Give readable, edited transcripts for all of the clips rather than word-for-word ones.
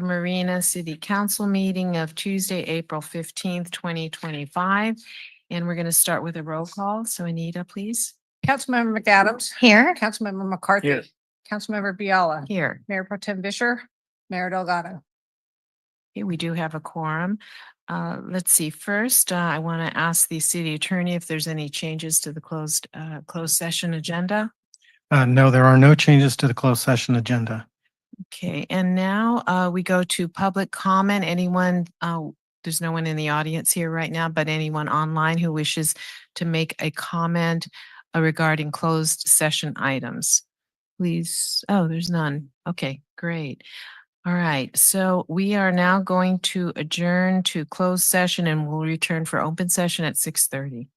Marina City Council meeting of Tuesday, April 15th, 2025. And we're going to start with a roll call. So Anita, please. Councilmember McAdams. Here. Councilmember McCarthy. Here. Councilmember Biella. Here. Mayor Pro Tem Vischer. Mayor Delgado. Okay, we do have a quorum. Let's see. First, I want to ask the city attorney if there's any changes to the closed session agenda. No, there are no changes to the closed session agenda. Okay, and now we go to public comment. Anyone, there's no one in the audience here right now, but anyone online who wishes to make a comment regarding closed session items, please. Oh, there's none. Okay, great. All right, so we are now going to adjourn to closed session and we'll return for open session at 6:30.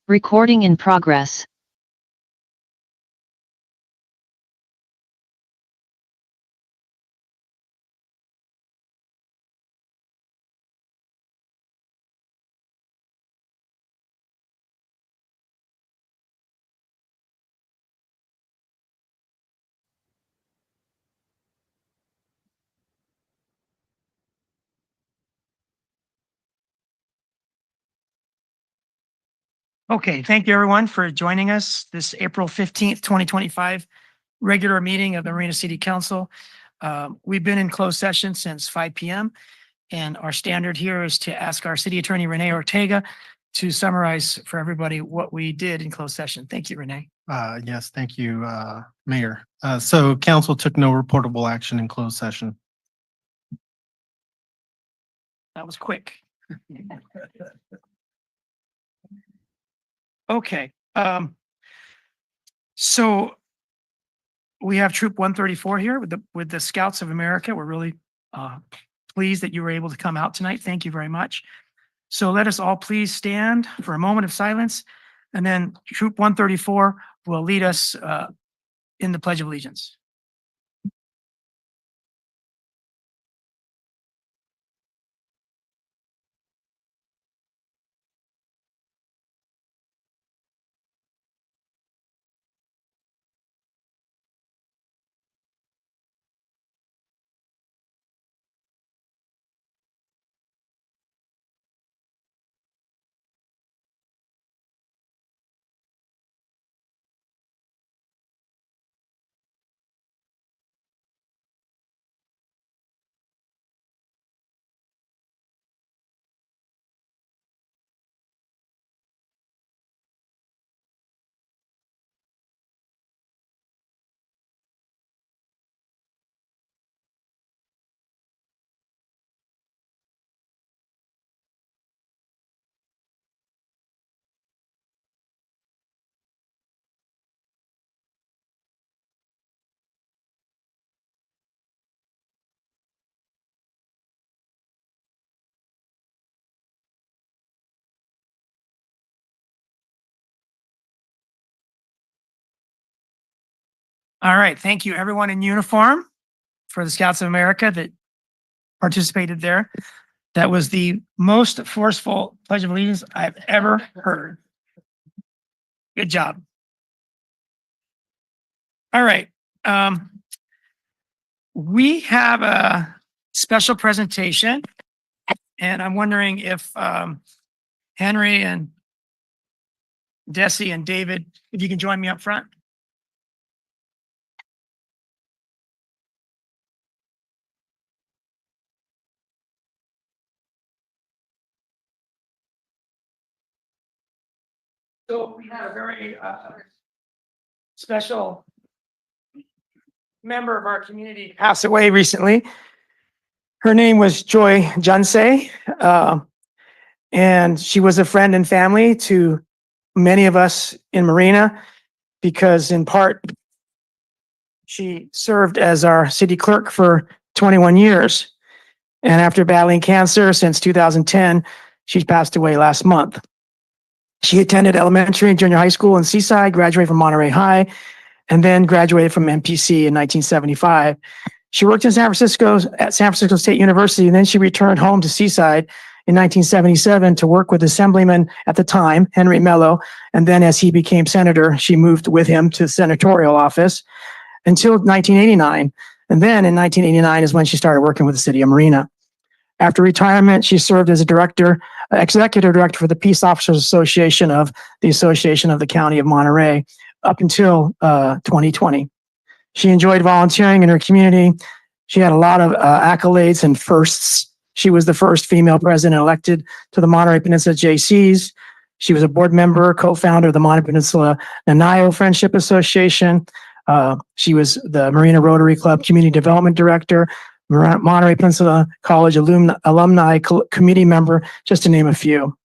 Recording in progress. Okay, thank you everyone for joining us this April 15th, 2025 regular meeting of the Marina City Council. We've been in closed session since 5 p.m. and our standard here is to ask our city attorney Renee Ortega to summarize for everybody what we did in closed session. Thank you, Renee. Yes, thank you, Mayor. So council took no reportable action in closed session. That was quick. Okay, so we have Troop 134 here with the Scouts of America. We're really pleased that you were able to come out tonight. Thank you very much. So let us all please stand for a moment of silence, and then Troop 134 will lead us in the Pledge of Allegiance. All right, thank you everyone in uniform for the Scouts of America that participated there. That was the most forceful Pledge of Allegiance I've ever heard. Good job. All right. We have a special presentation, and I'm wondering if Henry and Desi and David, if you can join me up front. So we had a very special member of our community pass away recently. Her name was Joy Junsei, and she was a friend and family to many of us in Marina because in part, she served as our city clerk for 21 years. And after battling cancer since 2010, she passed away last month. She attended elementary and junior high school in Seaside, graduated from Monterey High, and then graduated from MPC in 1975. She worked in San Francisco at San Francisco State University, and then she returned home to Seaside in 1977 to work with Assemblyman at the time, Henry Mello. And then as he became senator, she moved with him to the senatorial office until 1989. And then in 1989 is when she started working with the city of Marina. After retirement, she served as a executive director for the Peace Officers Association of the Association of the County of Monterey up until 2020. She enjoyed volunteering in her community. She had a lot of accolades and firsts. She was the first female president elected to the Monterey Peninsula JCs. She was a board member, co-founder of the Monterey Peninsula Nanayo Friendship Association. She was the Marina Rotary Club Community Development Director, Monterey Peninsula College Alumni Committee member, just to name a few.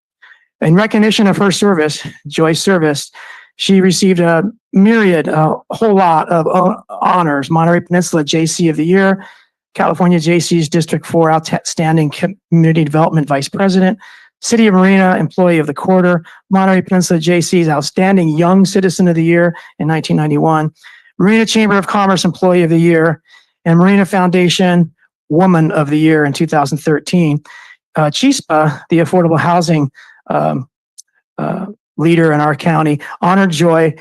In recognition of her service, Joy's service, she received a whole lot of honors. Monterey Peninsula JC of the Year, California JC's District 4 Outstanding Community Development Vice President, City of Marina Employee of the Quarter, Monterey Peninsula JC's Outstanding Young Citizen of the Year in 1991, Marina Chamber of Commerce Employee of the Year, and Marina Foundation Woman of the Year in 2013. Chispa, the affordable housing leader in our county, honored Joy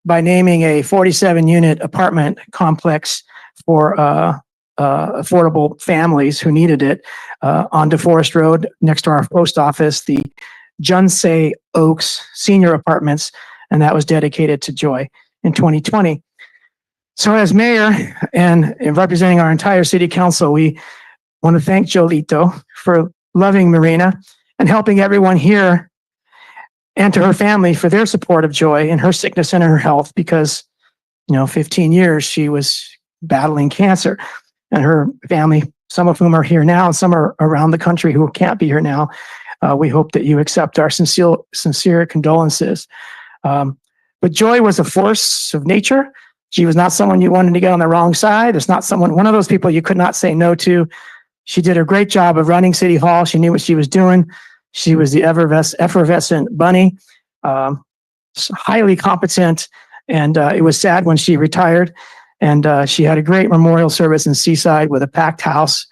by naming a 47-unit apartment complex for affordable families who needed it on DeForest Road next to our post office, the Junsei Oaks Senior Apartments, and that was dedicated to Joy in 2020. So as mayor and representing our entire city council, we want to thank Jolito for loving Marina and helping everyone here and to her family for their support of Joy in her sickness and her health, because, 15 years she was battling cancer, and her family, some of whom are here now and some are around the country who can't be here now. We hope that you accept our sincere condolences. But Joy was a force of nature. She was not someone you wanted to get on the wrong side. It's not one of those people you could not say no to. She did a great job of running City Hall. She knew what she was doing. She was the effervescent bunny, highly competent. And it was sad when she retired. And she had a great memorial service in Seaside with a packed house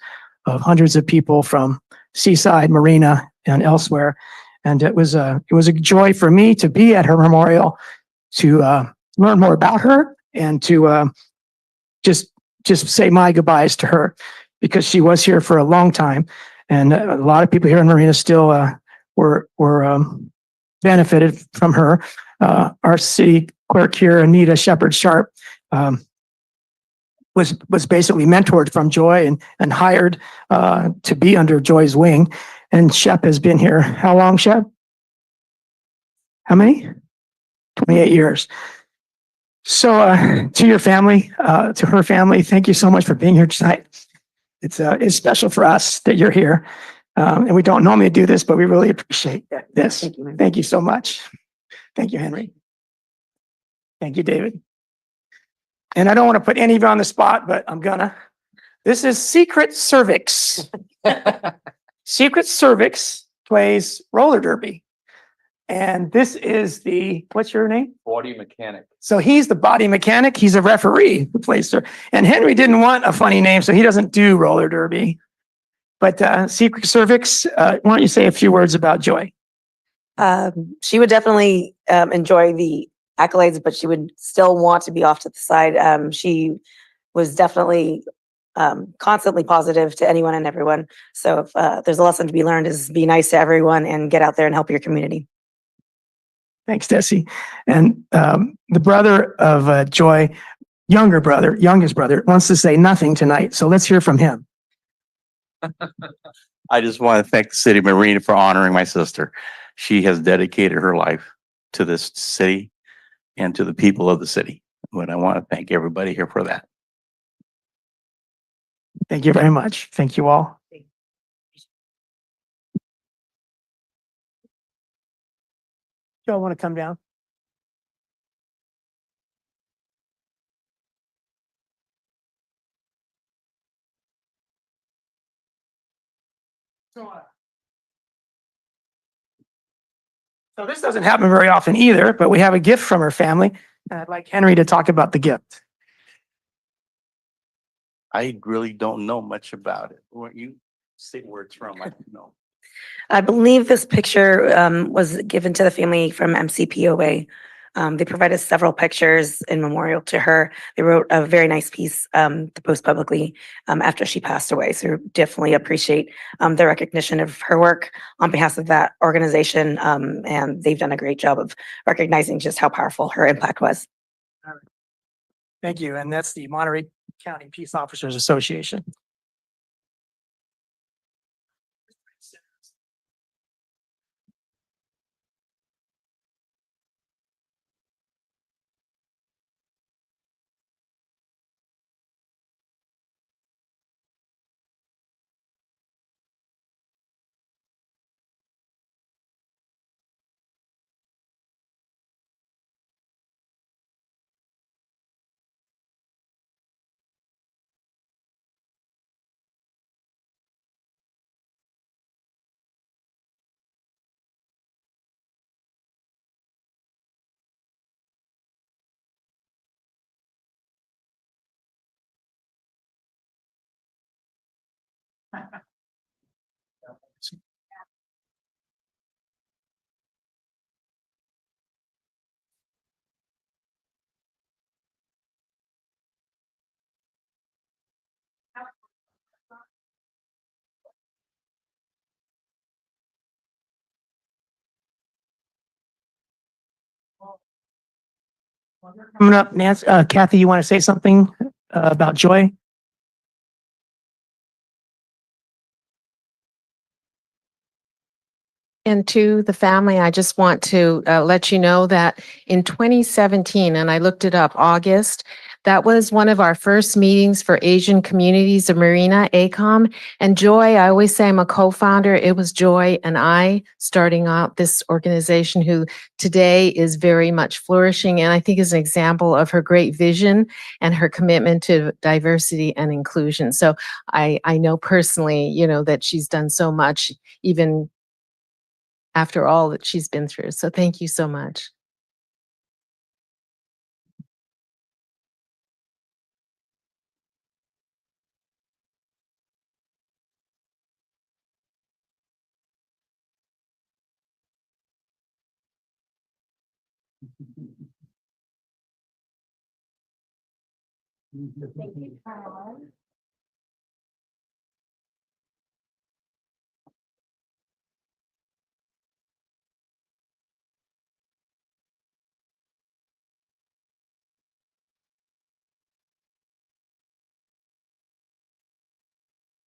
of hundreds of people from Seaside, Marina, and elsewhere. And it was a joy for me to be at her memorial, to learn more about her, and to just say my goodbyes to her, because she was here for a long time, and a lot of people here in Marina still were benefited from her. Our city clerk here, Anita Shepherd Sharp, was basically mentored from Joy and hired to be under Joy's wing. And Shep has been here how long, Shep? How many? 28 years. So to your family, to her family, thank you so much for being here tonight. It's special for us that you're here. And we don't normally do this, but we really appreciate this. Thank you so much. Thank you, Henry. Thank you, David. And I don't want to put any of you on the spot, but I'm gonna. This is Secret Cervix. Secret Cervix plays roller derby. And this is what's your name? Body mechanic. So he's the body mechanic. He's a referee who plays there. And Henry didn't want a funny name, so he doesn't do roller derby. But Secret Cervix, why don't you say a few words about Joy? She would definitely enjoy the accolades, but she would still want to be off to the side. She was definitely constantly positive to anyone and everyone. So if there's a lesson to be learned, is be nice to everyone and get out there and help your community. Thanks, Desi. And the brother of Joy, youngest brother, wants to say nothing tonight. So let's hear from him. I just want to thank the city of Marina for honoring my sister. She has dedicated her life to this city and to the people of the city. And I want to thank everybody here for that. Thank you very much. Thank you all. Y'all want to come down? So this doesn't happen very often either, but we have a gift from her family. And I'd like Henry to talk about the gift. I really don't know much about it. Where you say where it's from, I don't know. I believe this picture was given to the family from MCPOA. They provided several pictures in memorial to her. They wrote a very nice piece to post publicly after she passed away. So definitely appreciate the recognition of her work on behalf of that organization. And they've done a great job of recognizing just how powerful her impact was. Thank you. And that's the Monterey County Peace Officers Association. Coming up, Nancy, Kathy, you want to say something about Joy? And to the family, I just want to let you know that in 2017, and I looked it up, August, that was one of our first meetings for Asian communities of Marina, ACOM. And Joy, I always say I'm a co-founder. It was Joy and I starting out this organization who today is very much flourishing. And I think is an example of her great vision and her commitment to diversity and inclusion. So I know personally, you know, that she's done so much, even after all that she's been through. So thank you so much.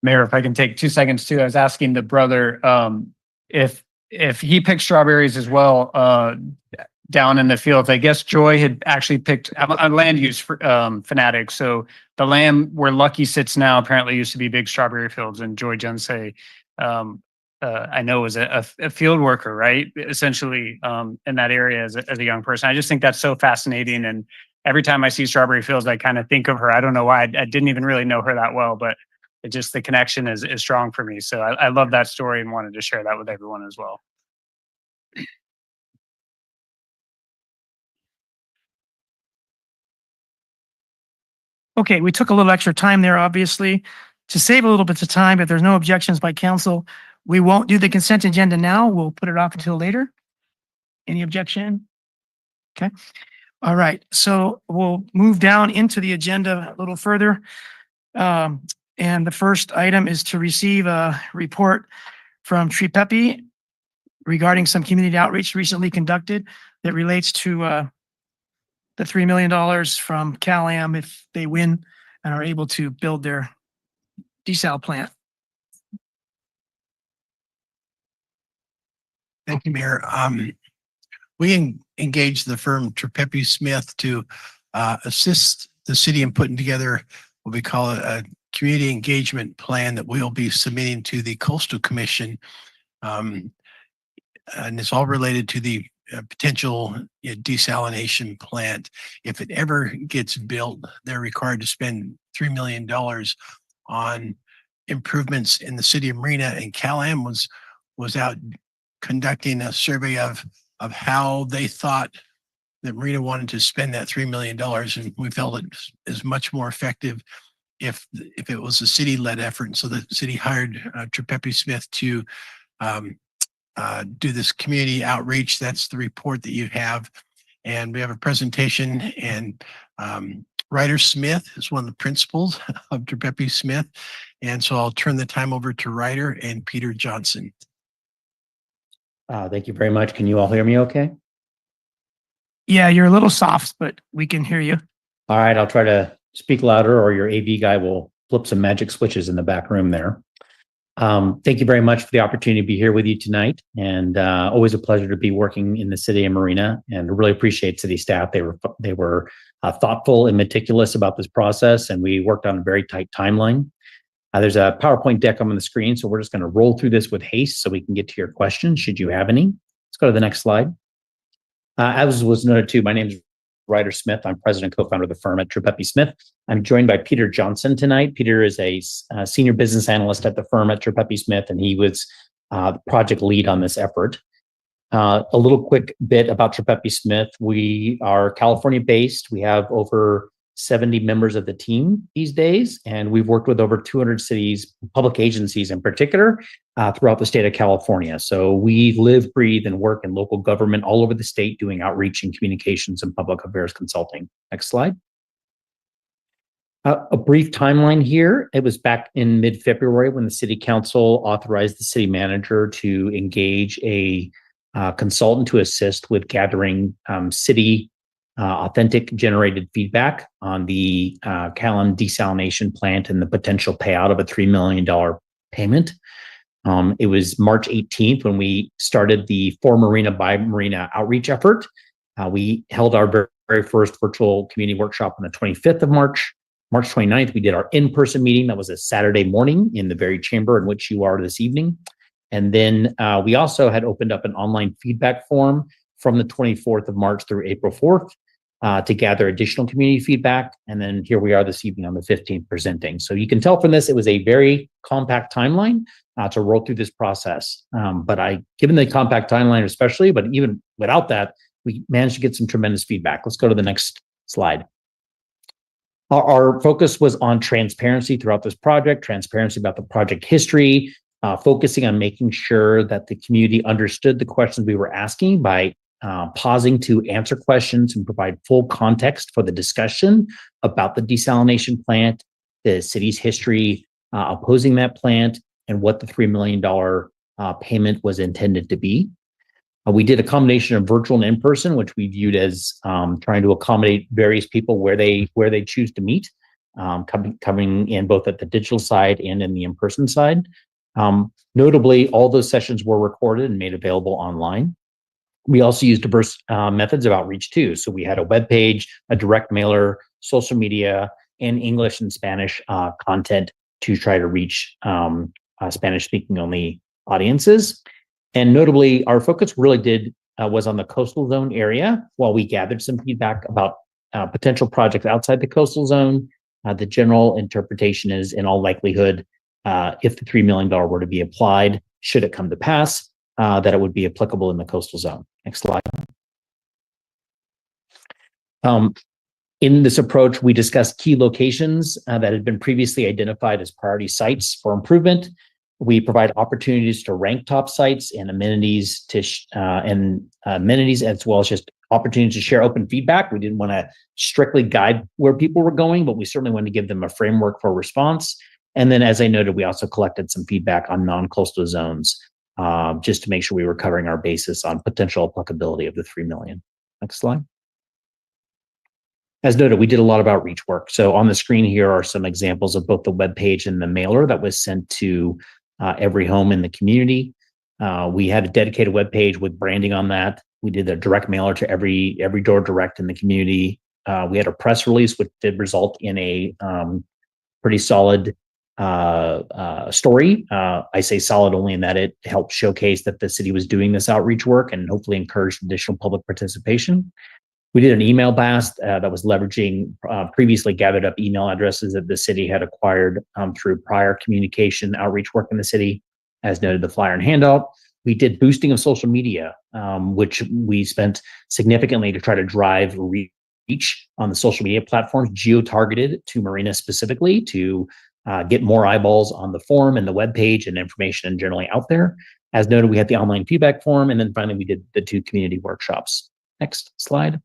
Mayor, if I can take 2 seconds too, I was asking the brother if he picked strawberries as well down in the fields. I guess Joy had actually picked. I'm a land use fanatic, so the land where Lucky sits now apparently used to be big strawberry fields, and Joy Junsei, I know was a field worker, right? Essentially in that area as a young person. I just think that's so fascinating, and every time I see strawberry fields, I kind of think of her. I don't know why. I didn't even really know her that well, but it just, the connection is strong for me. So I love that story and wanted to share that with everyone as well. Okay, we took a little extra time there, obviously, to save a little bit of time. If there's no objections by council, we won't do the consent agenda now. We'll put it off until later. Any objection? Okay. All right. So we'll move down into the agenda a little further. And the first item is to receive a report from Tripepi regarding some community outreach recently conducted that relates to the $3 million from Cal-Am if they win and are able to build their desal plant. Thank you, Mayor. We engaged the firm Tripepi Smith to assist the city in putting together what we call a community engagement plan that we'll be submitting to the Coastal Commission. And it's all related to the potential desalination plant. If it ever gets built, they're required to spend $3 million on improvements in the city of Marina, and Cal-Am was out conducting a survey of how they thought that Marina wanted to spend that $3 million. And we felt it is much more effective if it was a city-led effort. And so the city hired Tripepi Smith to do this community outreach. That's the report that you have. And we have a presentation, and Ryder Smith is one of the principals of Tripepi Smith. And so I'll turn the time over to Ryder and Peter Johnson. Thank you very much. Can you all hear me okay? Yeah, you're a little soft, but we can hear you. All right, I'll try to speak louder, or your AV guy will flip some magic switches in the back room there. Thank you very much for the opportunity to be here with you tonight, and always a pleasure to be working in the city of Marina, and really appreciate city staff. They were thoughtful and meticulous about this process, and we worked on a very tight timeline. There's a PowerPoint deck on the screen, so we're just going to roll through this with haste so we can get to your questions, should you have any. Let's go to the next slide. As was noted too, my name is Ryder Smith. I'm president and co-founder of the firm at Tripepi Smith. I'm joined by Peter Johnson tonight. Peter is a senior business analyst at the firm at Tripepi Smith, and he was the project lead on this effort. A little quick bit about Tripepi Smith. We are California based. We have over 70 members of the team these days, and we've worked with over 200 cities, public agencies in particular, throughout the state of California. So we live, breathe, and work in local government all over the state doing outreach and communications and public affairs consulting. Next slide. A brief timeline here. It was back in mid-February when the city council authorized the city manager to engage a consultant to assist with gathering city authentic generated feedback on the Callan desalination plant and the potential payout of a $3 million payment. It was March 18th when we started the For Marina by Marina outreach effort. We held our very first virtual community workshop on the 25th of March. March 29th, we did our in-person meeting. That was a Saturday morning in the very chamber in which you are this evening. And then we also had opened up an online feedback form from the 24th of March through April 4th to gather additional community feedback. And then here we are this evening on the 15th presenting. So you can tell from this, it was a very compact timeline to roll through this process. Given the compact timeline especially, but even without that, we managed to get some tremendous feedback. Let's go to the next slide. Our focus was on transparency throughout this project, transparency about the project history, focusing on making sure that the community understood the questions we were asking by pausing to answer questions and provide full context for the discussion about the desalination plant, the city's history opposing that plant, and what the $3 million payment was intended to be. We did a combination of virtual and in-person, which we viewed as trying to accommodate various people where they choose to meet, coming in both at the digital side and in the in-person side. Notably, all those sessions were recorded and made available online. We also used diverse methods of outreach too. So we had a web page, a direct mailer, social media, and English and Spanish content to try to reach Spanish-speaking only audiences. And notably, our focus really was on the coastal zone area. While we gathered some feedback about potential projects outside the coastal zone, the general interpretation is, in all likelihood, if the $3 million were to be applied, should it come to pass, that it would be applicable in the coastal zone. Next slide. In this approach, we discussed key locations that had been previously identified as priority sites for improvement. We provide opportunities to rank top sites and amenities as well as just opportunities to share open feedback. We didn't want to strictly guide where people were going, but we certainly wanted to give them a framework for response. And then, as I noted, we also collected some feedback on non-coastal zones, just to make sure we were covering our basis on potential applicability of the $3 million. Next slide. As noted, we did a lot of outreach work. So on the screen here are some examples of both the webpage and the mailer that was sent to every home in the community. We had a dedicated webpage with branding on that. We did a direct mailer to every door direct in the community. We had a press release, which did result in a pretty solid story. I say solid only in that it helped showcase that the city was doing this outreach work and hopefully encouraged additional public participation. We did an email blast that was leveraging previously gathered up email addresses that the city had acquired through prior communication outreach work in the city, as noted the flyer and handout. We did boosting of social media, which we spent significantly to try to drive reach on the social media platforms, geo-targeted to Marina specifically to get more eyeballs on the forum and the webpage and information generally out there. As noted, we had the online feedback form, and then finally we did the 2 community workshops. Next slide.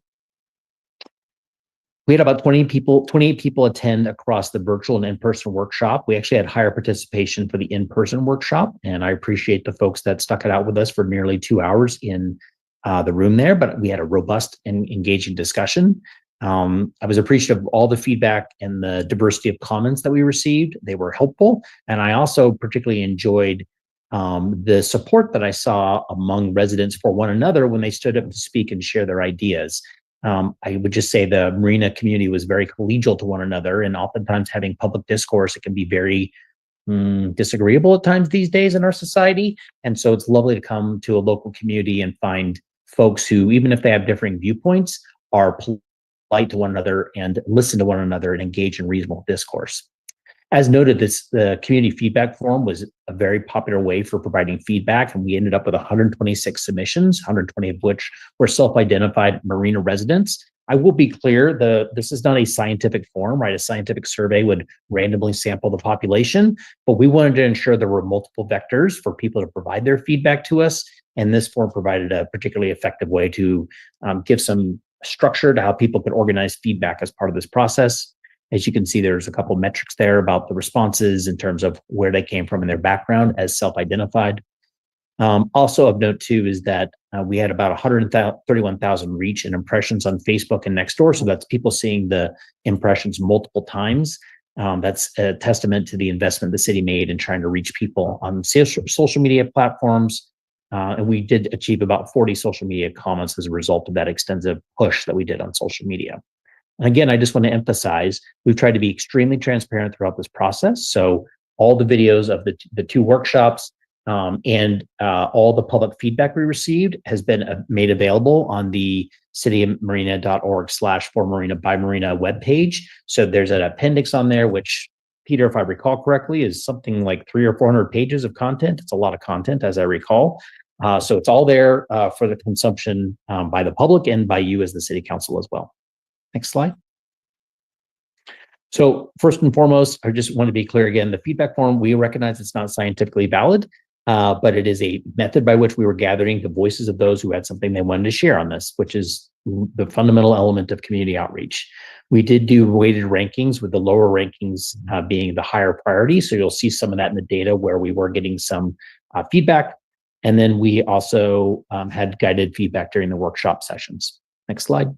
We had about 28 people attend across the virtual and in-person workshop. We actually had higher participation for the in-person workshop, and I appreciate the folks that stuck it out with us for nearly 2 hours in the room there, but we had a robust and engaging discussion. I was appreciative of all the feedback and the diversity of comments that we received. They were helpful, and I also particularly enjoyed the support that I saw among residents for one another when they stood up to speak and share their ideas. I would just say the Marina community was very collegial to one another, and oftentimes having public discourse, it can be very disagreeable at times these days in our society. And so it's lovely to come to a local community and find folks who, even if they have differing viewpoints, are polite to one another and listen to one another and engage in reasonable discourse. As noted, the community feedback forum was a very popular way for providing feedback, and we ended up with 126 submissions, 120 of which were self-identified Marina residents. I will be clear, this is not a scientific form, right? A scientific survey would randomly sample the population, but we wanted to ensure there were multiple vectors for people to provide their feedback to us. And this form provided a particularly effective way to give some structure to how people could organize feedback as part of this process. As you can see, there's a couple metrics there about the responses in terms of where they came from in their background as self-identified. Also of note too is that we had about 131,000 reach and impressions on Facebook and Nextdoor. So that's people seeing the impressions multiple times. That's a testament to the investment the city made in trying to reach people on social media platforms. And we did achieve about 40 social media comments as a result of that extensive push that we did on social media. And again, I just want to emphasize, we've tried to be extremely transparent throughout this process. So all the videos of the two workshops and all the public feedback we received has been made available on the cityofmarina.org/for-marina by Marina webpage. So there's an appendix on there, which, Peter, if I recall correctly, is something like 300 or 400 pages of content. It's a lot of content, as I recall. So it's all there for the consumption by the public and by you as the city council as well. Next slide. So first and foremost, I just want to be clear again, the feedback form, we recognize it's not scientifically valid, but it is a method by which we were gathering the voices of those who had something they wanted to share on this, which is the fundamental element of community outreach. We did do weighted rankings, with the lower rankings being the higher priority. So you'll see some of that in the data where we were getting some feedback. And then we also had guided feedback during the workshop sessions. Next slide.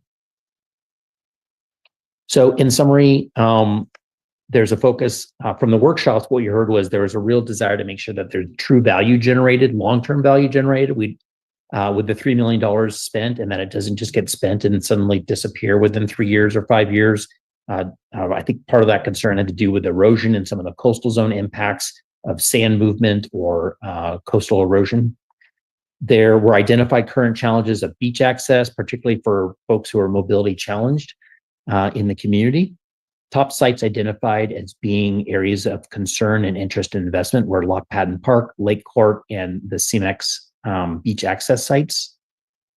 So in summary, there's a focus from the workshops. What you heard was there was a real desire to make sure that there's true value generated, long-term value generated. We, with the $3 million spent, and that it doesn't just get spent and suddenly disappear within 3 years or 5 years. I think part of that concern had to do with erosion and some of the coastal zone impacts of sand movement or coastal erosion. There were identified current challenges of beach access, particularly for folks who are mobility challenged in the community. Top sites identified as being areas of concern and interest and investment were Loch Padden Park, Lake Court, and the CMX beach access sites.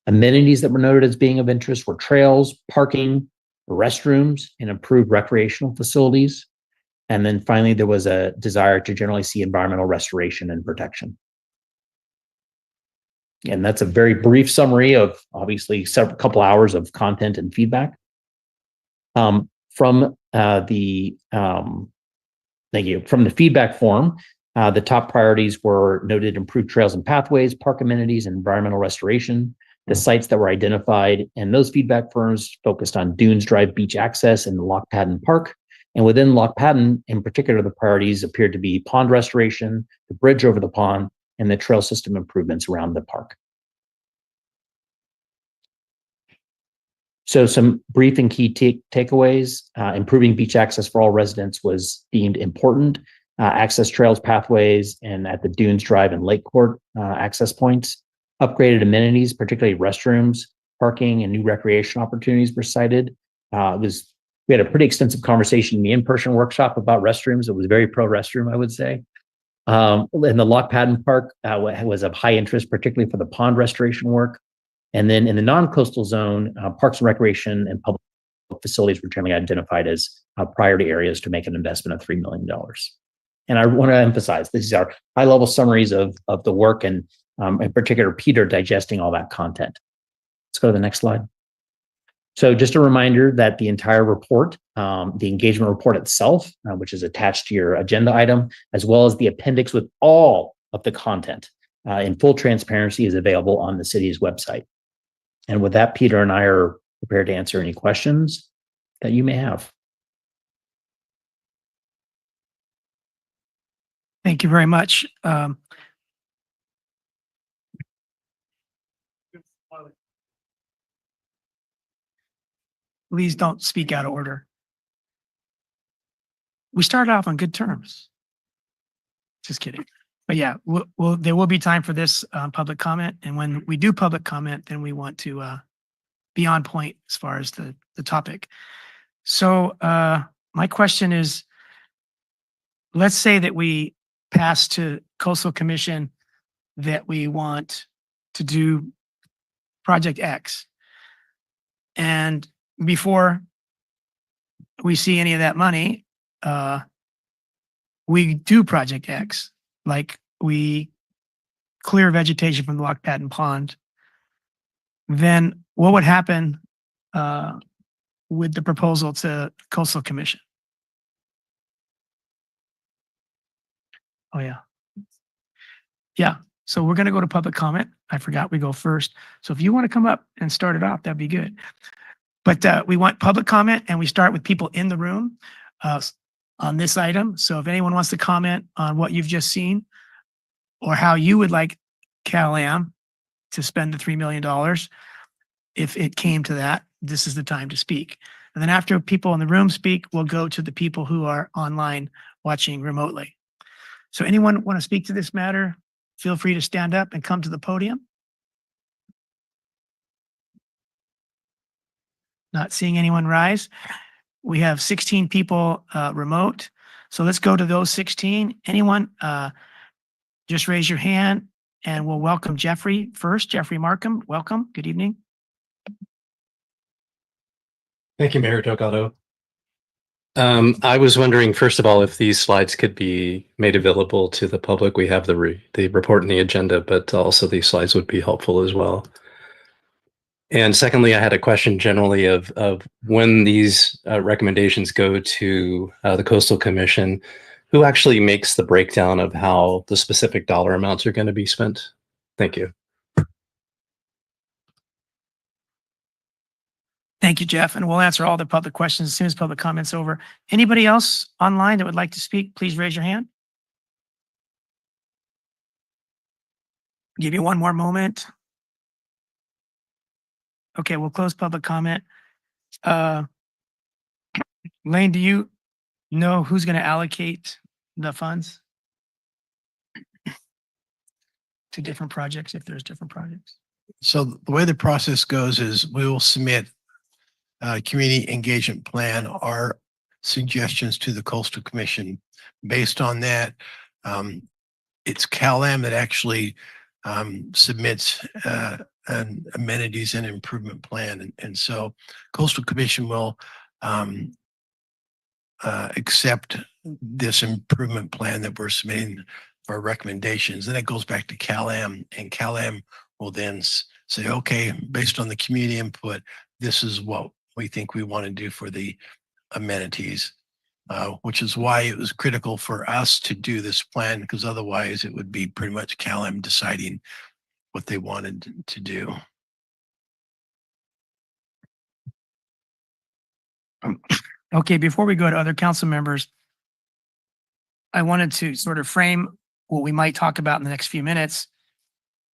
Amenities that were noted as being of interest were trails, parking, restrooms, and improved recreational facilities. And then finally, there was a desire to generally see environmental restoration and protection. And that's a very brief summary of obviously couple hours of content and feedback. From the feedback form, the top priorities were noted: improved trails and pathways, park amenities, and environmental restoration. The sites that were identified and those feedback forms focused on Dunes Drive beach access and Loch Padden Park. And within Loch Padden, in particular, the priorities appeared to be pond restoration, the bridge over the pond, and the trail system improvements around the park. So some brief and key takeaways. Improving beach access for all residents was deemed important. Access trails, pathways, and at the Dunes Drive and Lake Court access points. Upgraded amenities, particularly restrooms, parking, and new recreation opportunities were cited. We had a pretty extensive conversation in the in-person workshop about restrooms. It was very pro-restroom, I would say. And the Loch Padden Park was of high interest, particularly for the pond restoration work. And then in the non-coastal zone, parks and recreation and public facilities were generally identified as priority areas to make an investment of $3 million. And I want to emphasize, these are high-level summaries of the work, and in particular, Peter digesting all that content. Let's go to the next slide. So just a reminder that the entire report, the engagement report itself, which is attached to your agenda item, as well as the appendix with all of the content in full transparency, is available on the city's website. And with that, Peter and I are prepared to answer any questions that you may have. Thank you very much. Please don't speak out of order. We started off on good terms. Just kidding. But yeah, there will be time for this public comment. And when we do public comment, then we want to be on point as far as the topic. So my question is, let's say that we pass to Coastal Commission that we want to do Project X. And before we see any of that money, we do Project X, like we clear vegetation from the Lock Patton Pond, then what would happen with the proposal to Coastal Commission? Oh, yeah. Yeah, so we're gonna go to public comment. I forgot we go first. So if you want to come up and start it off, that'd be good. But we want public comment and we start with people in the room on this item. So if anyone wants to comment on what you've just seen or how you would like Cal-Am to spend the $3 million, if it came to that, this is the time to speak. And then after people in the room speak, we'll go to the people who are online watching remotely. So anyone want to speak to this matter? Feel free to stand up and come to the podium. Not seeing anyone rise. We have 16 people remote. So let's go to those 16. Anyone, just raise your hand and we'll welcome Jeffrey first. Jeffrey Markham, welcome. Good evening. Thank you, Mayor Delgado. I was wondering, first of all, if these slides could be made available to the public. We have the report and the agenda, but also these slides would be helpful as well. And secondly, I had a question generally of when these recommendations go to the Coastal Commission, who actually makes the breakdown of how the specific dollar amounts are going to be spent? Thank you. Thank you, Jeff. And we'll answer all the public questions as soon as public comment's over. Anybody else online that would like to speak, please raise your hand. Give you one more moment. Okay, we'll close public comment. Lane, do you know who's going to allocate the funds to different projects if there's different projects? So the way the process goes is we will submit a community engagement plan, our suggestions to the Coastal Commission. Based on that, it's Cal-Am that actually submits an amenities and improvement plan. And so Coastal Commission will accept this improvement plan that we're submitting for recommendations. Then it goes back to Cal-Am, and Cal-Am will then say, okay, based on the community input, this is what we think we want to do for the amenities, which is why it was critical for us to do this plan, because otherwise it would be pretty much Cal-Am deciding what they wanted to do. Okay, before we go to other council members, I wanted to sort of frame what we might talk about in the next few minutes.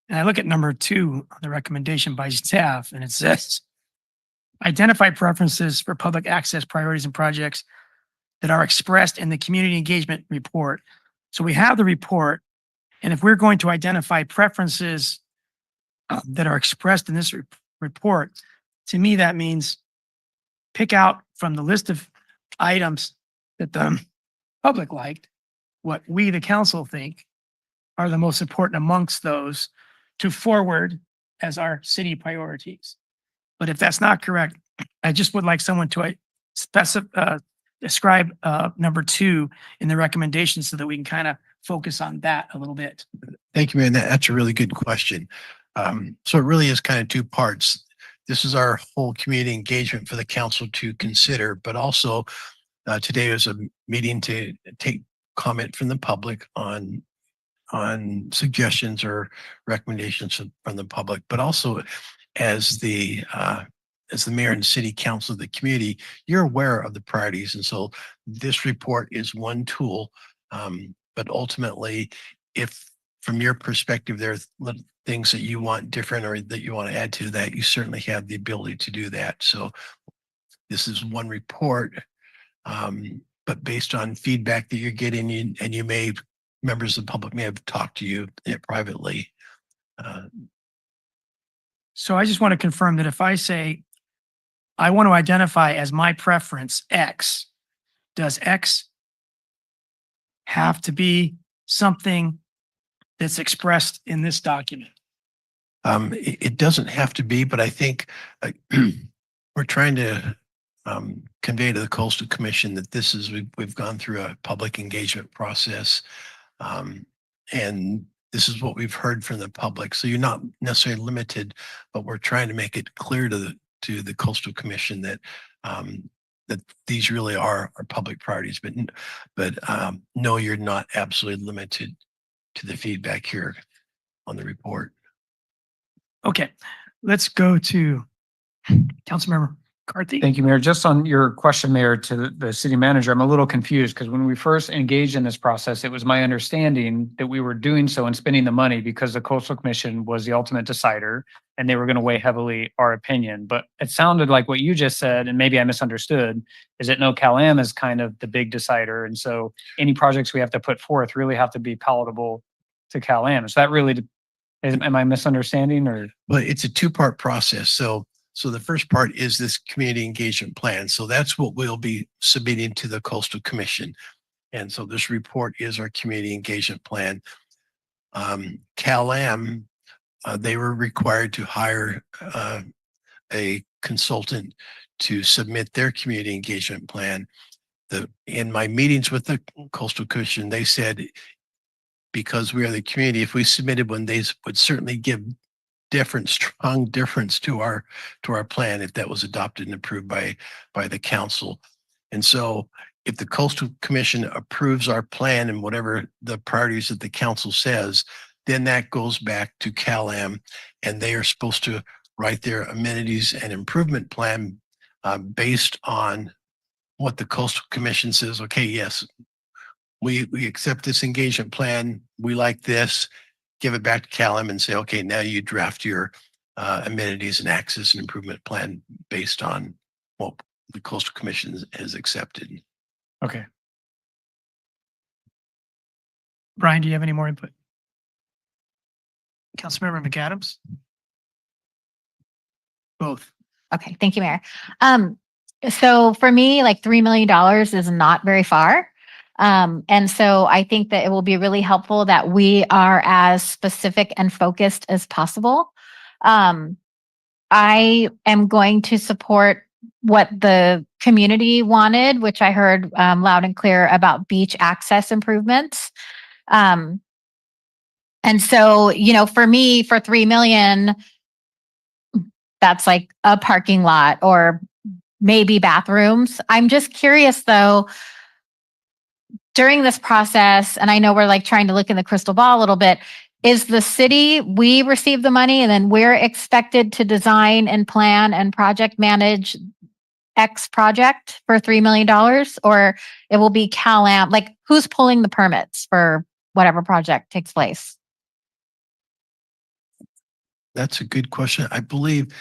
And I look at number 2 on the recommendation by staff, and it says, identify preferences for public access priorities and projects that are expressed in the community engagement report. So we have the report, and if we're going to identify preferences that are expressed in this report, to me, that means pick out from the list of items that the public liked, what we, the council, think are the most important amongst those to forward as our city priorities. But if that's not correct, I just would like someone to describe number 2 in the recommendations so that we can kind of focus on that a little bit. Thank you, man. That's a really good question. So it really is kind of 2 parts. This is our whole community engagement for the council to consider, but also today was a meeting to take comment from the public on suggestions or recommendations from the public, but also as the mayor and city council of the community, you're aware of the priorities. And so this report is one tool. But ultimately, if from your perspective, there are things that you want different or that you want to add to that, you certainly have the ability to do that. So this is one report, but based on feedback that you're getting, and members of the public may have talked to you privately. So I just want to confirm that if I say, I want to identify as my preference X, does X have to be something that's expressed in this document? It doesn't have to be, but I think we're trying to convey to the Coastal Commission that we've gone through a public engagement process. And this is what we've heard from the public. So you're not necessarily limited, but we're trying to make it clear to the Coastal Commission that that these really are our public priorities. But no, you're not absolutely limited to the feedback here on the report. Okay, let's go to Councilmember McCarthy. Thank you, Mayor. Just on your question, Mayor, to the city manager, I'm a little confused because when we first engaged in this process, it was my understanding that we were doing so and spending the money because the Coastal Commission was the ultimate decider and they were going to weigh heavily our opinion. But it sounded like what you just said, and maybe I misunderstood, is that no, Cal-Am is kind of the big decider. And so any projects we have to put forth really have to be palatable to Cal-Am. So that really, am I misunderstanding or? Well, it's a two-part process. So the first part is this community engagement plan. So that's what we'll be submitting to the Coastal Commission. And so this report is our community engagement plan. Cal-Am, they were required to hire a consultant to submit their community engagement plan. In my meetings with the Coastal Commission, they said, because we are the community, if we submitted one, they would certainly give strong difference to our plan if that was adopted and approved by the council. And so if the Coastal Commission approves our plan and whatever the priorities that the council says, then that goes back to Cal-Am and they are supposed to write their amenities and improvement plan based on what the Coastal Commission says. Okay, yes, we accept this engagement plan. We like this. Give it back to Cal-Am and say, okay, now you draft your amenities and access and improvement plan based on what the Coastal Commission has accepted. Okay. Brian, do you have any more input? Councilmember McAdams? Both. Okay, thank you, Mayor. So for me, like $3 million is not very far. And so I think that it will be really helpful that we are as specific and focused as possible. I am going to support what the community wanted, which I heard loud and clear about beach access improvements. And so, you know, for me, for 3 million, that's like a parking lot or maybe bathrooms. I'm just curious though, during this process, and I know we're like trying to look in the crystal ball a little bit, is the city, we receive the money and then we're expected to design and plan and project manage X project for $3 million, or it will be Cal-Am, like who's pulling the permits for whatever project takes place? That's a good question. I believe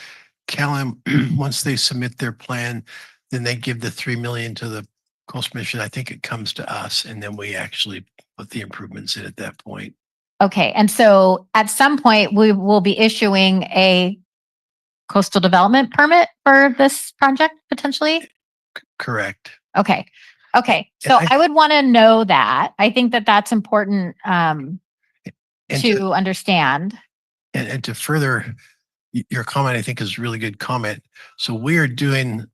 Cal-Am, once they submit their plan, then they give the 3 million to the Coastal Commission. I think it comes to us and then we actually put the improvements in at that point. Okay. And so at some point we will be issuing a coastal development permit for this project potentially? Correct. Okay. Okay. So I would want to know that. I think that that's important to understand. And to further your comment, I think is a really good comment. So we are doing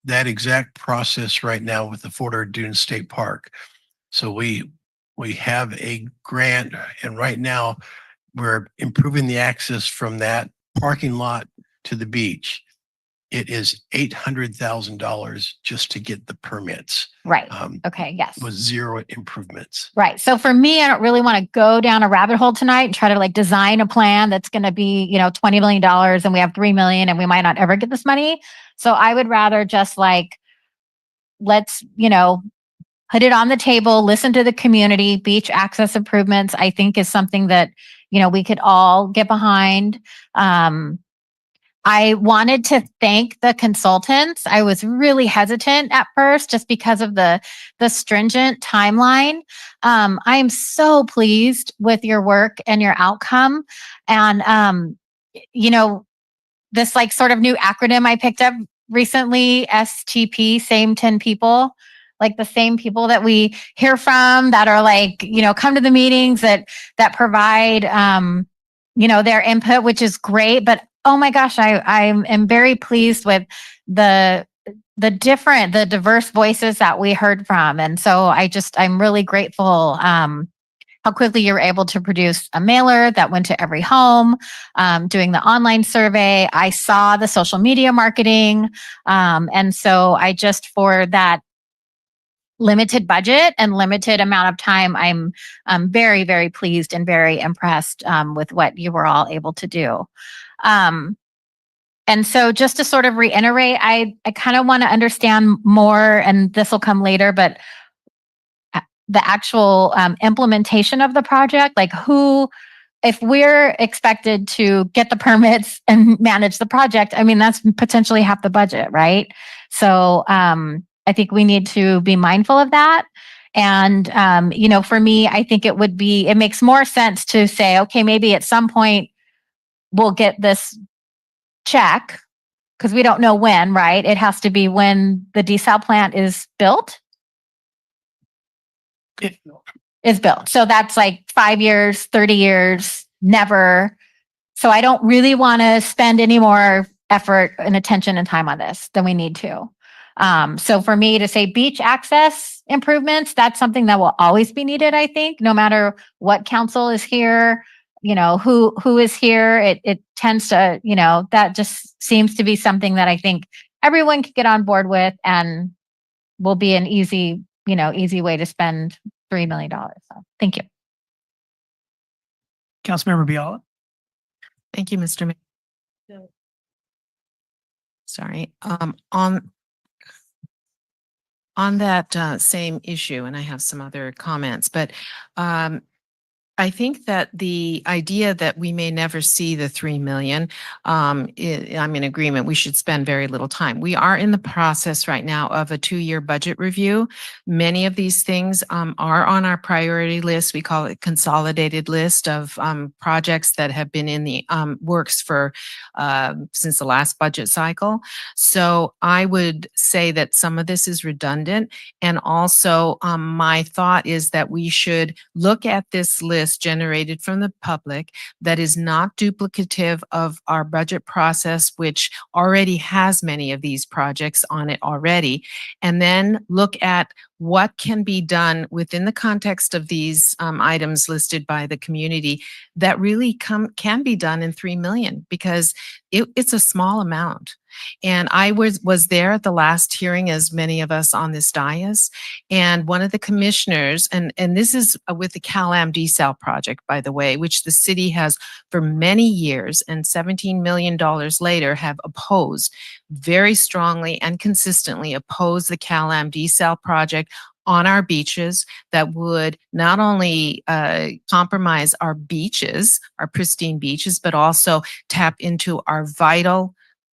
that exact process right now with the Fort Ord Dunes State Park. So we have a grant and right now we're improving the access from that parking lot to the beach. It is $800,000 just to get the permits. Right. Okay. Yes. With zero improvements. Right. So for me, I don't really want to go down a rabbit hole tonight and try to like design a plan that's going to be, you know, $20 million and we have 3 million and we might not ever get this money. So I would rather just like, let's, you know, put it on the table, listen to the community. Beach access improvements, I think, is something that, you know, we could all get behind. I wanted to thank the consultants. I was really hesitant at first just because of the stringent timeline. I am so pleased with your work and your outcome. And, you know, this like sort of new acronym I picked up recently, STP, same 10 people, like the same people that we hear from that are like, you know, come to the meetings that provide, you know, their input, which is great. But oh my gosh, I am very pleased with the the diverse voices that we heard from. And so I'm really grateful how quickly you were able to produce a mailer that went to every home, doing the online survey. I saw the social media marketing. And so for that limited budget and limited amount of time, I'm very, very pleased and very impressed with what you were all able to do. And so just to sort of reiterate, I kind of want to understand more, and this will come later, but the actual implementation of the project, like if we're expected to get the permits and manage the project, I mean, that's potentially half the budget, right? So I think we need to be mindful of that. And, for me, I think it makes more sense to say, okay, maybe at some point we'll get this check, because we don't know when, right? It has to be when the desal plant is built. Is built. So that's like 5 years, 30 years, never. So I don't really want to spend any more effort and attention and time on this than we need to. So for me to say beach access improvements, that's something that will always be needed, I think, no matter what council is here, who is here. It tends to, that just seems to be something that I think everyone can get on board with and will be an easy way to spend $3 million. So thank you. Councilmember Biala. Thank you, Mr. Mayor. Sorry. On that same issue, and I have some other comments, but I think that the idea that we may never see the 3 million, I'm in agreement. We should spend very little time. We are in the process right now of a 2-year budget review. Many of these things are on our priority list. We call it consolidated list of projects that have been in the works for since the last budget cycle. So I would say that some of this is redundant. And also my thought is that we should look at this list generated from the public that is not duplicative of our budget process, which already has many of these projects on it already, and then look at what can be done within the context of these items listed by the community that really can be done in 3 million, because it's a small amount. And I was there at the last hearing, as many of us on this dais, and one of the commissioners, and this is with the Cal-Am desal project, by the way, which the city has for many years and $17 million later have opposed very strongly and consistently opposed the Cal-Am desal project on our beaches that would not only compromise our beaches, our pristine beaches, but also tap into our vital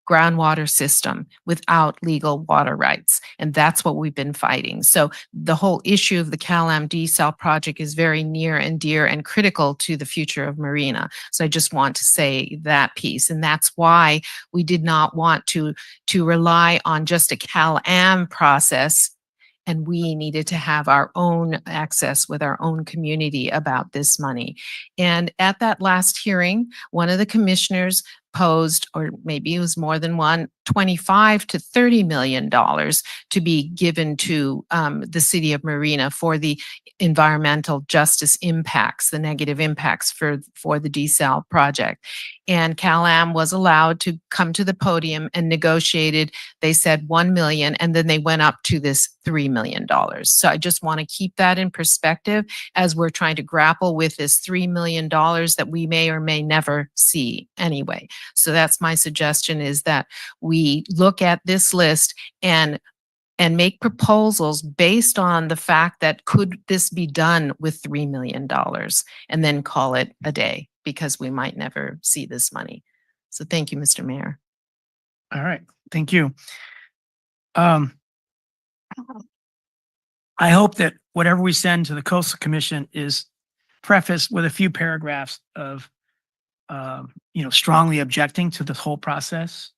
groundwater system without legal water rights. And that's what we've been fighting. So the whole issue of the Cal-Am desal project is very near and dear and critical to the future of Marina. So I just want to say that piece. And that's why we did not want to rely on just a Cal-Am process. And we needed to have our own access with our own community about this money. And at that last hearing, one of the commissioners posed, or maybe it was more than one, $25 to $30 million to be given to the city of Marina for the environmental justice impacts, the negative impacts for the desal project. And Cal-Am was allowed to come to the podium and negotiated. They said 1 million, and then they went up to this $3 million. So I just want to keep that in perspective as we're trying to grapple with this $3 million that we may or may never see anyway. So that's my suggestion, is that we look at this list and make proposals based on the fact that could this be done with $3 million, and then call it a day, because we might never see this money. So thank you, Mr. Mayor. All right, thank you. I hope that whatever we send to the Coastal Commission is prefaced with a few paragraphs of, strongly objecting to this whole process.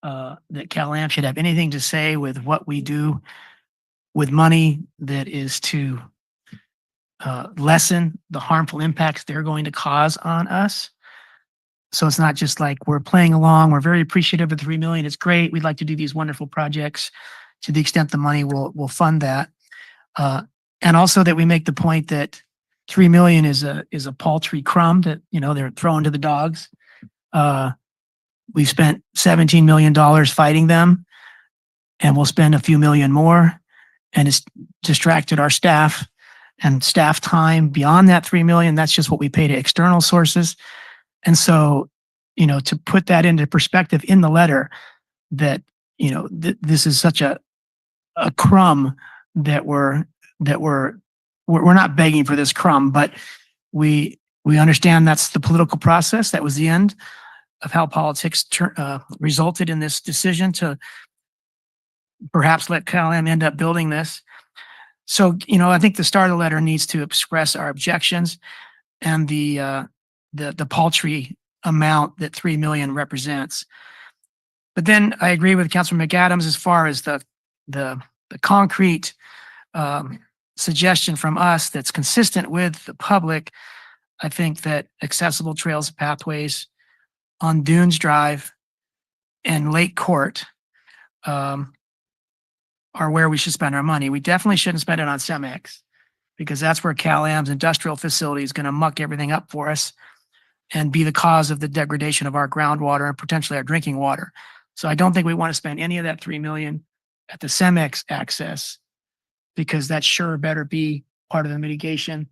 That Cal-Am should have anything to say with what we do with money that is to lessen the harmful impacts they're going to cause on us. So it's not just like we're playing along. We're very appreciative of the 3 million. It's great. We'd like to do these wonderful projects to the extent the money will fund that. And also that we make the point that 3 million is a paltry crumb that, they're throwing to the dogs. We've spent $17 million fighting them, and we'll spend a few million more, and it's distracted our staff and staff time beyond that 3 million. That's just what we pay to external sources. And so, to put that into perspective in the letter that, this is such a crumb that we're not begging for this crumb, but we understand that's the political process. That was the end of how politics resulted in this decision to perhaps let CalAm end up building this. So, I think the start of the letter needs to express our objections and the paltry amount that 3 million represents. But then I agree with Councilman McAdams as far as the concrete suggestion from us that's consistent with the public. I think that accessible trails and pathways on Dunes Drive and Lake Court are where we should spend our money. We definitely shouldn't spend it on CEMEX because that's where CalAm's industrial facility is going to muck everything up for us and be the cause of the degradation of our groundwater and potentially our drinking water. So I don't think we want to spend any of that 3 million at the CEMEX access because that sure better be part of the mitigation,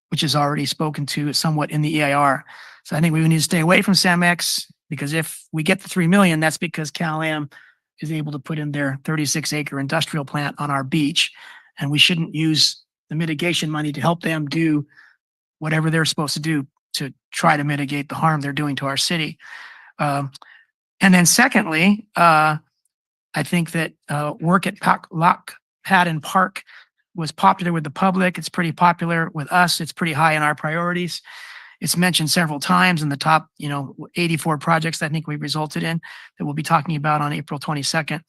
which is already spoken to somewhat in the EIR. So I think we need to stay away from CEMEX because if we get the 3 million, that's because CalAm is able to put in their 36-acre industrial plant on our beach, and we shouldn't use the mitigation money to help them do whatever they're supposed to do to try to mitigate the harm they're doing to our city. And then secondly, I think that work at Lock Padden Park was popular with the public. It's pretty popular with us. It's pretty high in our priorities. It's mentioned several times in the top, 84 projects I think we resulted in that we'll be talking about on April 22nd.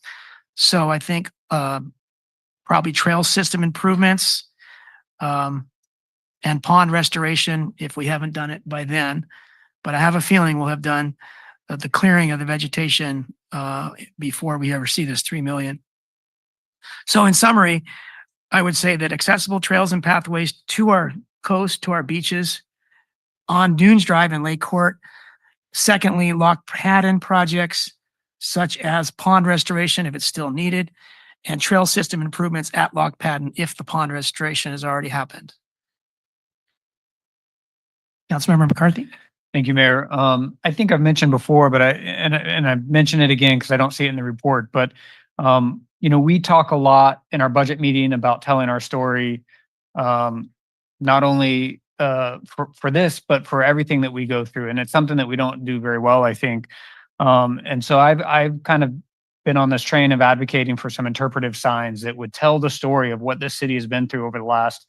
So I think probably trail system improvements and pond restoration if we haven't done it by then. But I have a feeling we'll have done the clearing of the vegetation before we ever see this 3 million. So in summary, I would say that accessible trails and pathways to our coast, to our beaches, on Dunes Drive and Lake Court. Secondly, Lock Padden projects such as pond restoration if it's still needed, and trail system improvements at Lock Padden if the pond restoration has already happened. Councilmember McCarthy. Thank you, Mayor. I think I've mentioned before, but I mention it again because I don't see it in the report. But we talk a lot in our budget meeting about telling our story, not only for this, but for everything that we go through, and it's something that we don't do very well, I think. And so I've kind of been on this train of advocating for some interpretive signs that would tell the story of what this city has been through over the last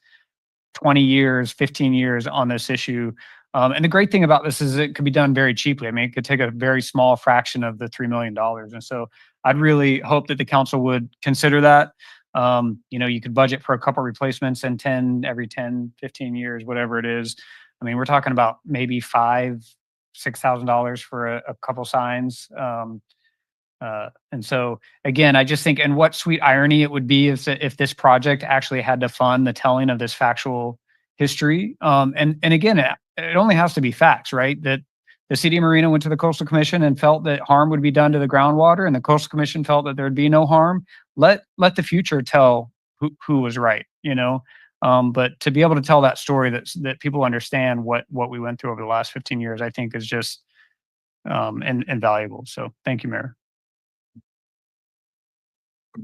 20 years, 15 years on this issue. And the great thing about this is it could be done very cheaply. I mean, it could take a very small fraction of the $3 million. And so I'd really hope that the council would consider that. You could budget for a couple replacements and every 10, 15 years, whatever it is. I mean, we're talking about maybe $5,000-$6,000 for a couple signs. And so again, I just think, and what sweet irony it would be if this project actually had to fund the telling of this factual history. And again, it only has to be facts, right? That the city of Marina went to the Coastal Commission and felt that harm would be done to the groundwater, and the Coastal Commission felt that there'd be no harm. Let the future tell who was right, But to be able to tell that story that people understand what we went through over the last 15 years, I think is just invaluable. So thank you, Mayor.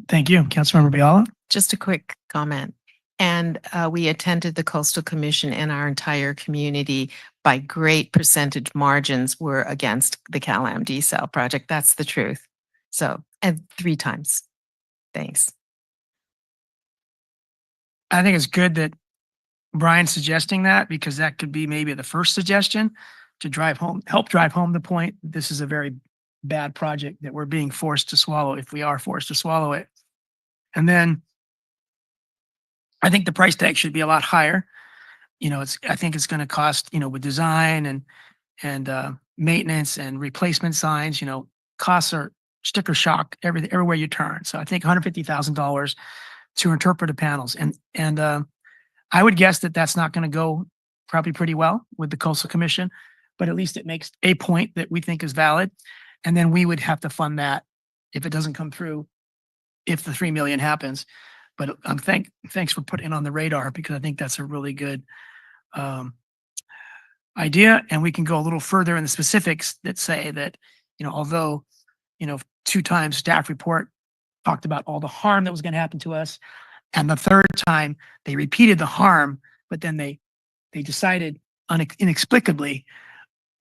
Thank you. Councilmember Biala. Just a quick comment. And we attended the Coastal Commission, and our entire community by great percentage margins were against the CalAm desal project. That's the truth. So, and 3 times. Thanks. I think it's good that Brian's suggesting that because that could be maybe the first suggestion to help drive home the point. This is a very bad project that we're being forced to swallow if we are forced to swallow it. And then I think the price tag should be a lot higher. I think it's going to cost, with design and maintenance and replacement signs, costs are sticker shock everywhere you turn. So I think $150,000 to interpret the panels. And I would guess that that's not going to go probably pretty well with the Coastal Commission, but at least it makes a point that we think is valid. And then we would have to fund that if it doesn't come through, if the 3 million happens. But thanks for putting it on the radar, because I think that's a really good idea. And we can go a little further in the specifics that say that, although, 2 times staff report talked about all the harm that was going to happen to us, and the third time they repeated the harm, but then they decided inexplicably,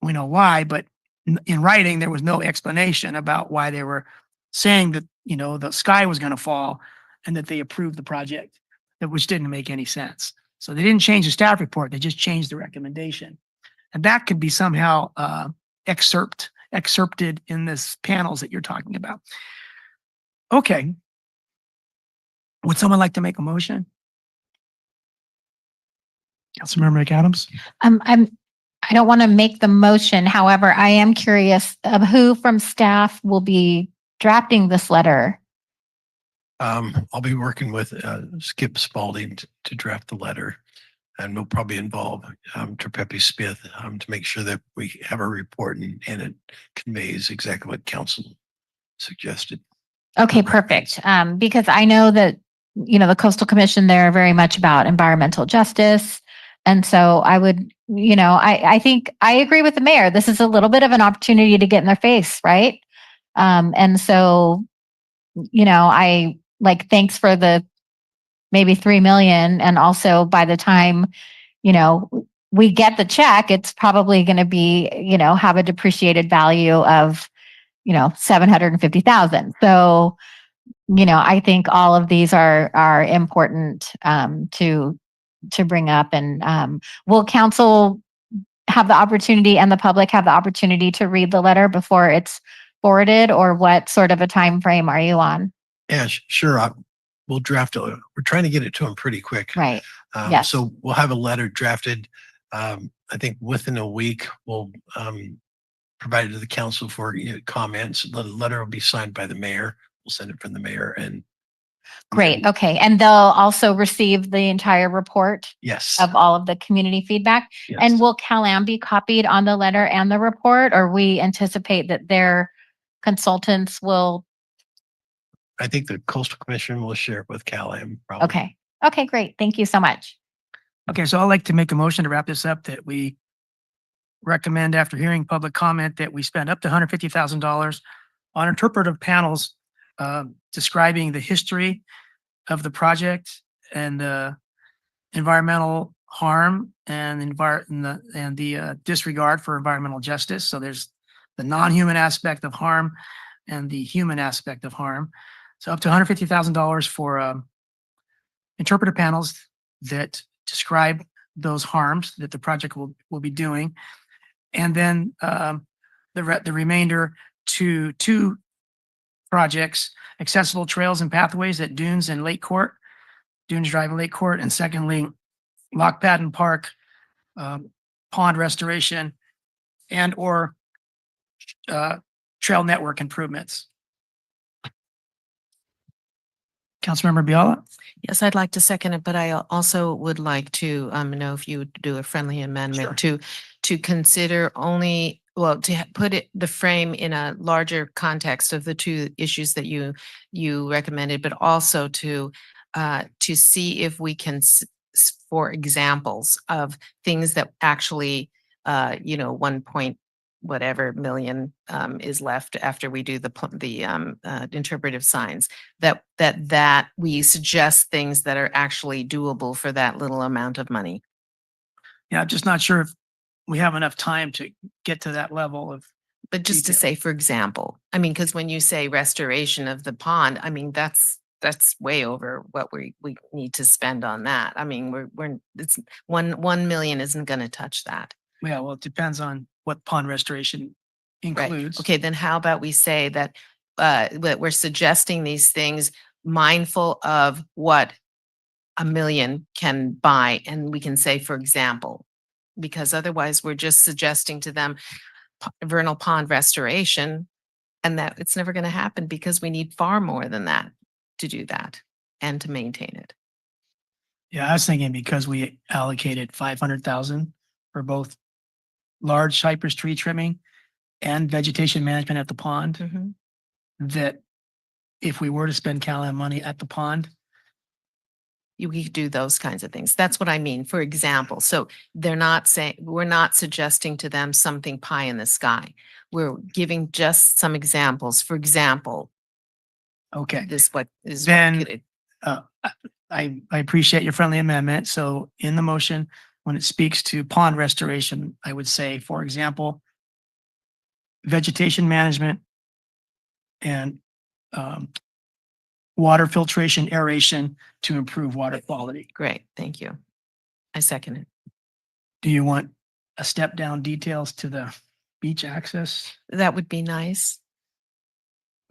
we know why, but in writing, there was no explanation about why they were saying that, the sky was going to fall and that they approved the project, which didn't make any sense. So they didn't change the staff report. They just changed the recommendation. And that could be somehow excerpted in this panels that you're talking about. Okay. Would someone like to make a motion? Councilmember McAdams? I don't want to make the motion. However, I am curious of who from staff will be drafting this letter. I'll be working with Skip Spalding to draft the letter, and we'll probably involve Trepepi Smith to make sure that we have a report and it conveys exactly what council suggested. Okay, perfect. Because I know that, the Coastal Commission, they're very much about environmental justice. And so I would, I think I agree with the mayor. This is a little bit of an opportunity to get in their face, right? And so, I thanks for the maybe 3 million. And also by the time, we get the check, it's probably going to be, have a depreciated value of, 750,000. So, I think all of these are important to bring up. And will council have the opportunity and the public have the opportunity to read the letter before it's forwarded, or what sort of a time frame are you on? Yeah, sure. We'll draft it. We're trying to get it to them pretty quick. Right. Yes. So we'll have a letter drafted. I think within a week, we'll provide it to the council for comments. The letter will be signed by the mayor. We'll send it from the mayor, and Great. Okay. And they'll also receive the entire report yes, of all of the community feedback. yes. And will CalAm be copied on the letter and the report, or we anticipate that their consultants will? I think the Coastal Commission will share it with CalAm. Probably. Okay. Okay, great. Thank you so much. Okay, so I'd like to make a motion to wrap this up, that we recommend, after hearing public comment, that we spend up to $150,000 on interpretive panels describing the history of the project and the environmental harm and the disregard for environmental justice. So there's the non-human aspect of harm and the human aspect of harm. So up to $150,000 for interpretive panels that describe those harms that the project will be doing. And then the remainder to 2 projects: accessible trails and pathways at Dunes and Lake Court, Dunes Drive and Lake Court, and secondly, Lock Padden Park, pond restoration, and or trail network improvements. Councilmember Biala? Yes, I'd like to second it, but I also would like to know if you would do a friendly amendment to consider only, well, to put the frame in a larger context of the 2 issues that you recommended, but also to see if we can, for examples of things that actually, 1 point whatever million is left after we do the interpretive signs, that we suggest things that are actually doable for that little amount of money. Yeah, I'm just not sure if we have enough time to get to that level of. But just to detail. say, for example, I mean, because when you say restoration of the pond, I mean, that's way over what we need to spend on that. I mean, it's 1 million isn't going to touch that. Yeah, well, it depends on what pond restoration includes. Right. Okay, then how about we say that we're suggesting these things mindful of what 1 million can buy, and we can say, for example, because otherwise we're just suggesting to them vernal pond restoration, and that it's never going to happen because we need far more than that to do that and to maintain it. Yeah, I was thinking because we allocated 500,000 for both large cypress tree trimming and vegetation management at the pond, Mhm. that if we were to spend Callahan money at the pond, We could do those kinds of things. That's what I mean. For example, so they're not saying, we're not suggesting to them something pie in the sky. We're giving just some examples. For example, okay. this what is. Then- what could it- I appreciate your friendly amendment. So in the motion, when it speaks to pond restoration, I would say, for example, vegetation management and water filtration, aeration to improve water quality. Great, thank you. I second it. Do you want a step down details to the beach access? That would be nice.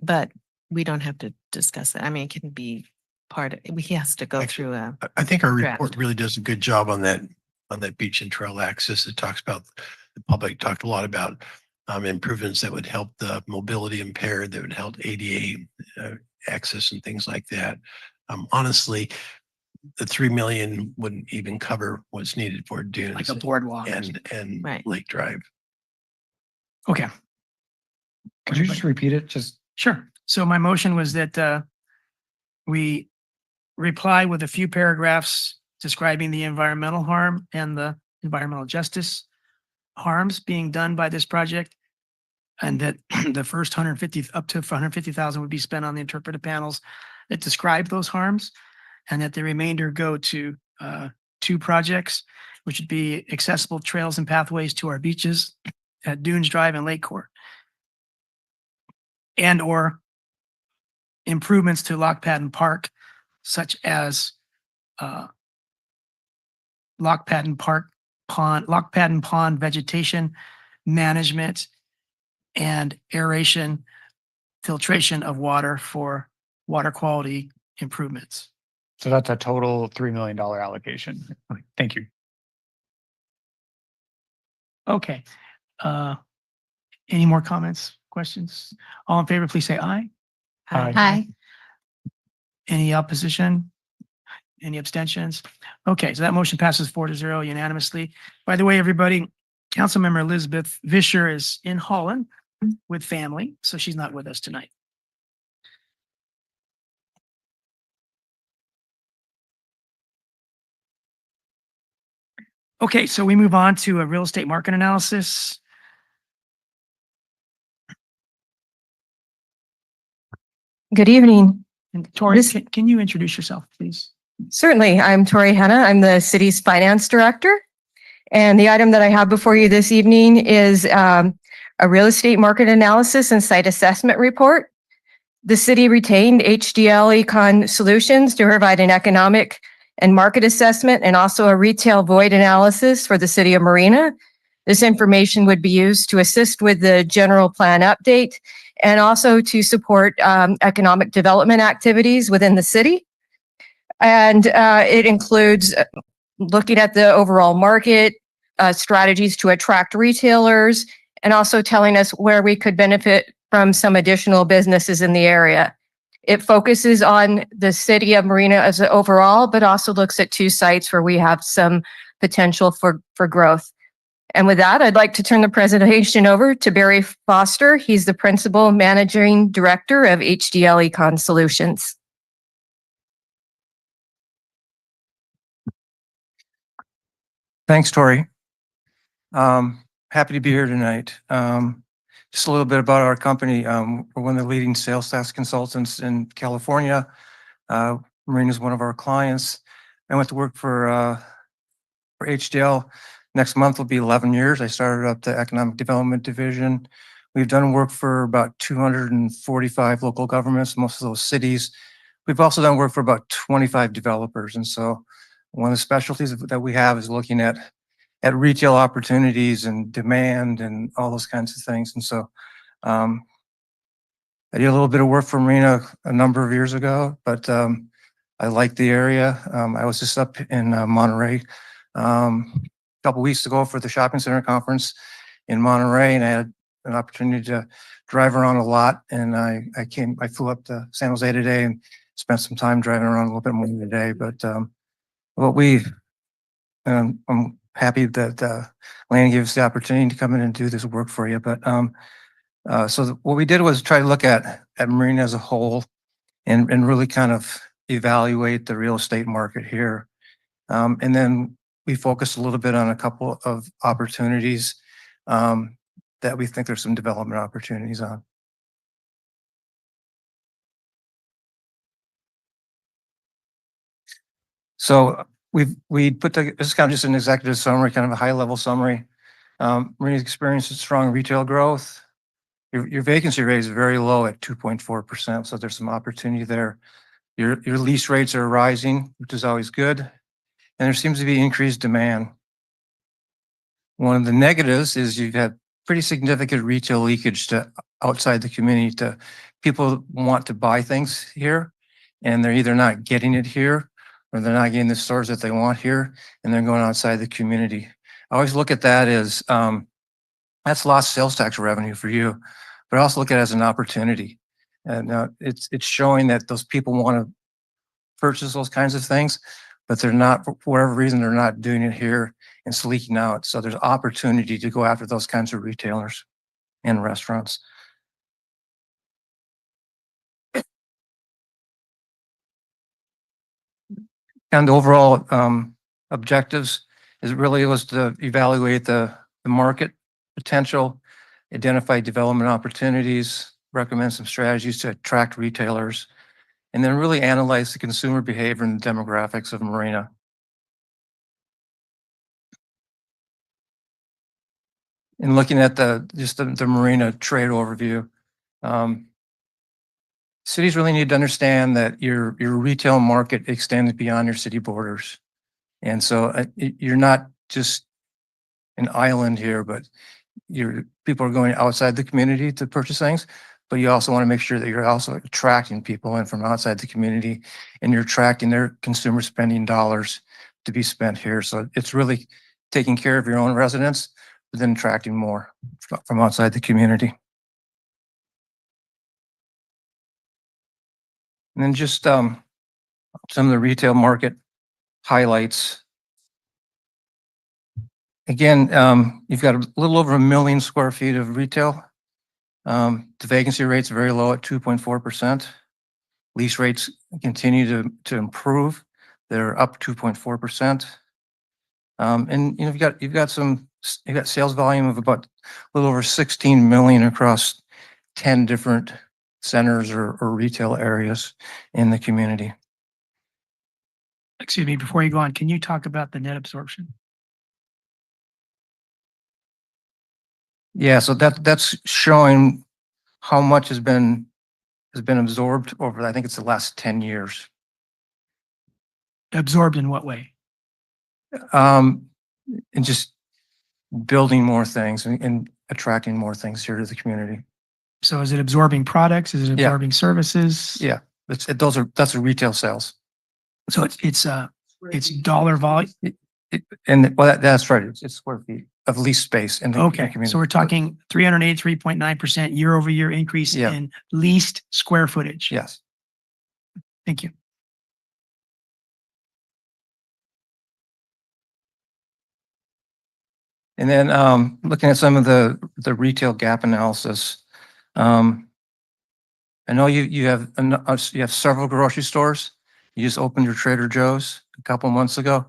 But we don't have to discuss it. I mean, it can be part of, he has to go through a, I think our Draft. report really does a good job on that beach and trail access. It talks about, the public talked a lot about improvements that would help the mobility impaired, that would help ADA access and things like that. Honestly, the 3 million wouldn't even cover what's needed for dunes Like a boardwalk? and Right. Lake Drive. Okay, Could you just repeat it? Just sure. So my motion was that we reply with a few paragraphs describing the environmental harm and the environmental justice harms being done by this project. And that the first 150, up to 150,000 would be spent on the interpretive panels that describe those harms. And that the remainder go to 2 projects, which would be accessible trails and pathways to our beaches at Dunes Drive and Lake Court. And or improvements to Lock Padden Park, such as Lock Padden Pond vegetation management and aeration, filtration of water for water quality improvements. so that's a total $3 million allocation. Okay, thank you. Okay. Any more comments, questions? All in favor, please say aye. Aye. Hi. Any opposition? Any abstentions? Okay, so that motion passes 4-0 unanimously. By the way, everybody, Councilmember Elizabeth Vischer is in Holland with family, so she's not with us tonight. Okay, so we move on to a real estate market analysis. Good evening. And Tori, This- can you introduce yourself, please? Certainly, I'm Tori Henna. I'm the city's finance director. And the item that I have before you this evening is a real estate market analysis and site assessment report. The city retained HDL Econ Solutions to provide an economic and market assessment and also a retail void analysis for the city of Marina. This information would be used to assist with the general plan update and also to support economic development activities within the city. And it includes looking at the overall market, strategies to attract retailers, and also telling us where we could benefit from some additional businesses in the area. It focuses on the city of Marina as an overall, but also looks at 2 sites where we have some potential for growth. And with that, I'd like to turn the presentation over to Barry Foster. He's the Principal Managing Director of HDL Econ Solutions. Thanks, Tori. Happy to be here tonight. Just a little bit about our company. We're one of the leading sales tax consultants in California. Marina is one of our clients. I went to work for HDL. Next month will be 11 years. I started up the Economic Development Division. We've done work for about 245 local governments, most of those cities. We've also done work for about 25 developers. And so one of the specialties that we have is looking at retail opportunities and demand and all those kinds of things. And so I did a little bit of work for Marina a number of years ago, but I like the area. I was just up in Monterey a couple weeks ago for the shopping center conference in Monterey, and I had an opportunity to drive around a lot, and I flew up to San Jose today and spent some time driving around a little bit more today, but what we, I'm happy that Lanny gave us the opportunity to come in and do this work for you, but what we did was try to look at Marina as a whole and really kind of evaluate the real estate market here. And then we focused a little bit on a couple of opportunities that we think there's some development opportunities on. So we put this is kind of just an executive summary, kind of a high level summary. Marina's experienced strong retail growth. Your vacancy rate is very low at 2.4%, so there's some opportunity there. Your lease rates are rising, which is always good, and there seems to be increased demand. One of the negatives is you've had pretty significant retail leakage to outside the community. To people want to buy things here, and they're either not getting it here, or they're not getting the stores that they want here, and they're going outside the community. I always look at that as that's lost sales tax revenue for you, but I also look at it as an opportunity. And it's showing that those people want to purchase those kinds of things, but they're not, for whatever reason, they're not doing it here and it's leaking out. So there's opportunity to go after those kinds of retailers and restaurants. And the overall objectives is really was to evaluate the market potential, identify development opportunities, recommend some strategies to attract retailers, and then really analyze the consumer behavior and demographics of Marina. And looking at just the Marina trade overview, cities really need to understand that your retail market extends beyond your city borders. And so you're not just an island here, but people are going outside the community to purchase things, but you also want to make sure that you're also attracting people in from outside the community and you're attracting their consumer spending dollars to be spent here. So it's really taking care of your own residents, but then attracting more from outside the community. And then just some of the retail market highlights. Again, you've got a little over 1 million square feet of retail. The vacancy rate's very low at 2.4%. Lease rates continue to improve. They're up 2.4%. And you've got sales volume of about a little over 16 million across 10 different centers or retail areas in the community. Excuse me, before you go on, can you talk about the net absorption? Yeah, so that's showing how much has been absorbed over, I think it's the last 10 years. Absorbed in what way? And just building more things and attracting more things here to the community. So is it absorbing products? Is it Yeah. absorbing services? Yeah, that's the retail sales. So it's dollar volume. And well, that's right. It's square feet of lease space in the Okay, community. so we're talking 383.9% year over year increase Yeah. in leased square footage. Yes. Thank you. And then looking at some of the retail gap analysis, I know you have several grocery stores. You just opened your Trader Joe's a couple months ago,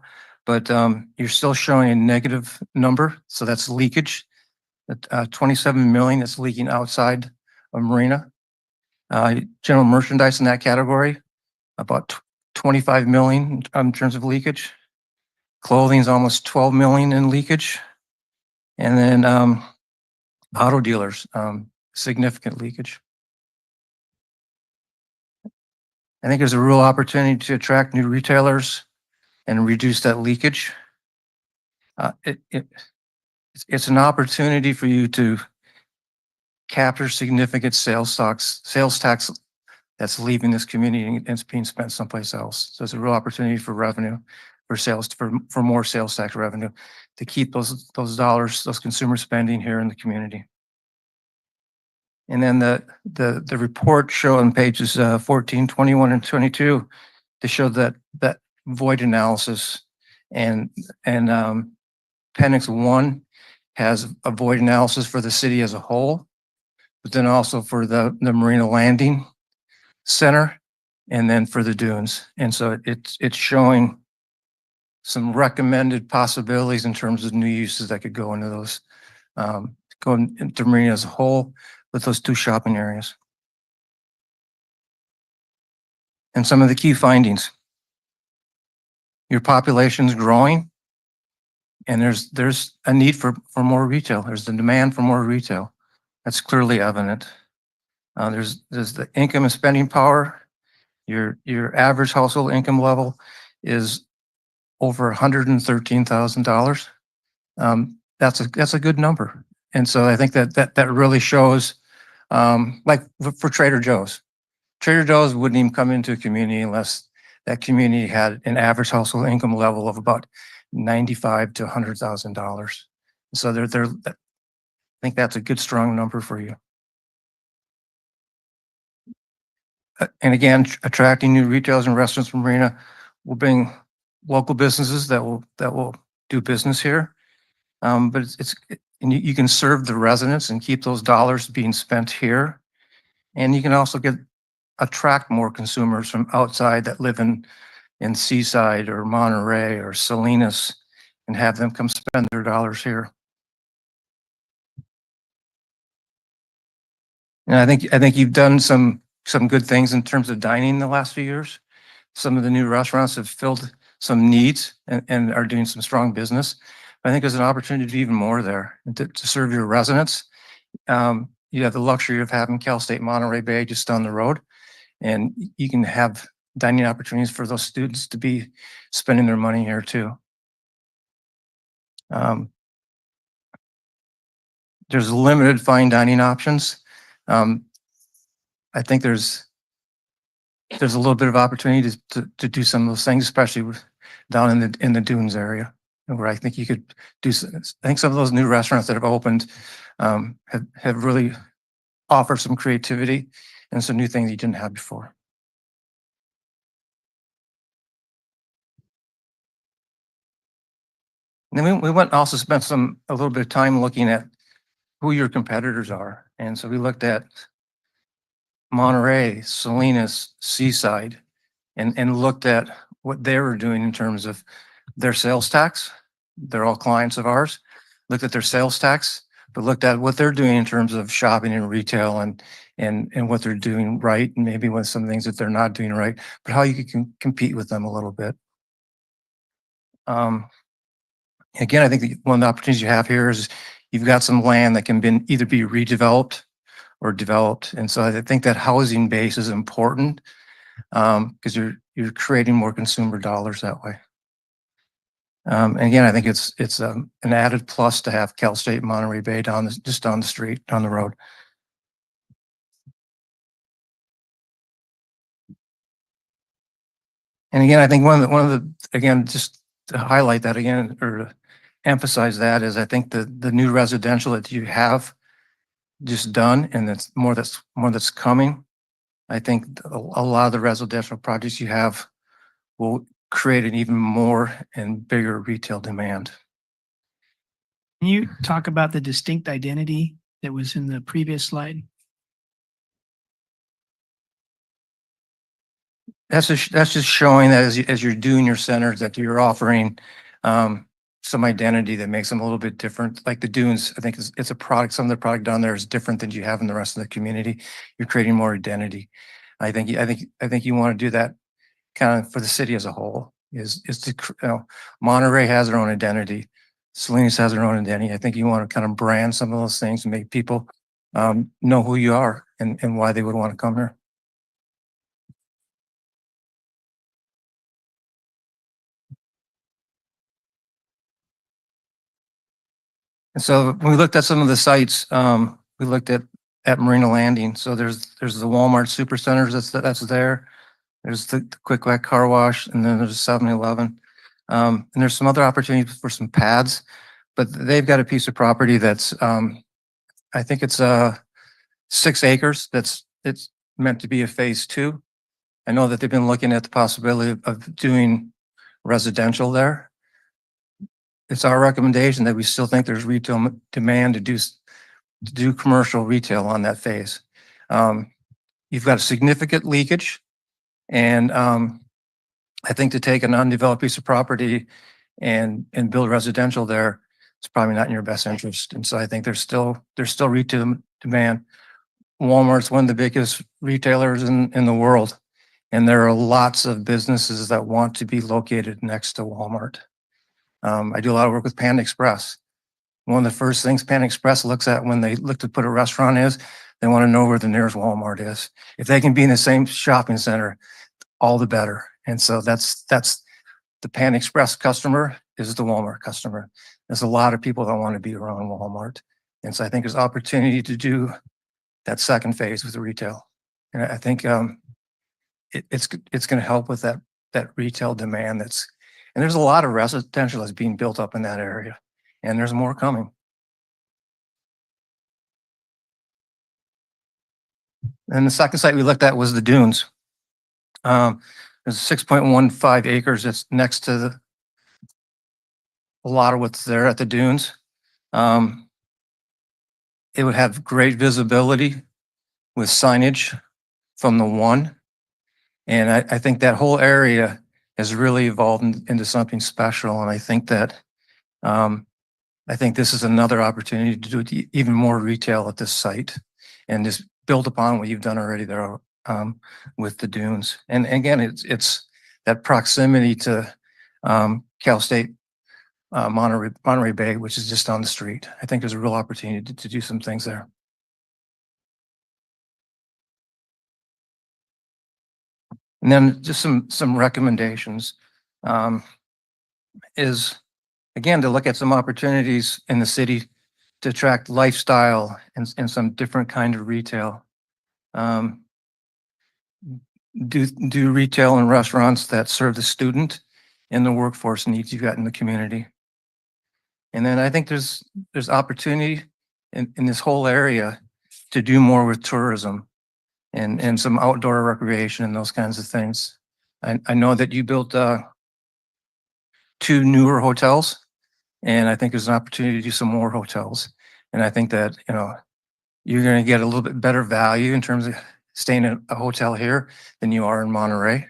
but you're still showing a negative number, so that's leakage. 27 million that's leaking outside of Marina. General merchandise in that category, about 25 million in terms of leakage. Clothing is almost 12 million in leakage. And then auto dealers, significant leakage. I think there's a real opportunity to attract new retailers and reduce that leakage. It's an opportunity for you to capture significant sales tax that's leaving this community and it's being spent someplace else. So it's a real opportunity for revenue, for sales, for more sales tax revenue to keep those dollars, those consumer spending here in the community. And then the report show on pages 14, 21, and 22 to show that void analysis and appendix 1 has a void analysis for the city as a whole, but then also for the Marina Landing Center and then for the dunes. And so it's showing some recommended possibilities in terms of new uses that could go into those, go into Marina as a whole with those 2 shopping areas. And some of the key findings. Your population's growing and there's a need for more retail. There's the demand for more retail. That's clearly evident. There's the income and spending power. Your average household income level is over $113,000. That's a good number. And so I think that really shows, like for Trader Joe's. Trader Joe's wouldn't even come into a community unless that community had an average household income level of about $95,000 to $100,000. So I think that's a good, strong number for you. And again, attracting new retailers and restaurants from Marina will bring local businesses that will do business here. But and you can serve the residents and keep those dollars being spent here. And you can also attract more consumers from outside that live in Seaside or Monterey or Salinas and have them come spend their dollars here. And I think you've done some good things in terms of dining the last few years. Some of the new restaurants have filled some needs and are doing some strong business. I think there's an opportunity to do even more there and to serve your residents. You have the luxury of having Cal State Monterey Bay just down the road, and you can have dining opportunities for those students to be spending their money here too. There's limited fine dining options. I think there's a little bit of opportunity to do some of those things, especially down in the dunes area, where I think you could do. I think some of those new restaurants that have opened have really offered some creativity and some new things you didn't have before. And then we went and also spent a little bit of time looking at who your competitors are. And so we looked at Monterey, Salinas, Seaside, and looked at what they were doing in terms of their sales tax. They're all clients of ours. Looked at their sales tax, but looked at what they're doing in terms of shopping and retail and what they're doing right, and maybe with some things that they're not doing right, but how you can compete with them a little bit. Again, I think that one of the opportunities you have here is you've got some land that can either be redeveloped or developed. And so I think that housing base is important because you're creating more consumer dollars that way. And again, I think it's an added plus to have Cal State Monterey Bay just down the street, down the road. And again, I think one of the again, just to highlight that again, or to emphasize that, is I think the new residential that you have just done, and that's more that's coming. I think a lot of the residential projects you have will create an even more and bigger retail demand. Can you talk about the distinct identity that was in the previous slide? That's just showing that as you're doing your centers, that you're offering some identity that makes them a little bit different. Like the dunes, I think it's a product. Some of the product down there is different than you have in the rest of the community. You're creating more identity. I think you want to do that kind of for the city as a whole. Is to Monterey has their own identity. Salinas has their own identity. I think you want to kind of brand some of those things and make people know who you are and why they would want to come here. And so when we looked at some of the sites, we looked at Marina Landing. So there's the Walmart Supercenters that's there. There's the Quick Quack Car Wash, and then there's a 7-Eleven. And there's some other opportunities for some pads, but they've got a piece of property that's I think it's 6 acres. It's meant to be a phase 2. I know that they've been looking at the possibility of doing residential there. It's our recommendation that we still think there's retail demand to do commercial retail on that phase. You've got a significant leakage, and I think to take an undeveloped piece of property and build residential there, it's probably not in your best interest. And so I think there's still retail demand. Walmart's one of the biggest retailers in the world, and there are lots of businesses that want to be located next to Walmart. I do a lot of work with Panda Express. One of the first things Panda Express looks at when they look to put a restaurant is, they want to know where the nearest Walmart is. If they can be in the same shopping center, all the better. And so that's the Panda Express customer is the Walmart customer. There's a lot of people that want to be around Walmart. And so I think there's opportunity to do that second phase with the retail. And I think it's going to help with that retail demand and there's a lot of residential that's being built up in that area, and there's more coming. And the second site we looked at was the dunes. There's 6.15 acres that's next to a lot of what's there at the dunes. It would have great visibility with signage from the one. And I think that whole area has really evolved into something special. And I think that this is another opportunity to do even more retail at this site and just build upon what you've done already there with the dunes. And again, it's that proximity to Cal State Monterey Bay, which is just down the street. I think there's a real opportunity to do some things there. And then just some recommendations is, again, to look at some opportunities in the city to attract lifestyle and some different kind of retail. Do retail and restaurants that serve the student and the workforce needs you've got in the community. And then I think there's opportunity in this whole area to do more with tourism and some outdoor recreation and those kinds of things. I know that you built 2 newer hotels, and I think there's an opportunity to do some more hotels. And I think that, you're going to get a little bit better value in terms of staying in a hotel here than you are in Monterey.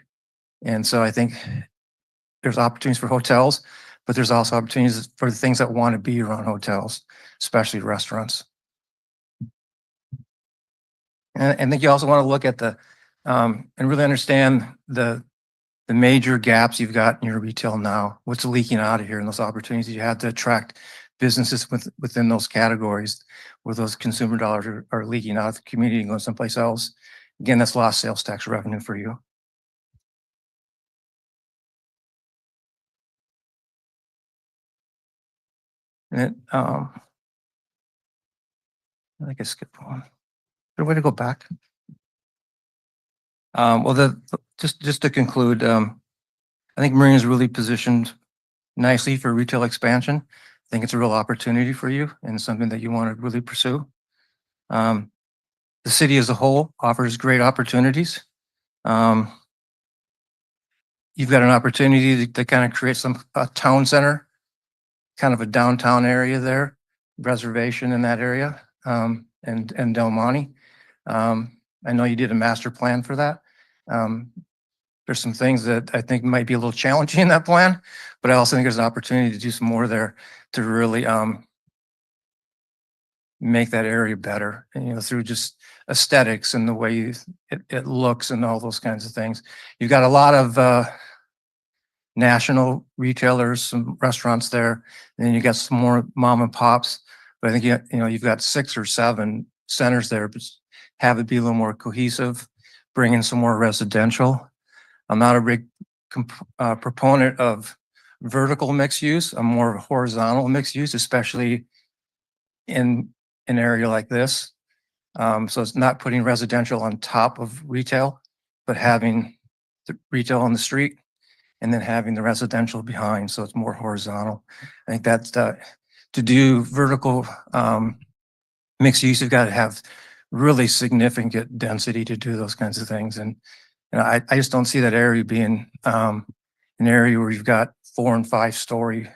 And so I think there's opportunities for hotels, but there's also opportunities for the things that want to be around hotels, especially restaurants. And I think you also want to look at and really understand the major gaps you've got in your retail now, what's leaking out of here, and those opportunities you have to attract businesses within those categories where those consumer dollars are leaking out of the community and going someplace else. Again, that's lost sales tax revenue for you. And I think I skipped one. Is there a way to go back? Well, just to conclude, I think Marina is really positioned nicely for retail expansion. I think it's a real opportunity for you and something that you want to really pursue. The city as a whole offers great opportunities. You've got an opportunity to kind of create a town center, kind of a downtown area there, reservation in that area, and Del Monte. I know you did a master plan for that. There's some things that I think might be a little challenging in that plan, but I also think there's an opportunity to do some more there to really make that area better, through just aesthetics and the way it looks and all those kinds of things. You've got a lot of national retailers, some restaurants there, and then you got some more mom and pops. But I think you've got 6 or 7 centers there, but have it be a little more cohesive, bring in some more residential. I'm not a big proponent of vertical mixed use. I'm more of horizontal mixed use, especially in an area like this. So it's not putting residential on top of retail, but having the retail on the street and then having the residential behind. So it's more horizontal. I think that's to do vertical mixed use, you've got to have really significant density to do those kinds of things. And I just don't see that area being an area where you've got 4 and 5 story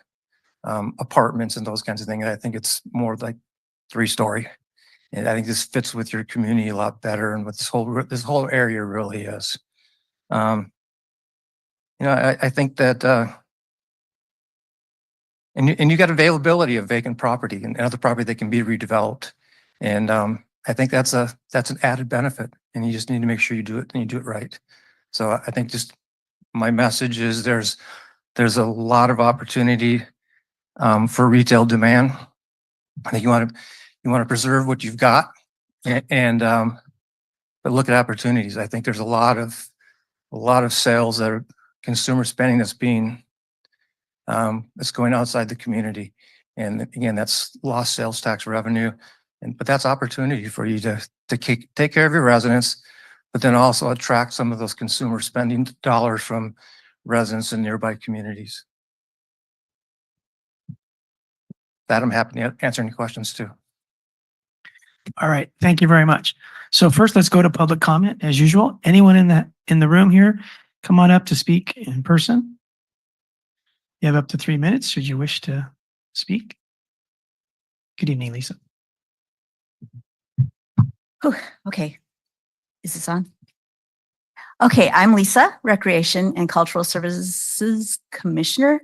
apartments and those kinds of things. I think it's more like 3-story. And I think this fits with your community a lot better and what this whole area really is. I think that and you got availability of vacant property and other property that can be redeveloped. And I think that's an added benefit, and you just need to make sure you do it and you do it right. So I think just my message is there's a lot of opportunity for retail demand. I think you want to preserve what you've got, and but look at opportunities. I think there's a lot of sales that are consumer spending that's going outside the community, and again, that's lost sales tax revenue, but that's opportunity for you to take care of your residents, but then also attract some of those consumer spending dollars from residents in nearby communities. That I'm happy to answer any questions too. All right. Thank you very much. So first, let's go to public comment as usual. Anyone in the room here, come on up to speak in person. You have up to 3 minutes should you wish to speak. Good evening, Lisa. Okay. Is this on? Okay, I'm Lisa, Recreation and Cultural Services Commissioner.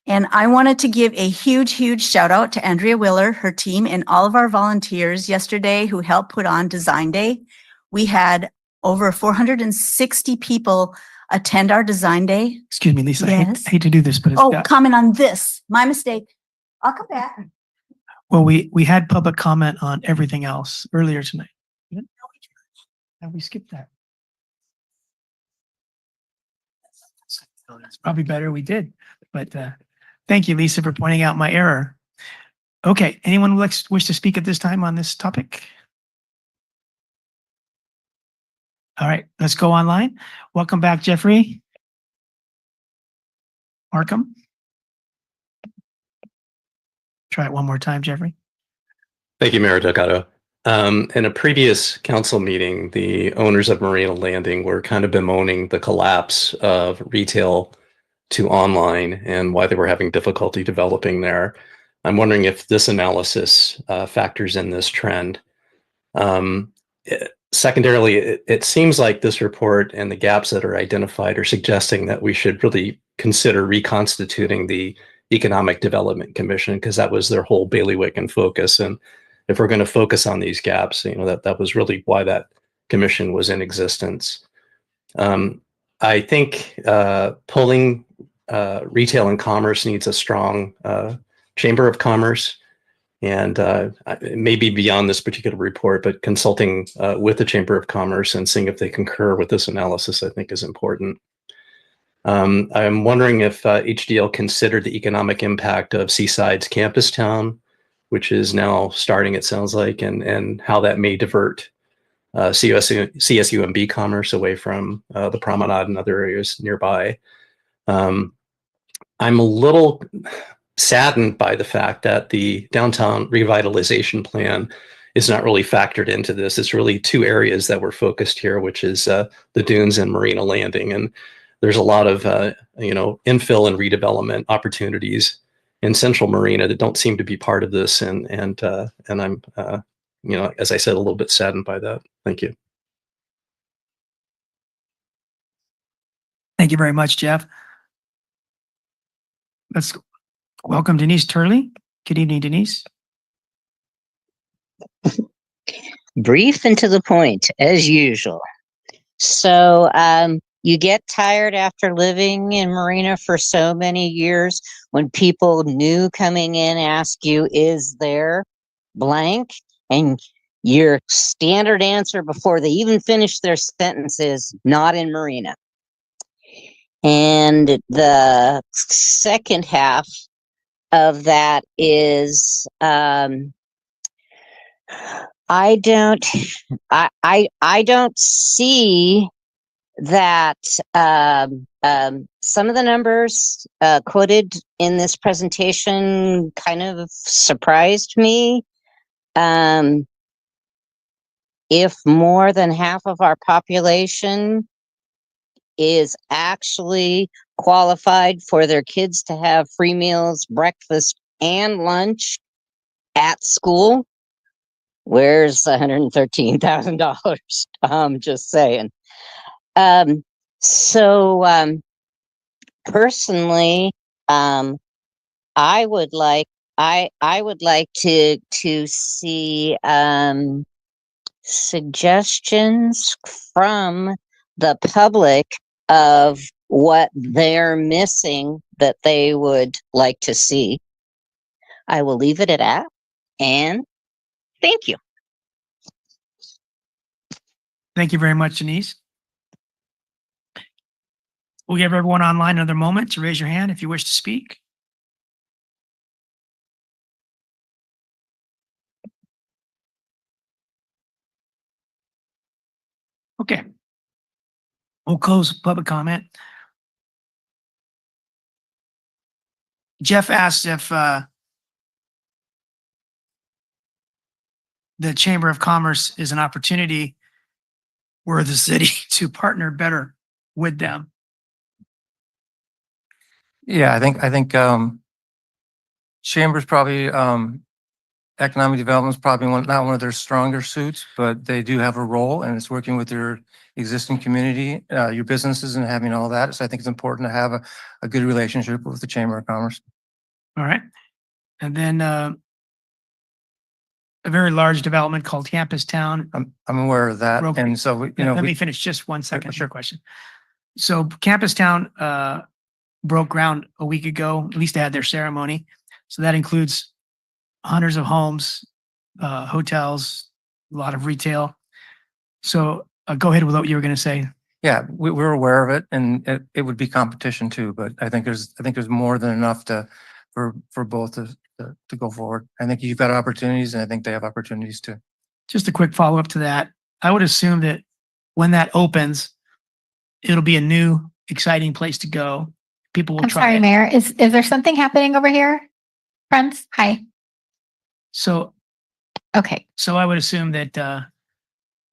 And I wanted to give a huge shout out to Andrea Willer, her team, and all of our volunteers yesterday who helped put on Design Day. We had over 460 people attend our Design Day. Excuse me, Lisa. Yes. I hate to do this, but it's comment on this. My mistake. I'll come back. well, we had public comment on everything else earlier tonight. And we skipped that. It's probably better we did, but thank you, Lisa, for pointing out my error. Okay, anyone wish to speak at this time on this topic? All right, let's go online. Welcome back, Jeffrey Markham. Try it one more time, Jeffrey. Thank you, Mayor Delgado. In a previous council meeting, the owners of Marina Landing were kind of bemoaning the collapse of retail to online and why they were having difficulty developing there. I'm wondering if this analysis factors in this trend. Secondarily, it seems like this report and the gaps that are identified are suggesting that we should really consider reconstituting the Economic Development Commission, because that was their whole bailiwick and focus. And if we're going to focus on these gaps, that was really why that commission was in existence. I think pulling retail and commerce needs a strong chamber of commerce, and maybe beyond this particular report, but consulting with the Chamber of Commerce and seeing if they concur with this analysis, I think is important. I'm wondering if HDL considered the economic impact of Seaside's campus town, which is now starting, it sounds like, and how that may divert CSUMB commerce away from the promenade and other areas nearby. I'm a little saddened by the fact that the downtown revitalization plan is not really factored into this. It's really two areas that were focused here, which is the dunes and Marina Landing. And there's a lot of infill and redevelopment opportunities in Central Marina that don't seem to be part of this. And I'm as I said, a little bit saddened by that. Thank you. Thank you very much, Jeff. Let's welcome Denise Turley. Good evening, Denise. Brief and to the point, as usual. So you get tired after living in Marina for so many years when people new coming in ask you, is there blank? And your standard answer before they even finish their sentence is not in Marina. And the second half of that is I don't see that some of the numbers quoted in this presentation kind of surprised me. if more than half of our population is actually qualified for their kids to have free meals, breakfast, and lunch at school, where's $113,000? Just saying. So personally, I would like I would like to see suggestions from the public of what they're missing that they would like to see. I will leave it at that, and thank you. Thank you very much, Denise. We'll give everyone online another moment to raise your hand if you wish to speak. Okay. We'll close public comment. Jeff asked if the Chamber of Commerce is an opportunity for the city to partner better with them. Yeah, I think Chambers probably, economic development is probably not one of their stronger suits, but they do have a role, and it's working with your existing community, your businesses, and having all that. So I think it's important to have a good relationship with the Chamber of Commerce. All right. And then a very large development called Campus Town. I'm aware of that. Real quick. And so, you know, Let me we, finish just 1 second. Sure. Your question. So Campus Town broke ground a week ago. At least they had their ceremony. So that includes hundreds of homes, hotels, a lot of retail. So go ahead with what you were going to say. yeah, we're aware of it, and it would be competition too, but I think there's more than enough for both to go forward. I think you've got opportunities, and I think they have opportunities too. Just a quick follow-up to that. I would assume that when that opens, it'll be a new, exciting place to go. People will I'm try sorry, it. Mayor. Is there something happening over here? Friends? Hi. So Okay. I would assume that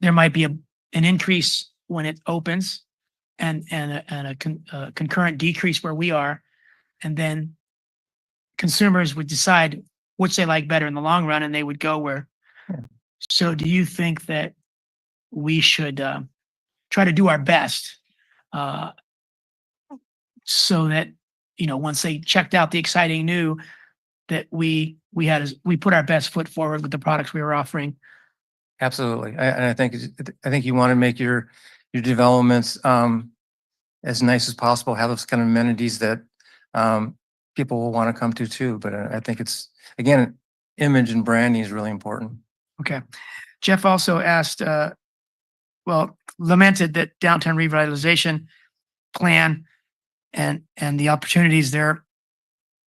there might be an increase when it opens and a concurrent decrease where we are. And then consumers would decide which they like better in the long run, and they would go where. Yeah. So do you think that we should try to do our best so that, you know, once they checked out the exciting new, that we put our best foot forward with the products we were offering? Absolutely. And I think you want to make your developments as nice as possible, have those kind of amenities that people will want to come to too. But I think it's, again, image and branding is really important. Okay. Jeff also asked, lamented that downtown revitalization plan and the opportunities there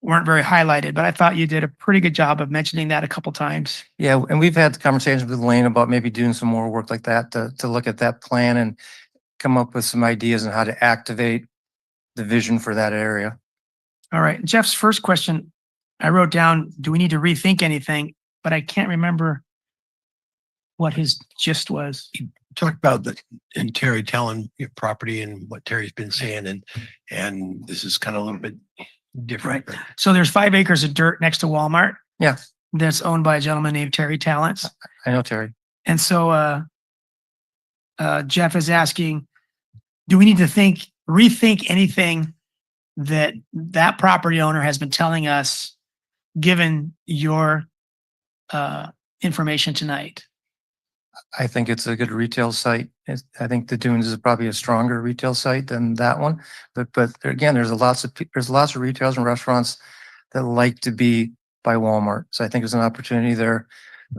weren't very highlighted, but I thought you did a pretty good job of mentioning that a couple times. Yeah, and we've had conversations with Lane about maybe doing some more work like that to look at that plan and come up with some ideas on how to activate the vision for that area. All right. Jeff's first question, I wrote down, do we need to rethink anything? But I can't remember what his gist was. Talked about and Terry telling your property and what Terry's been saying, and this is kind of a little bit different. Right. So there's 5 acres of dirt next to Walmart. Yeah. That's owned by a gentleman named Terry Talents. I know Terry. And so Jeff is asking, do we need to rethink anything that property owner has been telling us, given your information tonight? I think it's a good retail site. I think the Dunes is probably a stronger retail site than that one. But again, there's lots of retailers and restaurants that like to be by Walmart. So I think there's an opportunity there.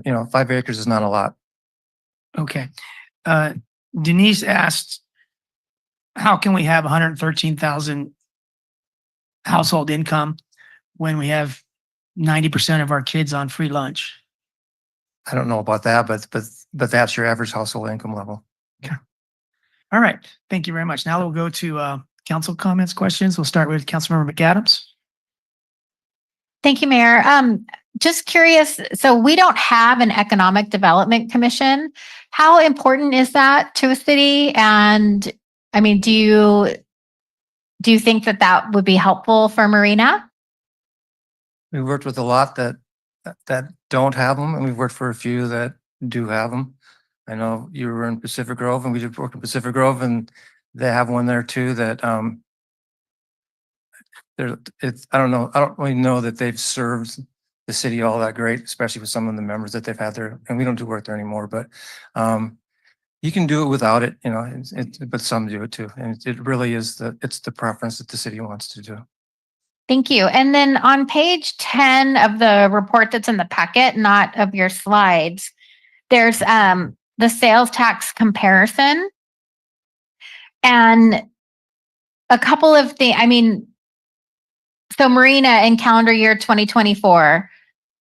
You know, 5 acres is not a lot. Okay. Denise asked, how can we have 113,000 household income when we have 90% of our kids on free lunch? I don't know about that, but that's your average household income level. Okay. All right. Thank you very much. Now we'll go to council comments, questions. We'll start with Councilmember McAdams. Thank you, Mayor. just curious, so we don't have an economic development commission. How important is that to a city? And I mean, do you think that that would be helpful for Marina? We've worked with a lot that don't have them, and we've worked for a few that do have them. I know you were in Pacific Grove, and we did work in Pacific Grove, and they have one there too that I don't know, I don't really know that they've served the city all that great, especially with some of the members that they've had there. And we don't do work there anymore, but you can do it without it, you know, but some do it too. And it really is it's the preference that the city wants to do. Thank you. And then on page 10 of the report that's in the packet, not of your slides, there's the sales tax comparison. And a couple of things, I mean, so Marina in calendar year 2024,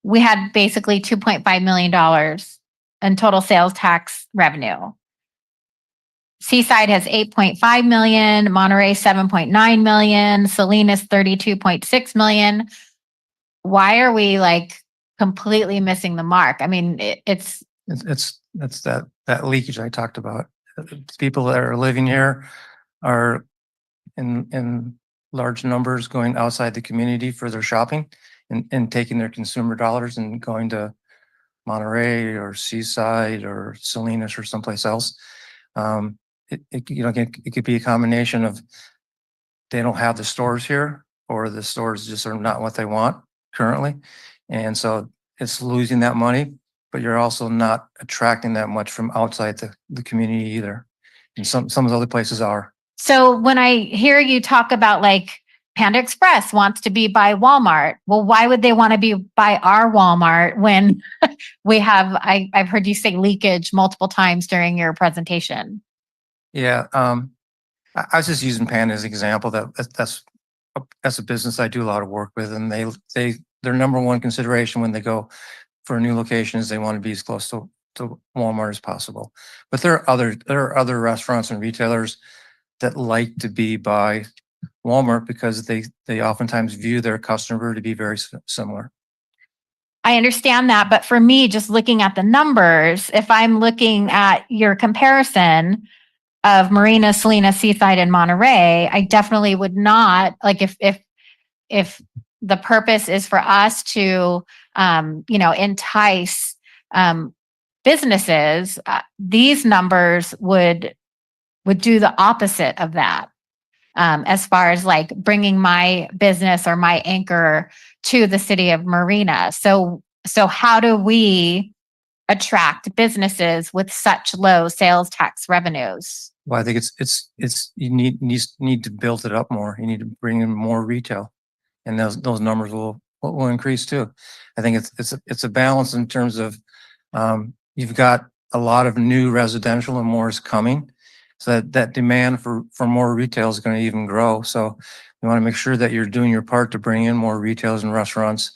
we had basically $2.5 million in total sales tax revenue. Seaside has 8.5 million, Monterey 7.9 million, Salinas 32.6 million. Why are we like completely missing the mark? I mean, it's that leakage I talked about. People that are living here are in large numbers going outside the community for their shopping and taking their consumer dollars and going to Monterey or Seaside or Salinas or someplace else. It could be a combination of they don't have the stores here, or the stores just are not what they want currently. And so it's losing that money, but you're also not attracting that much from outside the community either. And some of the other places are. so when I hear you talk about like Panda Express wants to be by Walmart, well, why would they want to be by our Walmart when we have, I've heard you say leakage multiple times during your presentation. Yeah, I was just using Panda as an example. That's a business I do a lot of work with, and their number one consideration when they go for a new location is they want to be as close to Walmart as possible. But there are other restaurants and retailers that like to be by Walmart because they oftentimes view their customer to be very similar. I understand that, but for me, just looking at the numbers, if I'm looking at your comparison of Marina, Salinas, Seaside, and Monterey, I definitely would not like if the purpose is for us to entice businesses, these numbers would do the opposite of that. As far as like bringing my business or my anchor to the city of Marina. So how do we attract businesses with such low sales tax revenues? Well, I think it's you need to build it up more. You need to bring in more retail, and those numbers will increase too. I think it's a balance in terms of you've got a lot of new residential and more is coming, so that demand for more retail is going to even grow. So you want to make sure that you're doing your part to bring in more retailers and restaurants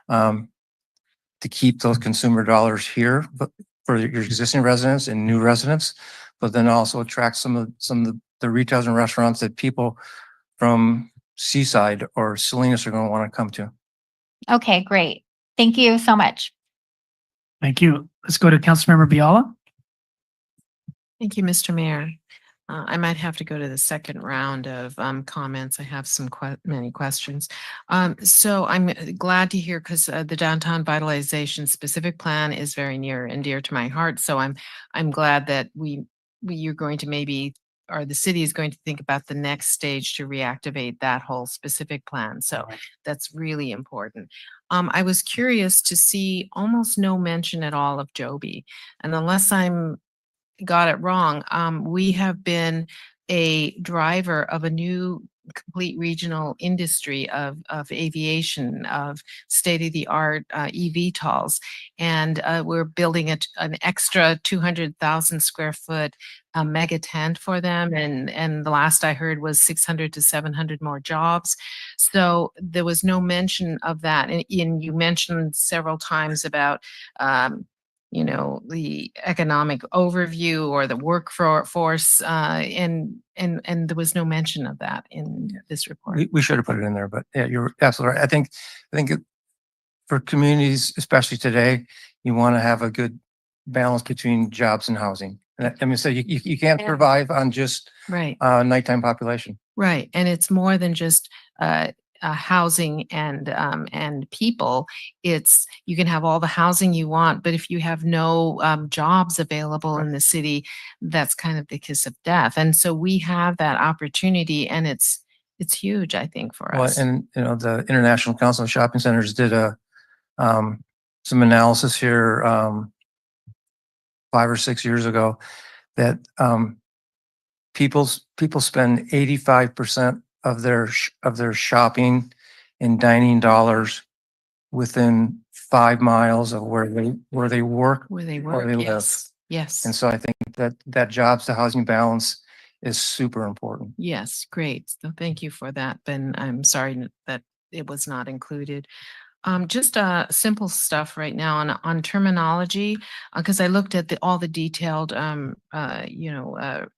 to keep those consumer dollars here, but for your existing residents and new residents, but then also attract some of the retailers and restaurants that people from Seaside or Salinas are going to want to come to. Okay, great. Thank you so much. Thank you. Let's go to Councilmember Biala. Thank you, Mr. Mayor. I might have to go to the second round of comments. I have many questions. So I'm glad to hear because the downtown vitalization specific plan is very near and dear to my heart. So I'm glad that you're going to or the city is going to think about the next stage to reactivate that whole specific plan. So that's really important. I was curious to see almost no mention at all of Joby, and unless I'm got it wrong. We have been a driver of a new complete regional industry of aviation, of state-of-the-art eVTOLs. And we're building an extra 200,000 square foot mega tent for them. And the last I heard was 600 to 700 more jobs. So there was no mention of that. And you mentioned several times about the economic overview or the workforce, and there was no mention of that in this report. We should have put it in there, but yeah, you're absolutely right. I think for communities, especially today, you want to have a good balance between jobs and housing. And I mean, so you can't And- survive on just Right. nighttime population. Right, and it's more than just housing and people. It's you can have all the housing you want, but if you have no jobs available in the city, that's kind of the kiss of death. And so we have that opportunity, and it's huge, I think, for Well, us. and you know, the International Council of Shopping Centers did some analysis here 5 or 6 years ago that people spend 85% of their shopping and dining dollars within 5 miles of where they work Where they or work, they live. yes, yes. And so I think that jobs to housing balance is super important. Yes, great. So thank you for that, Ben. I'm sorry that it was not included. Just simple stuff right now on terminology, because I looked at all the detailed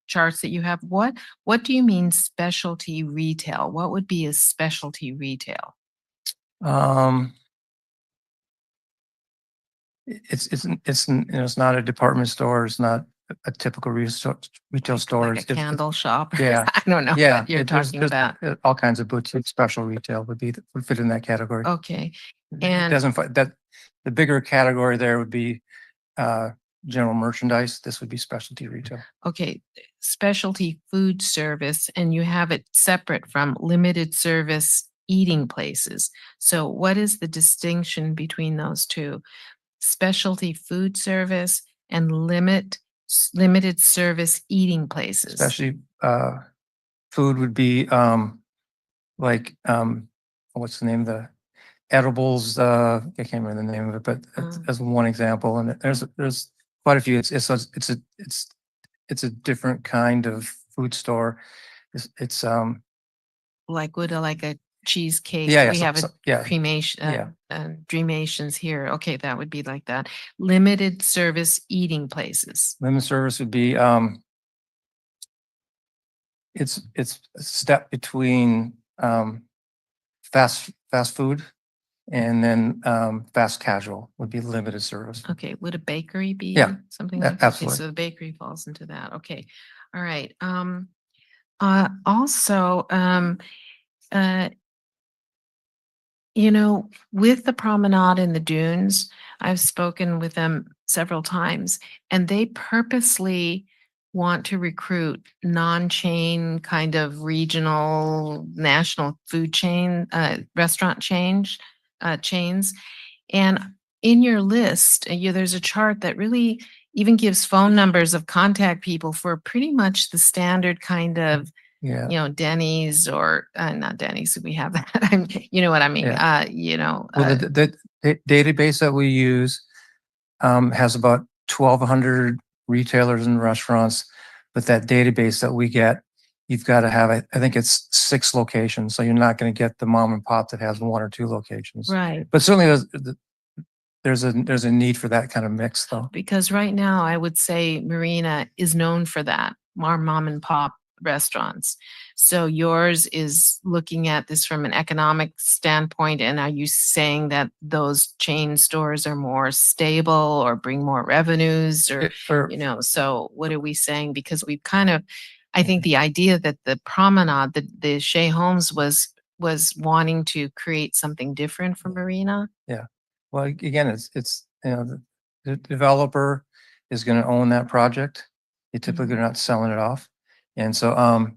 charts that you have. What do you mean specialty retail? What would be a specialty retail? It's not a department store. It's not a typical retail store. Like a candle shop? Yeah. I don't know Yeah, what you're there's talking about. all kinds of boutique special retail would fit in that category. Okay, It and doesn't that the bigger category there would be general merchandise. This would be specialty retail. okay, specialty food service, and you have it separate from limited service eating places. So what is the distinction between those two? Specialty food service and limited service eating places. Especially food would be like what's the name of the edibles? I can't remember the name of it, but as one example. And there's quite a few. It's a different kind of food store. It's Like would like a cheesecake. Yeah, yeah, We have a yeah, cremation, yeah. dreamations here. Okay, that would be like that. Limited service eating places. Limited service would be it's a step between fast food and then fast casual would be limited service. Okay, would a bakery be Yeah, something like that? Okay, absolutely. so the bakery falls into that. Okay, all right. Also, with the promenade in the dunes, I've spoken with them several times, and they purposely want to recruit non-chain kind of regional, national food chain, restaurant chains. And in your list, there's a chart that really even gives phone numbers of contact people for pretty much the standard kind of Yeah. Denny's or not Denny's, we have that. You know what I mean? Yeah. Well, the database that we use has about 1,200 retailers and restaurants, but that database that we get, you've got to have, I think it's 6 locations. So you're not going to get the mom and pop that has 1 or 2 locations. Right. But certainly there's a need for that kind of mix though. Because right now, I would say Marina is known for that, our mom and pop restaurants. So yours is looking at this from an economic standpoint, and are you saying that those chain stores are more stable or bring more revenues or, so what are we saying? Because we've kind of, I think the idea that the promenade, the Shea Holmes was wanting to create something different for Marina. Yeah. Well, again, it's the developer is going to own that project. They typically are not selling it off. And so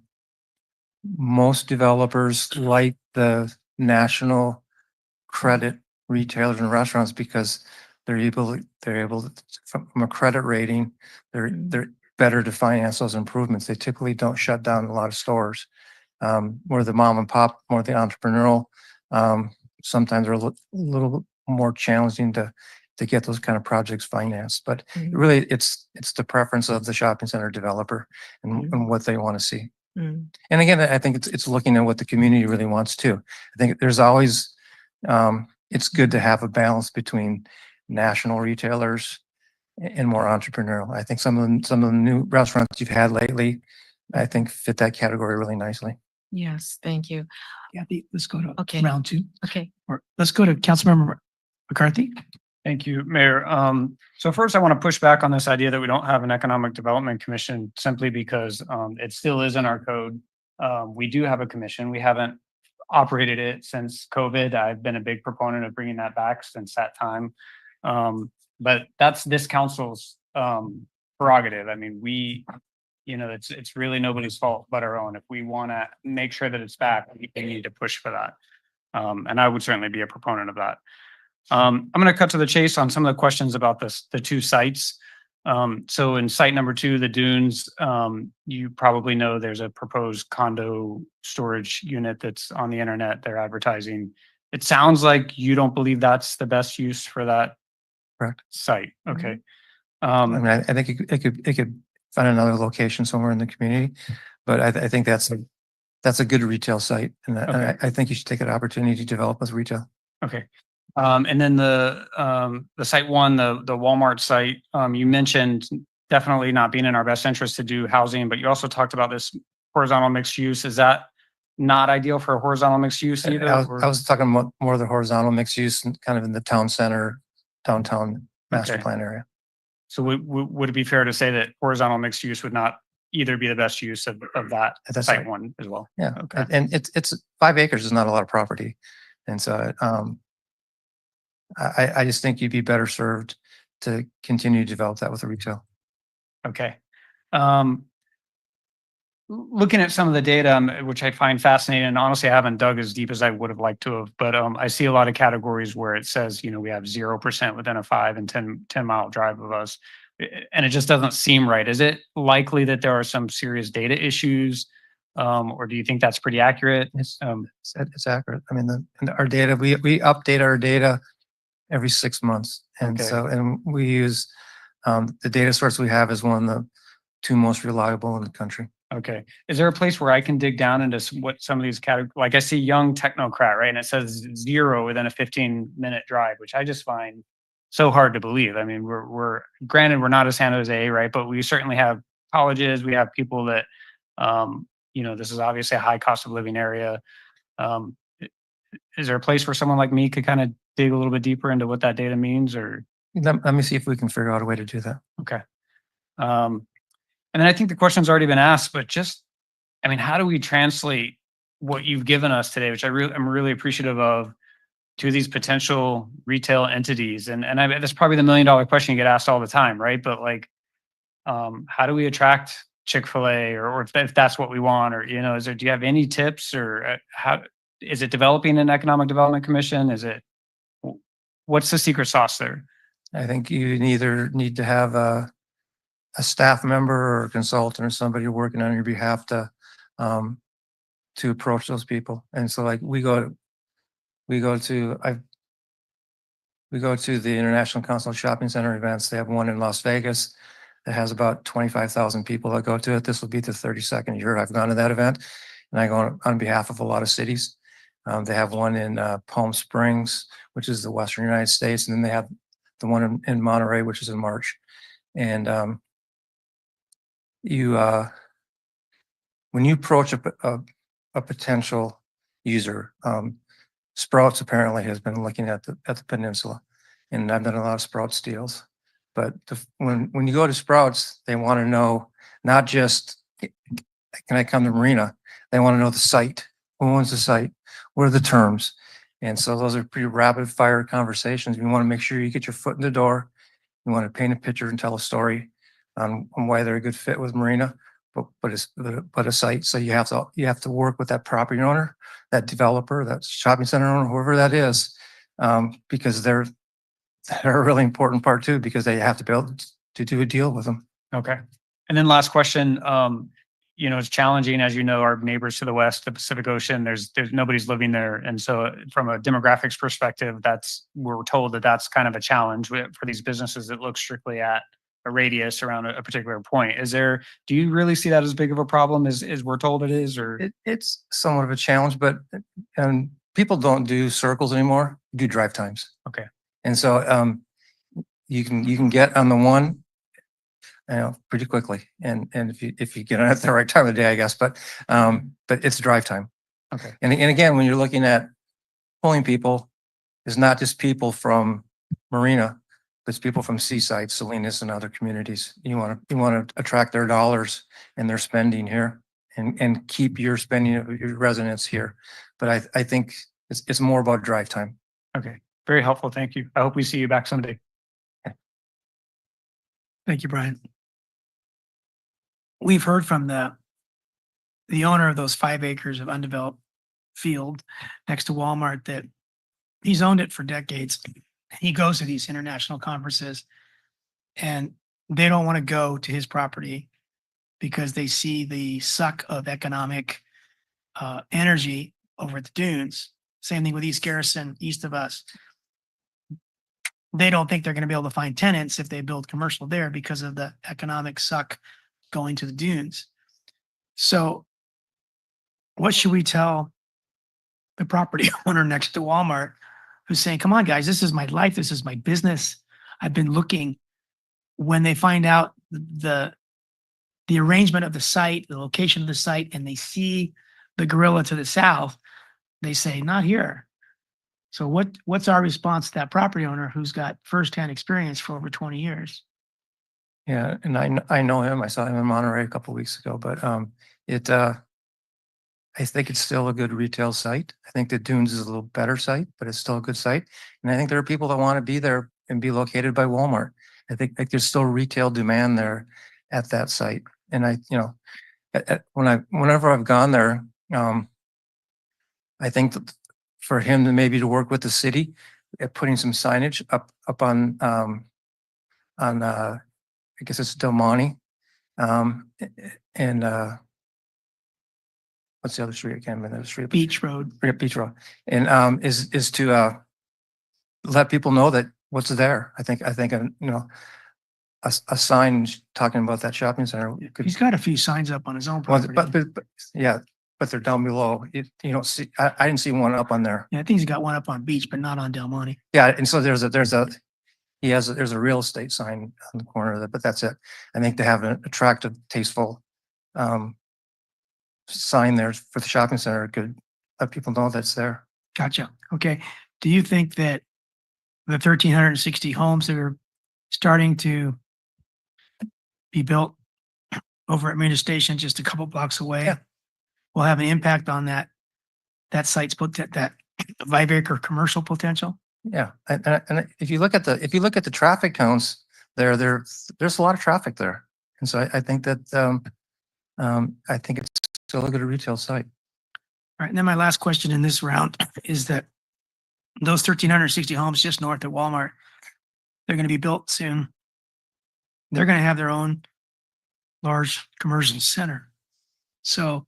most developers like the national credit retailers and restaurants because they're able to, from a credit rating, they're better to finance those improvements. They typically don't shut down a lot of stores. Where the mom and pop, more the entrepreneurial, sometimes are a little more challenging to get those kind of projects financed. But really, it's the preference of the shopping center developer and what they want to see. And again, I think it's looking at what the community really wants too. I think there's always it's good to have a balance between national retailers and more entrepreneurial. I think some of the new restaurants you've had lately, I think fit that category really nicely. Yes, thank you. Kathy, let's go to Okay. round 2. Okay. Or let's go to Councilmember McCarthy? Thank you, Mayor. So first I want to push back on this idea that we don't have an Economic Development Commission simply because it still is in our code. We do have a commission. We haven't operated it since COVID. I've been a big proponent of bringing that back since that time. But that's this council's prerogative. I mean, it's really nobody's fault but our own. If we want to make sure that it's back, we need to push for that. And I would certainly be a proponent of that. I'm going to cut to the chase on some of the questions about the two sites. So in site number 2, the dunes, you probably know there's a proposed condo storage unit that's on the internet. They're advertising. It sounds like you don't believe that's the best use for that Correct. site. Okay. I mean, I think it could find another location somewhere in the community, but I think that's a good retail site, and Okay. I think you should take an opportunity to develop with retail. Okay. And then the site 1, the Walmart site, you mentioned definitely not being in our best interest to do housing, but you also talked about this horizontal mixed use. Is that not ideal for a horizontal mixed use either? I was talking more of the horizontal mixed use and kind of in the town center, downtown master Okay. plan area. So would it be fair to say that horizontal mixed use would not either be the best use of that That's site right. 1 as well? Yeah. Okay. And it's 5 acres is not a lot of property. And so, I just think you'd be better served to continue to develop that with the retail. Okay. Looking at some of the data, which I find fascinating, and honestly, I haven't dug as deep as I would have liked to have, but I see a lot of categories where it says, we have 0% within a 5 and 10 mile drive of us. And it just doesn't seem right. Is it likely that there are some serious data issues? Or do you think that's pretty accurate? It's accurate. I mean, our data, we update our data every 6 months. And Okay. and we use, the data source we have is one of the 2 most reliable in the country. Okay. Is there a place where I can dig down into what some of these categories, like I see young technocrat, right? And it says 0 within a 15-minute drive, which I just find so hard to believe. I mean, we're granted, we're not a San Jose, right? But we certainly have colleges. We have people that, this is obviously a high cost of living area. Is there a place where someone like me could kind of dig a little bit deeper into what that data means, or? Let me see if we can figure out a way to do that. Okay. And then I think the question's already been asked, but how do we translate what you've given us today, which I'm really appreciative of, to these potential retail entities? And that's probably the $1 million question you get asked all the time, right? But how do we attract Chick-fil-A or if that's what we want, or, do you have any tips, or how is it developing an economic development commission? What's the secret sauce there? I think you either need to have a staff member or a consultant or somebody working on your behalf to approach those people. And so we go to the International Council of Shopping Center events. They have one in Las Vegas that has about 25,000 people that go to it. This will be the 32nd year I've gone to that event, and I go on behalf of a lot of cities. They have one in Palm Springs, which is the Western United States, and then they have the one in Monterey, which is in March. And when you approach a potential user, Sprouts apparently has been looking at the peninsula, and I've done a lot of Sprouts deals. But when you go to Sprouts, they want to know not just, can I come to Marina? They want to know the site. Who owns the site? What are the terms? And so those are pretty rapid fire conversations. You want to make sure you get your foot in the door. You want to paint a picture and tell a story on why they're a good fit with Marina, but a site. So you have to work with that property owner, that developer, that shopping center owner, whoever that is, because they're a really important part too, because they have to be able to do a deal with them. Okay. And then last question, it's challenging, as you know, our neighbors to the west, the Pacific Ocean, there's nobody's living there. And so from a demographics perspective, we're told that's kind of a challenge for these businesses that look strictly at a radius around a particular point. Do you really see that as big of a problem as we're told it is, or? It's somewhat of a challenge, but people don't do circles anymore, do drive times. Okay. And so you can get on the one, pretty quickly, and if you get on at the right time of the day, I guess. But it's drive time. Okay. And again, when you're looking at pulling people, is not just people from Marina, but it's people from Seaside, Salinas and other communities. You want to attract their dollars and their spending here and keep your spending of your residents here. But I think it's more about drive time. Okay, very helpful. Thank you. I hope we see you back someday. Thank you, Brian. We've heard from the owner of those 5 acres of undeveloped field next to Walmart that he's owned it for decades. He goes to these international conferences and they don't want to go to his property because they see the suck of economic energy over at the dunes. Same thing with East Garrison, east of us. They don't think they're going to be able to find tenants if they build commercial there because of the economic suck going to the dunes. So what should we tell the property owner next to Walmart who's saying, come on, guys, this is my life. This is my business. I've been looking. When they find out the arrangement of the site, the location of the site, and they see the gorilla to the south, they say, not here. So what's our response to that property owner who's got firsthand experience for over 20 years? Yeah, and I know him. I saw him in Monterey a couple of weeks ago, but I think it's still a good retail site. I think the Dunes is a little better site, but it's still a good site. And I think there are people that want to be there and be located by Walmart. I think like there's still retail demand there at that site. And whenever I've gone there, I think that for him to maybe to work with the city at putting some signage up on I guess it's Del Monte, and what's the other street? I can't remember the street. Beach Road. Yeah, Beach Road, and is to let people know that what's there. I think a sign talking about that shopping center. He's got a few signs up on his own Well, property. but yeah, but they're down below. You don't see. I didn't see one up on there. Yeah, I think he's got one up on Beach, but not on Del Monte. Yeah, and so there's a real estate sign on the corner of it, but that's it. I think to have an attractive, tasteful sign there for the shopping center could let people know that's there. Gotcha. Okay. Do you think that the 1,360 homes that are starting to be built over at Marina Station, just a couple blocks away, will have an impact on that site's that 5-acre commercial potential? Yeah, and if you look at the traffic counts there's a lot of traffic there, and so I think that I think it's still a good retail site. All right. And then my last question in this round is that those 1,360 homes just north of Walmart, they're going to be built soon. They're going to have their own large commercial center. So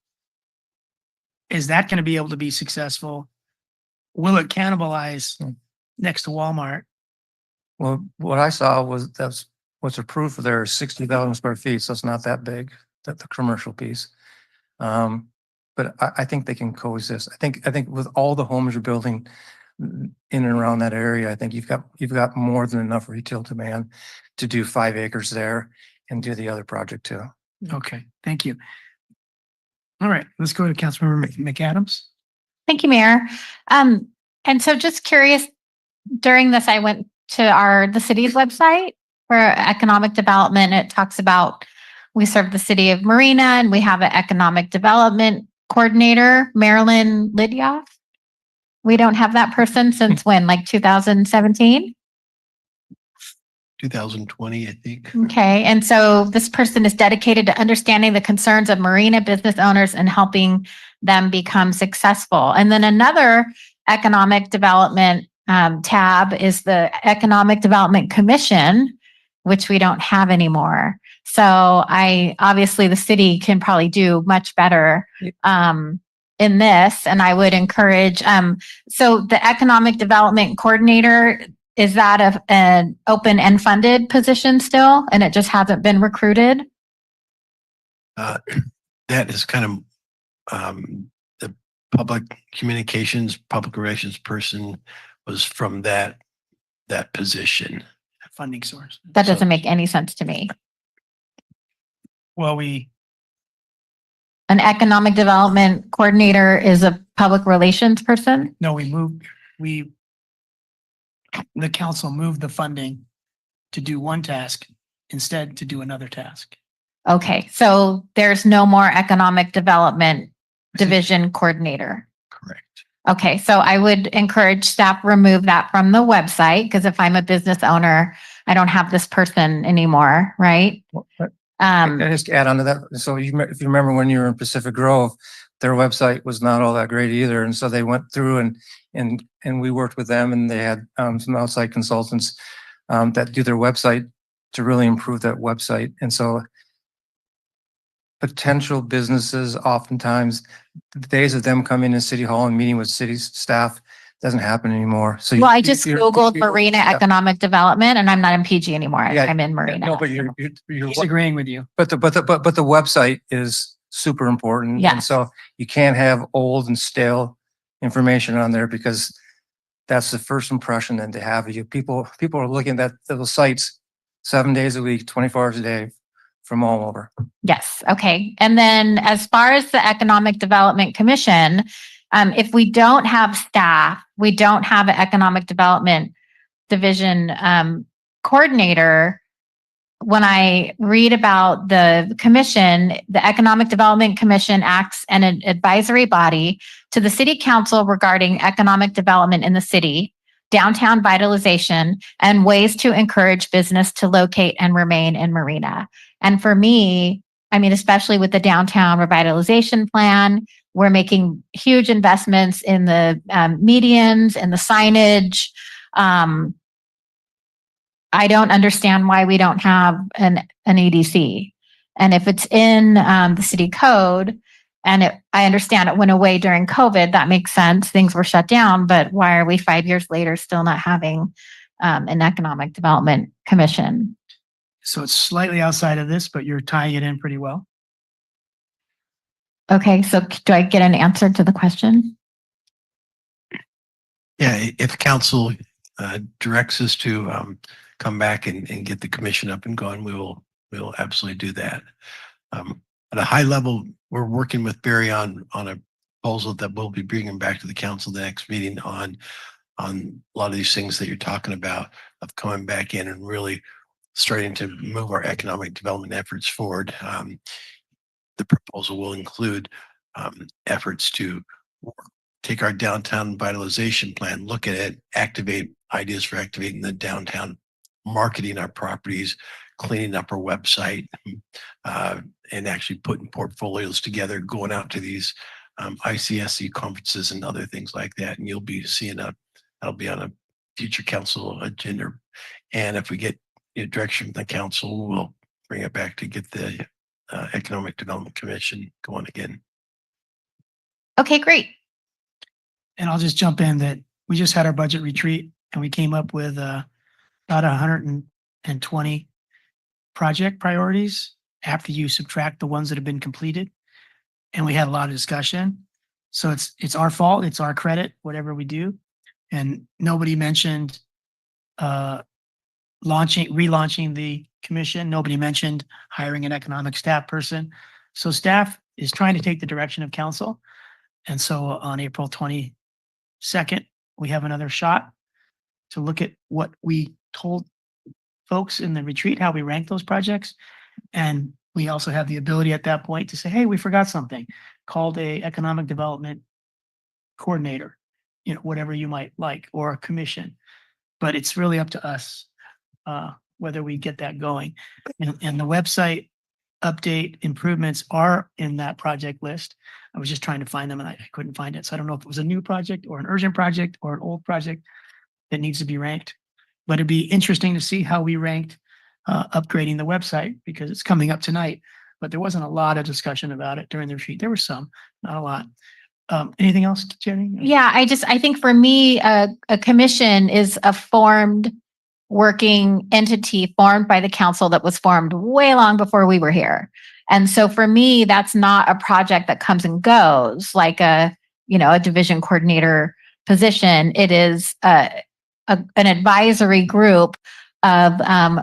is that going to be able to be successful? Will it cannibalize next to Walmart? Well, what I saw was that's what's approved for there is 60,000 square feet, so it's not that big, that the commercial piece. But I think they can coexist. I think with all the homes you're building in and around that area, I think you've got more than enough retail demand to do 5 acres there and do the other project too. Okay, thank you. All right, let's go to Councilmember McAdams. Thank you, Mayor. And so just curious, during this, I went to the city's website for economic development. It talks about we serve the city of Marina and we have an economic development coordinator, Marilyn Lidyoff. We don't have that person since when, like 2017? 2020, I think. Okay. And so this person is dedicated to understanding the concerns of Marina business owners and helping them become successful. And then another economic development tab is the Economic Development Commission, which we don't have anymore. So obviously the city can probably do much better in this. And I would encourage, so the Economic Development Coordinator, is that an open and funded position still, and it just hasn't been recruited? That is kind of the public communications, public relations person was from that position. Funding source. That doesn't make any sense to me. Well, An Economic Development Coordinator is a public relations person? no, we the council moved the funding to do one task instead to do another task. Okay, so there's no more economic development division coordinator. Correct. Okay, so I would encourage staff remove that from the website, because if I'm a business owner, I don't have this person anymore, right? Can I just add on to that? So if you remember when you were in Pacific Grove, their website was not all that great either. And so they went through and we worked with them, and they had some outside consultants that do their website to really improve that website. And so potential businesses, oftentimes, the days of them coming to City Hall and meeting with city staff doesn't happen anymore. So Well, I just Googled Marina Economic Development, and I'm not in PG anymore. Yeah, I'm in Marina. No, but you're He's agreeing with you. But the website is super important. Yeah. And so you can't have old and stale information on there, because that's the first impression that they have of you. People are looking at those sites 7 days a week, 24 hours a day from all over. Yes, okay. And then as far as the Economic Development Commission, if we don't have staff, we don't have an Economic Development Division coordinator. When I read about the commission, the Economic Development Commission acts as an advisory body to the city council regarding economic development in the city, downtown vitalization, and ways to encourage business to locate and remain in Marina. And for me, I mean, especially with the downtown revitalization plan, we're making huge investments in the medians and the signage. I don't understand why we don't have an EDC. And if it's in the city code, and I understand it went away during COVID, that makes sense. Things were shut down, but why are we 5 years later still not having an economic development commission? So it's slightly outside of this, but you're tying it in pretty well. Okay, so do I get an answer to the question? Yeah, if council directs us to come back and get the commission up and going, we will absolutely do that. At a high level, we're working with Barry on a proposal that we'll be bringing back to the council the next meeting on a lot of these things that you're talking about, of coming back in and really starting to move our economic development efforts forward. The proposal will include efforts to take our downtown vitalization plan, look at it, activate ideas for activating the downtown, marketing our properties, cleaning up our website, and actually putting portfolios together, going out to these ICSC conferences and other things like that. And you'll be seeing that'll be on a future council agenda. And if we get direction from the council, we'll bring it back to get the Economic Development Commission going again. Okay, great. And I'll just jump in that we just had our budget retreat and we came up with about 120 project priorities after you subtract the ones that have been completed. And we had a lot of discussion. So it's our fault, it's our credit, whatever we do. And nobody mentioned relaunching the commission. Nobody mentioned hiring an economic staff person. So staff is trying to take the direction of council. And so on April 22nd, we have another shot to look at what we told folks in the retreat, how we rank those projects. And we also have the ability at that point to say, hey, we forgot something, called a economic development coordinator, whatever you might like, or a commission. But it's really up to us whether we get that going. And the website update improvements are in that project list. I was just trying to find them and I couldn't find it. So I don't know if it was a new project or an urgent project or an old project that needs to be ranked. But it'd be interesting to see how we ranked upgrading the website, because it's coming up tonight. But there wasn't a lot of discussion about it during the retreat. There was some, not a lot. Anything else, Jenny? Yeah, I think for me, a commission is a formed working entity formed by the council that was formed way long before we were here. And so for me, that's not a project that comes and goes like a division coordinator position. It is an advisory group of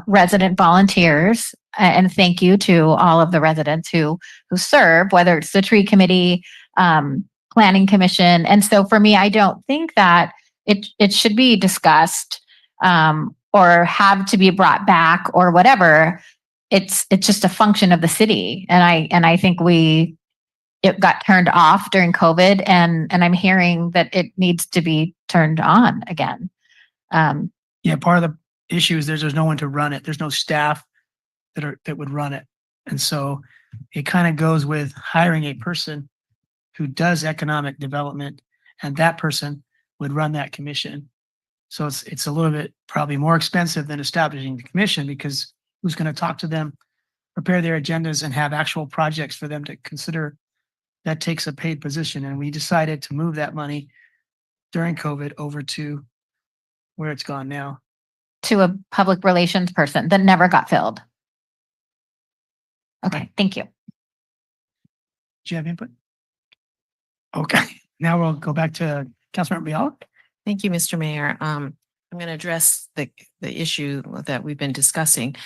resident volunteers. And thank you to all of the residents who serve, whether it's the tree committee, planning commission. And so for me, I don't think that it should be discussed or have to be brought back or whatever. It's just a function of the city. And I think it got turned off during COVID, and I'm hearing that it needs to be turned on again. Yeah, part of the issue is there's no one to run it. There's no staff that would run it. And so it kind of goes with hiring a person who does economic development, and that person would run that commission. So it's a little bit probably more expensive than establishing the commission, because who's going to talk to them, prepare their agendas, and have actual projects for them to consider? That takes a paid position. And we decided to move that money during COVID over to where it's gone now. To a public relations person that never got filled. Okay, thank you. Do you have input? Okay, now we'll go back to Councilmember Biala. Thank you, Mr. Mayor. I'm going to address the issue that we've been discussing.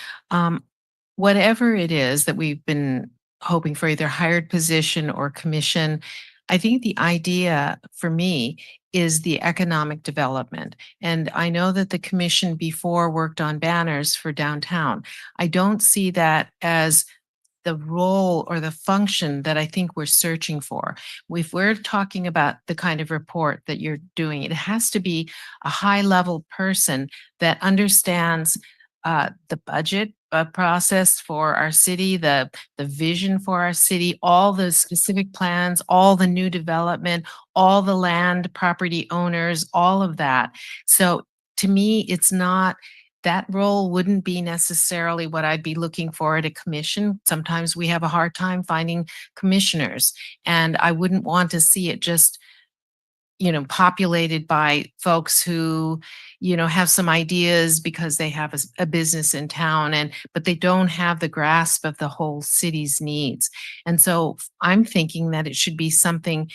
Whatever it is that we've been hoping for, either hired position or commission, I think the idea for me is the economic development. And I know that the commission before worked on banners for downtown. I don't see that as the role or the function that I think we're searching for. If we're talking about the kind of report that you're doing, it has to be a high level person that understands the budget process for our city, the vision for our city, all the specific plans, all the new development, all the land property owners, all of that. So to me, it's not, that role wouldn't be necessarily what I'd be looking for at a commission. Sometimes we have a hard time finding commissioners, and I wouldn't want to see it just, populated by folks who, have some ideas because they have a business in town, but they don't have the grasp of the whole city's needs. And so I'm thinking that it should be something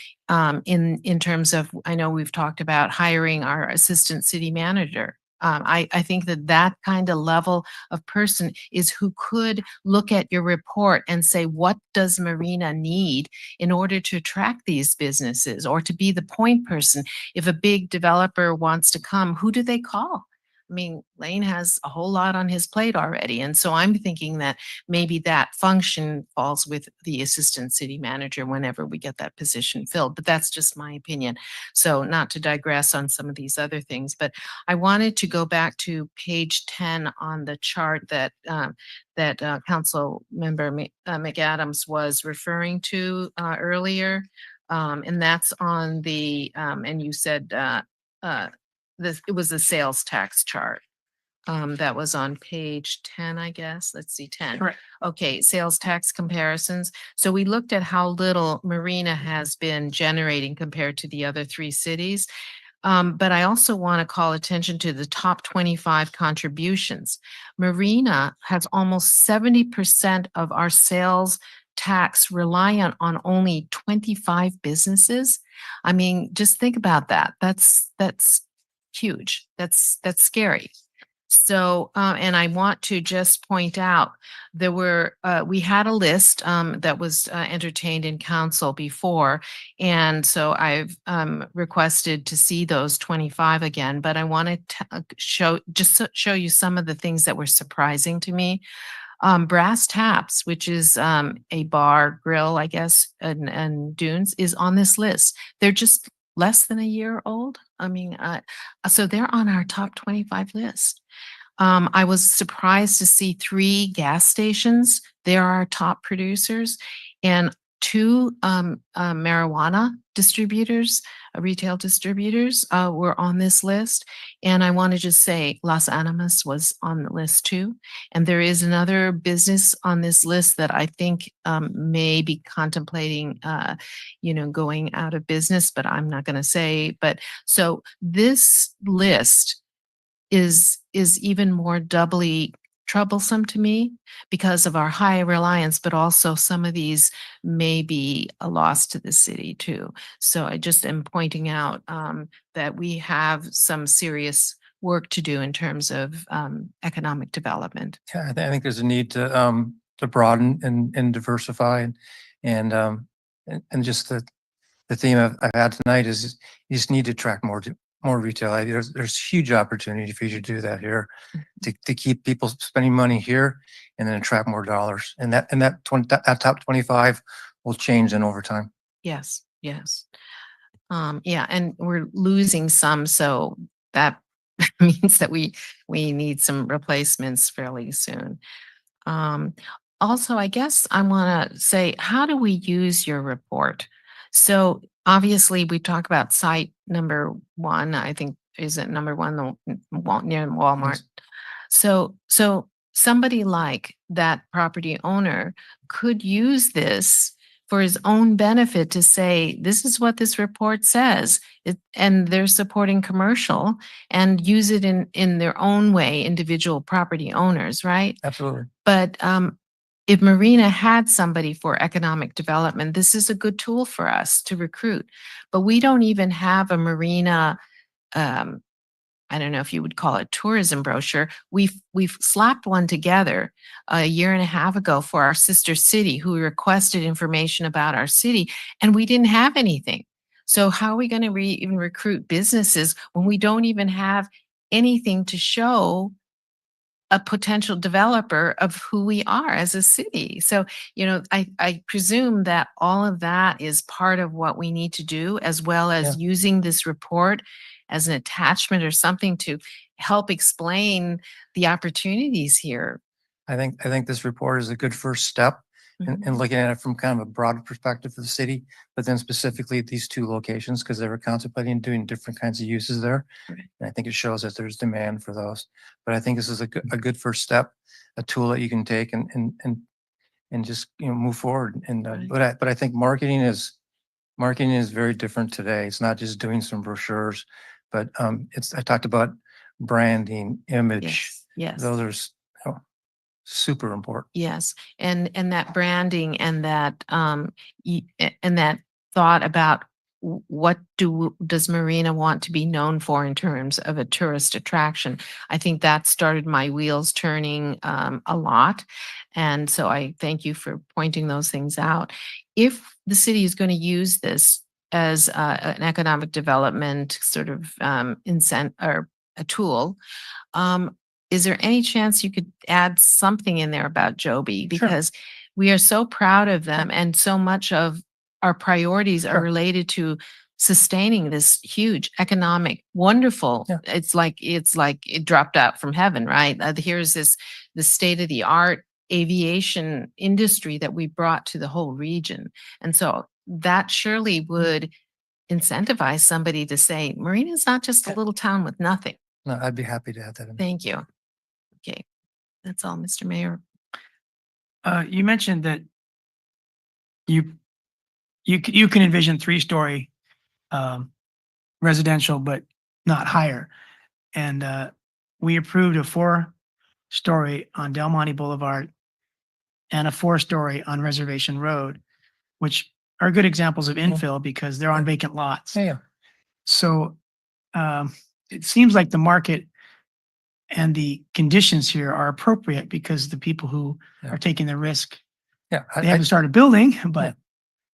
in terms of, I know we've talked about hiring our assistant city manager. I think that kind of level of person is who could look at your report and say, what does Marina need in order to attract these businesses, or to be the point person? If a big developer wants to come, who do they call? I mean, Lane has a whole lot on his plate already. And so I'm thinking that maybe that function falls with the assistant city manager whenever we get that position filled. But that's just my opinion. So not to digress on some of these other things, but I wanted to go back to page 10 on the chart that Council Member McAdams was referring to earlier. And that's on the, and you said it was the sales tax chart. That was on page 10, I guess. Let's see, 10. Correct. Okay, sales tax comparisons. So we looked at how little Marina has been generating compared to the other three cities. But I also want to call attention to the top 25 contributions. Marina has almost 70% of our sales tax reliant on only 25 businesses. I mean, just think about that. That's huge. That's scary. So, and I want to just point out, we had a list that was entertained in council before. And so I've requested to see those 25 again, but I want to show you some of the things that were surprising to me. Brass Taps, which is a bar grill, I guess, and Dunes, is on this list. They're just less than a year old. I mean, so they're on our top 25 list. I was surprised to see 3 gas stations. They're our top producers, and 2 marijuana distributors, retail distributors, were on this list. And I want to just say Las Animas was on the list too. And there is another business on this list that I think may be contemplating, going out of business, but I'm not going to say. But so this list is even more doubly troublesome to me because of our high reliance, but also some of these may be a loss to the city too. So I just am pointing out that we have some serious work to do in terms of economic development. Yeah, I think there's a need to broaden and diversify, and just the theme I've had tonight is you just need to attract more more retail. There's huge opportunity for you to do that here, to keep people spending money here and then attract more dollars. And that top 25 will change in over time. Yes, yes. Yeah, and we're losing some, so that means that we need some replacements fairly soon. Um, Also, I guess I want to say, how do we use your report? So obviously, we talk about site number one. I think is it number one, near Walmart. So somebody like that property owner could use this for his own benefit to say, this is what this report says, and they're supporting commercial, and use it in their own way, individual property owners, right? Absolutely. But if Marina had somebody for economic development, this is a good tool for us to recruit. But we don't even have a Marina, I don't know if you would call it tourism brochure. We've slapped one together a year and a half ago for our sister city who requested information about our city, and we didn't have anything. So how are we going to even recruit businesses when we don't even have anything to show a potential developer of who we are as a city? So, I presume that all of that is part of what we need to do, as well as using this report as an attachment or something to help explain the opportunities here. I think this report is a good first step in looking at it from kind of a broad perspective for the city, but then specifically at these two locations, because they were contemplating doing different kinds of uses there. Right. And I think it shows that there's demand for those. But I think this is a good first step, a tool that you can take and just, move forward. And Right. but I think marketing is very different today. It's not just doing some brochures, but I talked about branding, image. Yes. Those are super important. Yes, and that branding and that and that thought about what does Marina want to be known for in terms of a tourist attraction? I think that started my wheels turning a lot, and so I thank you for pointing those things out. If the city is going to use this as an economic development sort of incentive or a tool, is there any chance you could add something in there about Joby? Because we are so proud of them, and so much of our priorities are related to sustaining this huge economic, wonderful. It's like it dropped out from heaven, right? Here's the state of the art aviation industry that we brought to the whole region, and so that surely would incentivize somebody to say, Marina's not just a little town with nothing. No, I'd be happy to add that in. Thank you. Okay, that's all, Mr. Mayor. You mentioned that you can envision 3-story residential, but not higher. And we approved a 4-story on Del Monte Boulevard and a 4-story on Reservation Road, which are good examples of infill because they're on vacant lots. Yeah. So it seems like the market and the conditions here are appropriate because the people who are taking the risk, they haven't started building, but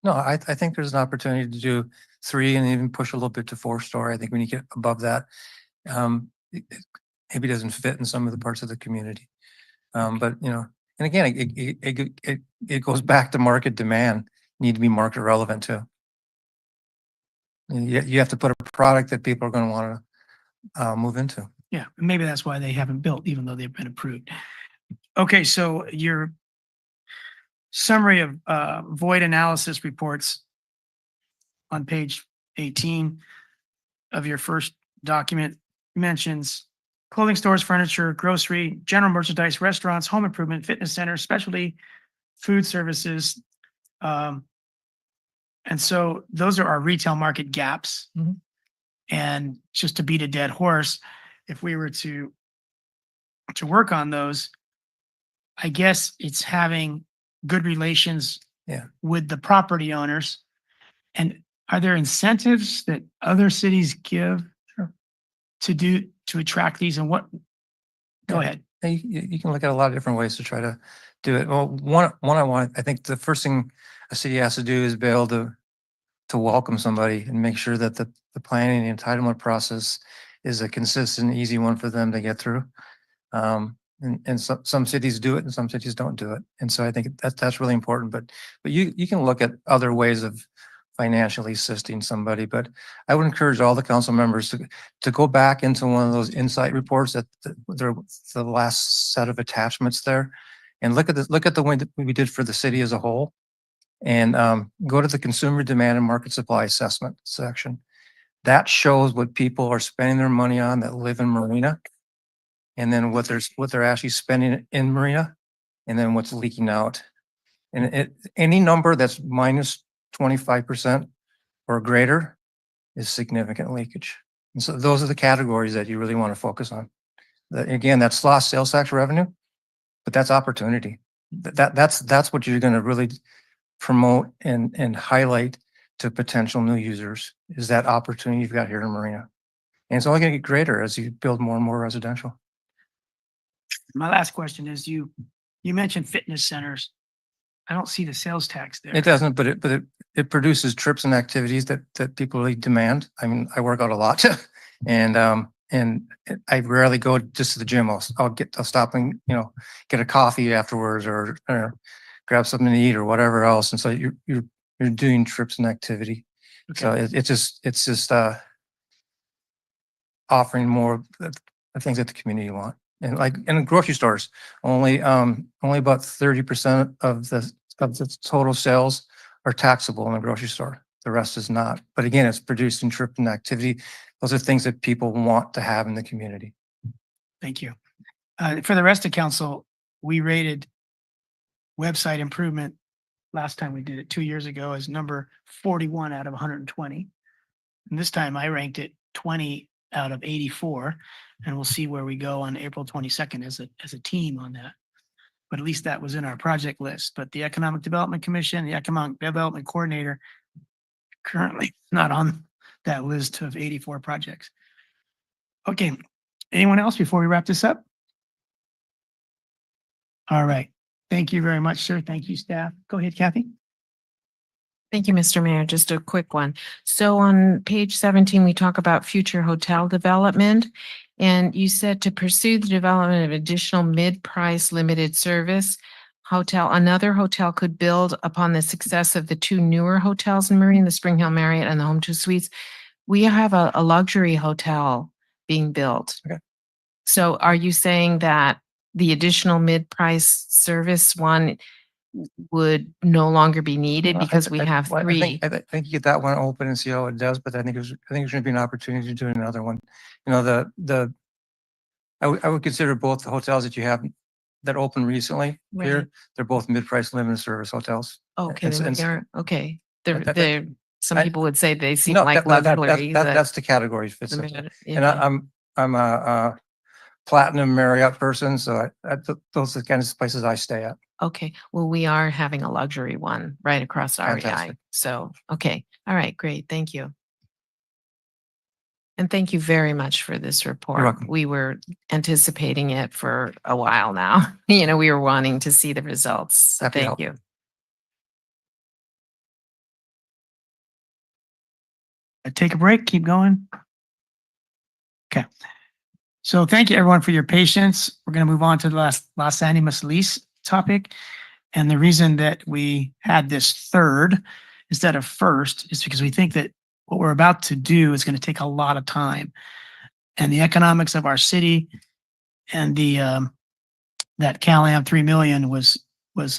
no, I think there's an opportunity to do 3 and even push a little bit to 4-story. I think when you get above that, it maybe doesn't fit in some of the parts of the community. But and again, it goes back to market demand. Need to be market relevant too. You have to put a product that people are going to want to move into. yeah, maybe that's why they haven't built, even though they've been approved. Okay, so your summary of void analysis reports on page 18 of your first document mentions clothing stores, furniture, grocery, general merchandise, restaurants, home improvement, fitness centers, specialty food services. And so those are our retail market gaps. And just to beat a dead horse, if we were to work on those, I guess it's having good relations with the property owners. And are there incentives that other cities give to attract these? And what? Go ahead. You can look at a lot of different ways to try to do it. Well, I think the first thing a city has to do is be able to welcome somebody and make sure that the planning and entitlement process is a consistent, easy one for them to get through. And some cities do it and some cities don't do it. And so I think that's really important, but you can look at other ways of financially assisting somebody, but I would encourage all the council members to go back into one of those insight reports that the last set of attachments there and look at the way that we did for the city as a whole and go to the consumer demand and market supply assessment section. That shows what people are spending their money on that live in Marina, and then what they're actually spending in Marina, and then what's leaking out. And any number that's minus 25% or greater is significant leakage. And so those are the categories that you really want to focus on. Again, that's lost sales tax revenue, but that's opportunity. That's what you're going to really promote and highlight to potential new users, is that opportunity you've got here in Marina. And it's only going to get greater as you build more and more residential. My last question is you mentioned fitness centers. I don't see the sales tax there. It doesn't, but it produces trips and activities that people really demand. I mean, I work out a lot and I rarely go just to the gym. I'll stop and, get a coffee afterwards or grab something to eat or whatever else. And so you're doing trips and activity. Okay. So it's just offering more of the things that the community want. And like in grocery stores, only about 30% of the total sales are taxable in a grocery store. The rest is not. But again, it's producing trip and activity. Those are things that people want to have in the community. Thank you. For the rest of council, we rated website improvement last time we did it 2 years ago as number 41 out of 120. And this time I ranked it 20 out of 84. And we'll see where we go on April 22nd as a team on that. But at least that was in our project list. But the Economic Development Commission, the Economic Development Coordinator, currently not on that list of 84 projects. Okay, anyone else before we wrap this up? All right, thank you very much, sir. Thank you, staff. Go ahead, Kathy. Thank you, Mr. Mayor. Just a quick one. So on page 17, we talk about future hotel development. And you said to pursue the development of additional mid-price limited service hotel, another hotel could build upon the success of the two newer hotels in Marina, the Spring Hill Marriott and the Home 2 Suites. We have a luxury hotel being built. Okay. So are you saying that the additional mid-price service one would no longer be needed because we have three? I think you get that one open and see how it does, but I think there's going to be an opportunity to do another one. I would consider both the hotels that you have that opened recently Right. here. They're both mid-price limited service hotels. Okay, And- then and- we are, okay. that- Some I- people would say they seem No, like luxury. that's the category it fits the in. mid- And yeah. I'm a platinum Marriott person, so those are the kinds of places I stay at. Okay, well, we are having a luxury one right across REI. Fantastic. So, okay, all right, great, thank you. And thank you very much for this report. welcome. We were anticipating it for a while now. We were wanting to see the results. So Happy to thank help. you. Take a break, keep going. Okay. So thank you everyone for your patience. We're going to move on to the Los Animas lease topic. And the reason that we had this third instead of first is because we think that what we're about to do is going to take a lot of time. And the economics of our city and that CalAm 3 million was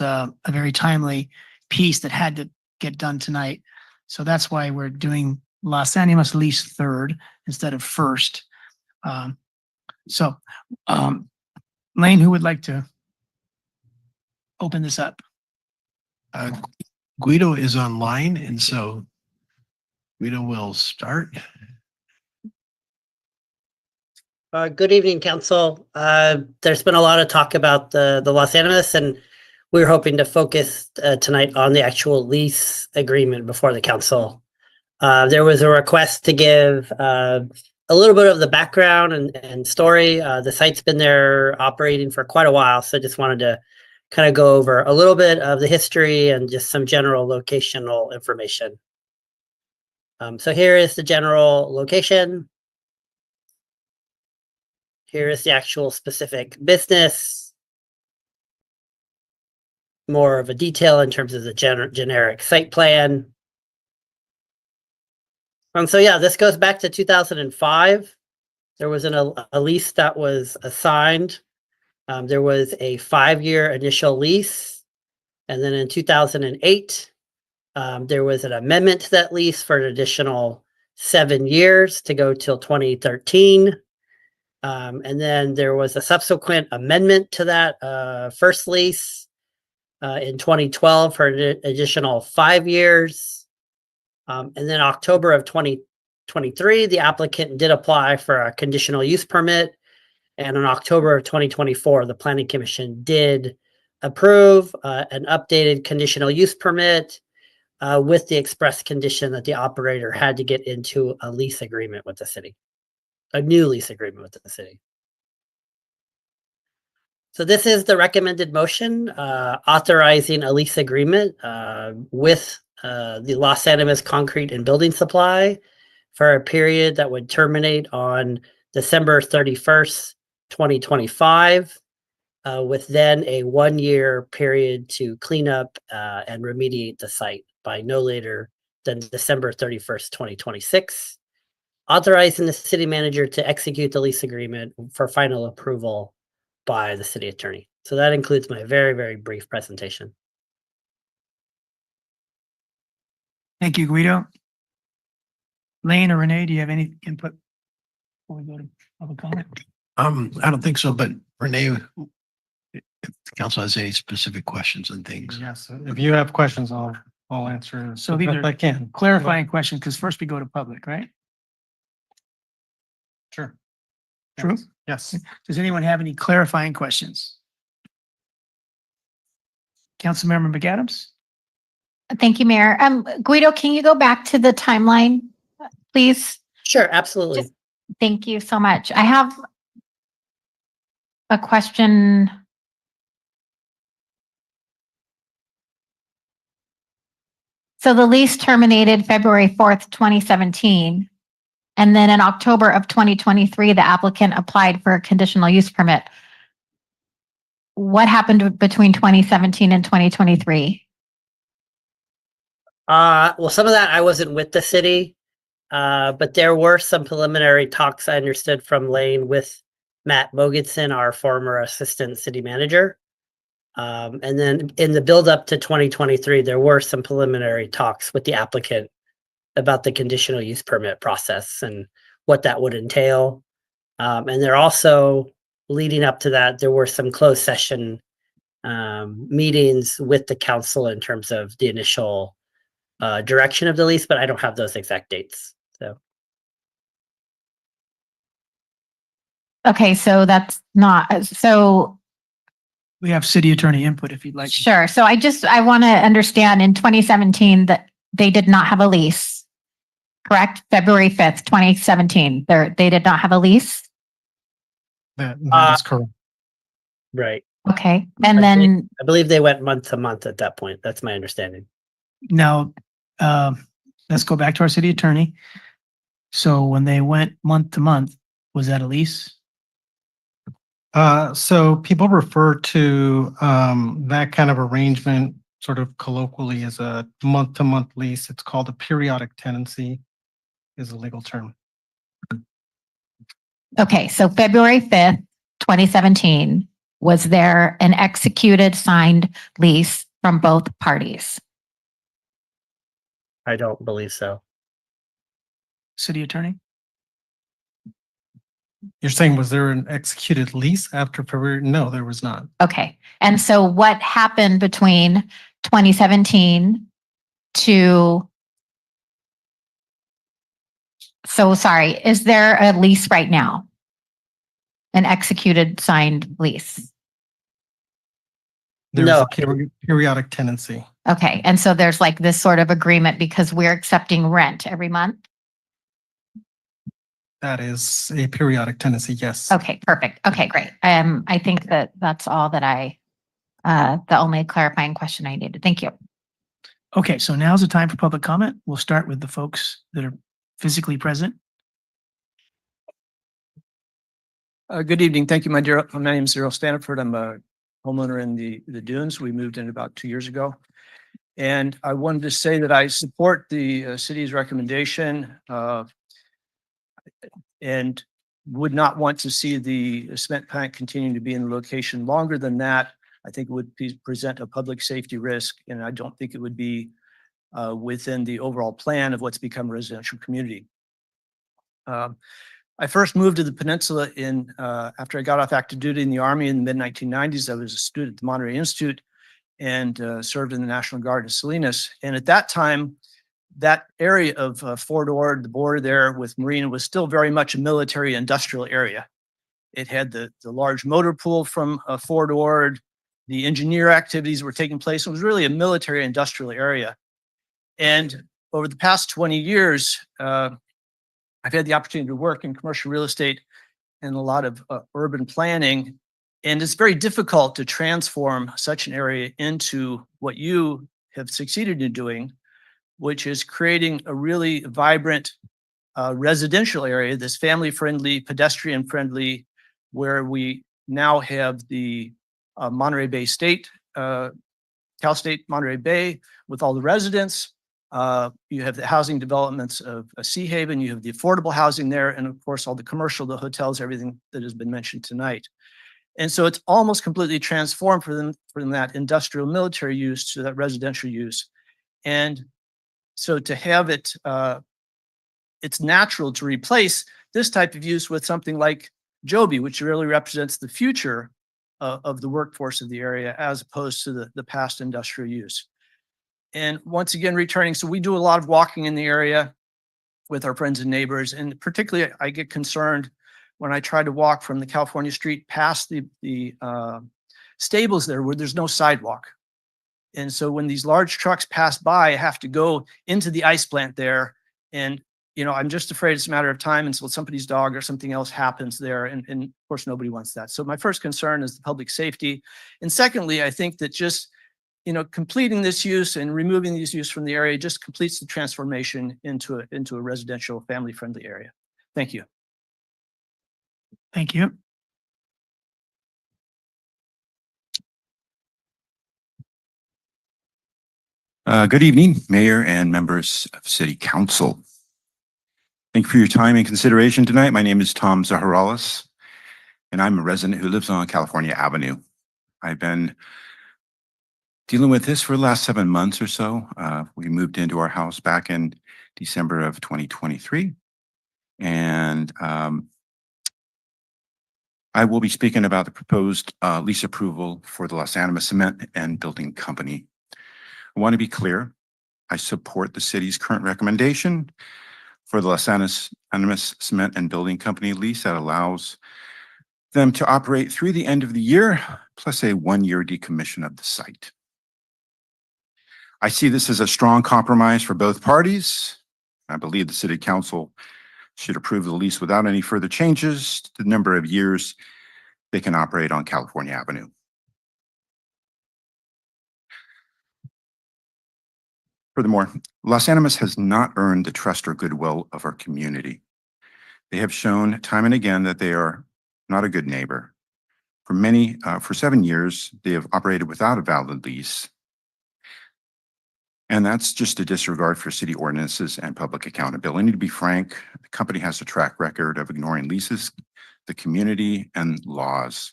a very timely piece that had to get done tonight. So that's why we're doing Los Animas lease third instead of first. Lane, who would like to open this up? Guido is online, and so Guido will start. Good evening, Council. There's been a lot of talk about the Los Animas, and we're hoping to focus tonight on the actual lease agreement before the Council. There was a request to give a little bit of the background and story. The site's been there operating for quite a while, so I just wanted to kind of go over a little bit of the history and just some general locational information. So here is the general location. Here is the actual specific business. More of a detail in terms of the generic site plan. So yeah, this goes back to 2005. There was a lease that was assigned. There was a 5-year initial lease. And then in 2008, there was an amendment to that lease for an additional 7 years to go till 2013. And then there was a subsequent amendment to that first lease in 2012 for an additional 5 years. And then October of 2023, the applicant did apply for a conditional use permit. And in October of 2024, the Planning Commission did approve an updated conditional use permit with the express condition that the operator had to get into a lease agreement with the city, a new lease agreement with the city. So this is the recommended motion authorizing a lease agreement with the Los Animas Concrete and Building Supply for a period that would terminate on December 31st, 2025, with then a 1-year period to clean up and remediate the site by no later than December 31st, 2026, authorizing the city manager to execute the lease agreement for final approval by the city attorney. So that includes my very, very brief presentation. Thank you, Guido. Lane or Renee, do you have any input before we go to public comment? I don't think so, but Renee, if the council has any specific questions and things. Yes, if you have questions, I'll answer. So these if are I can. clarifying questions, because first we go to public, right? Sure. True? Yes. Does anyone have any clarifying questions? Councilmember McAdams? Thank you, Mayor. Guido, can you go back to the timeline, please? Sure, absolutely. Thank you so much. I have a question. So the lease terminated February 4th, 2017. And then in October of 2023, the applicant applied for a conditional use permit. What happened between 2017 and 2023? Well, some of that I wasn't with the city, but there were some preliminary talks I understood from Lane with Matt Mogensen, our former assistant city manager. And then in the build up to 2023, there were some preliminary talks with the applicant about the conditional use permit process and what that would entail. And they're also leading up to that, there were some closed session meetings with the council in terms of the initial direction of the lease, but I don't have those exact dates. So. Okay, so that's not, so. We have city attorney input if you'd like. Sure. So I want to understand in 2017 that they did not have a lease, correct? February 5th, 2017, they did not have a lease? That is correct. Right. Okay. And then. I believe they went month to month at that point. That's my understanding. Now, let's go back to our city attorney. So when they went month to month, was that a lease? So people refer to that kind of arrangement sort of colloquially as a month-to-month lease. It's called a periodic tenancy is a legal term. Okay, so February 5th, 2017, was there an executed signed lease from both parties? I don't believe so. City attorney? You're saying, was there an executed lease after February? No, there was not. Okay, and so what happened between 2017 to, so sorry, is there a lease right now? An executed signed lease? There's No. a periodic tenancy. Okay, and so there's like this sort of agreement because we're accepting rent every month? That is a periodic tenancy, yes. Okay, perfect. Okay, great. I think that that's all that the only clarifying question I needed. Thank you. Okay, so now's the time for public comment. We'll start with the folks that are physically present. Good evening. Thank you, my dear. My name is Earl Stanford. I'm a homeowner in the Dunes. We moved in about 2 years ago. And I wanted to say that I support the city's recommendation and would not want to see the cement plant continuing to be in the location longer than that. I think it would present a public safety risk, and I don't think it would be within the overall plan of what's become a residential community. I first moved to the peninsula after I got off active duty in the Army in the mid-1990s. I was a student at the Monterey Institute and served in the National Guard in Salinas. And at that time, that area of Fort Ord, the border there with Marina, was still very much a military industrial area. It had the large motor pool from Fort Ord. The engineer activities were taking place. It was really a military industrial area. And over the past 20 years, I've had the opportunity to work in commercial real estate and a lot of urban planning. And it's very difficult to transform such an area into what you have succeeded in doing, which is creating a really vibrant residential area that's family-friendly, pedestrian-friendly, where we now have the Monterey Bay State, Cal State Monterey Bay with all the residents. You have the housing developments of Sea Haven, you have the affordable housing there, and of course, all the commercial, the hotels, everything that has been mentioned tonight. And so it's almost completely transformed from that industrial military use to that residential use. And so to have it, it's natural to replace this type of use with something like Joby, which really represents the future of the workforce of the area as opposed to the past industrial use. And once again, returning, so we do a lot of walking in the area with our friends and neighbors. And particularly, I get concerned when I try to walk from the California street past the stables there where there's no sidewalk. And so when these large trucks pass by, I have to go into the ice plant there. And, you know, I'm just afraid it's a matter of time until somebody's dog or something else happens there. And of course, nobody wants that. So my first concern is the public safety. And secondly, I think that just, you know, completing this use and removing these use from the area just completes the transformation into a residential family-friendly area. Thank you. Thank you. Good evening, Mayor and members of City Council. Thank you for your time and consideration tonight. My name is Tom Zaharalis, and I'm a resident who lives on California Avenue. I've been dealing with this for the last 7 months or so. We moved into our house back in December of 2023, and I will be speaking about the proposed lease approval for the Los Animas Cement and Building Company. I want to be clear, I support the city's current recommendation for the Los Animas Cement and Building Company lease that allows them to operate through the end of the year, plus a 1-year decommission of the site. I see this as a strong compromise for both parties. I believe the City Council should approve the lease without any further changes to the number of years they can operate on California Avenue. Furthermore, Los Animas has not earned the trust or goodwill of our community. They have shown time and again that they are not a good neighbor. For 7 years, they have operated without a valid lease. And that's just a disregard for city ordinances and public accountability. To be frank, the company has a track record of ignoring leases, the community, and laws.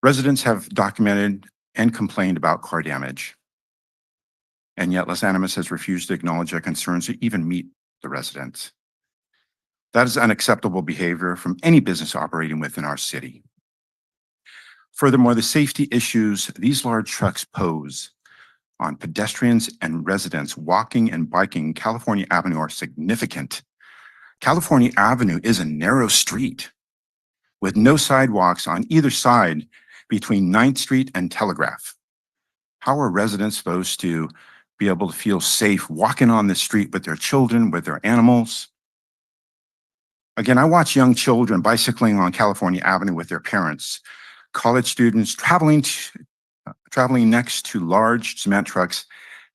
Residents have documented and complained about car damage. And yet Los Animas has refused to acknowledge their concerns or even meet the residents. That is unacceptable behavior from any business operating within our city. Furthermore, the safety issues these large trucks pose on pedestrians and residents walking and biking California Avenue are significant. California Avenue is a narrow street with no sidewalks on either side between 9th Street and Telegraph. How are residents supposed to be able to feel safe walking on the street with their children, with their animals? Again, I watch young children bicycling on California Avenue with their parents, college students traveling next to large cement trucks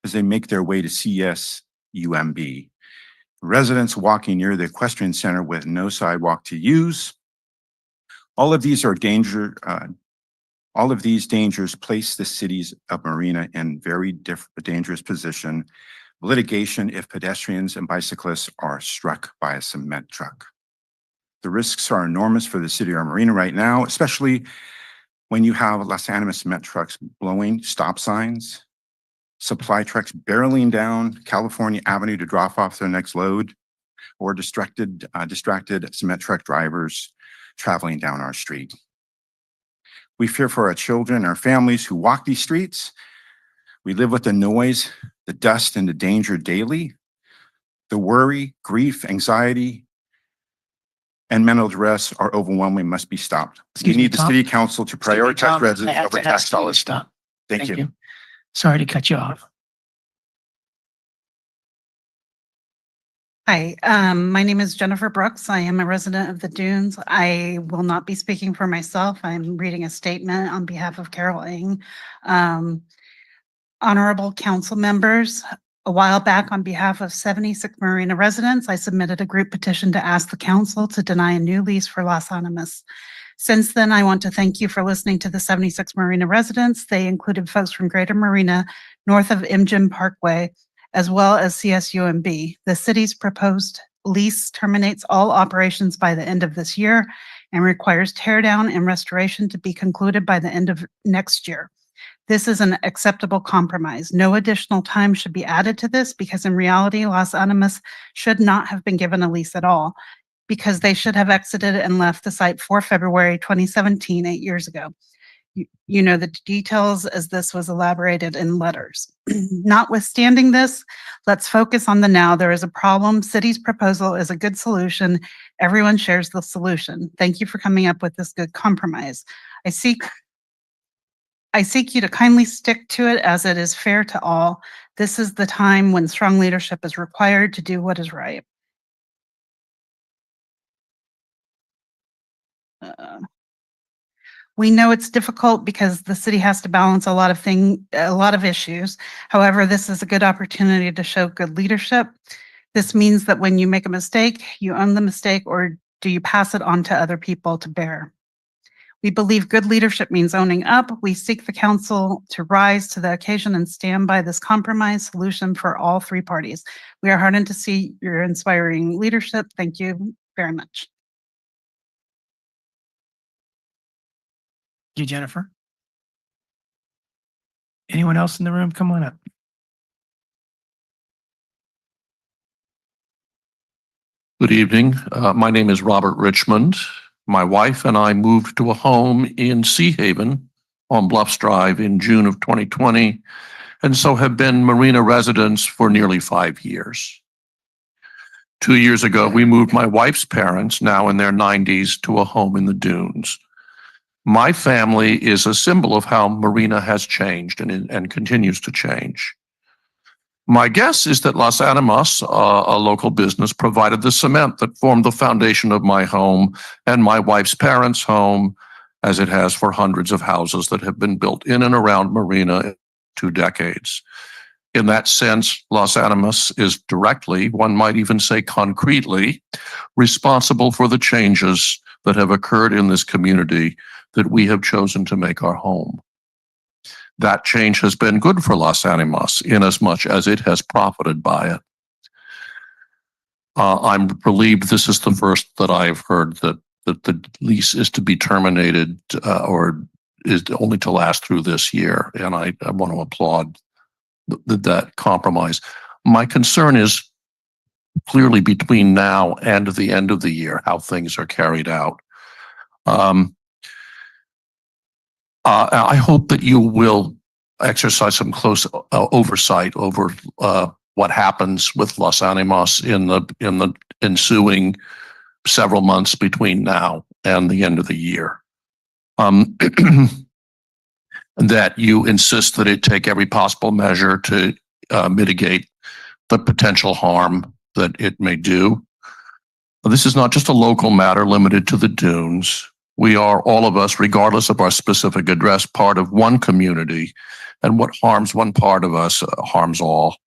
as they make their way to CSUMB. Residents walking near the equestrian center with no sidewalk to use. All of these dangers place the cities of Marina in very dangerous position. Litigation if pedestrians and bicyclists are struck by a cement truck. The risks are enormous for the city of Marina right now, especially when you have Los Animas cement trucks blowing stop signs, supply trucks barreling down California Avenue to drop off their next load, or distracted cement truck drivers traveling down our street. We fear for our children, our families who walk these streets. We live with the noise, the dust, and the danger daily. The worry, grief, anxiety, and mental duress are overwhelming, must be stopped. Excuse We me, need the Tom. city council to Excuse me, prioritize Tom. I residents have over to tax ask you to dollars. stop. Thank you. Sorry to cut you off. Hi, my name is Jennifer Brooks. I am a resident of the Dunes. I will not be speaking for myself. I'm reading a statement on behalf of Carol Ing. Honorable council members, a while back on behalf of 76 Marina residents, I submitted a group petition to ask the council to deny a new lease for Los Animas. Since then, I want to thank you for listening to the 76 Marina residents. They included folks from Greater Marina, north of Imjin Parkway, as well as CSUMB. The city's proposed lease terminates all operations by the end of this year and requires tear down and restoration to be concluded by the end of next year. This is an acceptable compromise. No additional time should be added to this because in reality, Los Animas should not have been given a lease at all because they should have exited and left the site for February 2017, 8 years ago. You know the details as this was elaborated in letters. Notwithstanding this, let's focus on the now. There is a problem. City's proposal is a good solution. Everyone shares the solution. Thank you for coming up with this good compromise. I seek you to kindly stick to it as it is fair to all. This is the time when strong leadership is required to do what is right. We know it's difficult because the city has to balance a lot of issues. However, this is a good opportunity to show good leadership. This means that when you make a mistake, you own the mistake, or do you pass it on to other people to bear? We believe good leadership means owning up. We seek the council to rise to the occasion and stand by this compromise solution for all three parties. We are heartened to see your inspiring leadership. Thank you very much. Thank you, Jennifer. Anyone else in the room? Come on up. Good evening. My name is Robert Richmond. My wife and I moved to a home in Sea Haven on Bluffs Drive in June of 2020, and so have been Marina residents for nearly 5 years. 2 years ago, we moved my wife's parents, now in their 90s, to a home in the Dunes. My family is a symbol of how Marina has changed and continues to change. My guess is that Los Animas, a local business, provided the cement that formed the foundation of my home and my wife's parents' home, as it has for hundreds of houses that have been built in and around Marina in 2 decades. In that sense, Los Animas is directly, one might even say concretely, responsible for the changes that have occurred in this community that we have chosen to make our home. That change has been good for Los Animas in as much as it has profited by it. I'm relieved this is the first that I've heard that the lease is to be terminated or is only to last through this year. And I want to applaud that compromise. My concern is clearly between now and the end of the year, how things are carried out. I hope that you will exercise some close oversight over what happens with Los Animas in the ensuing several months between now and the end of the year. That you insist that it take every possible measure to mitigate the potential harm that it may do. This is not just a local matter limited to the Dunes. We are, all of us, regardless of our specific address, part of one community, and what harms one part of us harms all.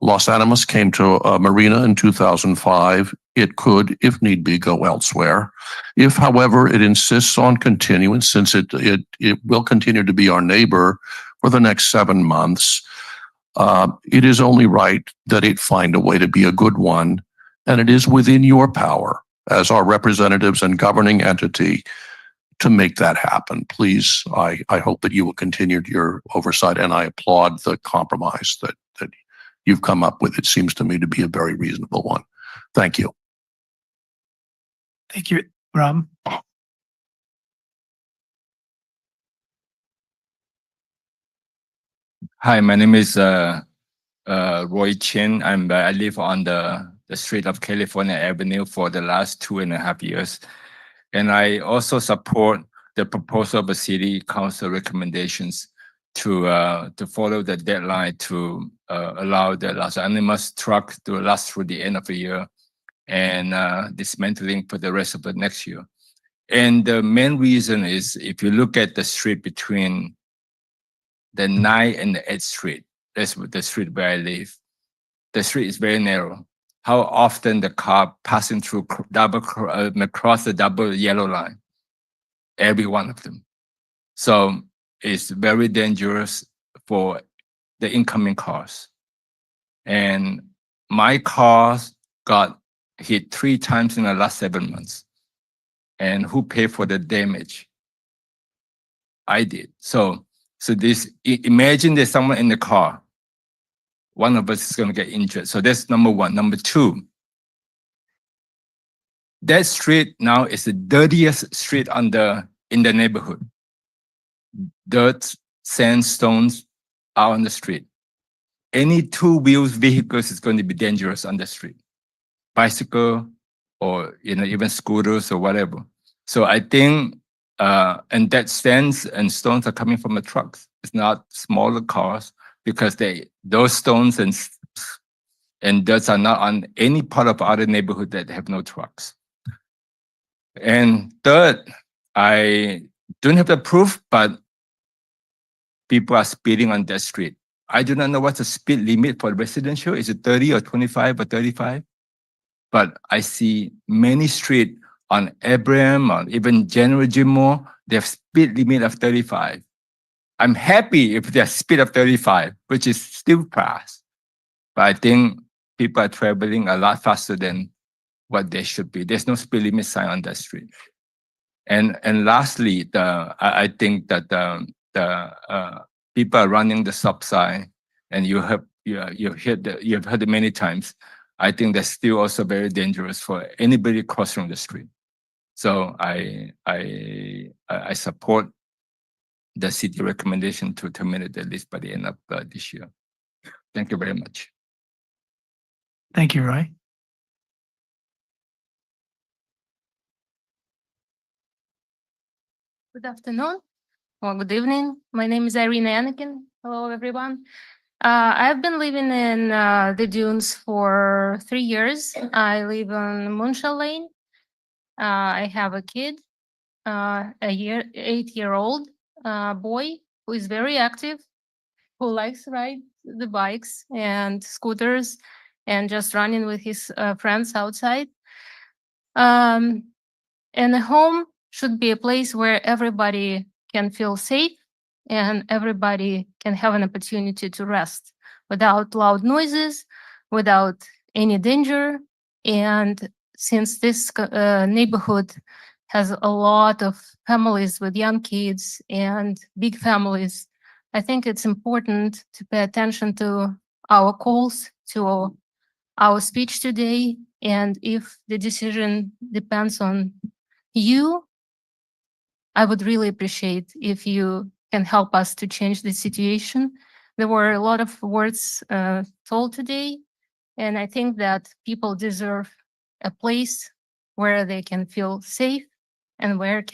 Los Animas came to Marina in 2005. It could, if need be, go elsewhere. If, however, it insists on continuance, since it will continue to be our neighbor for the next 7 months, it is only right that it find a way to be a good one, and it is within your power as our representatives and governing entity to make that happen. Please, I hope that you will continue your oversight, and I applaud the compromise that you've come up with. It seems to me to be a very reasonable one. Thank you. Thank you, Rob. Hi, my name is Roy Chin. I live on the street of California Avenue for the last 2.5 years. And I also support the proposal of the city council recommendations to follow the deadline to allow the Los Animas truck to last through the end of the year and dismantling for the rest of the next year. And the main reason is if you look at the street between the 9th and the 8th Street, that's the street where I live. The street is very narrow. How often the car passing through across the double yellow line? Every one of them. So it's very dangerous for the incoming cars. And my cars got hit 3 times in the last 7 months. And who paid for the damage? I did. So this, imagine there's someone in the car. One of us is going to get injured. So that's number one. Number two, that street now is the dirtiest street in the neighborhood. Dirt, sand, stones are on the street. Any 2-wheels vehicles is going to be dangerous on the street. Bicycle or even scooters or whatever. So I think and that sands and stones are coming from the trucks. It's not smaller cars because those stones and dirt are not on any part of our neighborhood that have no trucks. And third, I don't have the proof, but people are speeding on that street. I do not know what's the speed limit for residential. Is it 30 or 25 or 35? But I see many streets on Abraham or even General Jim Moore, they have speed limit of 35. I'm happy if there's speed of 35, which is still fast. But I think people are traveling a lot faster than what they should be. There's no speed limit sign on that street. And lastly, I think that the people are running the stop sign, and you've heard it many times. I think that's still also very dangerous for anybody crossing the street. So I support the city recommendation to terminate the lease by the end of this year. Thank you very much. Thank you, Roy. Good afternoon or good evening. My name is Marina. Hello, everyone. I've been living in the Dunes for 3 years. I live on Moonshell Lane. I have a kid, 8-year-old boy who is very active, who likes to ride the bikes and scooters and just running with his friends outside. And a home should be a place where everybody can feel safe and everybody can have an opportunity to rest without loud noises, without any danger. And since this neighborhood has a lot of families with young kids and big families, I think it's important to pay attention to our calls, to our speech today. And if the decision depends on you, I would really appreciate if you can help us to change the situation. There were a lot of words told today, and I think that people deserve a place where they can feel safe and where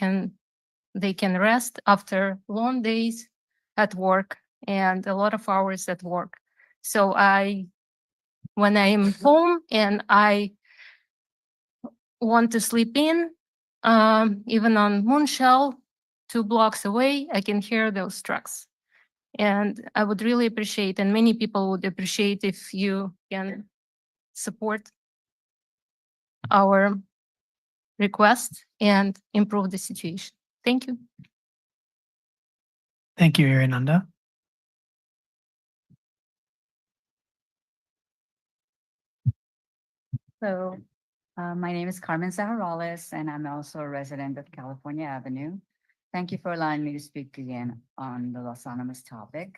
they can rest after long days at work and a lot of hours at work. So when I'm home and I want to sleep in, Even on Moonshell, 2 blocks away, I can hear those trucks. And I would really appreciate, and many people would appreciate, if you can support our request and improve the situation. Thank you. Thank you, Irinanda. So, my name is Carmen Zaharales, and I'm also a resident of California Avenue. Thank you for allowing me to speak again on the Los Alamos topic.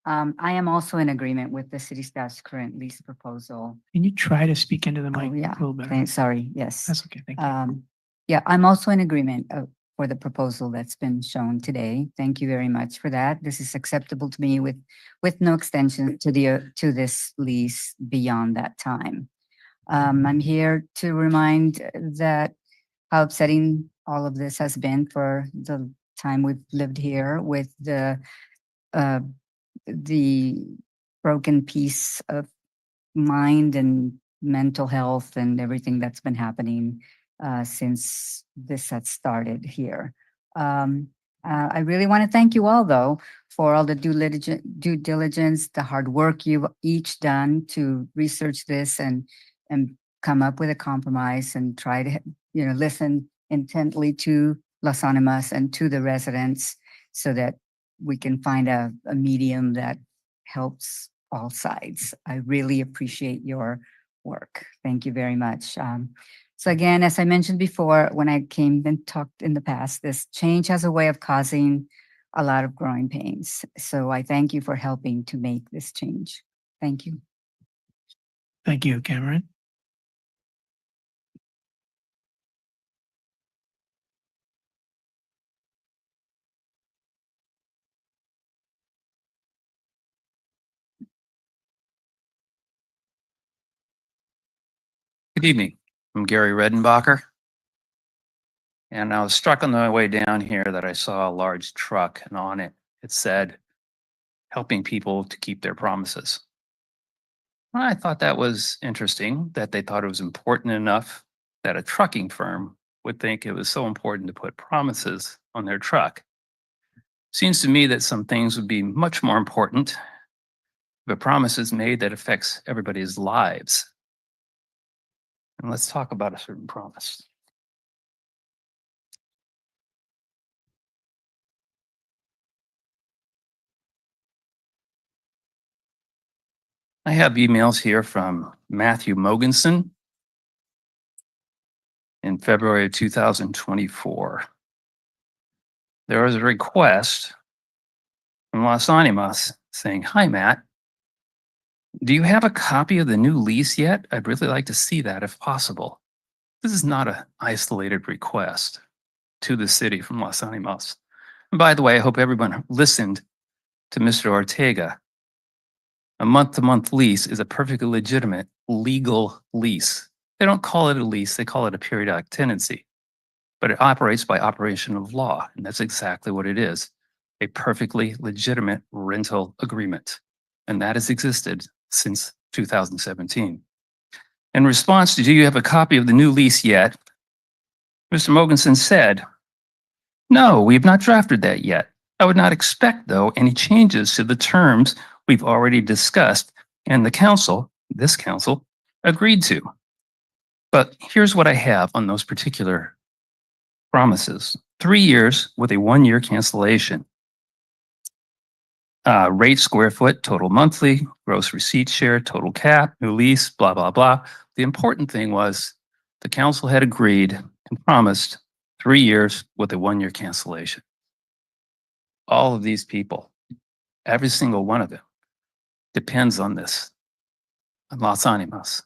I am also in agreement with the city staff's current lease proposal. Can you try to speak into the mic Yeah, a little better? sorry, yes. That's okay, thank you. Yeah, I'm also in agreement for the proposal that's been shown today. Thank you very much for that. This is acceptable to me with no extension to to this lease beyond that time. I'm here to remind that how upsetting all of this has been for the time we've lived here with the broken piece of mind and mental health and everything that's been happening since this had started here. I really want to thank you all, though, for all the due diligence, the hard work you've each done to research this and come up with a compromise and try to listen intently to Las Animas and to the residents so that we can find a medium that helps all sides. I really appreciate your work. Thank you very much. So again, as I mentioned before, when I came and talked in the past, this change has a way of causing a lot of growing pains. So I thank you for helping to make this change. Thank you. Thank you, Cameron. Good evening. I'm Gary Redenbacher. And I was struck on the way down here that I saw a large truck, and on it, it said, helping people to keep their promises. I thought that was interesting, that they thought it was important enough that a trucking firm would think it was so important to put promises on their truck. Seems to me that some things would be much more important if a promise is made that affects everybody's lives. And let's talk about a certain promise. I have emails here from Matthew Mogensen in February of 2024. There was a request from Las Animas saying, "Hi, Matt. Do you have a copy of the new lease yet? I'd really like to see that if possible." This is not an isolated request to the city from Las Animas. And by the way, I hope everyone listened to Mr. Ortega. A month-to-month lease is a perfectly legitimate legal lease. They don't call it a lease, they call it a periodic tenancy. But it operates by operation of law, and that's exactly what it is. A perfectly legitimate rental agreement. And that has existed since 2017. In response to, "Do you have a copy of the new lease yet?" Mr. Mogensen said, "No, we have not drafted that yet. I would not expect, though, any changes to the terms we've already discussed and the council, this council, agreed to. But here's what I have on those particular promises. 3 years with a 1-year cancellation. Rate square foot, total monthly, gross receipt share, total cap, new lease, blah, blah, blah. The important thing was the council had agreed and promised 3 years with a 1-year cancellation. All of these people, every single one of them, depends on this, on Las Animas,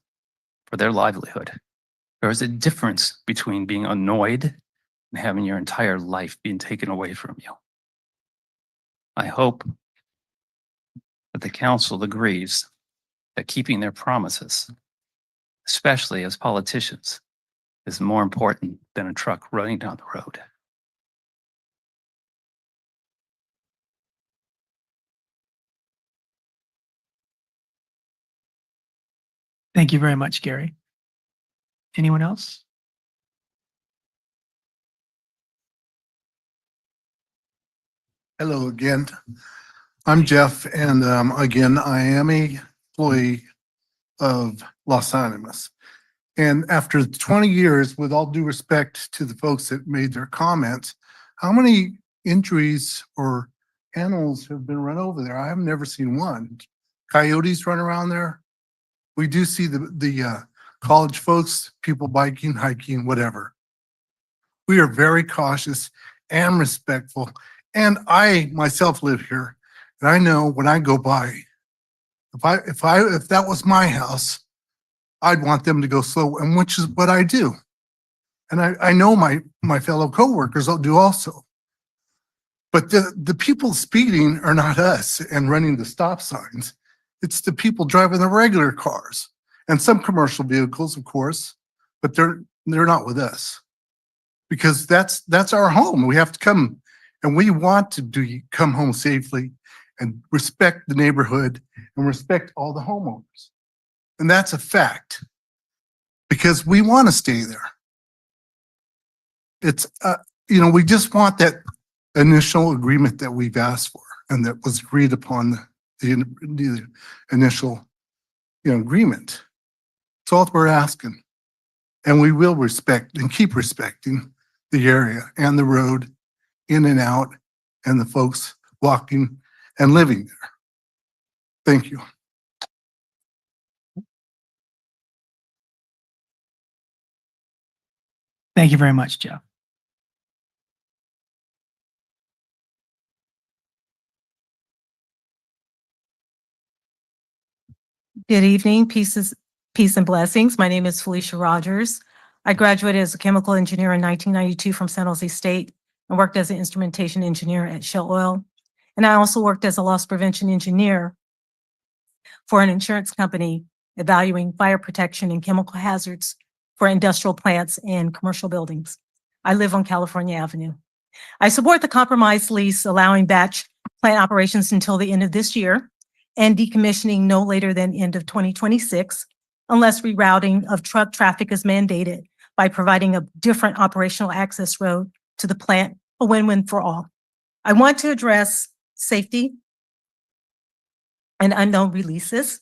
for their livelihood. There is a difference between being annoyed and having your entire life being taken away from you. I hope that the council agrees that keeping their promises, especially as politicians, is more important than a truck running down the road. Thank you very much, Gary. Anyone else? Hello again. I'm Jeff, and again, I am a employee of Los Animas. And after 20 years, with all due respect to the folks that made their comments, how many injuries or animals have been run over there? I have never seen one. Coyotes run around there. We do see the college folks, people biking, hiking, whatever. We are very cautious and respectful. And I myself live here, and I know when I go by, if that was my house, I'd want them to go slow, and which is what I do. And I know my fellow coworkers will do also. But the people speeding are not us and running the stop signs. It's the people driving the regular cars and some commercial vehicles, of course, but they're not with us. Because that's our home. We have to come, and we want to come home safely and respect the neighborhood and respect all the homeowners. And that's a fact, because we want to stay there. It's, we just want that initial agreement that we've asked for and that was agreed upon the initial, agreement. That's all we're asking. And we will respect and keep respecting the area and the road in and out and the folks walking and living there. Thank you. Thank you very much, Jeff. Good evening, peace and blessings. My name is Felicia Rogers. I graduated as a chemical engineer in 1992 from San Jose State and worked as an instrumentation engineer at Shell Oil. And I also worked as a loss prevention engineer for an insurance company evaluating fire protection and chemical hazards for industrial plants and commercial buildings. I live on California Avenue. I support the compromise lease allowing batch plant operations until the end of this year and decommissioning no later than end of 2026, unless rerouting of truck traffic is mandated by providing a different operational access road to the plant, a win-win for all. I want to address safety and unknown releases.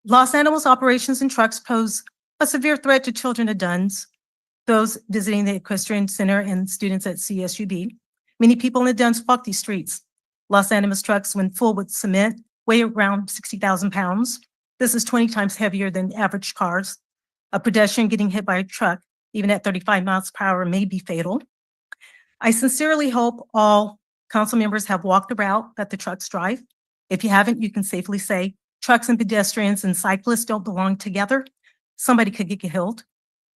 Los Animas operations and trucks pose a severe threat to children at Duns, those visiting the Equestrian Center and students at CSUB. Many people in the Duns walk these streets. Los Animas trucks, when full with cement, weigh around 60,000 pounds. This is 20 times heavier than average cars. A pedestrian getting hit by a truck, even at 35 miles per hour, may be fatal. I sincerely hope all council members have walked the route that the trucks drive. If you haven't, you can safely say trucks and pedestrians and cyclists don't belong together. Somebody could get killed.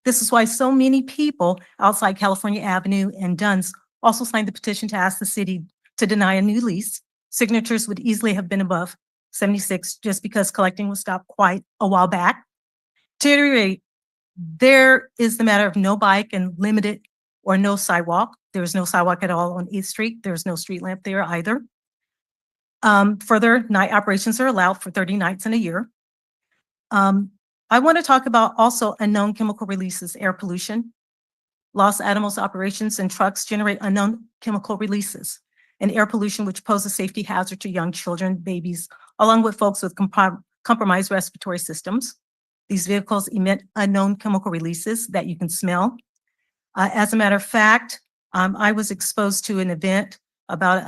This is why so many people outside California Avenue and Duns also signed the petition to ask the city to deny a new lease. Signatures would easily have been above 76 just because collecting was stopped quite a while back. To reiterate, there is the matter of no bike and limited or no sidewalk. There is no sidewalk at all on 8th Street. There is no street lamp there either. Further, night operations are allowed for 30 nights in a year. I want to talk about also unknown chemical releases, air pollution. Los Animas operations and trucks generate unknown chemical releases and air pollution, which pose a safety hazard to young children, babies, along with folks with compromised respiratory systems. These vehicles emit unknown chemical releases that you can smell. As a matter of fact, I was exposed to an event about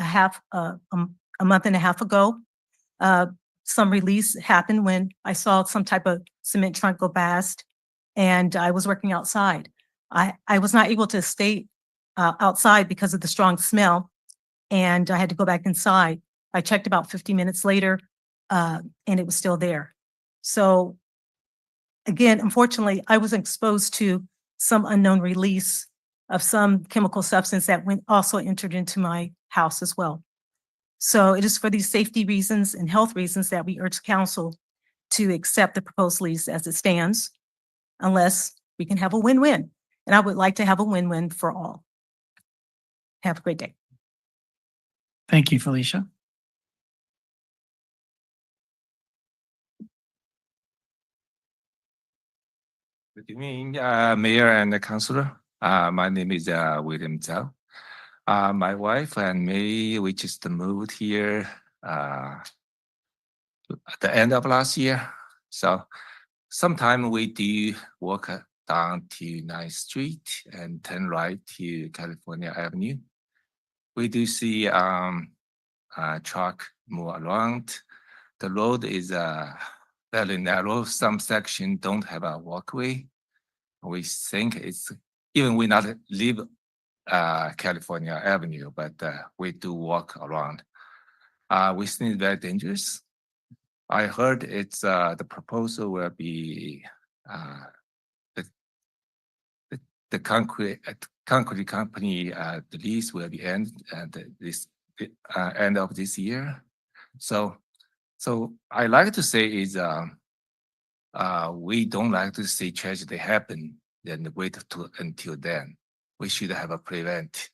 a month and a half ago. Some release happened when I saw some type of cement trunk go past, and I was working outside. I was not able to stay outside because of the strong smell, and I had to go back inside. I checked about 50 minutes later, and it was still there. So again, unfortunately, I was exposed to some unknown release of some chemical substance that also entered into my house as well. So it is for these safety reasons and health reasons that we urge council to accept the proposed lease as it stands, unless we can have a win-win. And I would like to have a win-win for all. Have a great day. Thank you, Felicia. Good evening, Mayor and the Councilor. My name is William Zhao. My wife and me, we just moved here at the end of last year. So sometime we do walk down to 9th Street and turn right to California Avenue. We do see truck move around. The road is very narrow. Some section don't have a walkway. We think it's even we not live California Avenue, but we do walk around. We think it's very dangerous. I heard it's the proposal will be the concrete company the lease will be end at this end of this year. So I like to say is we don't like to see tragedy happen, then wait until then. We should have a prevent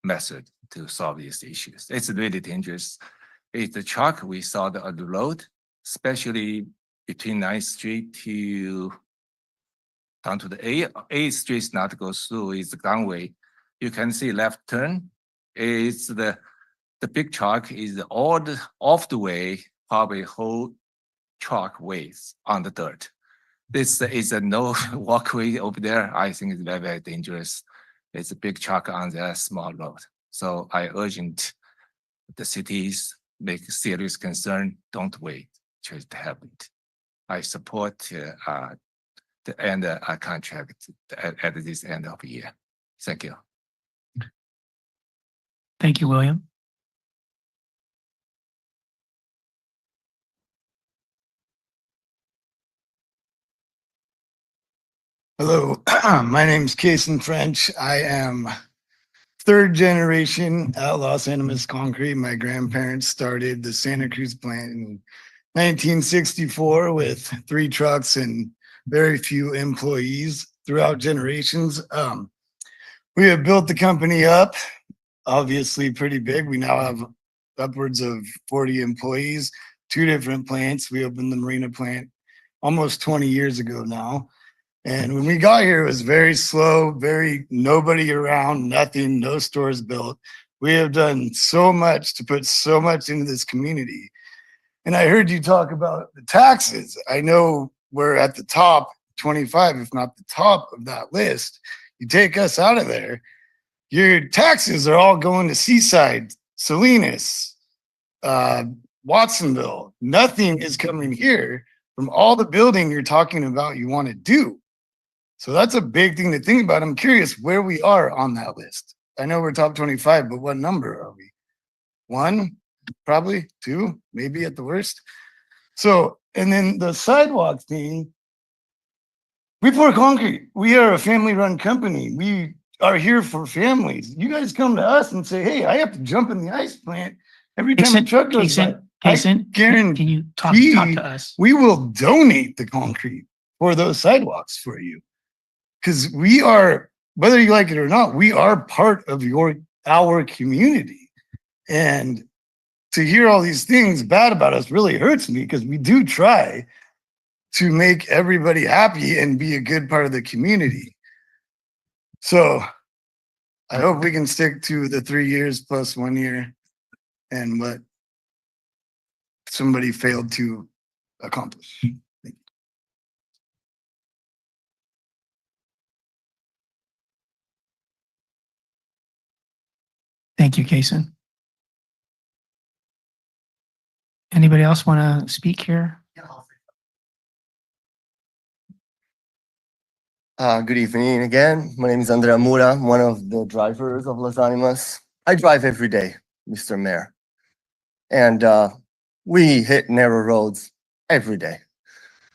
method to solve these issues. It's really dangerous. It's the truck we saw on the road, especially between 9th Street to down to the 8th Street not go through is the gangway. You can see left turn. It's the big truck is all off the way, probably whole truck ways on the dirt. This is a no walkway over there. I think it's very, very dangerous. It's a big truck on the small road. So I urgent the cities make serious concern. Don't wait till it happens. I support the end contract at this end of the year. Thank you. Thank you, William. Hello, my name's Kason French. I am third generation at Los Animas Concrete. My grandparents started the Santa Cruz plant in 1964 with 3 trucks and very few employees throughout generations. We have built the company up, obviously pretty big. We now have upwards of 40 employees, 2 different plants. We opened the Marina plant almost 20 years ago now. And when we got here, it was very slow, very nobody around, nothing, no stores built. We have done so much to put so much into this community. And I heard you talk about the taxes. I know we're at the top, 25, if not the top of that list. You take us out of there, your taxes are all going to Seaside, Salinas, Watsonville. Nothing is coming here from all the building you're talking about you want to do. So that's a big thing to think about. I'm curious where we are on that list. I know we're top 25, but what number are we? 1, probably 2, maybe at the worst. So, and then the sidewalk thing, we pour concrete. We are a family-run company. We are here for families. You guys come to us and say, hey, I have to jump in the ice plant every time a truck goes by. Kason, Guarantee can you talk to us? we will donate the concrete for those sidewalks for you. Because we are, whether you like it or not, we are part of our community. And to hear all these things bad about us really hurts me because we do try to make everybody happy and be a good part of the community. So I hope we can stick to the 3 years plus 1 year and what somebody failed to accomplish. Thank you, Kason. Anybody else want to speak here? Good evening again. My name is Andrea Mura. I'm one of the drivers of Las Animas. I drive every day, Mr. Mayor. And we hit narrow roads every day.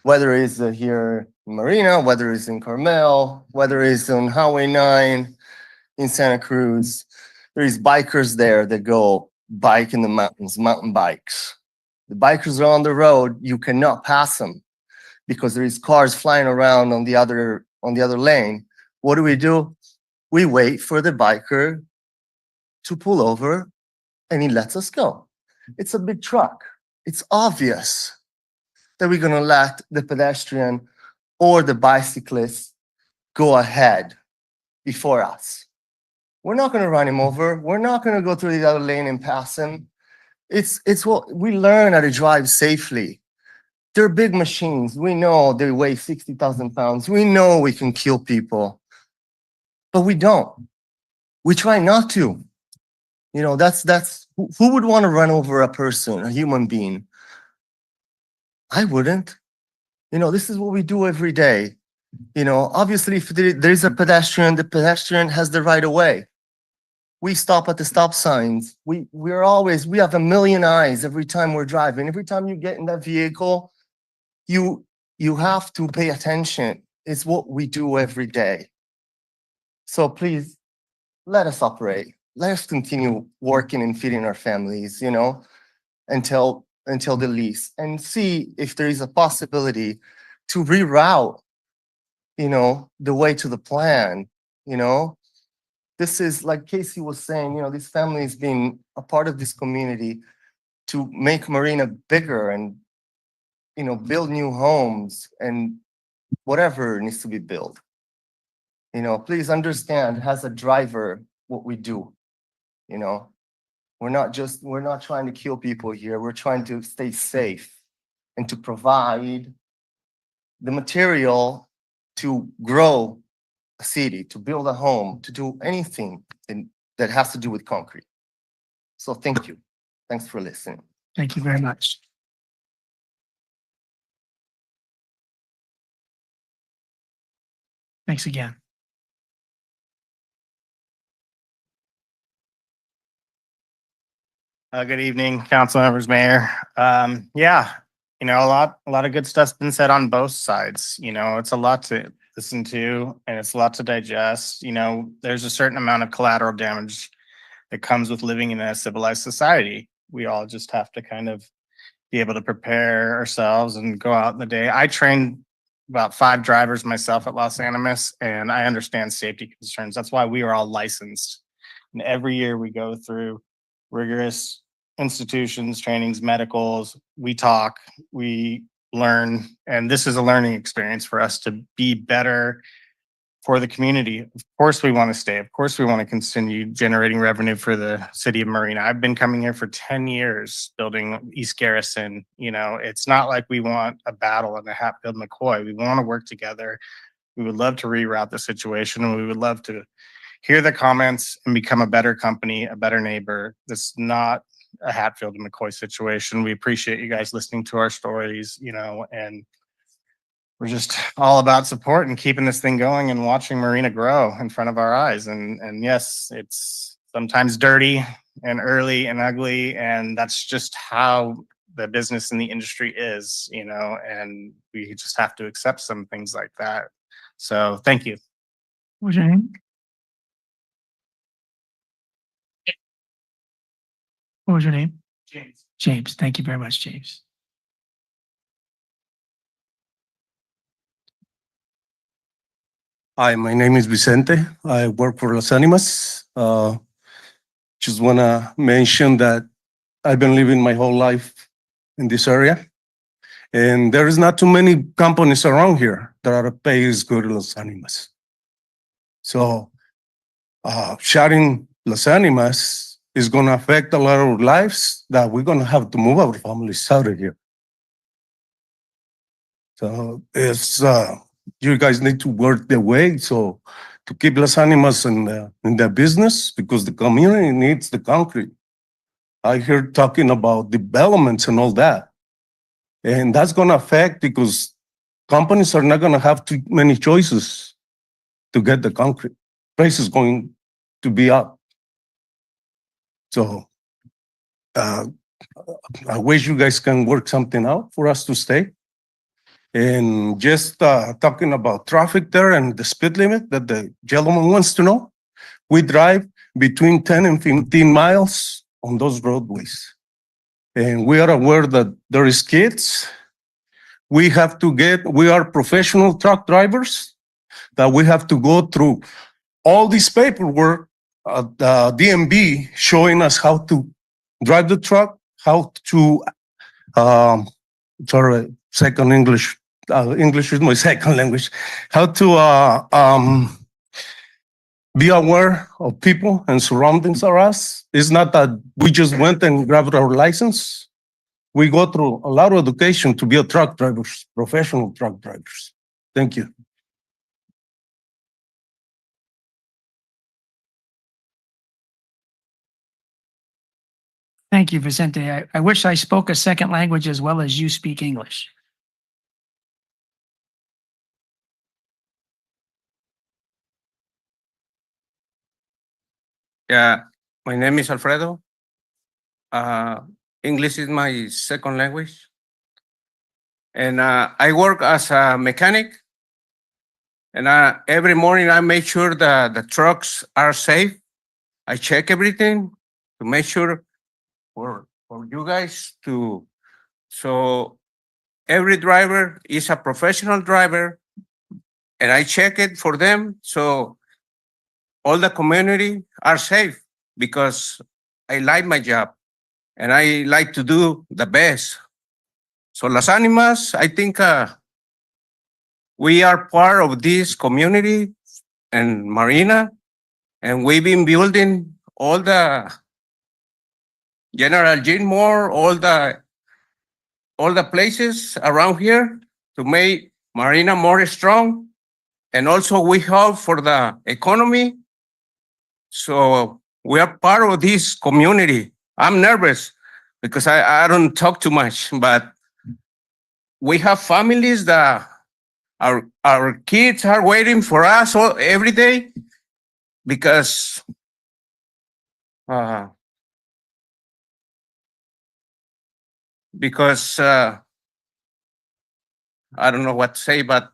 Whether it's here in Marina, whether it's in Carmel, whether it's on Highway 9 in Santa Cruz, there's bikers there that go bike in the mountains, mountain bikes. The bikers are on the road, you cannot pass them because there is cars flying around on the other lane. What do? We wait for the biker to pull over and he lets us go. It's a big truck. It's obvious that we're gonna let the pedestrian or the bicyclist go ahead before us. We're not going to run him over. We're not going to go through the other lane and pass him. It's what we learn how to drive safely. They're big machines. We know they weigh 60,000 pounds. We know we can kill people, but we don't. We try not to. You know, who would want to run over a person, a human being? I wouldn't. You know, this is what we do every day. You know, obviously, if there's a pedestrian, the pedestrian has the right of way. We stop at the stop signs. We have a million eyes every time we're driving. Every time you get in that vehicle, you have to pay attention. It's what we do every day. So please, let us operate. Let us continue working and feeding our families, you know, until the lease, and see if there is a possibility to reroute, you know, the way to the plan, you know. This is, like Casey was saying, you know, this family has been a part of this community to make Marina bigger and, you know, build new homes and whatever needs to be built. You know, please understand as a driver what we do. You know, we're not trying to kill people here. We're trying to stay safe and to provide the material to grow a city, to build a home, to do anything that has to do with concrete. So thank you. Thanks for listening. Thank you very much. Thanks again. Good evening, council members, mayor. Yeah, you know, a lot of good stuff's been said on both sides. You know, it's a lot to listen to and it's a lot to digest. You know, there's a certain amount of collateral damage that comes with living in a civilized society. We all just have to kind of be able to prepare ourselves and go out in the day. I trained about 5 drivers myself at Los Animas, and I understand safety concerns. That's why we are all licensed. And every year we go through rigorous institutions, trainings, medicals. We talk, we learn, and this is a learning experience for us to be better for the community. Of course, we want to stay. Of course, we want to continue generating revenue for the city of Marina. I've been coming here for 10 years building East Garrison. You know, it's not like we want a battle in the Hatfield McCoy. We want to work together. We would love to reroute the situation, and we would love to hear the comments and become a better company, a better neighbor. This is not a Hatfield and McCoy situation. We appreciate you guys listening to our stories, you know, and we're just all about support and keeping this thing going and watching Marina grow in front of our eyes. And yes, it's sometimes dirty and early and ugly, and that's just how the business and the industry is, you know, and we just have to accept some things like that. So thank you. What's your name? What was your name? James. James. Thank you very much, James. Hi, my name is Vicente. I work for Las Animas. Just want to mention that I've been living my whole life in this area, and there is not too many companies around here that are paid as good as Las Animas. So, shutting Las Animas is going to affect a lot of lives that we're going to have to move our families out of here. So it's you guys need to work the way so to keep Las Animas in the business, because the community needs the concrete. I hear talking about developments and all that, and that's going to affect because companies are not going to have too many choices to get the concrete. Price is going to be up. So I wish you guys can work something out for us to stay. And just talking about traffic there and the speed limit that the gentleman wants to know, we drive between 10 and 15 miles on those roadways. And we are aware that there is kids. We are professional truck drivers that we have to go through all this paperwork at the DMV showing us how to drive the truck, how to, second English, English is my second language, how to be aware of people and surroundings around us. It's not that we just went and grabbed our license. We go through a lot of education to be a truck drivers, professional truck drivers. Thank you. Thank you, Vicente. I wish I spoke a second language as well as you speak English. Yeah, my name is Alfredo. English is my second language. And I work as a mechanic. And every morning I make sure that the trucks are safe. I check everything to make sure for you guys to, so every driver is a professional driver and I check it for them. So all the community are safe because I like my job and I like to do the best. So Las Animas, I think we are part of this community and Marina, and we've been building all the General Gilmore, all the places around here to make Marina more strong. And also we help for the economy. So we are part of this community. I'm nervous because I don't talk too much, but we have families that our kids are waiting for us every day because I don't know what to say, but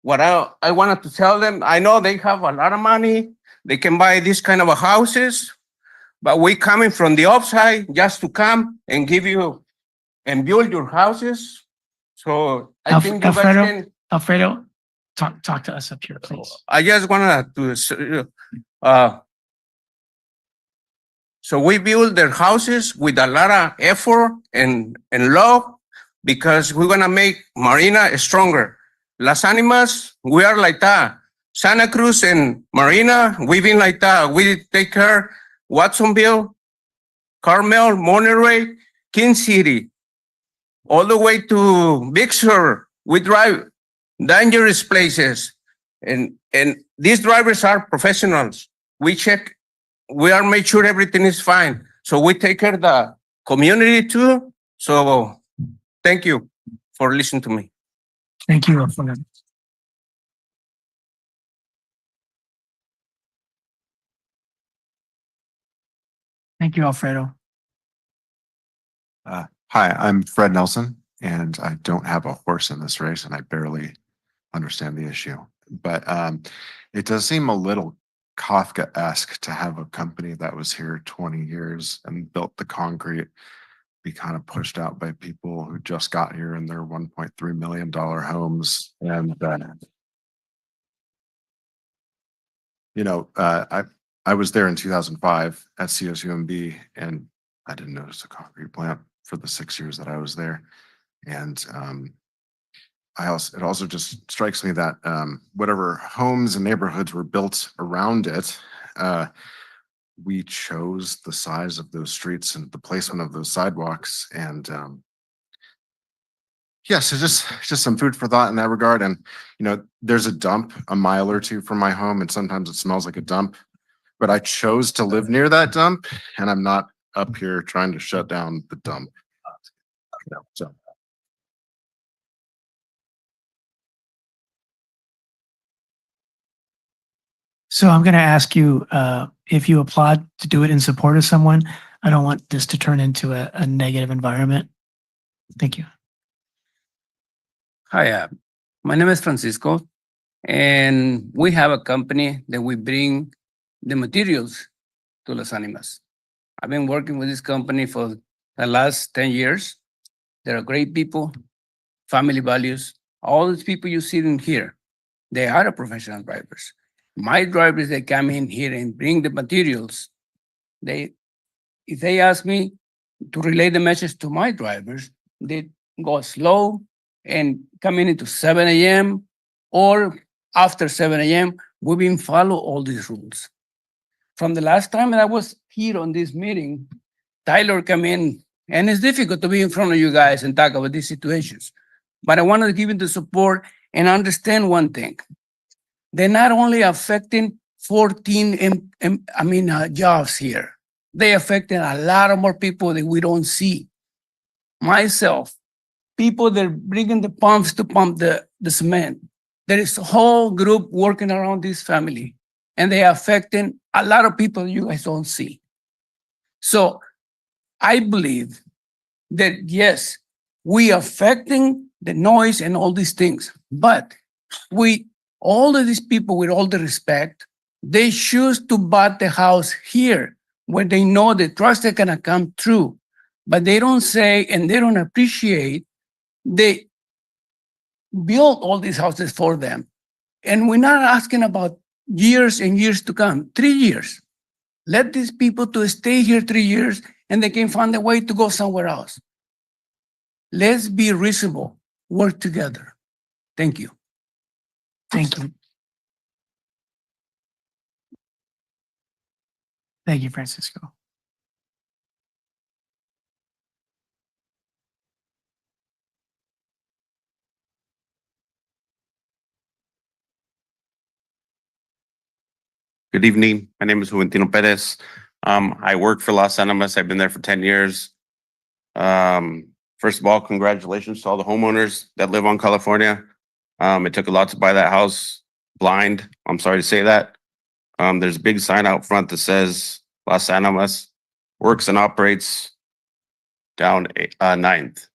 what I wanted to tell them, I know they have a lot of money, they can buy this kind of a houses, but we coming from the upside just to come and give you and build your houses. So I think you guys can. Alfredo, talk to us up here, please. I just wanted to, so we build their houses with a lot of effort and love because we're gonna make Marina stronger. Las Animas, we are like that. Santa Cruz and Marina, we've been like that. We take care Watsonville, Carmel, Monterey, King City, all the way to Big Sur. We drive dangerous places. And these drivers are professionals. We check, we are make sure everything is fine. So we take care of the community too. So thank you for listening to me. Thank you, Alfredo. Thank you, Alfredo. Hi, I'm Fred Nelson, and I don't have a horse in this race, and I barely understand the issue. But it does seem a little Kafka-esque to have a company that was here 20 years and built the concrete be kind of pushed out by people who just got here in their $1.3 million homes. And I was there in 2005 at CSUMB, and I didn't notice a concrete plant for the 6 years that I was there. And it also just strikes me that whatever homes and neighborhoods were built around it, we chose the size of those streets and the placement of those sidewalks. And so just some food for thought in that regard. And there's a dump a mile or two from my home, and sometimes it smells like a dump. But I chose to live near that dump, and I'm not up here trying to shut down the dump. So. So I'm going to ask you if you applaud to do it in support of someone. I don't want this to turn into a negative environment. Thank you. Hi, my name is Francisco, and we have a company that we bring the materials to Las Animas. I've been working with this company for the last 10 years. They're great people, family values. All these people you see in here, they are professional drivers. My drivers, they come in here and bring the materials. If they ask me to relay the message to my drivers, they go slow and come in into 7 a.m. or after 7 a.m. We've been follow all these rules. From the last time that I was here on this meeting, Tyler came in, and it's difficult to be in front of you guys and talk about these situations. But I wanted to give you the support and understand one thing. They're not only affecting 14 jobs here. They affecting a lot of more people that we don't see. Myself, people that are bringing the pumps to pump the cement. There is a whole group working around this family, and they are affecting a lot of people you guys don't see. So I believe that yes, we affecting the noise and all these things, but all of these people, with all the respect, they choose to buy the house here where they know the trucks are gonna come through, but they don't say and they don't appreciate they build all these houses for them. And we're not asking about years and years to come, 3 years. Let these people to stay here 3 years and they can find a way to go somewhere else. Let's be reasonable, work together. Thank you. Thank you. Thank you, Francisco. Good evening. My name is Juventino Perez. I work for Los Animas. I've been there for 10 years. First of all, congratulations to all the homeowners that live on California. It took a lot to buy that house blind. I'm sorry to say that. There's a big sign out front that says Los Animas works and operates down 9th.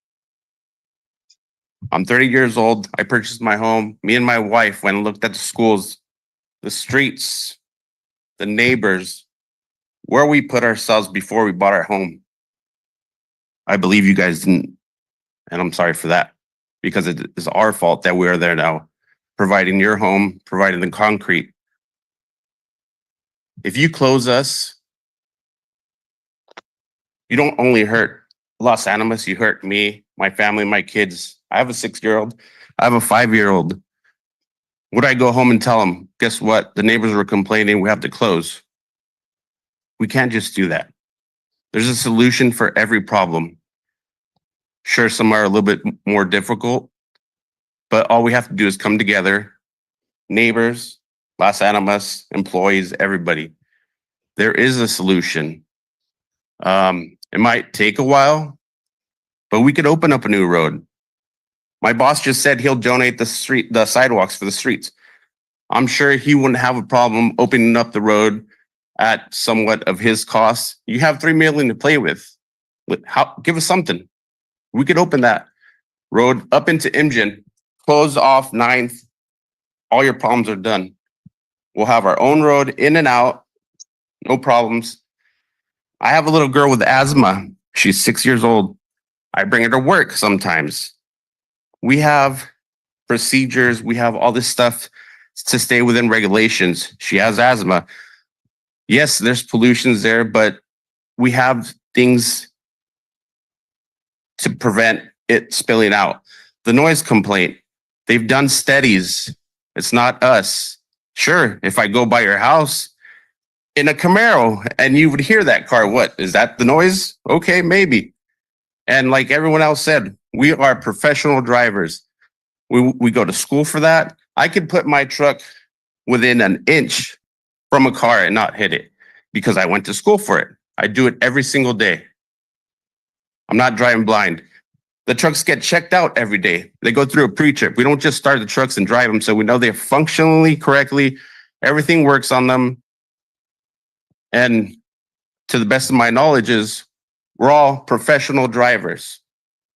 I'm 30 years old. I purchased my home. Me and my wife went and looked at the schools, the streets, the neighbors, where we put ourselves before we bought our home. I believe you guys didn't, and I'm sorry for that, because it is our fault that we are there now, providing your home, providing the concrete. If you close us, you don't only hurt Los Animas, you hurt me, my family, my kids. I have a 6-year-old. I have a 5-year-old. Would I go home and tell them, guess what? The neighbors were complaining, we have to close. We can't just do that. There's a solution for every problem. Sure, some are a little bit more difficult, but all we have to do is come together, neighbors, Las Animas, employees, everybody. There is a solution. It might take a while, but we could open up a new road. My boss just said he'll donate the sidewalks for the streets. I'm sure he wouldn't have a problem opening up the road at somewhat of his cost. You have $3 million to play with. Give us something. We could open that road up into Imgen, close off 9th. All your problems are done. We'll have our own road in and out, no problems. I have a little girl with asthma. She's 6 years old. I bring her to work sometimes. We have procedures. We have all this stuff to stay within regulations. She has asthma. Yes, there's pollutions there, but we have things to prevent it spilling out. The noise complaint, they've done studies. It's not us. Sure, if I go by your house in a Camaro and you would hear that car, what, is that the noise? Okay, maybe. And like everyone else said, we are professional drivers. We go to school for that. I could put my truck within an inch from a car and not hit it because I went to school for it. I do it every single day. I'm not driving blind. The trucks get checked out every day. They go through a pre-trip. We don't just start the trucks and drive them, so we know they're functionally correctly. Everything works on them. And to the best of my knowledge is we're all professional drivers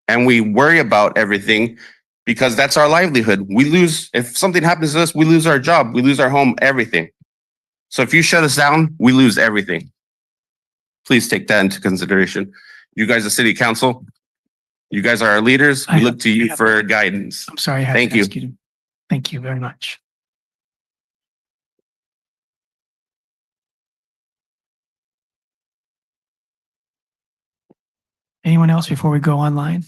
and we worry about everything because that's our livelihood. We lose, if something happens to us, we lose our job, we lose our home, everything. So if you shut us down, we lose everything. Please take that into consideration. You guys, the city council, you guys are our leaders. We look to you for guidance. I'm sorry. I had Thank to you. ask you. Thank you very much. Anyone else before we go online?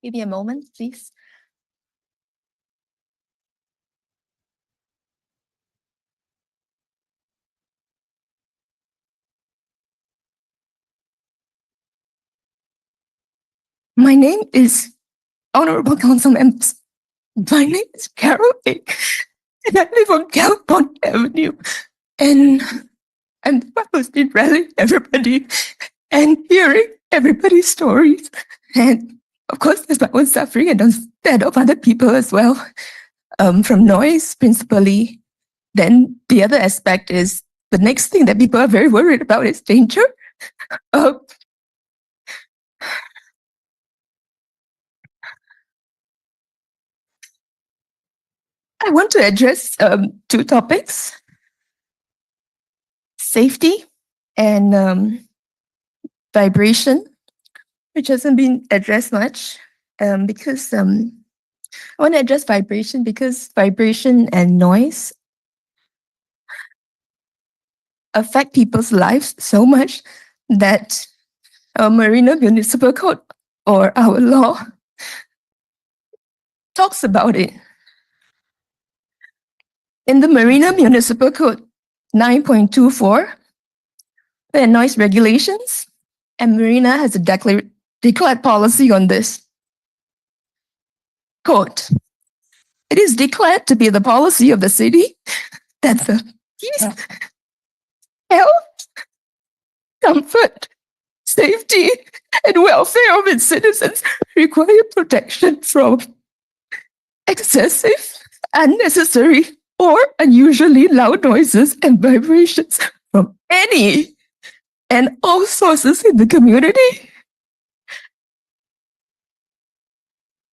Give me a moment, please. My name is Honorable Council Members. My name is Carol A. And I live on California Avenue. And I'm the one who's been rallying everybody and hearing everybody's stories. And of course, there's my own suffering and that of other people as well. From noise, principally. Then the other aspect is the next thing that people are very worried about is danger. I want to address two topics: safety and vibration, which hasn't been addressed much because I want to address vibration because vibration and noise affect people's lives so much that our Marina Municipal Code or our law talks about it. In the Marina Municipal Code 9.24, there are noise regulations, and Marina has a declared policy on this. Quote, it is declared to be the policy of the city that the peace, health, comfort, safety, and welfare of its citizens require protection from excessive, unnecessary, or unusually loud noises and vibrations from any and all sources in the community.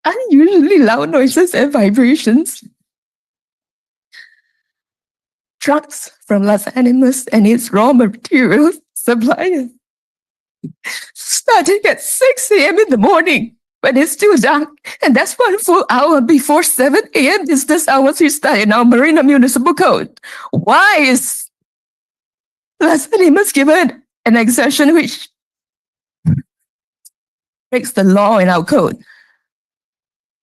Unusually loud noises and vibrations. Trucks from Los Animas and its raw materials suppliers. Starting at 6 a.m. in the morning when it's still dark, and that's 1 full hour before 7 a.m. business hours we start in our Marina Municipal Code. Why is Los Animas given an exemption which breaks the law in our code?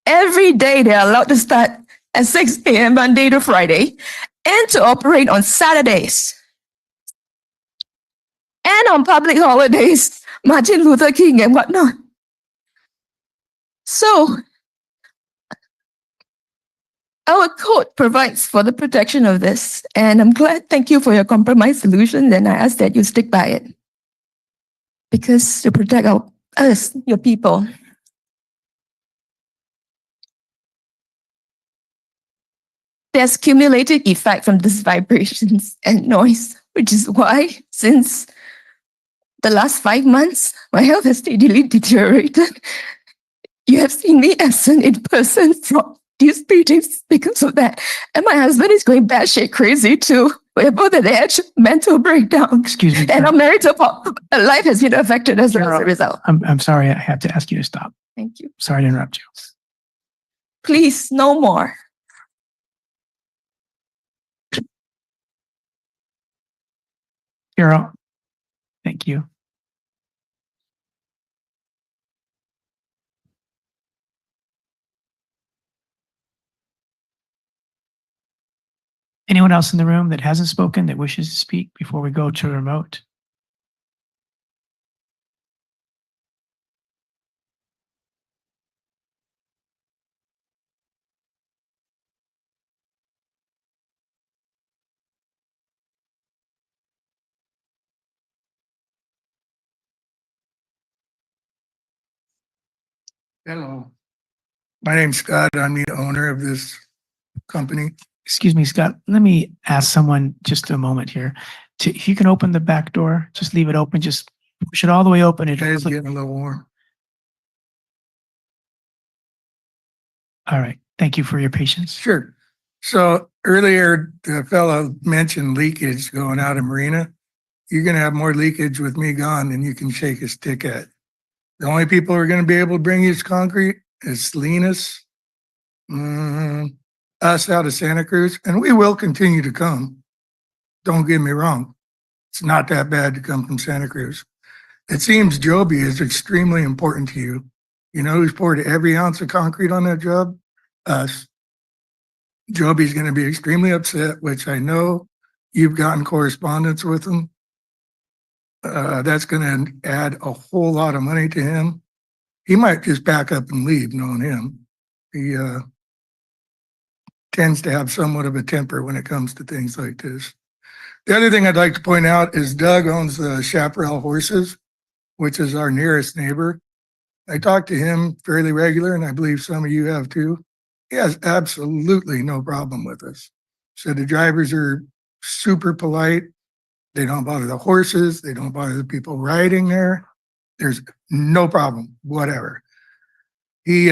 Every day they are allowed to start at 6 a.m. Monday to Friday and to operate on Saturdays and on public holidays, Martin Luther King and whatnot. So, our code provides for the protection of this, and I'm glad, thank you for your compromise solution, and I ask that you stick by it. Because to protect us, your people. There's cumulative effect from these vibrations and noise, which is why, since the last 5 months, my health has steadily deteriorated. You have seen me absent in person from these meetings because of that. And my husband is going batshit crazy too. We're both at the edge of mental breakdown. Excuse me. And our marital life has been affected as a result. I'm sorry. I have to ask you to stop. Thank you. Sorry to interrupt you. Please, no more. Carol, thank you. Anyone else in the room that hasn't spoken that wishes to speak before we go to remote? Hello. My name's Scott. I'm the owner of this company. Excuse me, Scott, let me ask someone just a moment here. If you can open the back door, just leave it open, just push it all the way open. It is getting a little warm. All right. Thank you for your patience. Sure. So earlier, the fellow mentioned leakage going out of Marina. You're going to have more leakage with me gone than you can shake a stick at. The only people who are going to be able to bring you concrete is Salinas, us out of Santa Cruz, and we will continue to come. Don't get me wrong. It's not that bad to come from Santa Cruz. It seems Joby is extremely important to you. You know who's poured every ounce of concrete on that job? Us. Joby's going to be extremely upset, which I know you've gotten correspondence with him. That's going to add a whole lot of money to him. He might just back up and leave, knowing him. He tends to have somewhat of a temper when it comes to things like this. The other thing I'd like to point out is Doug owns the Chaparral Horses, which is our nearest neighbor. I talk to him fairly regular, and I believe some of you have too. He has absolutely no problem with us. So the drivers are super polite. They don't bother the horses. They don't bother the people riding there. There's no problem, whatever. He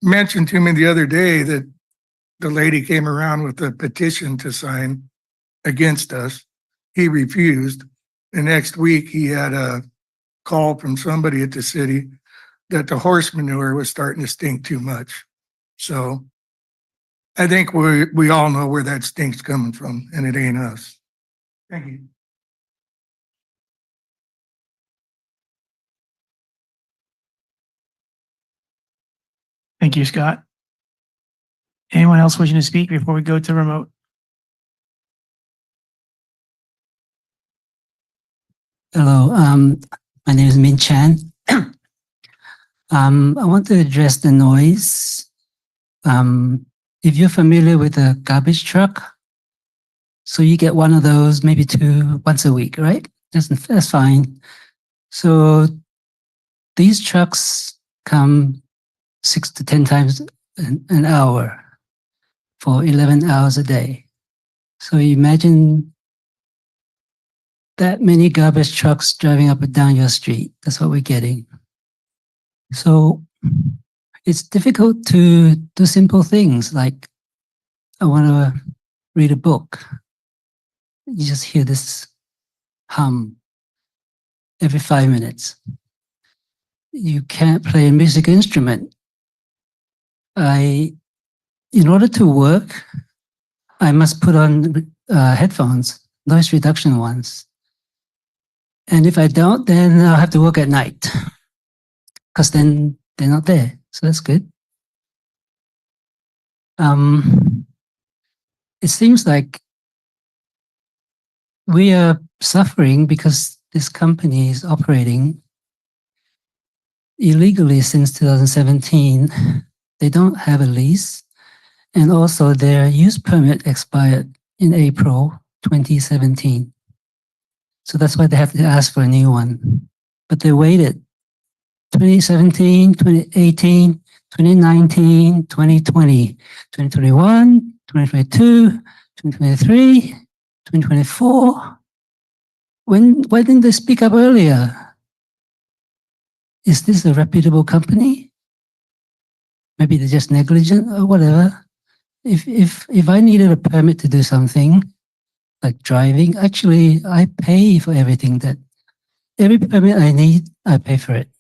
mentioned to me the other day that the lady came around with a petition to sign against us. He refused. The next week, he had a call from somebody at the city that the horse manure was starting to stink too much. So I think we all know where that stink's coming from, and it ain't us. Thank you. Thank you, Scott. Anyone else wishing to speak before we go to remote? Hello, my name is Min Chan. I want to address the noise. If you're familiar with a garbage truck, so you get one of those, maybe two, once a week, right? That's fine. So these trucks come 6 to 10 times an hour for 11 hours a day. So imagine that many garbage trucks driving up and down your street. That's what we're getting. So it's difficult to do simple things like I want to read a book. You just hear this hum every 5 minutes. You can't play a music instrument. In order to work, I must put on headphones, noise reduction ones. And if I don't, then I'll have to work at night because then they're not there. So that's good. It seems like we are suffering because this company is operating illegally since 2017. They don't have a lease. And also their use permit expired in April 2017. So that's why they have to ask for a new one. But they waited 2017, 2018, 2019, 2020, 2021, 2022, 2023, 2024. Why didn't they speak up earlier? Is this a reputable company? Maybe they're just negligent or whatever. If I needed a permit to do something, like driving, actually, I pay for everything every permit I need, I pay for it.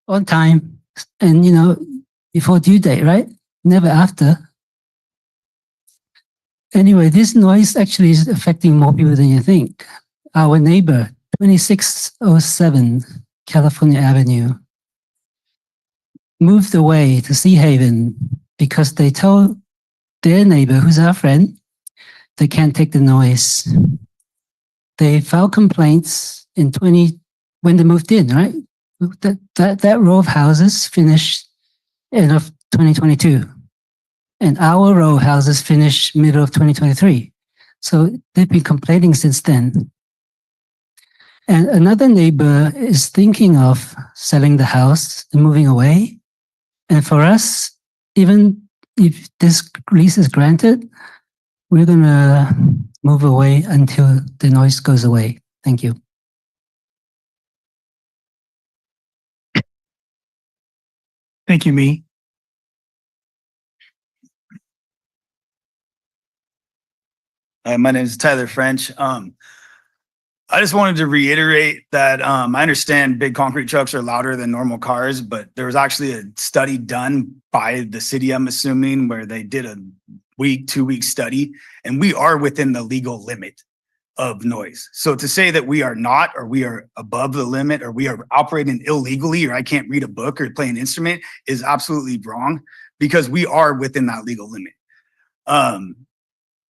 On time. And, before due date, right? Never after. Anyway, this noise actually is affecting more people than you think. Our neighbor, 2607 California Avenue, moved away to Sea Haven because they told their neighbor, who's our friend, they can't take the noise. They filed complaints when they moved in, right? That row of houses finished end of 2022. And our row of houses finished middle of 2023. So they've been complaining since then. And another neighbor is thinking of selling the house and moving away. And for us, even if this lease is granted, we're going to move away until the noise goes away. Thank you. Thank you, Me. Hi, my name is Tyler French. I just wanted to reiterate that I understand big concrete trucks are louder than normal cars, but there was actually a study done by the city, I'm assuming, where they did a 2-week study, and we are within the legal limit. of noise. So to say that we are not, or we are above the limit, or we are operating illegally, or I can't read a book or play an instrument is absolutely wrong, because we are within that legal limit.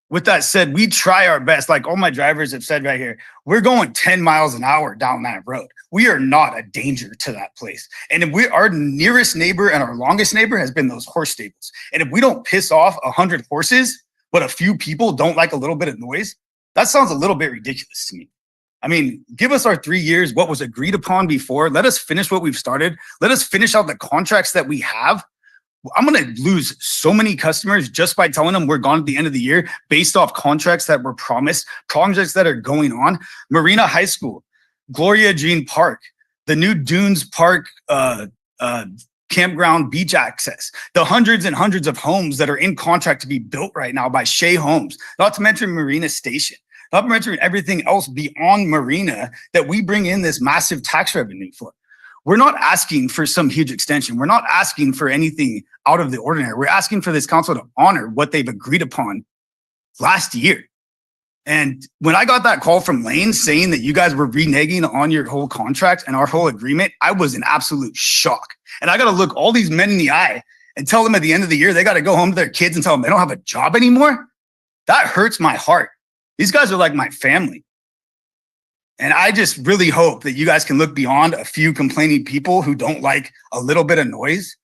With that said, we try our best. Like all my drivers have said right here, we're going 10 miles an hour down that road. We are not a danger to that place. And if our nearest neighbor and our longest neighbor has been those horse stables. And if we don't piss off 100 horses, but a few people don't like a little bit of noise, that sounds a little bit ridiculous to me. I mean, give us our 3 years, what was agreed upon before. Let us finish what we've started. Let us finish out the contracts that we have. I'm going to lose so many customers just by telling them we're gone at the end of the year based off contracts that were promised, projects that are going on. Marina High School, Gloria Jean Park, the new Dunes Park campground beach access, the hundreds and hundreds of homes that are in contract to be built right now by Shea Homes, not to mention Marina Station, not to mention everything else beyond Marina that we bring in this massive tax revenue for. We're not asking for some huge extension. We're not asking for anything out of the ordinary. We're asking for this council to honor what they've agreed upon last year. And when I got that call from Lane saying that you guys were reneging on your whole contract and our whole agreement, I was in absolute shock. And I got to look all these men in the eye and tell them at the end of the year, they got to go home to their kids and tell them they don't have a job anymore. That hurts my heart. These guys are like my family. And I just really hope that you guys can look beyond a few complaining people who don't like a little bit of noise,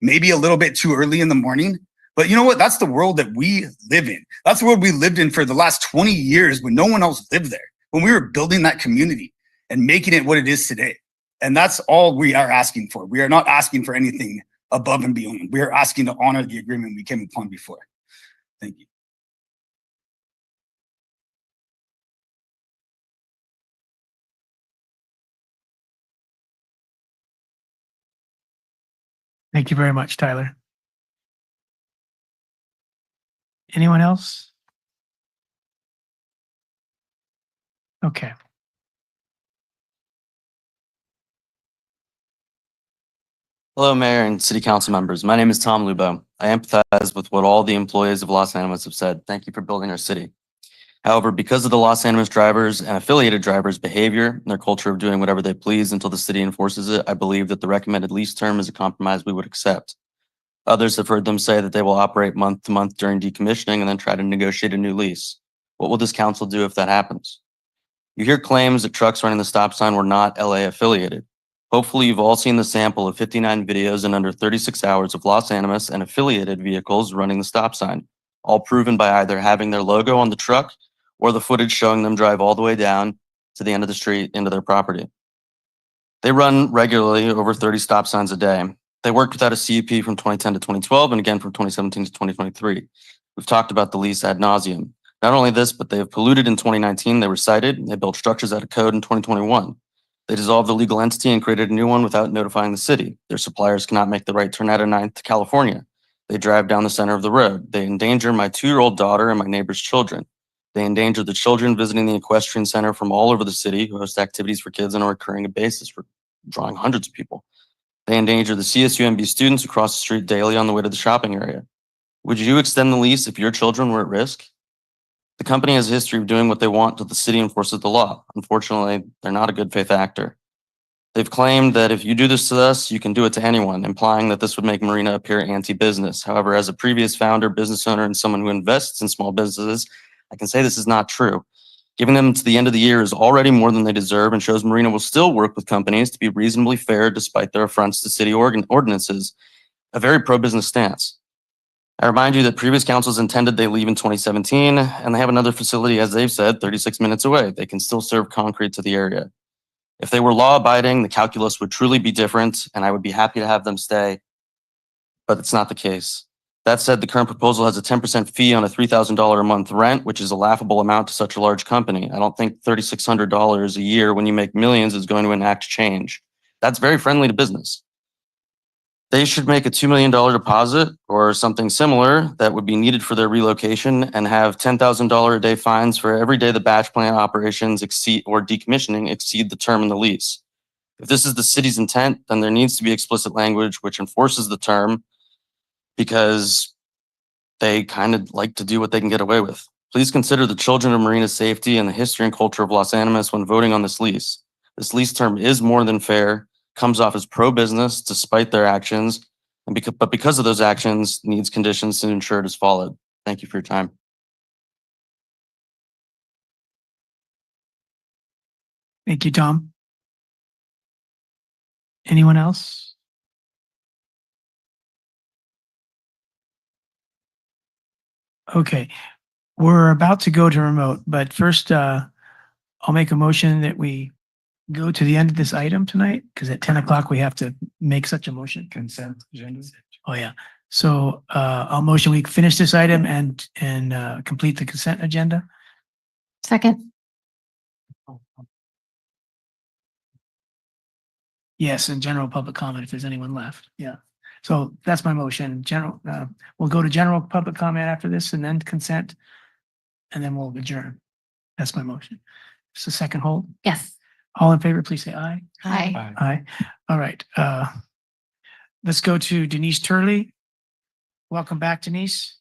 maybe a little bit too early in the morning. But you know what? That's the world that we live in. That's the world we lived in for the last 20 years when no one else lived there, when we were building that community and making it what it is today. And that's all we are asking for. We are not asking for anything above and beyond. We are asking to honor the agreement we came upon before. Thank you. Thank you very much, Tyler. Anyone else? Okay. Hello, Mayor and City Council members. My name is Tom Lubo. I empathize with what all the employees of Los Animas have said. Thank you for building our city. However, because of the Los Animas drivers and affiliated drivers' behavior and their culture of doing whatever they please until the city enforces it, I believe that the recommended lease term is a compromise we would accept. Others have heard them say that they will operate month to month during decommissioning and then try to negotiate a new lease. What will this council do if that happens? You hear claims that trucks running the stop sign were not LA affiliated. Hopefully you've all seen the sample of 59 videos in under 36 hours of Los Animas and affiliated vehicles running the stop sign, all proven by either having their logo on the truck or the footage showing them drive all the way down to the end of the street into their property. They run regularly over 30 stop signs a day. They worked without a CUP from 2010 to 2012 and again from 2017 to 2023. We've talked about the lease ad nauseum. Not only this, but they have polluted in 2019. They were cited. They built structures out of code in 2021. They dissolved the legal entity and created a new one without notifying the city. Their suppliers cannot make the right turn out of 9th to California. They drive down the center of the road. They endanger my 2-year-old daughter and my neighbor's children. They endanger the children visiting the equestrian center from all over the city who host activities for kids on a recurring basis for drawing hundreds of people. They endanger the CSUMB students who cross the street daily on the way to the shopping area. Would you extend the lease if your children were at risk? The company has a history of doing what they want until the city enforces the law. Unfortunately, they're not a good faith actor. They've claimed that if you do this to us, you can do it to anyone, implying that this would make Marina appear anti-business. However, as a previous founder, business owner, and someone who invests in small businesses, I can say this is not true. Giving them to the end of the year is already more than they deserve and shows Marina will still work with companies to be reasonably fair despite their affronts to city ordinances, a very pro-business stance. I remind you that previous councils intended they leave in 2017, and they have another facility, as they've said, 36 minutes away. They can still serve concrete to the area. If they were law-abiding, the calculus would truly be different, and I would be happy to have them stay, but it's not the case. That said, the current proposal has a 10% fee on a $3,000 a month rent, which is a laughable amount to such a large company. I don't think $3,600 a year when you make millions is going to enact change. That's very friendly to business. They should make a $2 million deposit or something similar that would be needed for their relocation and have $10,000 a day fines for every day the batch plant operations exceed or decommissioning exceed the term in the lease. If this is the city's intent, then there needs to be explicit language which enforces the term, because they kind of like to do what they can get away with. Please consider the children of Marina safety and the history and culture of Los Animas when voting on this lease. This lease term is more than fair, comes off as pro-business despite their actions, but because of those actions, needs conditions to ensure it is followed. Thank you for your time. Thank you, Tom. Anyone else? Okay, we're about to go to remote, but first, I'll make a motion that we go to the end of this item tonight, because at 10 o'clock we have to make such a motion. Consent agenda. Oh, yeah. So, I'll motion we finish this item and complete the consent agenda. Second. Yes, and general public comment if there's anyone left. Yeah. So that's my motion. We'll go to general public comment after this and then consent, and then we'll adjourn. That's my motion. Just a second hold. Yes. All in favor, please say aye. Aye. Aye. All right. Let's go to Denise Turley. Welcome back, Denise.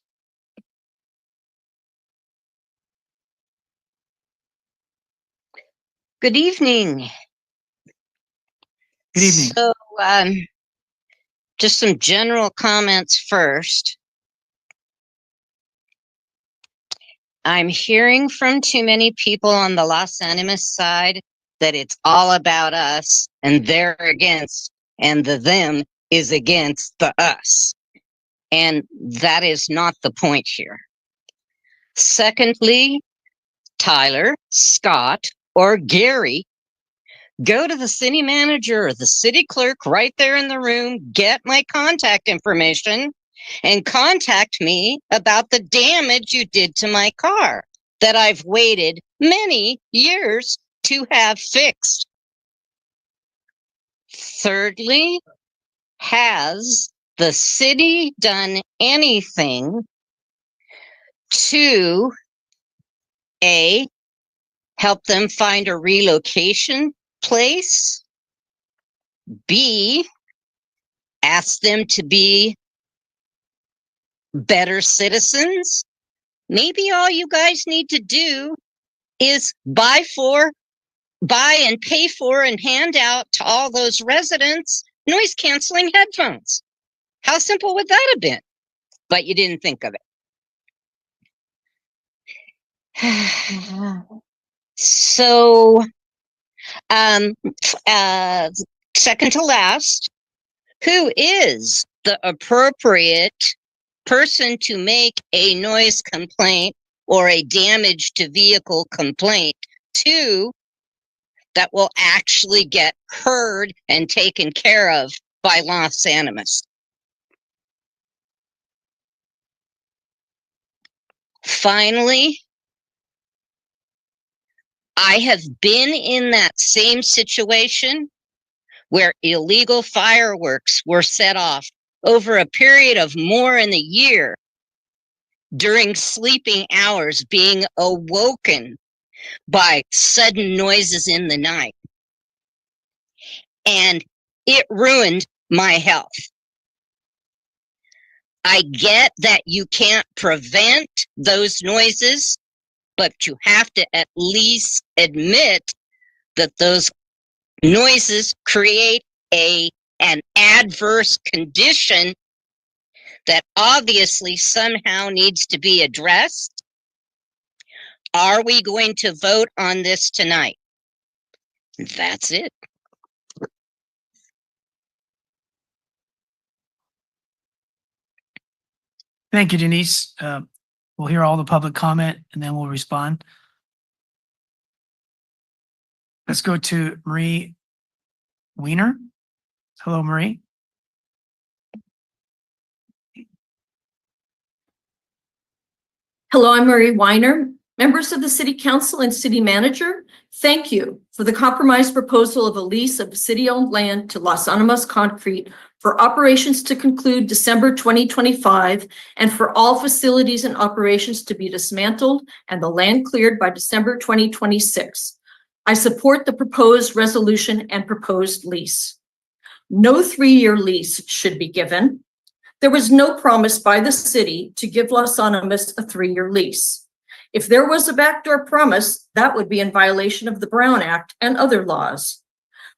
Good evening. Good evening. So, just some general comments first. I'm hearing from too many people on the Los Animas side that it's all about us and they're against, and the them is against the us. And that is not the point here. Secondly, Tyler, Scott, or Gary, go to the city manager or the city clerk right there in the room, get my contact information, and contact me about the damage you did to my car that I've waited many years to have fixed. Thirdly, has the city done anything to A, help them find a relocation place, B, ask them to be better citizens? Maybe all you guys need to do is buy and pay for and hand out to all those residents noise canceling headphones. How simple would that have been? But you didn't think of it. So, second to last, who is the appropriate person to make a noise complaint or a damage to vehicle complaint to that will actually get heard and taken care of by Los Animas? Finally, I have been in that same situation where illegal fireworks were set off over a period of more than a year during sleeping hours, being awoken by sudden noises in the night. And it ruined my health. I get that you can't prevent those noises, but you have to at least admit that those noises create an adverse condition that obviously somehow needs to be addressed. Are we going to vote on this tonight? That's it. Thank you, Denise. We'll hear all the public comment and then we'll respond. Let's go to Marie Weiner. Hello, Marie. Hello, I'm Marie Weiner. Members of the City Council and City Manager, thank you for the compromise proposal of a lease of city-owned land to Las Animas Concrete for operations to conclude December 2025 and for all facilities and operations to be dismantled and the land cleared by December 2026. I support the proposed resolution and proposed lease. No 3-year lease should be given. There was no promise by the city to give Las Animas a 3-year lease. If there was a backdoor promise, that would be in violation of the Brown Act and other laws.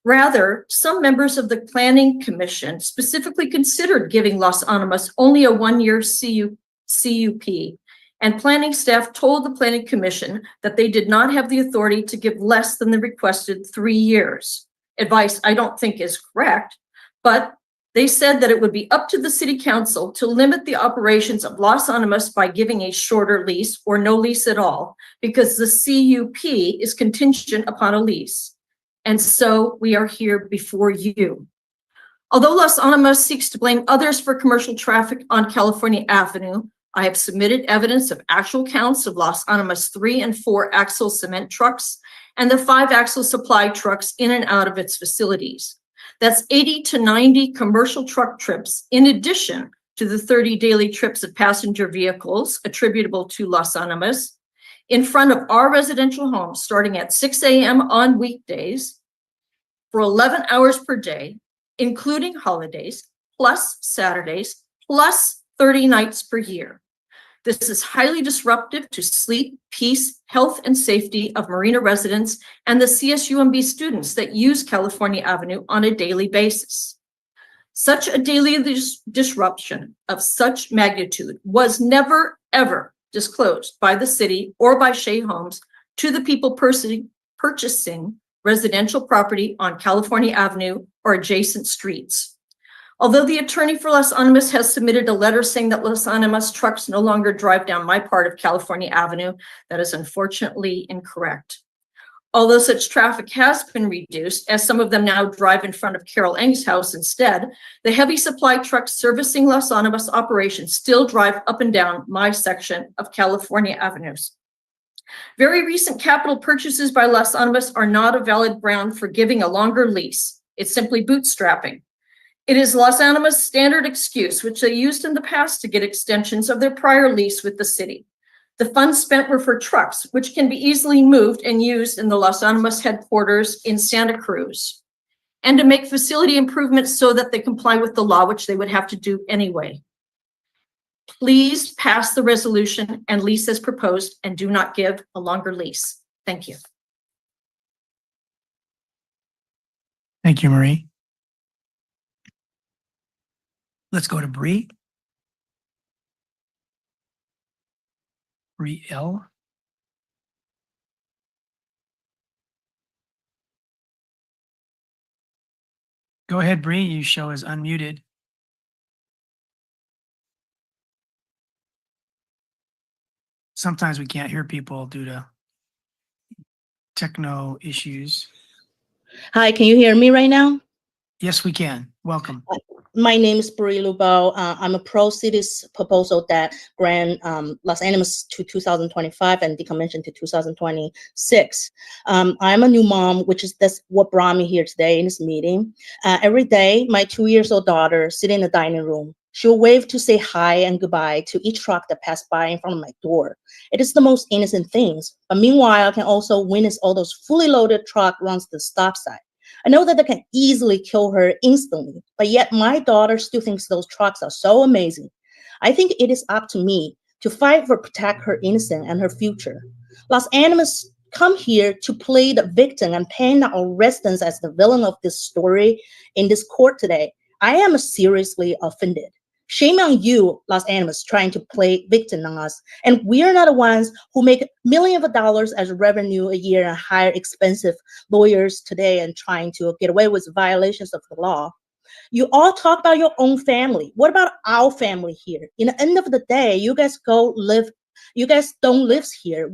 Rather, some members of the Planning Commission specifically considered giving Las Animas only a one-year CUP, and planning staff told the Planning Commission that they did not have the authority to give less than the requested 3 years. Advice I don't think is correct, but they said that it would be up to the City Council to limit the operations of Las Animas by giving a shorter lease or no lease at all, because the CUP is contingent upon a lease. And so we are here before you. Although Las Animas seeks to blame others for commercial traffic on California Avenue, I have submitted evidence of actual counts of Las Animas 3 and 4 axle cement trucks and the 5 axle supply trucks in and out of its facilities. That's 80 to 90 commercial truck trips, in addition to the 30 daily trips of passenger vehicles attributable to Las Animas, in front of our residential homes starting at 6 a.m. on weekdays for 11 hours per day, including holidays, plus Saturdays, plus 30 nights per year. This is highly disruptive to sleep, peace, health, and safety of Marina residents and the CSUMB students that use California Avenue on a daily basis. Such a daily disruption of such magnitude was never, ever disclosed by the city or by Shea Homes to the people purchasing residential property on California Avenue or adjacent streets. Although the attorney for Las Animas has submitted a letter saying that Las Animas trucks no longer drive down my part of California Avenue, that is unfortunately incorrect. Although such traffic has been reduced, as some of them now drive in front of Carol Eng's house instead, the heavy supply trucks servicing Las Animas operations still drive up and down my section of California Avenues. Very recent capital purchases by Las Animas are not a valid ground for giving a longer lease. It's simply bootstrapping. It is Las Animas' standard excuse, which they used in the past to get extensions of their prior lease with the city. The funds spent were for trucks, which can be easily moved and used in the Las Animas headquarters in Santa Cruz, and to make facility improvements so that they comply with the law, which they would have to do anyway. Please pass the resolution and lease as proposed and do not give a longer lease. Thank you. Thank you, Marie. Let's go to Bree. Bree L. Go ahead, Bree. You show as unmuted. Sometimes we can't hear people due to techno issues. Hi, can you hear me right now? Yes, we can. Welcome. My name is Bri Lubao. I'm a pro-cities proposal that grant Las Animas to 2025 and decommission to 2026. I'm a new mom, that's what brought me here today in this meeting. Every day, my 2-year-old daughter sitting in the dining room. She'll wave to say hi and goodbye to each truck that passed by in front of my door. It is the most innocent things. But meanwhile, I can also witness all those fully loaded truck runs to the stop sign. I know that they can easily kill her instantly, but yet my daughter still thinks those trucks are so amazing. I think it is up to me to fight for protect her innocence and her future. Las Animas come here to play the victim and paint our residents as the villain of this story in this court today. I am seriously offended. Shame on you, Las Animas, trying to play victim on us. And we are not the ones who make millions of dollars as revenue a year and hire expensive lawyers today and trying to get away with violations of the law. You all talk about your own family. What about our family here? In the end of the day, you guys don't live here.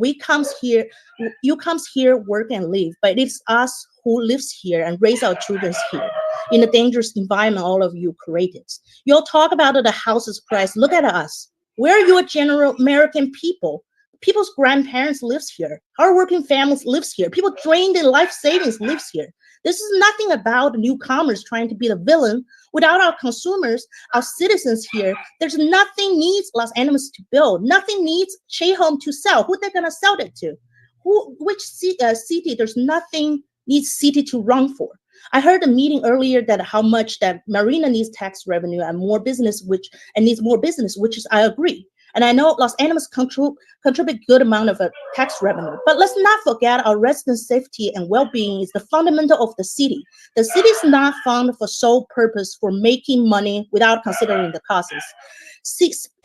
You comes here, work and live, but it's us who lives here and raise our children here in a dangerous environment all of you created. You all talk about the houses price. Look at us. We're your general American people. People's grandparents lives here. Our working families lives here. People drained in life savings lives here. This is nothing about newcomers trying to be the villain. Without our consumers, our citizens here, there's nothing needs Las Animas to build. Nothing needs Shea Home to sell. Who they're gonna sell it to? Which city? There's nothing needs city to run for. I heard a meeting earlier that how much that Marina needs tax revenue and more business, which needs more business, which is I agree. And I know Los Angeles contribute good amount of tax revenue, but let's not forget our residents' safety and well-being is the fundamental of the city. The city is not founded for sole purpose for making money without considering the costs.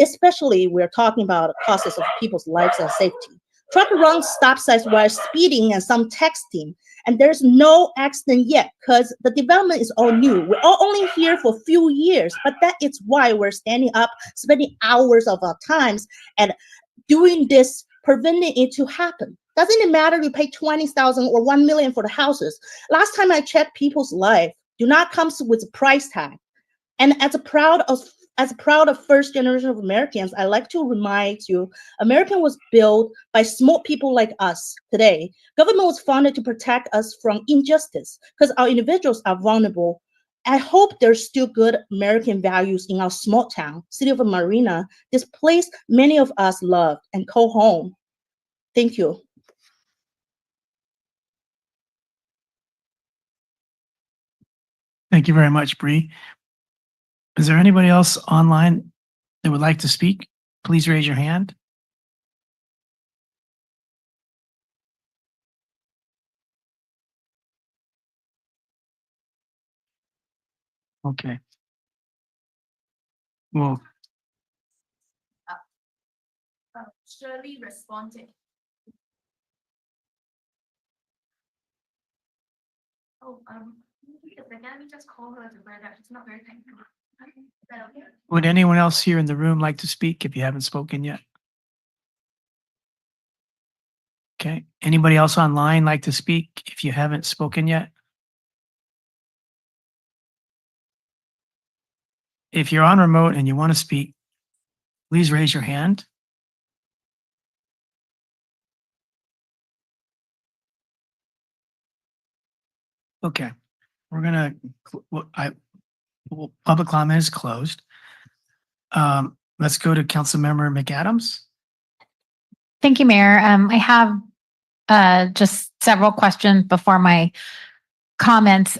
Especially we're talking about the costs of people's lives and safety. Truck run stop signs while speeding and some texting, and there's no accident yet because the development is all new. We're all only here for a few years, but that is why we're standing up, spending hours of our times and doing this, preventing it to happen. Doesn't it matter you pay 20,000 or 1 million for the houses? Last time I checked, people's life do not come with a price tag. And as a proud of first generation of Americans, I like to remind you, America was built by smart people like us today. Government was founded to protect us from injustice because our individuals are vulnerable. I hope there's still good American values in our small town, city of Marina, this place many of us love and call home. Thank you. Thank you very much, Bree. Is there anybody else online that would like to speak? Please raise your hand. Okay. Well, Shirley responded. Oh, let me just call her to find out. She's not very technical. Is that okay? would anyone else here in the room like to speak if you haven't spoken yet? Okay. Anybody else online like to speak if you haven't spoken yet? If you're on remote and you want to speak, please raise your hand. Okay. We're gonna, public comment is closed. Let's go to Councilmember McAdams. Thank you, Mayor. I have just several questions before my comments.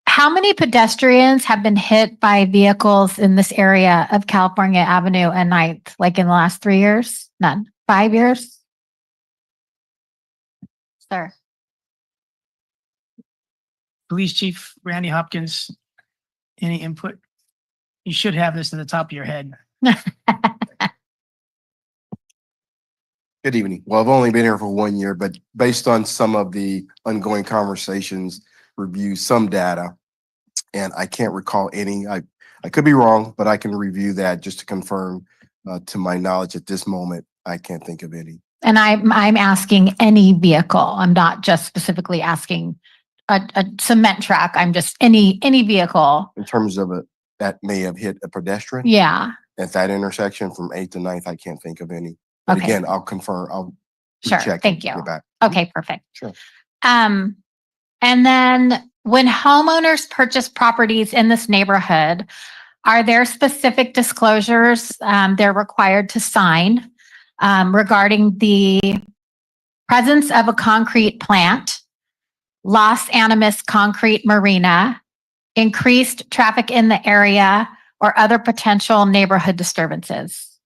How many pedestrians have been hit by vehicles in this area of California Avenue and 9th, like in the last 3 years? None. 5 years? Sir. Police Chief Randy Hopkins, any input? You should have this at the top of your head. Good evening. Well, I've only been here for 1 year, but based on some of the ongoing conversations, review some data, and I can't recall any. I could be wrong, but I can review that just to confirm. To my knowledge, at this moment, I can't think of any. And I'm asking any vehicle. I'm not just specifically asking a cement truck. I'm just any vehicle. In terms of that may have hit a pedestrian. Yeah. At that intersection from 8th to 9th, I can't think of any. But Okay. again, I'll confirm. I'll Sure. check. Thank you. Get back. Okay, perfect. Sure. And then when homeowners purchase properties in this neighborhood, are there specific disclosures they're required to sign regarding the presence of a concrete plant, Los Animas concrete marina, increased traffic in the area, or other potential neighborhood disturbances?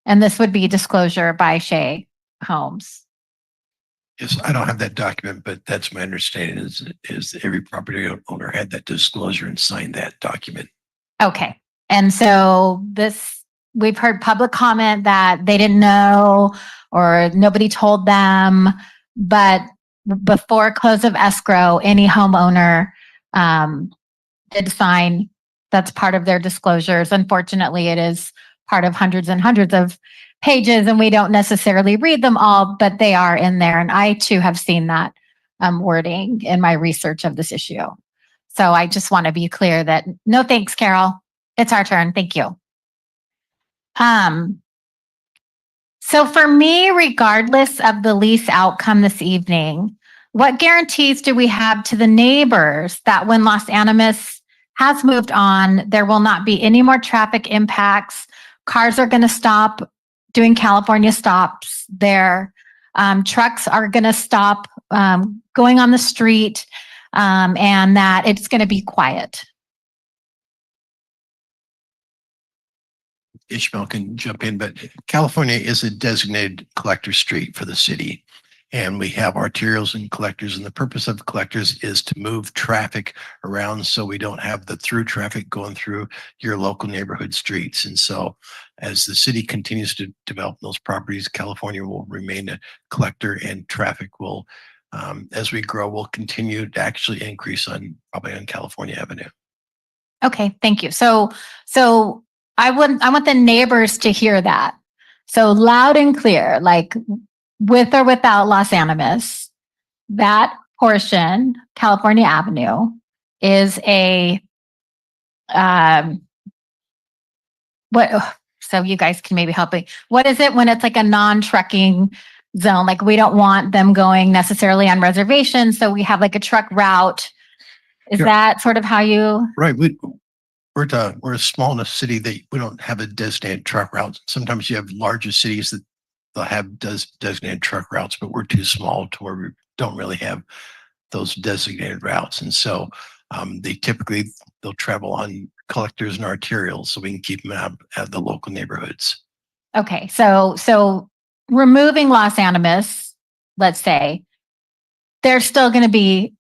And this would be disclosure by Shea Homes. Yes, I don't have that document, but that's my understanding is every property owner had that disclosure and signed that document. Okay. And so we've heard public comment that they didn't know or nobody told them, but before close of escrow, any homeowner did sign. That's part of their disclosures. Unfortunately, it is part of hundreds and hundreds of pages, and we don't necessarily read them all, but they are in there. And I too have seen that wording in my research of this issue. So I just want to be clear that no thanks, Carol. It's our turn. Thank you. So for me, regardless of the lease outcome this evening, what guarantees do we have to the neighbors that when Los Animas has moved on, there will not be any more traffic impacts? Cars are going to stop doing California stops there. Trucks are going to stop going on the street, and that it's going to be quiet. Ishmael can jump in, but California is a designated collector street for the city. And we have arterials and collectors, and the purpose of collectors is to move traffic around so we don't have the through traffic going through your local neighborhood streets. And so as the city continues to develop those properties, California will remain a collector, and traffic will, as we grow, will continue to actually increase probably on California Avenue. Okay, thank you. So I want the neighbors to hear that. So loud and clear, like with or without Los Animas, that portion, California Avenue, is a, so you guys can maybe help me. What is it when it's like a non-trucking zone? Like we don't want them going necessarily on reservations, so we have like a truck route. Is Yeah. that sort of how you? Right. We're a small enough city that we don't have a designated truck route. Sometimes you have larger cities that they'll have designated truck routes, but we're too small to where we don't really have those designated routes. And so they'll travel on collectors and arterials, so we can keep them out of the local neighborhoods. Okay, so removing Los Animas, let's say, there's still going to be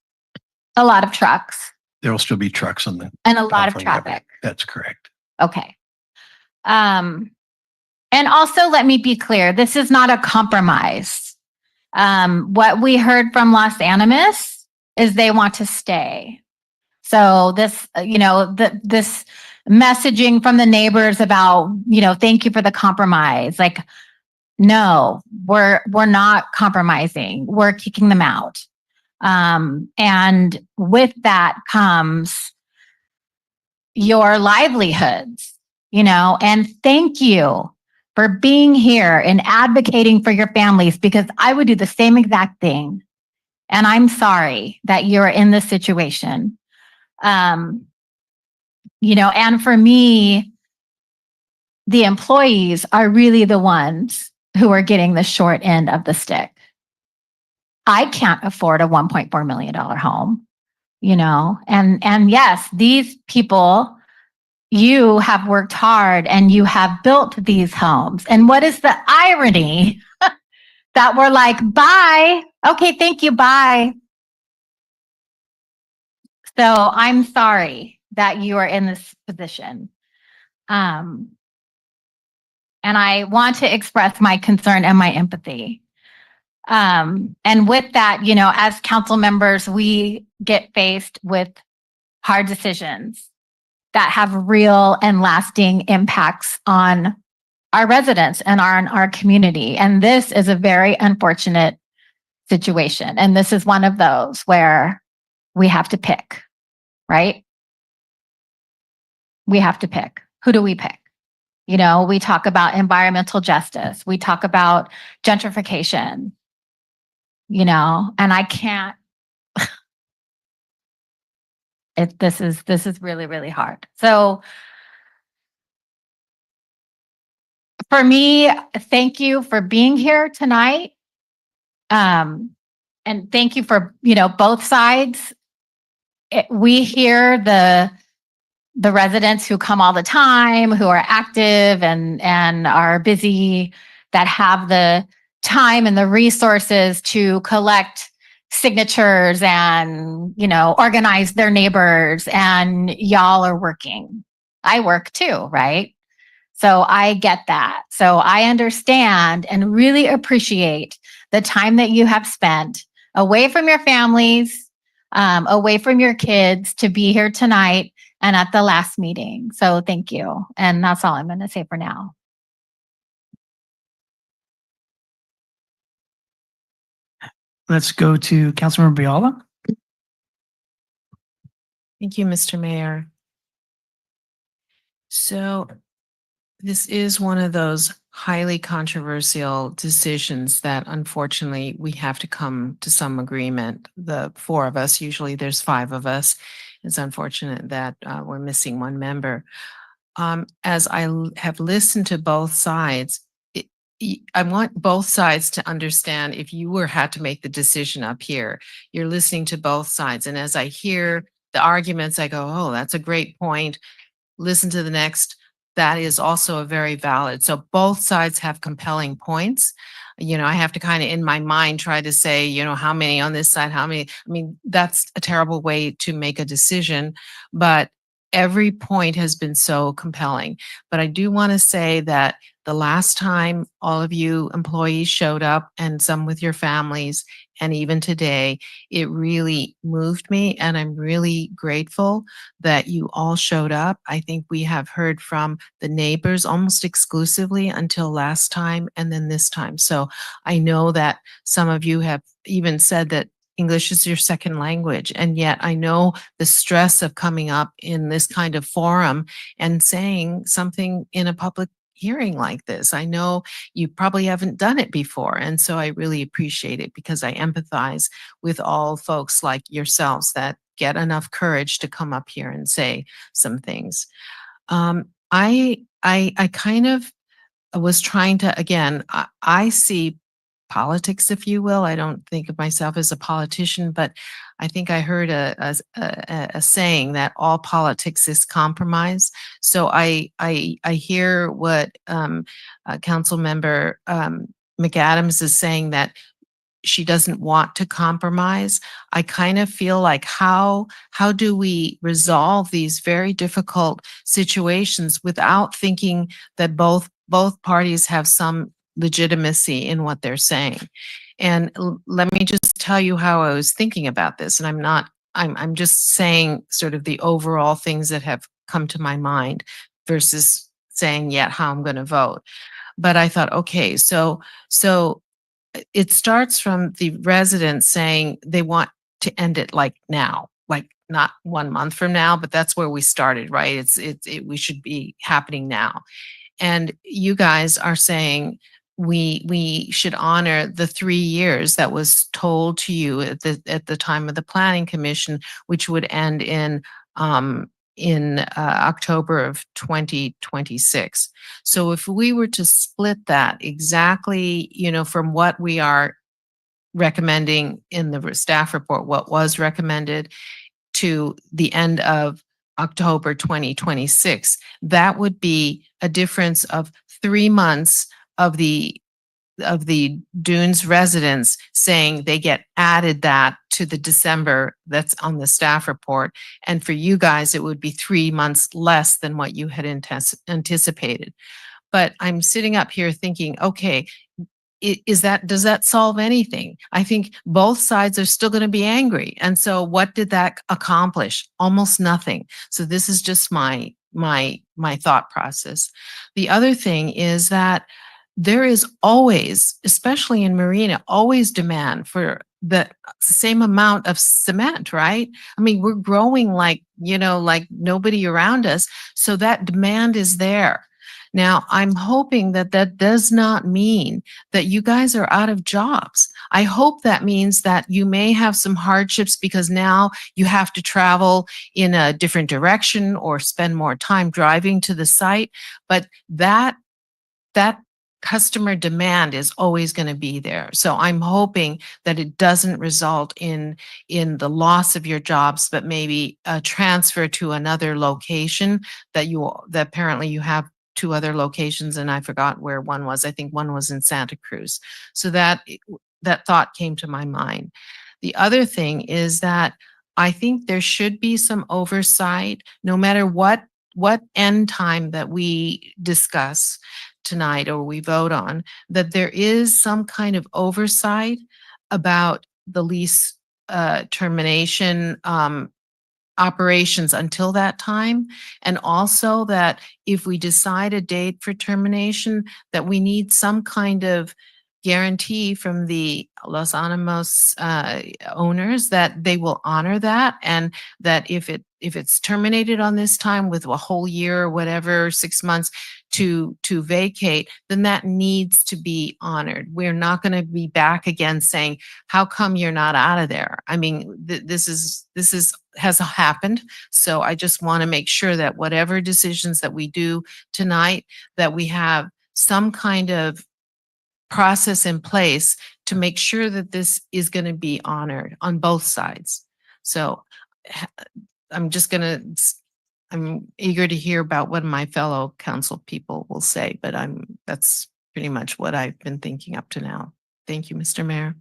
a lot of trucks There will still be trucks on the and a lot of California Avenue. traffic. That's correct. Okay. And also let me be clear, this is not a compromise. What we heard from Los Animas is they want to stay. So this, this messaging from the neighbors about, thank you for the compromise. Like, no, we're not compromising. We're kicking them out. And with that comes your livelihoods, and thank you for being here and advocating for your families, because I would do the same exact thing. And I'm sorry that you're in this situation. And for me, the employees are really the ones who are getting the short end of the stick. I can't afford a $1.4 million home, and yes, these people, you have worked hard and you have built these homes. And what is the irony that we're like, bye. Okay, thank you, bye. So I'm sorry that you are in this position. And I want to express my concern and my empathy. And with that, as council members, we get faced with hard decisions that have real and lasting impacts on our residents and on our community. And this is a very unfortunate situation. And this is one of those where we have to pick, right? We have to pick. Who do we pick? We talk about environmental justice. We talk about gentrification, and I can't, this is really, really hard. So for me, thank you for being here tonight. And thank you for, both sides. We hear the residents who come all the time, who are active and are busy, that have the time and the resources to collect signatures and, organize their neighbors, and y'all are working. I work too, right? So I get that. So I understand and really appreciate the time that you have spent away from your families, away from your kids, to be here tonight and at the last meeting. So thank you. And that's all I'm going to say for now. Let's go to Councilmember Biala. Thank you, Mr. Mayor. So this is one of those highly controversial decisions that unfortunately we have to come to some agreement. The four of us, usually there's five of us. It's unfortunate that we're missing one member. As I have listened to both sides, I want both sides to understand, if you had to make the decision up here, you're listening to both sides. And as I hear the arguments, I go, oh, that's a great point. Listen to the next that is also a very valid. So both sides have compelling points. You know, I have to kind of in my mind try to say, you know, how many on this side, how many. I mean, that's a terrible way to make a decision, but every point has been so compelling. But I do want to say that the last time all of you employees showed up, and some with your families, and even today, it really moved me. And I'm really grateful that you all showed up. I think we have heard from the neighbors almost exclusively until last time and then this time. So I know that some of you have even said that English is your second language. And yet I know the stress of coming up in this kind of forum and saying something in a public hearing like this. I know you probably haven't done it before. And so I really appreciate it because I empathize with all folks like yourselves that get enough courage to come up here and say some things. I kind of was trying to, again, I see politics, if you will. I don't think of myself as a politician, but I think I heard a saying that all politics is compromise. So I hear what Council Member McAdams is saying, that she doesn't want to compromise. I kind of feel like how do we resolve these very difficult situations without thinking that both parties have some legitimacy in what they're saying? And let me just tell you how I was thinking about this. And I'm just saying sort of the overall things that have come to my mind versus saying yet how I'm going to vote. But I thought, okay, so it starts from the residents saying they want to end it like now, like not 1 month from now, but that's where we started, right? We should be happening now. And you guys are saying we should honor the 3 years that was told to you at the time of the Planning Commission, which would end in October of 2026. So if we were to split that exactly, you know, from what we are recommending in the staff report, what was recommended, to the end of October 2026, that would be a difference of 3 months of the Dunes residents saying they get added that to the December that's on the staff report. And for you guys, it would be 3 months less than what you had anticipated. But I'm sitting up here thinking, okay, does that solve anything? I think both sides are still going to be angry. And so what did that accomplish? Almost nothing. So this is just my thought process. The other thing is that there is always, especially in Marina, always demand for the same amount of cement, right? I mean, we're growing like nobody around us. So that demand is there. Now, I'm hoping that that does not mean that you guys are out of jobs. I hope that means that you may have some hardships because now you have to travel in a different direction or spend more time driving to the site. But that customer demand is always going to be there. So I'm hoping that it doesn't result in the loss of your jobs, but maybe a transfer to another location that apparently you have 2 other locations, and I forgot where one was. I think one was in Santa Cruz. So that thought came to my mind. The other thing is that I think there should be some oversight, no matter what end time that we discuss tonight or we vote on, that there is some kind of oversight about the lease termination operations until that time. And also that if we decide a date for termination, that we need some kind of guarantee from the Los Alamos owners that they will honor that, and that if it's terminated on this time with a whole year or whatever, 6 months to vacate, then that needs to be honored. We're not going to be back again saying, how come you're not out of there? I mean, this has happened. So I just want to make sure that whatever decisions that we do tonight, that we have some kind of process in place to make sure that this is going to be honored on both sides. So I'm just going to I'm eager to hear about what my fellow council people will say, but that's pretty much what I've been thinking up to now. Thank you, Mr. Mayor.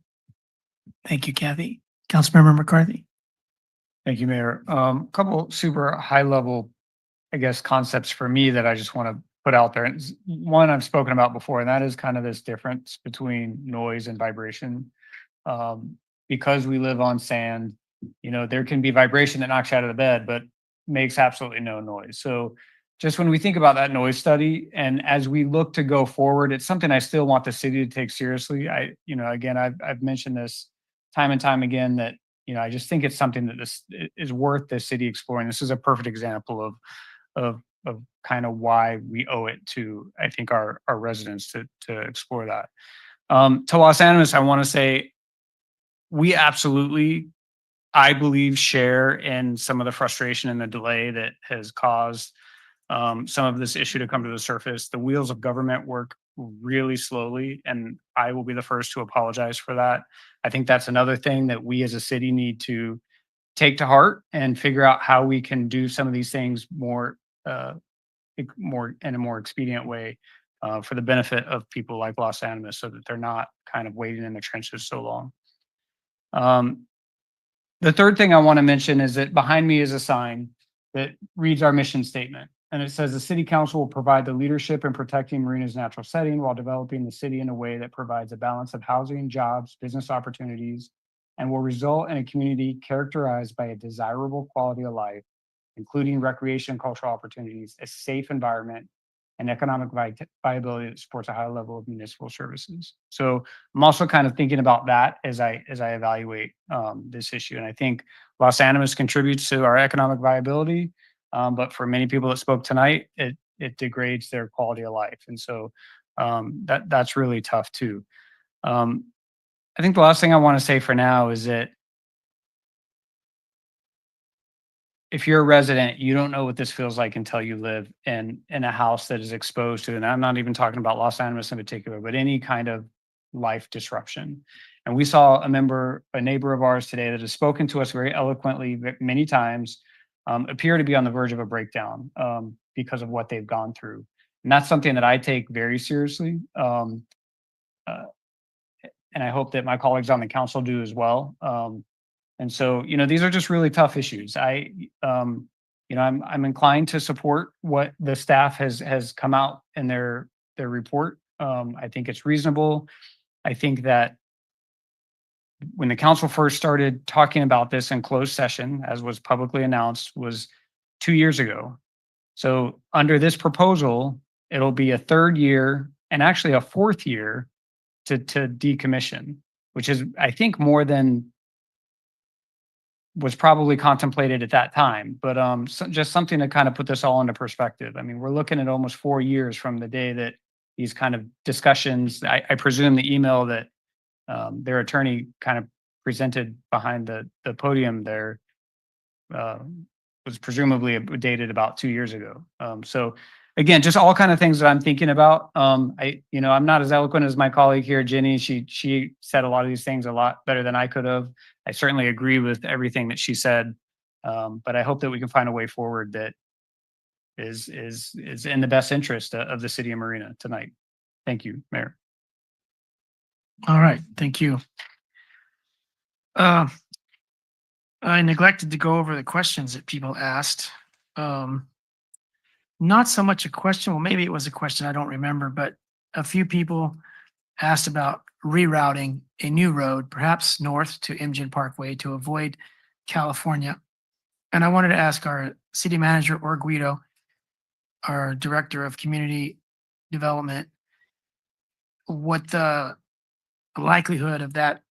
Thank you, Kathy. Councilmember McCarthy. Thank you, Mayor. Couple super high level, I guess, concepts for me that I just want to put out there. And one I've spoken about before, and that is kind of this difference between noise and vibration. Because we live on sand, there can be vibration that knocks you out of the bed, but makes absolutely no noise. So just when we think about that noise study, and as we look to go forward, it's something I still want the city to take seriously. Again, I've mentioned this time and time again that, I just think it's something that this is worth the city exploring. This is a perfect example of kind of why we owe it to, I think, our residents to explore that. To Los Animas, I want to say we absolutely, I believe, share in some of the frustration and the delay that has caused some of this issue to come to the surface. The wheels of government work really slowly, and I will be the first to apologize for that. I think that's another thing that we as a city need to take to heart and figure out how we can do some of these things more in a more expedient way for the benefit of people like Los Animas, so that they're not kind of waiting in the trenches so long. The third thing I want to mention is that behind me is a sign that reads our mission statement. And it says the city council will provide the leadership in protecting Marina's natural setting while developing the city in a way that provides a balance of housing, jobs, business opportunities, and will result in a community characterized by a desirable quality of life, including recreation and cultural opportunities, a safe environment, and economic viability that supports a high level of municipal services. So I'm also kind of thinking about that as I evaluate this issue. And I think Los Animas contributes to our economic viability, but for many people that spoke tonight, it degrades their quality of life. And so that's really tough too. I think the last thing I want to say for now is that if you're a resident, you don't know what this feels like until you live in a house that is exposed to, and I'm not even talking about Los Animas in particular, but any kind of life disruption. And we saw a neighbor of ours today that has spoken to us very eloquently many times, appear to be on the verge of a breakdown because of what they've gone through. And that's something that I take very seriously. And I hope that my colleagues on the council do as well. And so, these are just really tough issues. I'm inclined to support what the staff has come out in their report. I think it's reasonable. I think that when the council first started talking about this in closed session, as was publicly announced, was 2 years ago. So under this proposal, it'll be a third year and actually a fourth year to decommission, which is, I think, more than was probably contemplated at that time, but just something to kind of put this all into perspective. I mean, we're looking at almost 4 years from the day that these kind of discussions, I presume the email that their attorney kind of presented behind the podium there was presumably dated about 2 years ago. So again, just all kind of things that I'm thinking about. I'm not as eloquent as my colleague here, Jenny. She said a lot of these things a lot better than I could have. I certainly agree with everything that she said, but I hope that we can find a way forward that is in the best interest of the city of Marina tonight. Thank you, Mayor. All right, thank you. I neglected to go over the questions that people asked. Not so much a question, well, maybe it was a question, I don't remember, but a few people asked about rerouting a new road, perhaps north to Imgen Parkway to avoid California. And I wanted to ask our city manager, or Guido, our director of community development, what the likelihood of that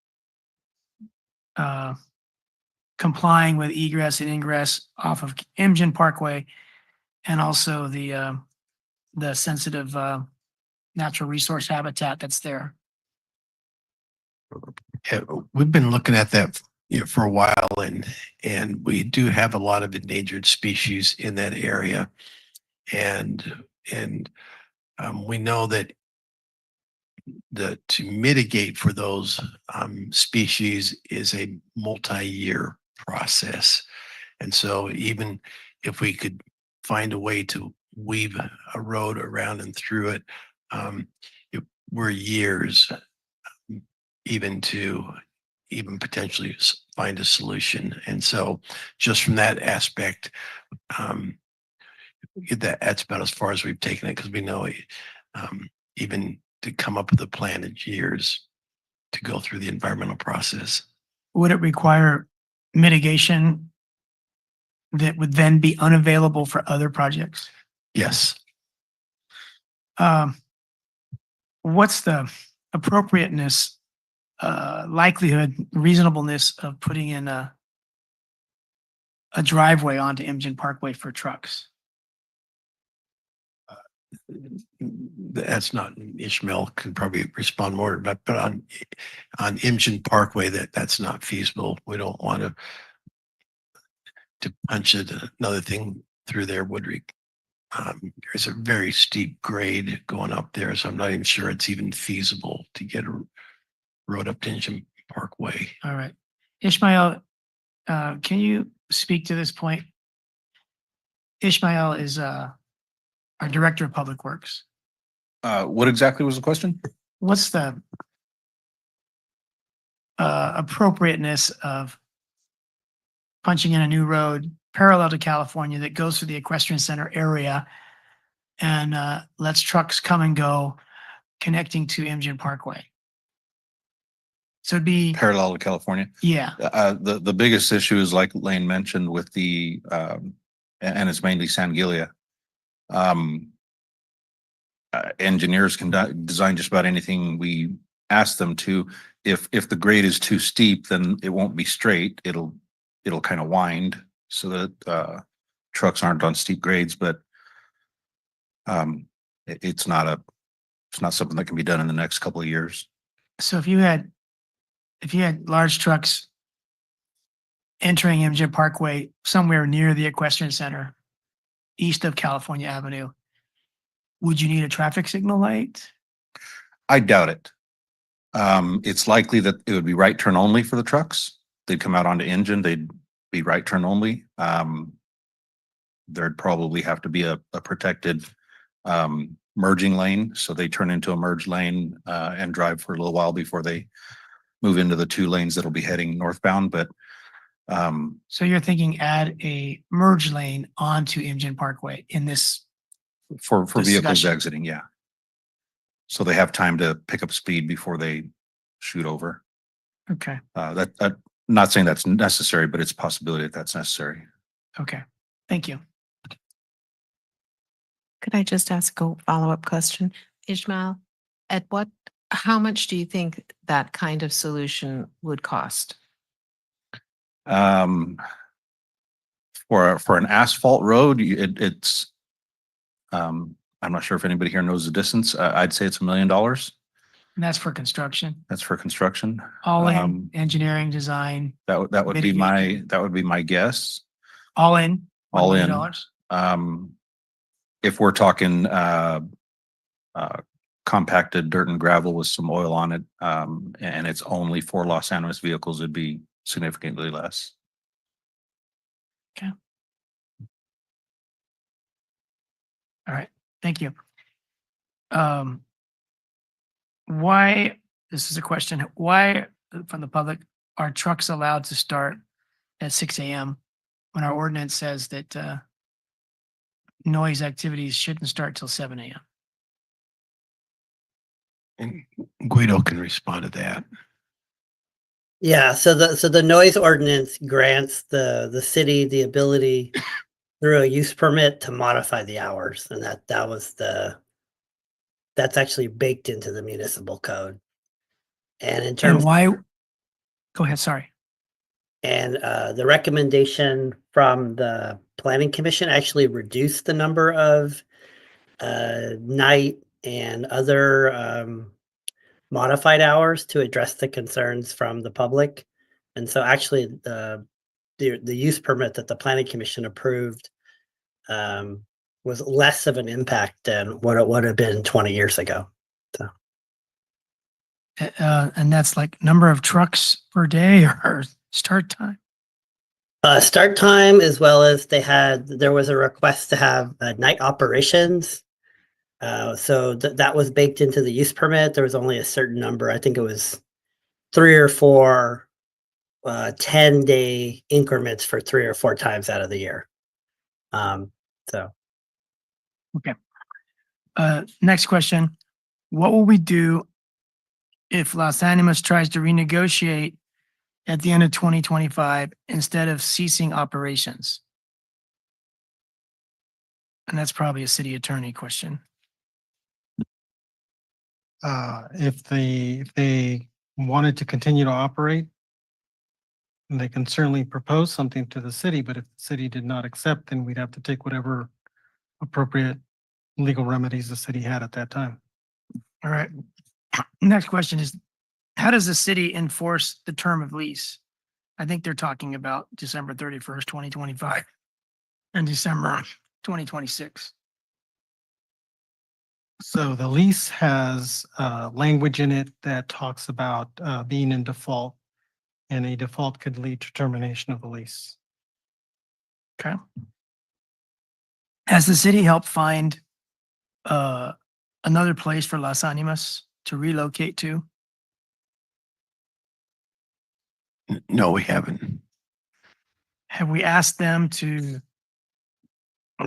complying with egress and ingress off of Imgen Parkway, and also the sensitive natural resource habitat that's there. Yeah, we've been looking at that for a while, and we do have a lot of endangered species in that area, and we know that to mitigate for those species is a multi-year process. And so even if we could find a way to weave a road around and through it. It were years even to even potentially find a solution. And so just from that aspect, that's about as far as we've taken it, because we know even to come up with a plan in years to go through the environmental process. Would it require mitigation that would then be unavailable for other projects? Yes. What's the appropriateness, likelihood, reasonableness of putting in a driveway onto Imgen Parkway for trucks? That's not, Ishmael can probably respond more, but on Imgen Parkway, that's not feasible. We don't want to punch it. Another thing through there would there's a very steep grade going up there, so I'm not even sure it's even feasible to get a road up to Imgen Parkway. All right. Ishmael, can you speak to this point? Ishmael is our Director of Public Works. What exactly was the question? What's the appropriateness of punching in a new road parallel to California that goes through the equestrian center area and lets trucks come and go connecting to Imgen Parkway? So it'd be Parallel to California. Yeah. The biggest issue is, like Lane mentioned, with the and it's mainly San Gilia. Engineers can design just about anything we ask them to. If the grade is too steep, then it won't be straight. It'll kind of wind so that trucks aren't on steep grades. But it's not something that can be done in the next couple of years. So if you had large trucks entering Imgen Parkway somewhere near the equestrian center, east of California Avenue, would you need a traffic signal light? I doubt it. It's likely that it would be right turn only for the trucks. They'd come out onto Imgen, they'd be right turn only. There'd probably have to be a protected merging lane, so they turn into a merge lane and drive for a little while before they move into the 2 lanes that'll be heading northbound. But so you're thinking add a merge lane onto Imgen Parkway in this for vehicles discussion. exiting, yeah. So they have time to pick up speed before they shoot over. Okay. Not saying that's necessary, but it's a possibility that that's necessary. Okay. Thank you. Could I just ask a follow-up question? Ishmael, how much do you think that kind of solution would cost? For an asphalt road, it's I'm not sure if anybody here knows the distance. I'd say it's $1 million. And that's for construction. That's for construction. All in engineering, design. That would be my guess. All in. All $1 in. million? If we're talking compacted dirt and gravel with some oil on it, and it's only for Los Angeles vehicles, it'd be significantly less. Okay. All right. Thank you. Why, this is a question, why from the public are trucks allowed to start at 6 a.m. when our ordinance says that noise activities shouldn't start till 7 a.m.? And Guido can respond to that. Yeah, so the noise ordinance grants the city the ability through a use permit to modify the hours, and that's actually baked into the municipal code. And in terms And why? Go ahead. Sorry. And the recommendation from the Planning Commission actually reduced the number of night and other modified hours to address the concerns from the public. And so actually the use permit that the Planning Commission approved was less of an impact than what it would have been 20 years ago. So. And that's like number of trucks per day or start time? Start time, as well as there was a request to have night operations. So that was baked into the use permit. There was only a certain number. I think it was 3 or 4 10-day increments for 3 or 4 times out of the year. So Okay. Next question. What will we do if Los Animas tries to renegotiate at the end of 2025 instead of ceasing operations? And that's probably a city attorney question. If they wanted to continue to operate, they can certainly propose something to the city, but if the city did not accept, then we'd have to take whatever appropriate legal remedies the city had at that time. All right. Next question is, how does the city enforce the term of lease? I think they're talking about December 31st, 2025 and December 2026. So the lease has language in it that talks about being in default, and a default could lead to termination of the lease. Okay. Has the city helped find another place for Las Animas to relocate to? No, we haven't. Have we asked them to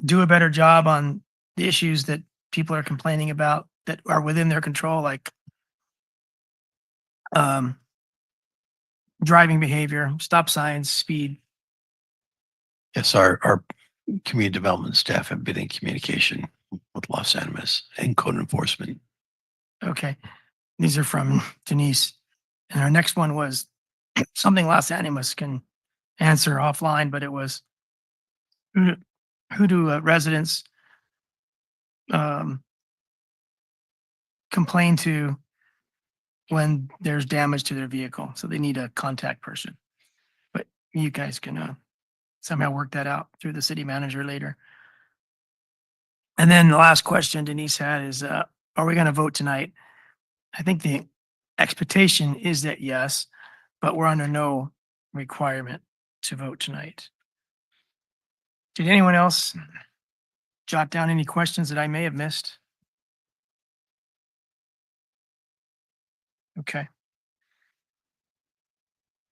do a better job on the issues that people are complaining about that are within their control, like driving behavior, stop signs, speed? Yes, our community development staff have been in communication with Los Animas and code enforcement. Okay. These are from Denise. And our next one was something Los Animas can answer offline, but it was who do residents complain to when there's damage to their vehicle? So they need a contact person. But you guys can somehow work that out through the city manager later. And then the last question Denise had is, are we going to vote tonight? I think the expectation is that yes, but we're under no requirement to vote tonight. Did anyone else jot down any questions that I may have missed? Okay.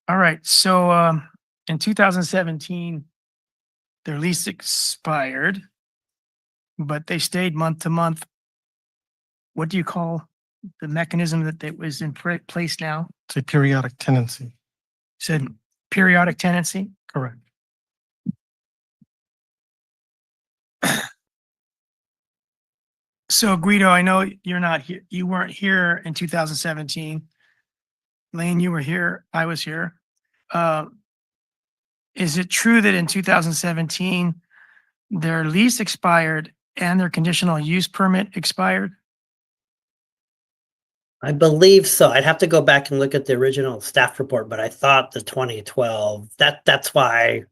All right. So in 2017, their lease expired, but they stayed month to month. What do you call the mechanism that was in place now? It's a periodic tenancy. Said periodic tenancy? Correct. So Guido, I know you're not here. You weren't here in 2017. Lane, you were here. I was here. Is it true that in 2017, their lease expired and their conditional use permit expired? I believe so. I'd have to go back and look at the original staff report, but I thought the 2012, that's why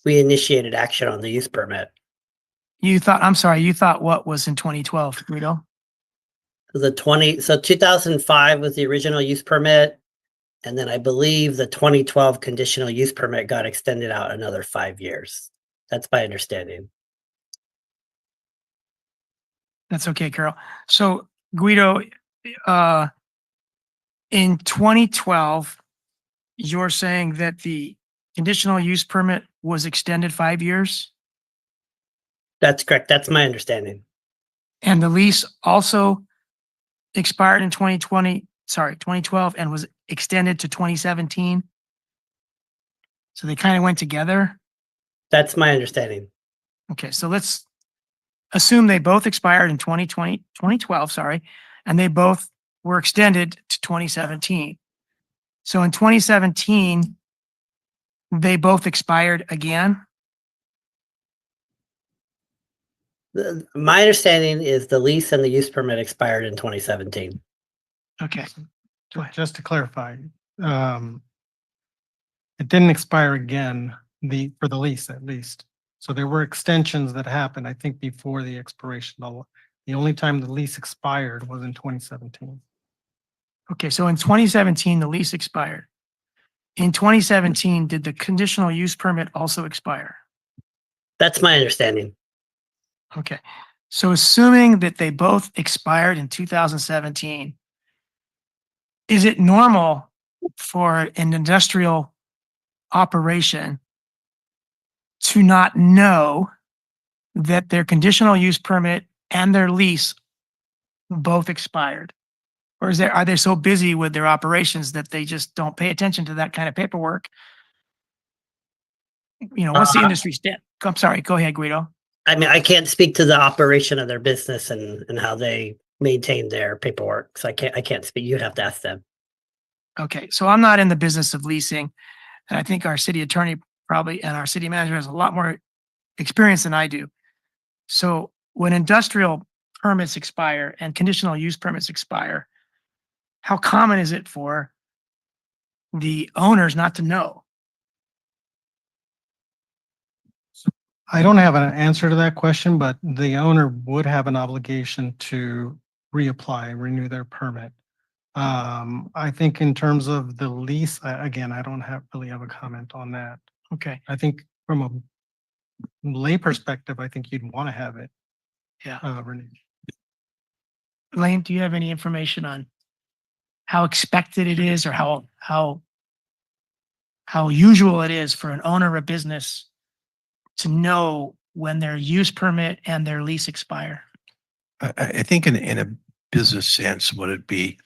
we initiated action on the use permit. You thought what was in 2012, Guido? So 2005 was the original use permit. And then I believe the 2012 conditional use permit got extended out another 5 years. That's my understanding. That's okay, Carol. So Guido, in 2012, you're saying that the conditional use permit was extended 5 years? That's correct. That's my understanding. And the lease also expired in 2012 and was extended to 2017? So they kind of went together? That's my understanding. Okay, so let's assume they both expired in 2012, and they both were extended to 2017. So in 2017, they both expired again? My understanding is the lease and the use permit expired in 2017. Okay. Just to clarify, it didn't expire again for the lease at least. So there were extensions that happened, I think, before the expiration. The only time the lease expired was in 2017. Okay, so in 2017, the lease expired. In 2017, did the conditional use permit also expire? That's my understanding. Okay. So assuming that they both expired in 2017, is it normal for an industrial operation to not know that their conditional use permit and their lease both expired? Or are they so busy with their operations that they just don't pay attention to that kind of paperwork? What's the industry stand? I'm sorry, go ahead, Guido. I mean, I can't speak to the operation of their business and how they maintain their paperwork. So I can't speak. You'd have to ask them. Okay, so I'm not in the business of leasing, and I think our city attorney probably and our city manager has a lot more experience than I do. So when industrial permits expire and conditional use permits expire, how common is it for the owners not to know? I don't have an answer to that question, but the owner would have an obligation to reapply, renew their permit. I think in terms of the lease, again, I don't really have a comment on that. Okay. I think from a lay perspective, I think you'd want to have it Yeah. renewed. Lane, do you have any information on how expected it is or how usual it is for an owner of a business to know when their use permit and their lease expire? I think in a business sense, would it be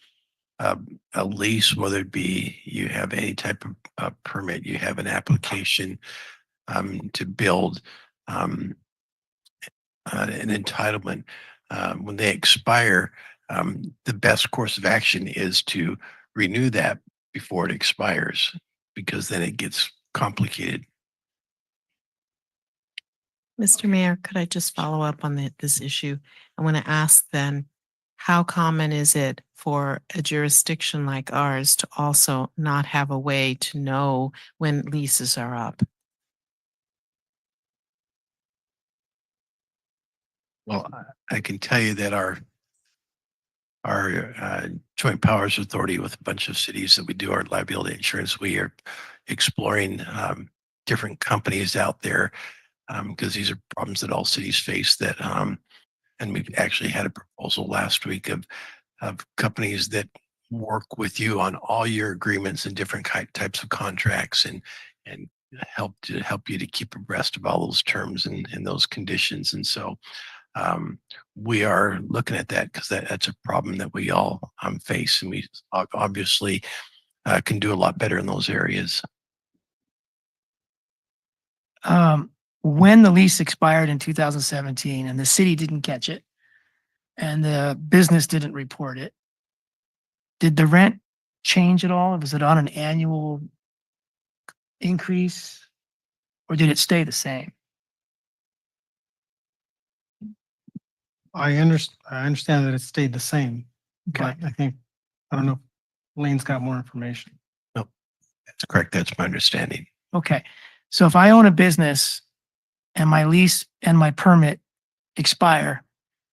a lease, whether it be you have any type of permit, you have an application to build an entitlement. When they expire, the best course of action is to renew that before it expires, because then it gets complicated. Mr. Mayor, could I just follow up on this issue? I want to ask then, how common is it for a jurisdiction like ours to also not have a way to know when leases are up? Well, I can tell you that our joint powers authority with a bunch of cities that we do our liability insurance, we are exploring different companies out there because these are problems that all cities face. And we've actually had a proposal last week of companies that work with you on all your agreements and different types of contracts and help you to keep abreast of all those terms and those conditions. And so we are looking at that because that's a problem that we all face, and we obviously can do a lot better in those areas. When the lease expired in 2017 and the city didn't catch it and the business didn't report it, did the rent change at all? Was it on an annual increase or did it stay the same? I understand that it stayed the same, Okay. but I don't know if Lane's got more information. No, that's correct. That's my understanding. Okay. So if I own a business and my lease and my permit expire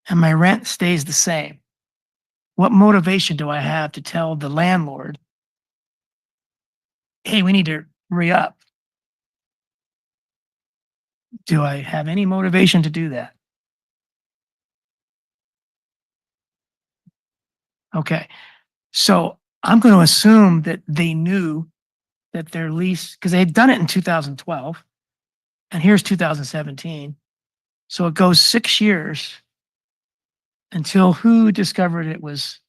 and my rent stays the same, what motivation do I have to tell the landlord, hey, we need to re-up? Do I have any motivation to do that? Okay. So I'm going to assume that they knew that their lease, because they had done it in 2012, and here's 2017. So it goes 6 years until who discovered it was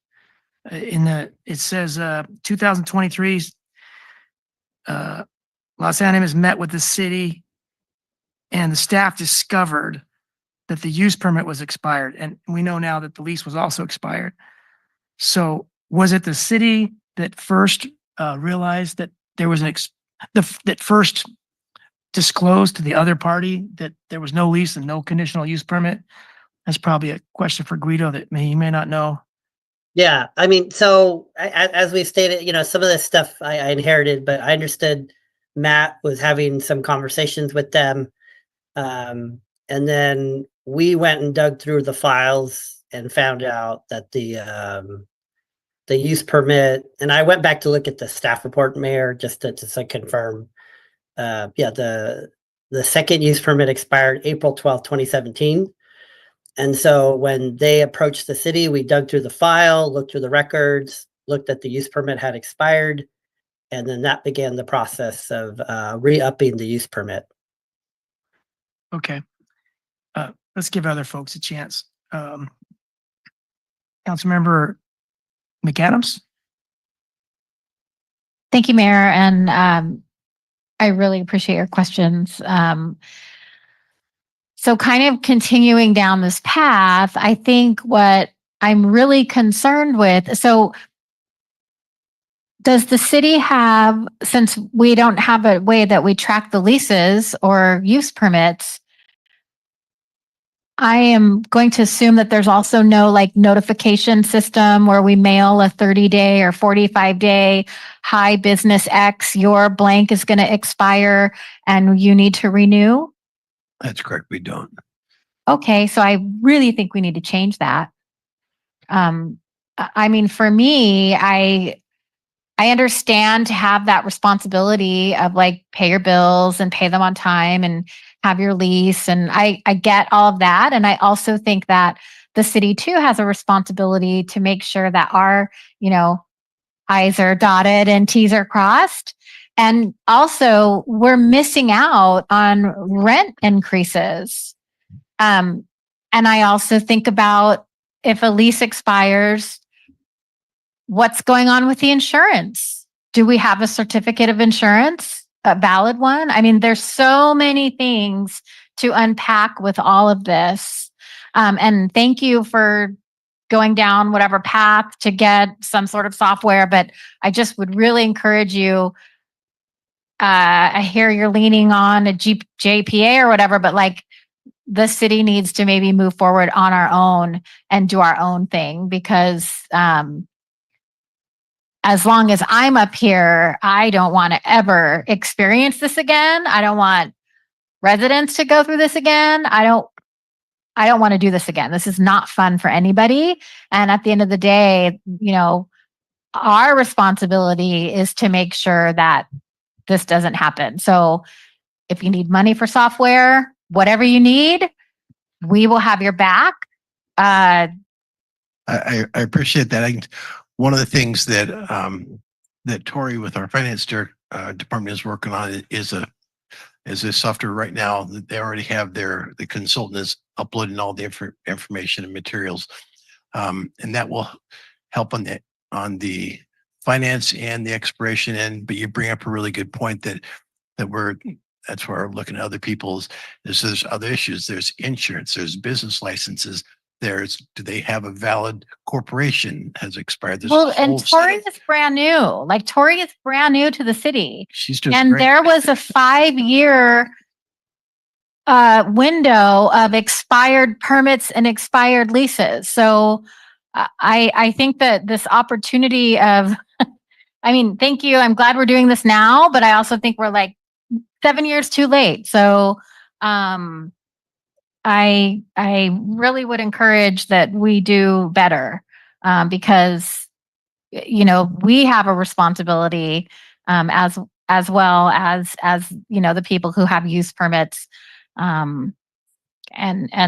it says 2023, Los Angeles met with the city and the staff discovered that the use permit was expired. And we know now that the lease was also expired. So was it the city that first realized that there was that first disclosed to the other party that there was no lease and no conditional use permit? That's probably a question for Guido that you may not know. Yeah, I mean, so as we stated, some of this stuff I inherited, but I understood Matt was having some conversations with them. And then we went and dug through the files and found out that the use permit, and I went back to look at the staff report, Mayor, just to confirm. Yeah, the second use permit expired April 12th, 2017. And so when they approached the city, we dug through the file, looked through the records, looked at the use permit had expired, and then that began the process of re-upping the use permit. Okay. Let's give other folks a chance. Councilmember McAdams? Thank you, Mayor, and I really appreciate your questions. So kind of continuing down this path, I think what I'm really concerned with, so does the city have, since we don't have a way that we track the leases or use permits, I am going to assume that there's also no like notification system where we mail a 30-day or 45-day, hi business X, your blank is going to expire and you need to renew. That's correct. We don't. Okay, so I really think we need to change that. I mean, for me, I understand to have that responsibility of like pay your bills and pay them on time and have your lease. And I get all of that. And I also think that the city too has a responsibility to make sure that our, I's are dotted and T's are crossed. And also we're missing out on rent increases. And I also think about if a lease expires, what's going on with the insurance? Do we have a certificate of insurance, a valid one? I mean, there's so many things to unpack with all of this. And thank you for going down whatever path to get some sort of software, but I just would really encourage you. I hear you're leaning on a JPA or whatever, but like the city needs to maybe move forward on our own and do our own thing because as long as I'm up here, I don't want to ever experience this again. I don't want residents to go through this again. I don't want to do this again. This is not fun for anybody. And at the end of the day, our responsibility is to make sure that this doesn't happen. So if you need money for software, whatever you need, we will have your back. I appreciate that. One of the things that that Tori with our finance department is working on is a software right now that they already have the consultant is uploading all the information and materials, and that will help on the finance and the expiration end. But you bring up a really good point that's where we're looking at other people's. There's other issues. There's insurance. There's business licenses. Do they have a valid corporation has expired? Well, and Tori is brand new. Like Tori is brand new to the city. She's just and great. There was a 5-year window of expired permits and expired leases. So I think that this opportunity of, I mean, thank you. I'm glad we're doing this now, but I also think we're like 7 years too late. So I really would encourage that we do better because we have a responsibility as well as the people who have use permits and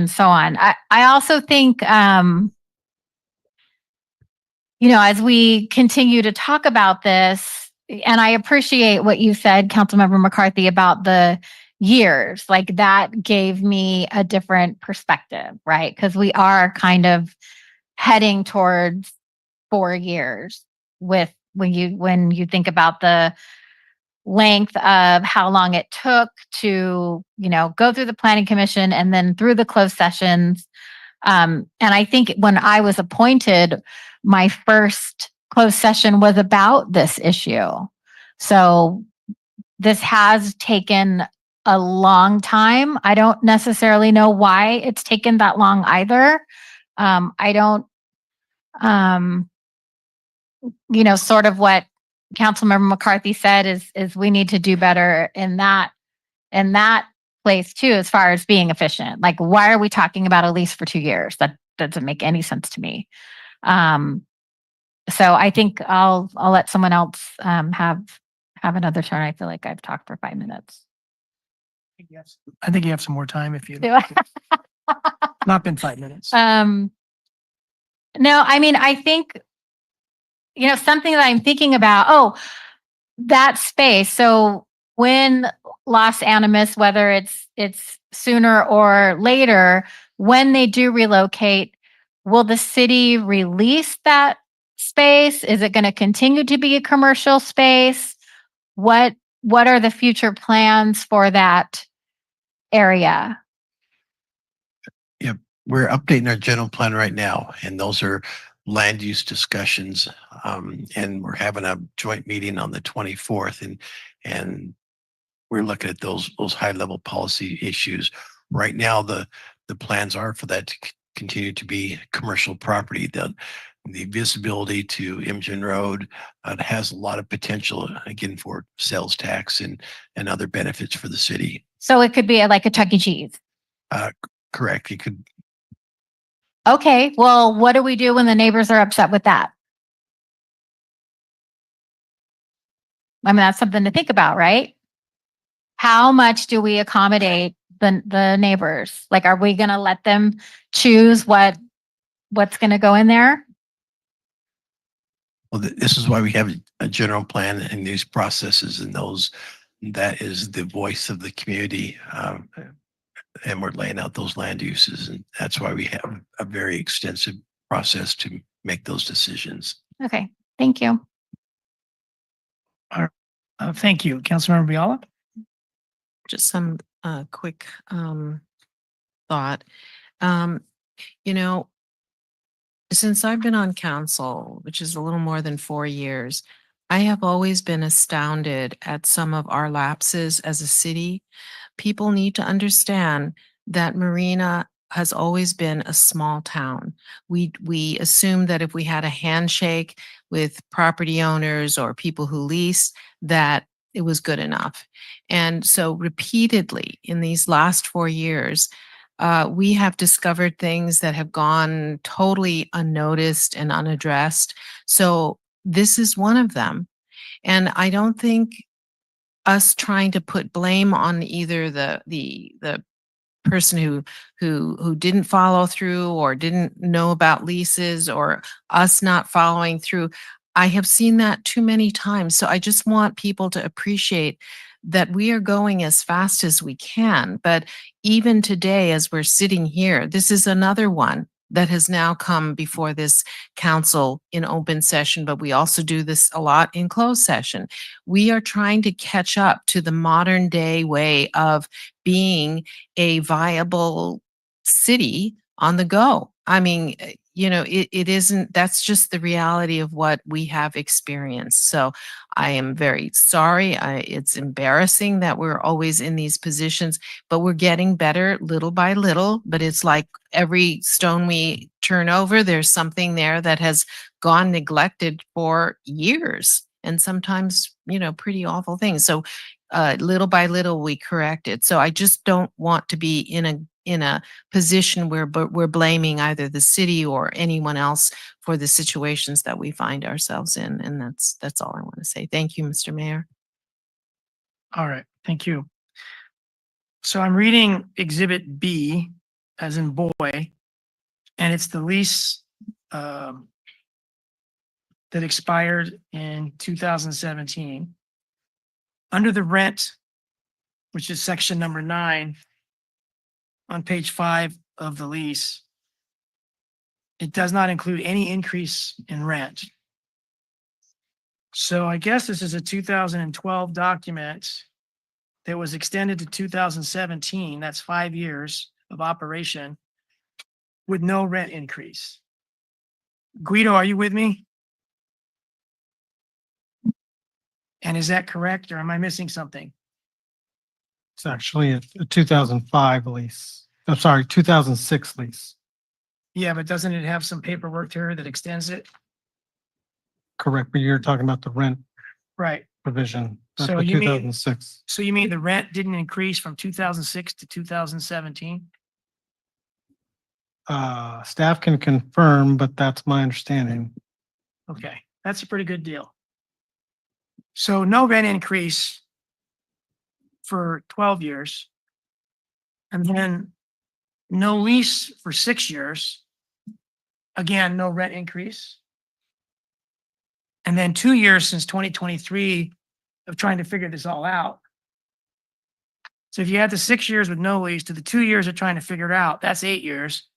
so on. I also think as we continue to talk about this, and I appreciate what you said, Councilmember McCarthy, about the years, like that gave me a different perspective, right? Because we are kind of heading towards 4 years with when you think about the length of how long it took to go through the planning commission and then through the closed sessions. And I think when I was appointed, my first closed session was about this issue. So this has taken a long time. I don't necessarily know why it's taken that long either. I don't, sort of what Councilmember McCarthy said is we need to do better in that place too, as far as being efficient. Like, why are we talking about a lease for 2 years? That doesn't make any sense to me. So I think I'll let someone else have another turn. I feel like I've talked for 5 minutes. I think you have some more time if you Do I? not been 5 minutes. No, I mean, I think, something that I'm thinking about, that space. So when Los Animas, whether it's sooner or later, when they do relocate, will the city release that space? Is it going to continue to be a commercial space? What are the future plans for that area? Yeah, we're updating our general plan right now, and those are land use discussions. And we're having a joint meeting on the 24th, and we're looking at those high level policy issues. Right now, the plans are for that to continue to be commercial property. The visibility to Imogen Road has a lot of potential, again, for sales tax and other benefits for the city. So it could be like a Chuck E. Cheese. Correct. You could. Okay, well, what do we do when the neighbors are upset with that? I mean, that's something to think about, right? How much do we accommodate the neighbors? Like, are we going to let them choose what's going to go in there? Well, this is why we have a general plan and these processes, and that is the voice of the community. And we're laying out those land uses, and that's why we have a very extensive process to make those decisions. Okay, thank you. All right. Thank you. Councilmember Biala? Just some quick thought. You know, since I've been on council, which is a little more than 4 years, I have always been astounded at some of our lapses as a city. People need to understand that Marina has always been a small town. We assumed that if we had a handshake with property owners or people who lease, that it was good enough. And so repeatedly in these last 4 years, we have discovered things that have gone totally unnoticed and unaddressed. So this is one of them. And I don't think us trying to put blame on either the person who didn't follow through or didn't know about leases, or us not following through. I have seen that too many times. So I just want people to appreciate that we are going as fast as we can. But even today, as we're sitting here, this is another one that has now come before this council in open session, but we also do this a lot in closed session. We are trying to catch up to the modern day way of being a viable city on the go. I mean, it isn't, that's just the reality of what we have experienced. So I am very sorry. It's embarrassing that we're always in these positions, but we're getting better little by little. But it's like every stone we turn over, there's something there that has gone neglected for years, and sometimes, pretty awful things. So little by little we correct it. So I just don't want to be in a position where we're blaming either the city or anyone else for the situations that we find ourselves in. And that's all I want to say. Thank you, Mr. Mayor. All right, thank you. So I'm reading Exhibit B, as in boy, and it's the lease that expired in 2017. Under the rent, which is section number 9, on page 5 of the lease, it does not include any increase in rent. So I guess this is a 2012 document that was extended to 2017. That's 5 years of operation with no rent increase. Guido, are you with me? And is that correct, or am I missing something? It's actually a 2005 lease. I'm sorry, 2006 lease. Yeah, but doesn't it have some paperwork here that extends it? Correct, but you're talking about the rent Right. provision. That's So the you mean, 2006. so you mean the rent didn't increase from 2006 to 2017? Staff can confirm, but that's my understanding. Okay, that's a pretty good deal. So no rent increase for 12 years. And then no lease for 6 years. Again, no rent increase. And then 2 years since 2023 of trying to figure this all out. So if you add the 6 years with no lease to the 2 years of trying to figure it out, that's 8 years.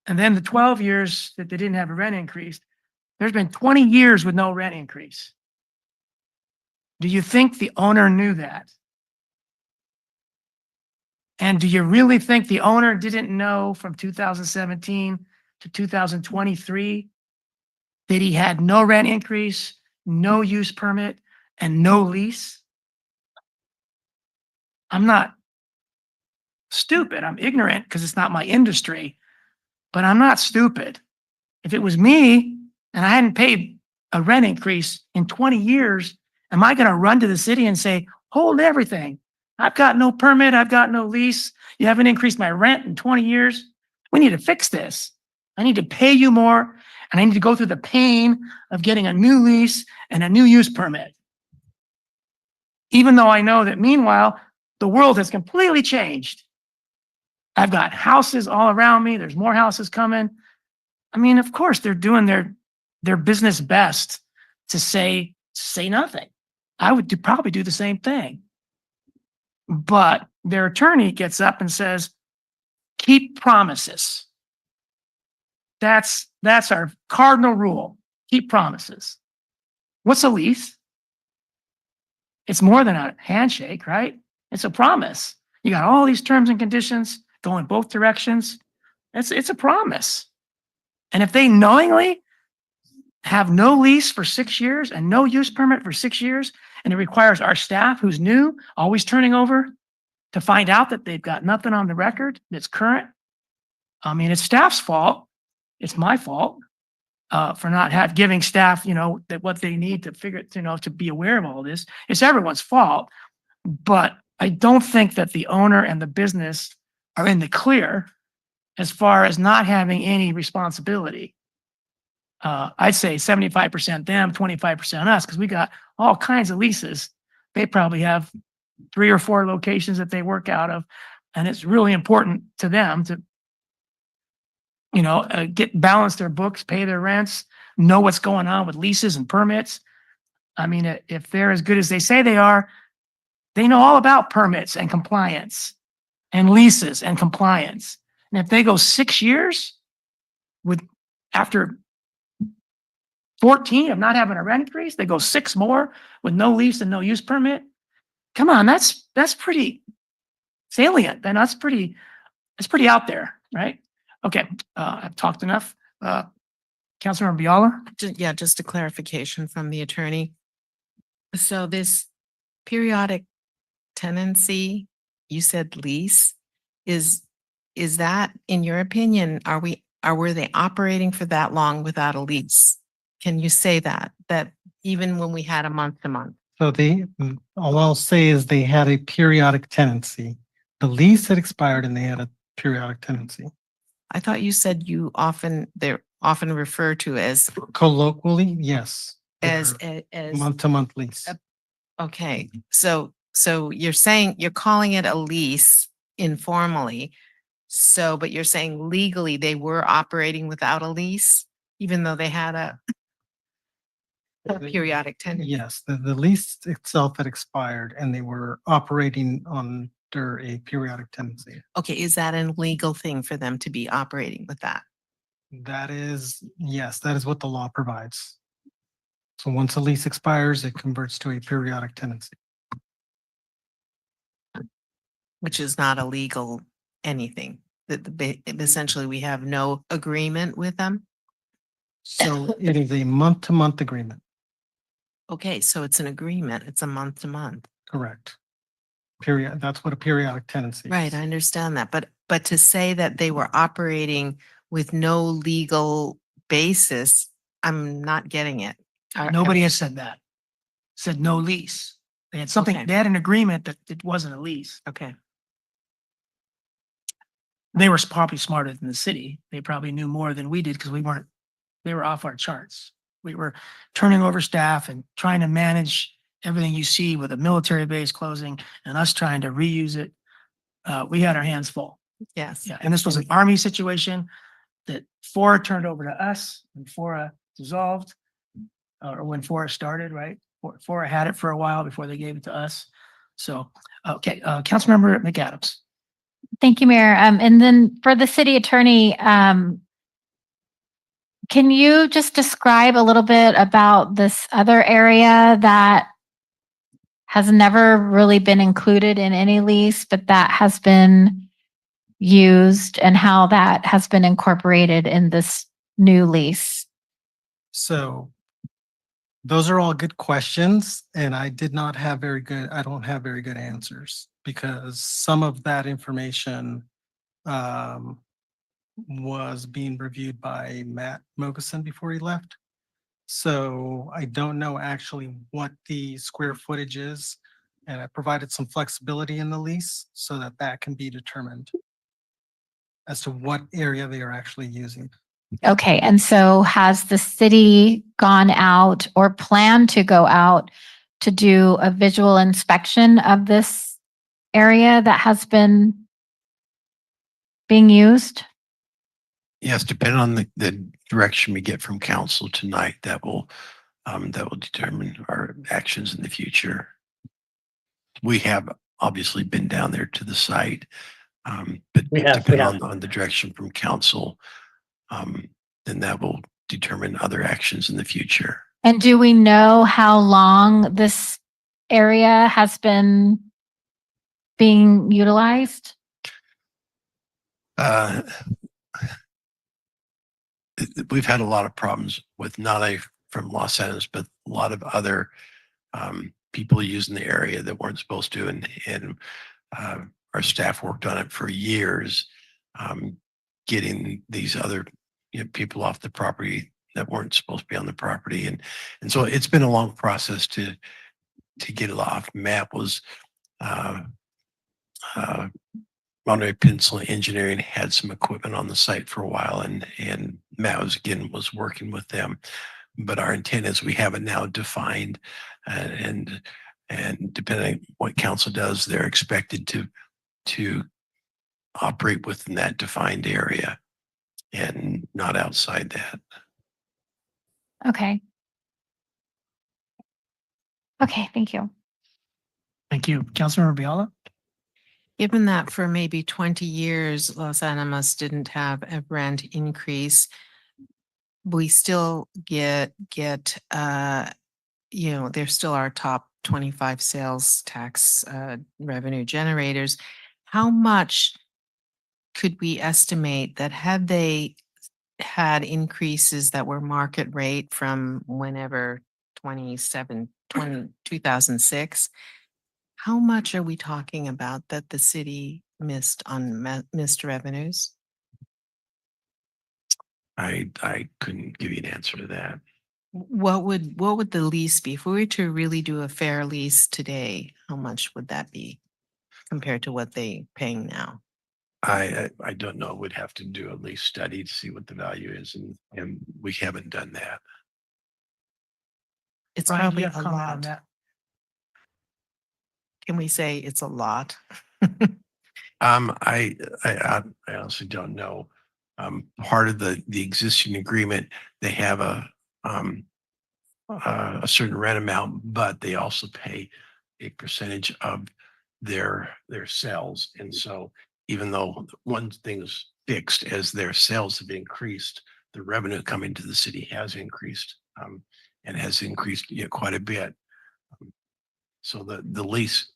And then the 12 years that they didn't have a rent increase, there's been 20 years with no rent increase. Do you think the owner knew that? And do you really think the owner didn't know from 2017 to 2023 that he had no rent increase, no use permit, and no lease? I'm not stupid. I'm ignorant because it's not my industry, but I'm not stupid. If it was me and I hadn't paid a rent increase in 20 years, am I going to run to the city and say, hold everything? I've got no permit. I've got no lease. You haven't increased my rent in 20 years. We need to fix this. I need to pay you more, and I need to go through the pain of getting a new lease and a new use permit. Even though I know that meanwhile, the world has completely changed. I've got houses all around me. There's more houses coming. I mean, of course, they're doing their business best to say nothing. I would probably do the same thing. But their attorney gets up and says, keep promises. That's our cardinal rule. Keep promises. What's a lease? It's more than a handshake, right? It's a promise. You got all these terms and conditions going both directions. It's a promise. And if they knowingly have no lease for 6 years and no use permit for 6 years, and it requires our staff who's new, always turning over, to find out that they've got nothing on the record that's current. I mean, it's staff's fault. It's my fault for not giving staff, that what they need to figure, to be aware of all this. It's everyone's fault. But I don't think that the owner and the business are in the clear as far as not having any responsibility. I'd say 75% them, 25% us, because we got all kinds of leases. They probably have 3 or 4 locations that they work out of, and it's really important to them to, balance their books, pay their rents, know what's going on with leases and permits. I mean, if they're as good as they say they are, they know all about permits and compliance and leases and compliance. And if they go 6 years after 14 of not having a rent increase, they go 6 more with no lease and no use permit. Come on, that's pretty salient. Then that's pretty out there, right? Okay, I've talked enough. Councilmember Biala? Just a clarification from the attorney. So this periodic tenancy, you said lease, is that, in your opinion, were they operating for that long without a lease? Can you say that even when we had a month to month? So all I'll say is they had a periodic tenancy. The lease had expired and they had a periodic tenancy. I thought you said they're often referred to as Colloquially, yes. as Month-to-month lease. Okay, so you're saying, you're calling it a lease informally. So, but you're saying legally they were operating without a lease, even though they had a periodic tenancy? Yes, the lease itself had expired and they were operating under a periodic tenancy. Okay, is that a legal thing for them to be operating with that? Yes, that is what the law provides. So once a lease expires, it converts to a periodic tenancy. Which is not a legal anything. Essentially, we have no agreement with them. So it is a month-to-month agreement. Okay, so it's an agreement. It's a month to month. Correct. That's what a periodic tenancy is. Right, I understand that. But to say that they were operating with no legal basis, I'm not getting it. Nobody has said that. Said no lease. They had something, Okay. they had an agreement that it wasn't a lease. Okay. They were probably smarter than the city. They probably knew more than we did because they were off our charts. We were turning over staff and trying to manage everything you see with a military base closing and us trying to reuse it. We had our hands full. Yes. Yeah, and this was an Army situation that FORA turned over to us when FORA dissolved, or when FORA started, right? FORA had it for a while before they gave it to us. So, okay, Councilmember McAdams. Thank you, Mayor. And then for the city attorney, can you just describe a little bit about this other area that has never really been included in any lease, but that has been used and how that has been incorporated in this new lease? So those are all good questions, and I don't have very good answers because some of that information was being reviewed by Matt Mogeson before he left. So I don't know actually what the square footage is, and I provided some flexibility in the lease so that that can be determined as to what area they are actually using. Okay, and so has the city gone out or planned to go out to do a visual inspection of this area that has been being used? Yes, depending on the direction we get from council tonight, that will determine our actions in the future. We have obviously been down there to the site, but depending on the direction from council, then that will determine other actions in the future. And do we know how long this area has been being utilized? We've had a lot of problems with not only from Los Angeles, but a lot of other people using the area that weren't supposed to, and our staff worked on it for years, getting these other people off the property that weren't supposed to be on the property, and so it's been a long process to get it off. Matt was Monterey Peninsula Engineering had some equipment on the site for a while, and Matt was working with them. But our intent is we have it now defined, and depending on what council does, they're expected to operate within that defined area and not outside that. Okay. Okay, thank you. Thank you. Councilmember Biala? Given that for maybe 20 years, Los Animas didn't have a rent increase, we still get they're still our top 25 sales tax revenue generators. How much could we estimate that had they had increases that were market rate from whenever 2006? How much are we talking about that the city missed on missed revenues? I couldn't give you an answer to that. What would the lease be if we were to really do a fair lease today? How much would that be compared to what they paying now? I don't know. We'd have to do a lease study to see what the value is, and we haven't done that. It's Brian, do probably you a have comment on lot. that? Can we say it's a lot? I honestly don't know. Part of the existing agreement, they have a certain rent amount, but they also pay a percentage of their sales. And so even though one thing is fixed, as their sales have increased, the revenue coming to the city has increased, and has increased quite a bit. So the lease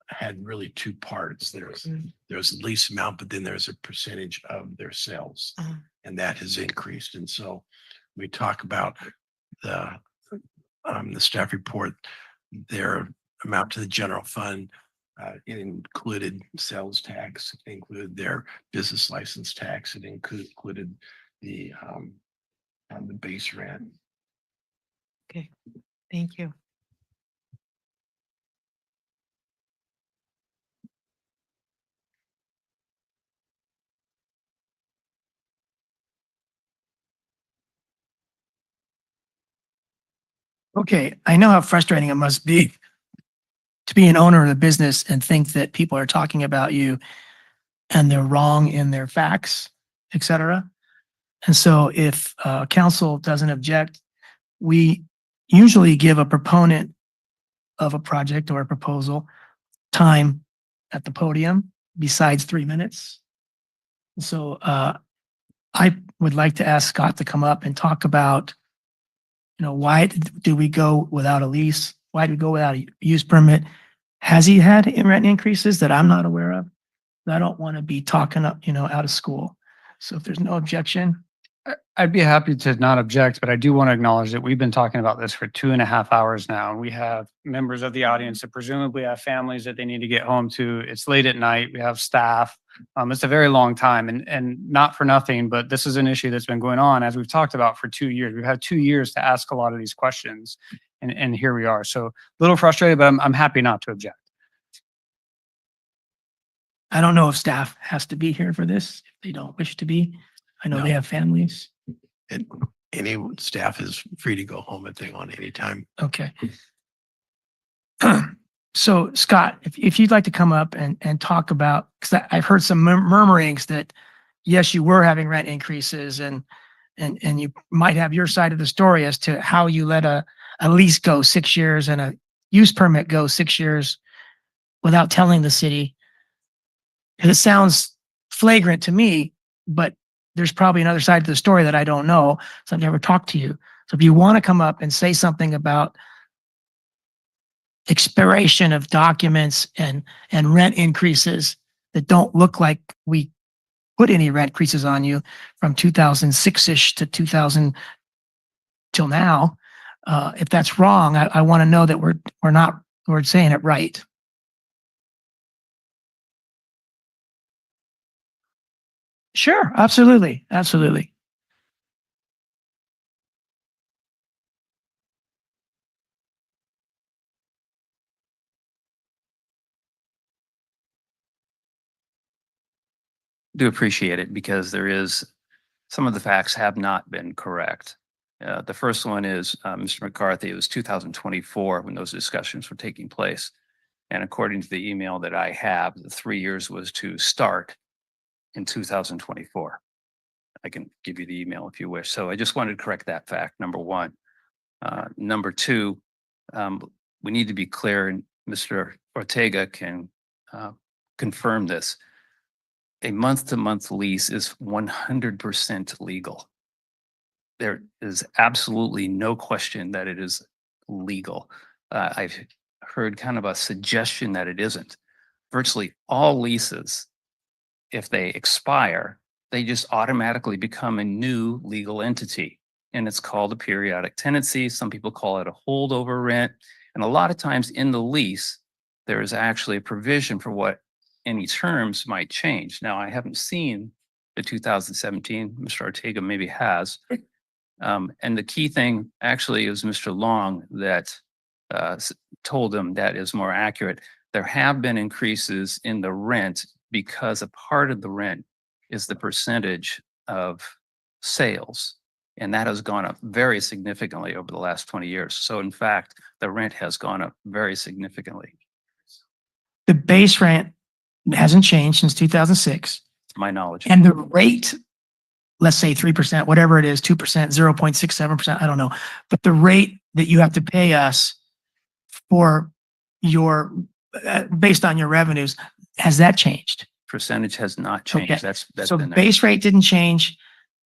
had really two parts. There's the lease amount, but then there's a percentage of their sales, and that has increased. And so we talk about the staff report, their amount to the general fund. It included sales tax, it included their business license tax, it included the base rent. Okay, thank you. Okay, I know how frustrating it must be to be an owner of the business and think that people are talking about you and they're wrong in their facts, et cetera. And so if council doesn't object, we usually give a proponent of a project or a proposal time at the podium besides 3 minutes. So I would like to ask Scott to come up and talk about, why do we go without a lease? Why do we go without a use permit? Has he had rent increases that I'm not aware of? I don't want to be talking up, out of school. So if there's no objection, I'd be happy to not object, but I do want to acknowledge that we've been talking about this for 2.5 hours now. We have members of the audience that presumably have families that they need to get home to. It's late at night. We have staff. It's a very long time, and not for nothing, but this is an issue that's been going on, as we've talked about, for 2 years. We've had 2 years to ask a lot of these questions, and here we are. So a little frustrated, but I'm happy not to object. I don't know if staff has to be here for this, if they don't wish to be. I know No. they have families. And any staff is free to go home if they want anytime. Okay. So Scott, if you'd like to come up and talk about, because I've heard some murmurings that, yes, you were having rent increases and you might have your side of the story as to how you let a lease go 6 years and a use permit go 6 years without telling the city. And it sounds flagrant to me, but there's probably another side to the story that I don't know. So I've never talked to you. So if you want to come up and say something about expiration of documents and rent increases that don't look like we put any rent increases on you from 2006-ish to 2000 till now, if that's wrong, I want to know that we're saying it right. Sure, absolutely, absolutely. Do appreciate it because some of the facts have not been correct. The first one is, Mr. McCarthy, it was 2024 when those discussions were taking place. And according to the email that I have, the 3 years was to start in 2024. I can give you the email if you wish. So I just wanted to correct that fact, number one. Number two, we need to be clear, and Mr. Ortega can confirm this. A month-to-month lease is 100% legal. There is absolutely no question that it is legal. I've heard kind of a suggestion that it isn't. Virtually all leases, if they expire, they just automatically become a new legal entity. And it's called a periodic tenancy. Some people call it a holdover rent. And a lot of times in the lease, there is actually a provision for what any terms might change. Now, I haven't seen the 2017, Mr. Ortega maybe has. And the key thing actually is Mr. Long that told them that is more accurate. There have been increases in the rent because a part of the rent is the percentage of sales. And that has gone up very significantly over the last 20 years. So in fact, the rent has gone up very significantly. The base rent hasn't changed since 2006. To my knowledge. And the rate, let's say 3%, whatever it is, 2%, 0.67%, I don't know. But the rate that you have to pay us for your, based on your revenues, has that changed? Percentage has not changed. Okay. That's So been there. base rate didn't change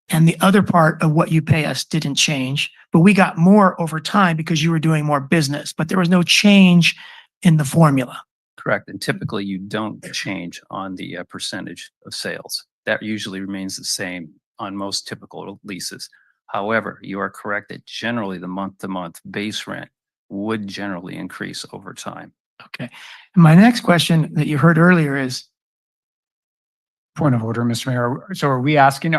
and the other part of what you pay us didn't change, but we got more over time because you were doing more business, but there was no change in the formula. Correct. And typically you don't change on the percentage of sales. That usually remains the same on most typical leases. However, you are correct that generally the month-to-month base rent would generally increase over time. Okay. And my next question that you heard earlier is, Point of order, Mr. Mayor. So are we asking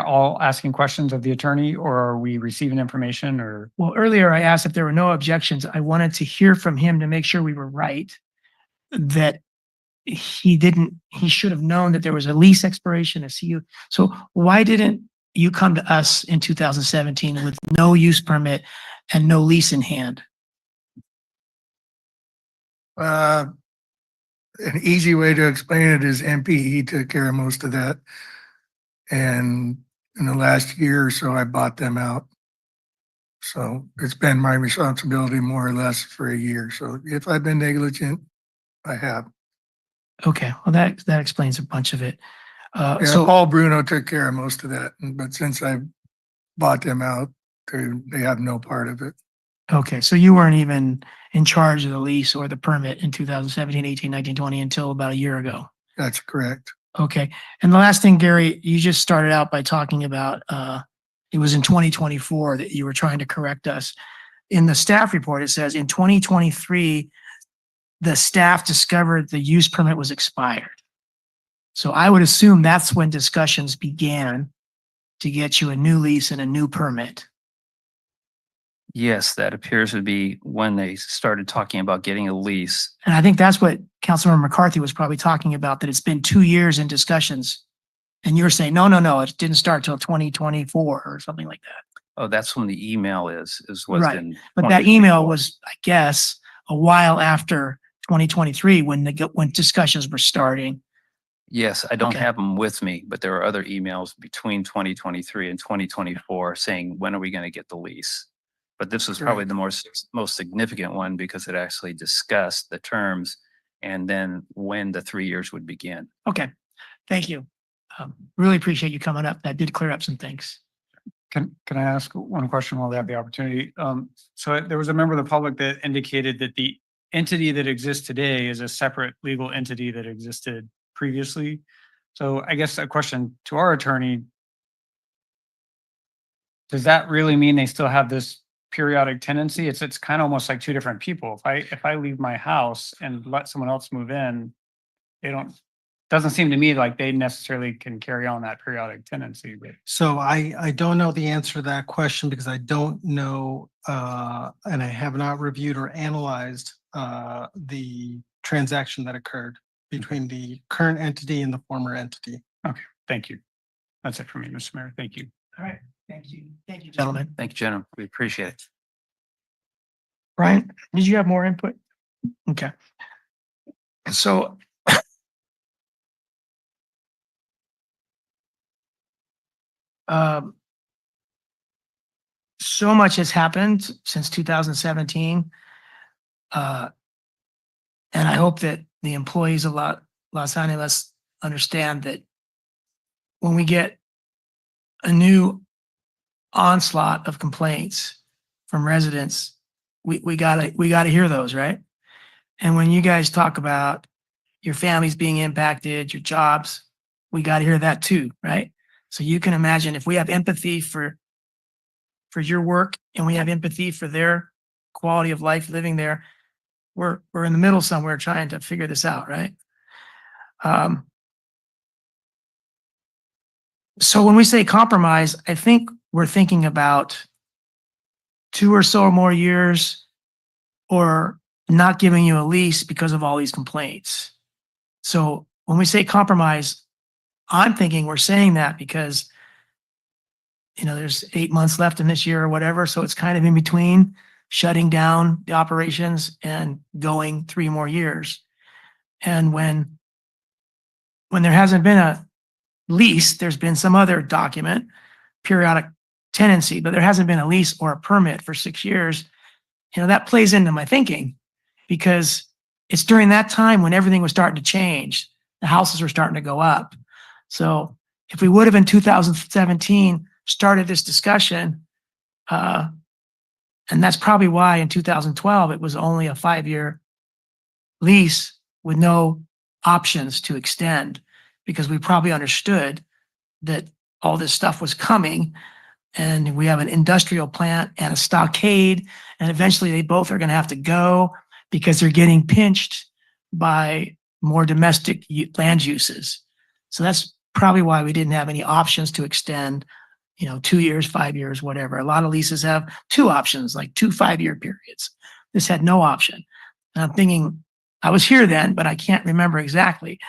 questions of the attorney, or are we receiving information, or? well, earlier I asked if there were no objections. I wanted to hear from him to make sure we were right, that he should have known that there was a lease expiration, a CU. So why didn't you come to us in 2017 with no use permit and no lease in hand? Uh, an easy way to explain it is MPE took care of most of that. And in the last year or so, I bought them out. So it's been my responsibility more or less for a year. So if I've been negligent, I have. Okay, well, that explains a bunch of it. Yeah, So, Paul Bruno took care of most of that, but since I bought them out, they have no part of it. okay, so you weren't even in charge of the lease or the permit in 2017, 18, 19, 20 until about a year ago. That's correct. Okay, and the last thing, Gary, you just started out by talking about, it was in 2024 that you were trying to correct us. In the staff report, it says in 2023, the staff discovered the use permit was expired. So I would assume that's when discussions began to get you a new lease and a new permit. Yes, that appears to be when they started talking about getting a lease. And I think that's what Councilmember McCarthy was probably talking about, that it's been 2 years in discussions. And you're saying, no, it didn't start till 2024 or something like that. Oh, that's when the email was Right. in. But that email 2024. was, I guess, a while after 2023 when when discussions were starting. Yes, I don't Okay. have them with me, but there are other emails between 2023 and 2024 saying, when are we going to get the lease? But this was probably the most significant one because it actually discussed the terms and then when the 3 years would begin. Okay, thank you. Really appreciate you coming up. That did clear up some things. Can I ask one question while they have the opportunity? So there was a member of the public that indicated that the entity that exists today is a separate legal entity that existed previously. So I guess a question to our attorney, does that really mean they still have this periodic tenancy? It's kind of almost like two different people. If I leave my house and let someone else move in, doesn't seem to me like they necessarily can carry on that periodic tenancy. But So I don't know the answer to that question because I don't know, and I have not reviewed or analyzed the transaction that occurred between the current entity and the former entity. okay, thank you. That's it for me, Mr. Mayor. Thank you. All right, thank you. Thank you, gentlemen. Thank you, gentlemen. We appreciate it. Brian, did you have more input? Okay. So so much has happened since 2017. And I hope that the employees of Los Angeles understand that when we get a new onslaught of complaints from residents, we gotta hear those, right? And when you guys talk about your families being impacted, your jobs, we gotta hear that too, right? So you can imagine if we have empathy for your work and we have empathy for their quality of life living there, we're in the middle somewhere trying to figure this out, right? So when we say compromise, I think we're thinking about 2 or so more years or not giving you a lease because of all these complaints. So when we say compromise, I'm thinking we're saying that because, there's 8 months left in this year or whatever. So it's kind of in between shutting down the operations and going 3 more years. And when there hasn't been a lease, there's been some other document, periodic tenancy, but there hasn't been a lease or a permit for 6 years. That plays into my thinking because it's during that time when everything was starting to change. The houses were starting to go up. So if we would have in 2017 started this discussion, and that's probably why in 2012 it was only a 5-year lease with no options to extend, because we probably understood that all this stuff was coming and we have an industrial plant and a stockade, and eventually they both are going to have to go because they're getting pinched by more domestic land uses. So that's probably why we didn't have any options to extend, 2 years, 5 years, whatever. A lot of leases have 2 options, like 2 5-year periods. This had no option. And I'm thinking, I was here then, but I can't remember exactly.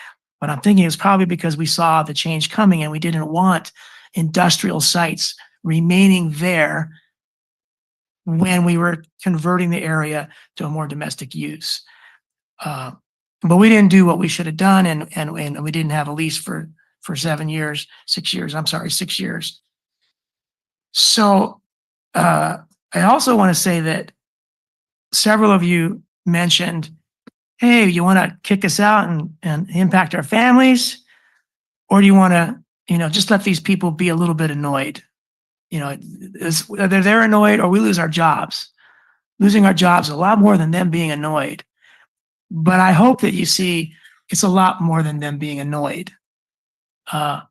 But I'm thinking it's probably because we saw the change coming and we didn't want industrial sites remaining there when we were converting the area to a more domestic use. But we didn't do what we should have done, and we didn't have a lease for 7 years, 6 years. I'm sorry, 6 years. So I also want to say that several of you mentioned, hey, you want to kick us out and impact our families? Or do you want to, just let these people be a little bit annoyed? Whether they're annoyed or we lose our jobs. Losing our jobs is a lot more than them being annoyed. But I hope that you see it's a lot more than them being annoyed. I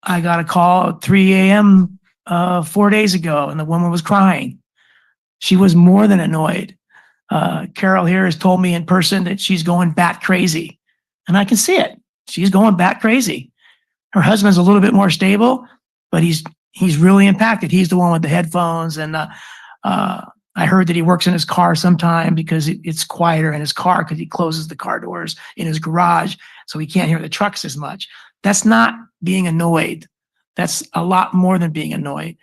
got a call at 3 a.m. 4 days ago, and the woman was crying. She was more than annoyed. Carol here has told me in person that she's going bat crazy, and I can see it. She's going bat crazy. Her husband's a little bit more stable, but he's really impacted. He's the one with the headphones, and I heard that he works in his car sometime because it's quieter in his car because he closes the car doors in his garage, so he can't hear the trucks as much. That's not being annoyed. That's a lot more than being annoyed.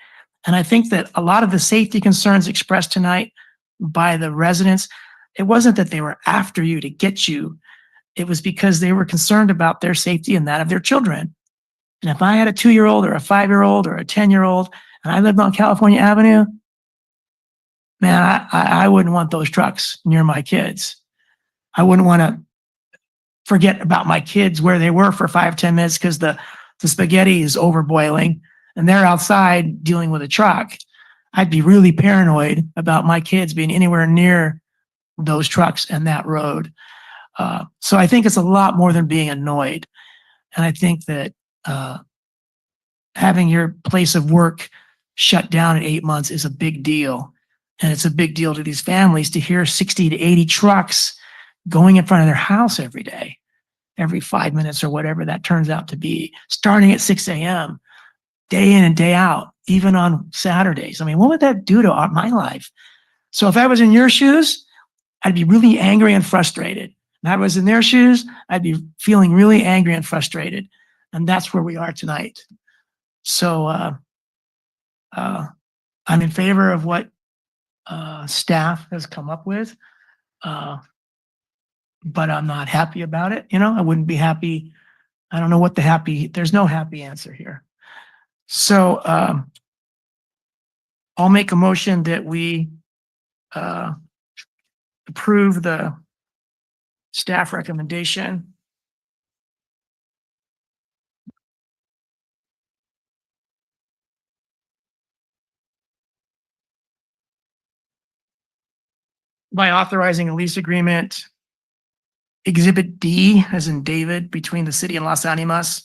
And I think that a lot of the safety concerns expressed tonight by the residents, it wasn't that they were after you to get you. It was because they were concerned about their safety and that of their children. And if I had a 2-year-old or a 5-year-old or a 10-year-old and I lived on California Avenue, man, I wouldn't want those trucks near my kids. I wouldn't want to forget about my kids where they were for 5-10 minutes because the spaghetti is overboiling and they're outside dealing with a truck. I'd be really paranoid about my kids being anywhere near those trucks and that road. So I think it's a lot more than being annoyed. And I think that having your place of work shut down in 8 months is a big deal. And it's a big deal to these families to hear 60 to 80 trucks going in front of their house every day, every 5 minutes or whatever that turns out to be, starting at 6 a.m., day in and day out, even on Saturdays. I mean, what would that do to my life? So if I was in your shoes, I'd be really angry and frustrated. If I was in their shoes, I'd be feeling really angry and frustrated. And that's where we are tonight. So I'm in favor of what staff has come up with, but I'm not happy about it. I wouldn't be happy. I don't know what there's no happy answer here. So I'll make a motion that we approve the staff recommendation. By authorizing a lease agreement, Exhibit D, as in David, between the city and Las Animas,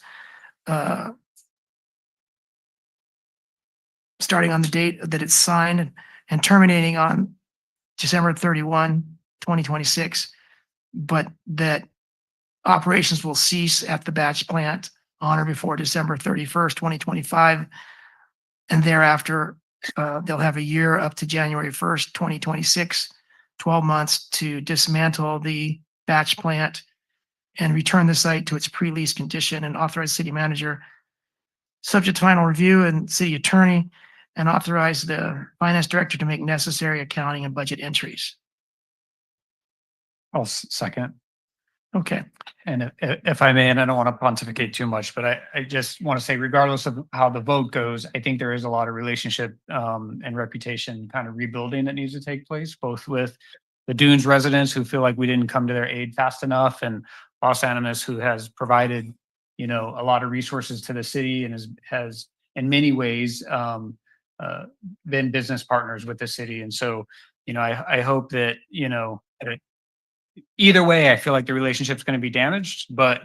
starting on the date that it's signed and terminating on December 31, 2026, but that operations will cease at the batch plant on or before December 31st, 2025. And thereafter, they'll have a year up to January 1st, 2026, 12 months to dismantle the batch plant and return the site to its pre-lease condition, and authorize city manager, subject to final review, and city attorney, and authorize the finance director to make necessary accounting and budget entries. I'll second. Okay. And if I may, and I don't want to pontificate too much, but I just want to say, regardless of how the vote goes, I think there is a lot of relationship and reputation kind of rebuilding that needs to take place, both with the Dunes residents who feel like we didn't come to their aid fast enough, and Los Animas, who has provided, a lot of resources to the city and has in many ways been business partners with the city. And so, I hope that, either way, I feel like the relationship's going to be damaged, but,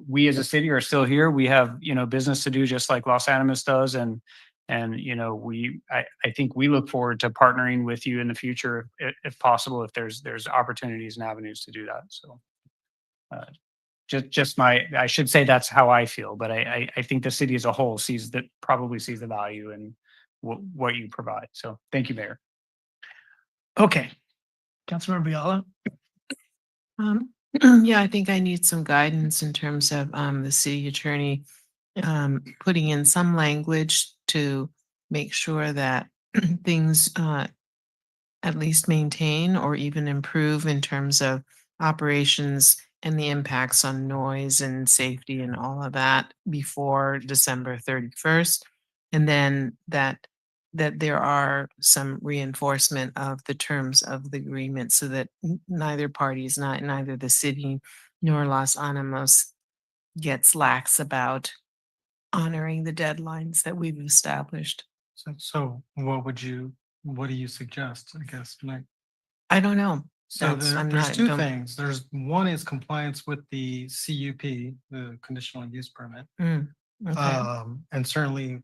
we as a city are still here. We have, business to do just like Los Animas does. And, I think we look forward to partnering with you in the future, if possible, if there's opportunities and avenues to do that. So, I should say that's how I feel, but I think the city as a whole probably sees the value in what you provide. So thank you, Mayor. Okay. Councilmember Biala. Yeah, I think I need some guidance in terms of the city attorney putting in some language to make sure that things at least maintain or even improve in terms of operations and the impacts on noise and safety and all of that before December 31st. And then that there are some reinforcement of the terms of the agreement so that neither party is neither the city nor Los Alamos gets lax about honoring the deadlines that we've established. So what do you suggest? I guess, like, I don't know. so That's- I'm there's not- two don't- things. There's one is compliance with the CUP, the conditional use permit. Okay. And certainly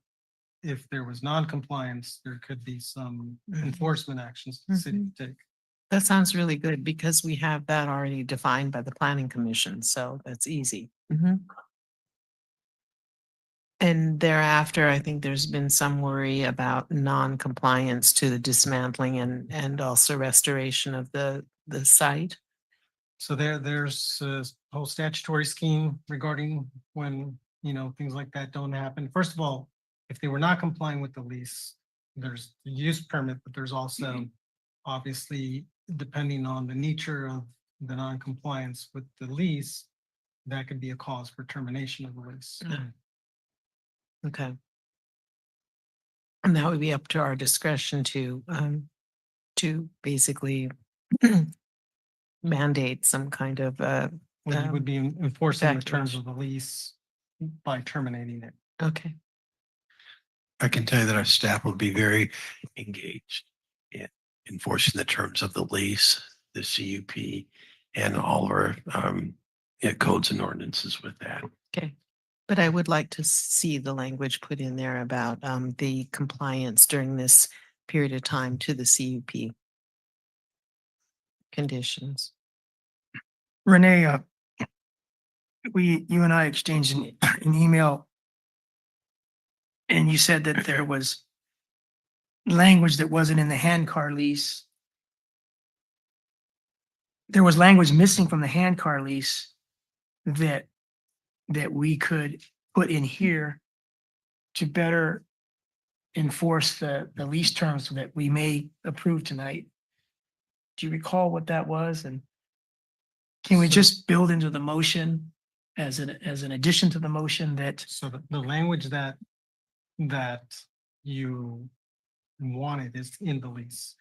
if there was non-compliance, there could be some enforcement actions the city could take. That sounds really good because we have that already defined by the planning commission, so that's easy. And thereafter, I think there's been some worry about non-compliance to the dismantling and also restoration of the site. So there's a whole statutory scheme regarding when, things like that don't happen. First of all, if they were not complying with the lease, there's the use permit, but there's also obviously, depending on the nature of the non-compliance with the lease, that could be a cause for termination of the lease. Okay. And that would be up to our discretion to basically mandate some kind of Well, you would be enforcing the terms evacuation. of the lease by terminating it. Okay. I can tell you that our staff will be very engaged in enforcing the terms of the lease, the CUP, and all of our codes and ordinances with that. Okay. But I would like to see the language put in there about the compliance during this period of time to the CUP conditions. Renee, you and I exchanged an email, and you said that there was language that wasn't in the handcar lease. There was language missing from the handcar lease that we could put in here to better enforce the lease terms that we may approve tonight. Do you recall what that was? And can we just build into the motion as an addition to the motion that? So the language that you wanted is in the lease.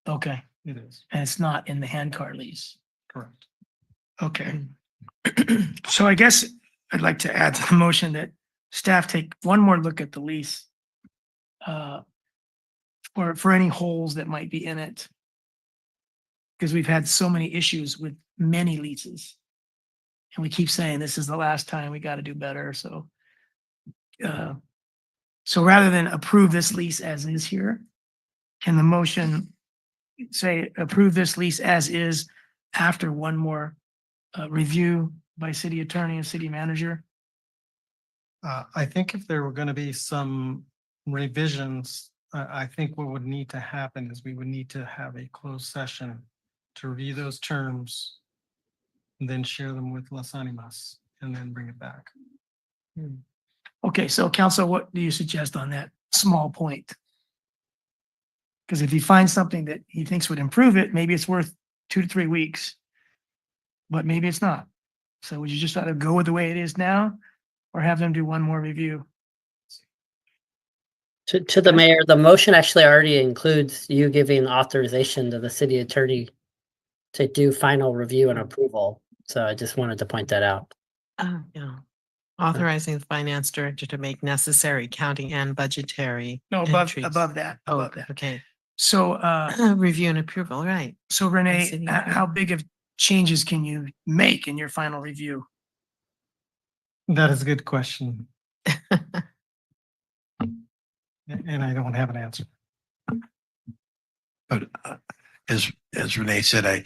Okay, It is. and it's not in the handcar lease. Correct. Okay. So I guess I'd like to add to the motion that staff take one more look at the lease for any holes that might be in it. Because we've had so many issues with many leases. And we keep saying this is the last time, we got to do better. So rather than approve this lease as is here, can the motion say approve this lease as is after one more review by city attorney and city manager? I think if there were going to be some revisions, I think what would need to happen is we would need to have a closed session to review those terms, and then share them with Las Animas, and then bring it back. Okay, so council, what do you suggest on that small point? Because if he finds something that he thinks would improve it, maybe it's worth 2 to 3 weeks. But maybe it's not. So would you just rather go with the way it is now or have them do one more review? To the mayor, the motion actually already includes you giving authorization to the city attorney to do final review and approval. So I just wanted to point that out. Yeah. Authorizing the finance director to make necessary accounting and budgetary. No, entries. above that. Oh, Above that. okay. So Review and approval, right. so Renee, city how big of changes can you make in your final review? That is a good question. And I don't have an answer. But as Renee said,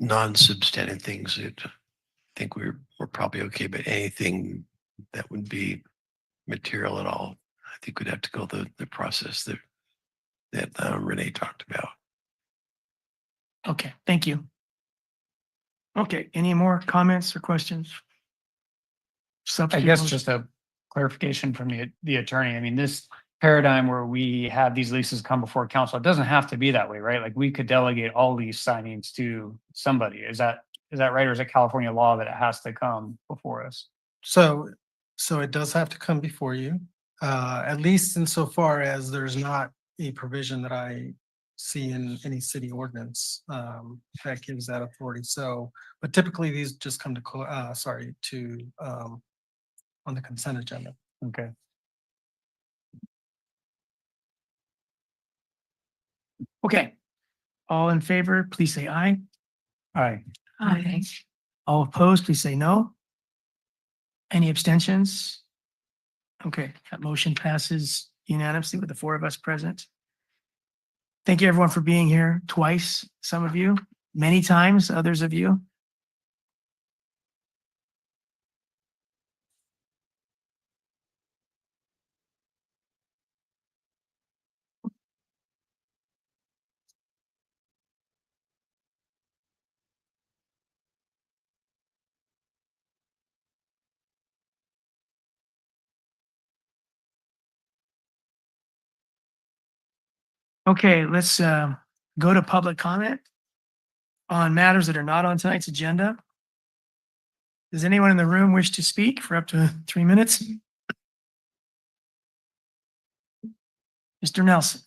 non-substantive things that I think we're probably okay, but anything that would be material at all, I think we'd have to go the process that Renee talked about. Okay, thank you. Okay, any more comments or questions? I guess just a clarification from the attorney. I mean, this paradigm where we have these leases come before council. It doesn't have to be that way, right? Like we could delegate all lease signings to somebody. Is that right? Or is it California law that it has to come before us? So it does have to come before you, at least insofar as there's not a provision that I see in any city ordinance, that gives that authority. So, but typically these just come to, on the consent agenda. Okay. Okay. All in favor, please say aye. Aye. Aye. All opposed, please say no. Any abstentions? Okay, that motion passes unanimously with the 4 of us present. Thank you everyone for being here twice, some of you, many times, others of you. Okay, let's go to public comment on matters that are not on tonight's agenda. Does anyone in the room wish to speak for up to 3 minutes? Mr. Nelson.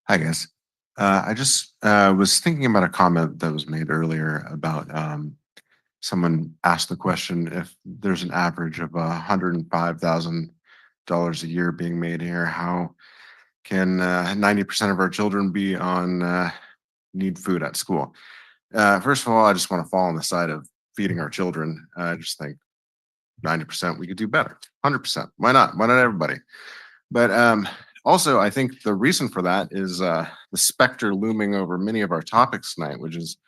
Hi, guys. I just was thinking about a comment that was made earlier about someone asked the question if there's an average of $105,000 a year being made here, how can 90% of our children be on need food at school? First of all, I just want to fall on the side of feeding our children. I just think 90% we could do better. 100%. Why not? Why not everybody? But also, I think the reason for that is the specter looming over many of our topics tonight, which is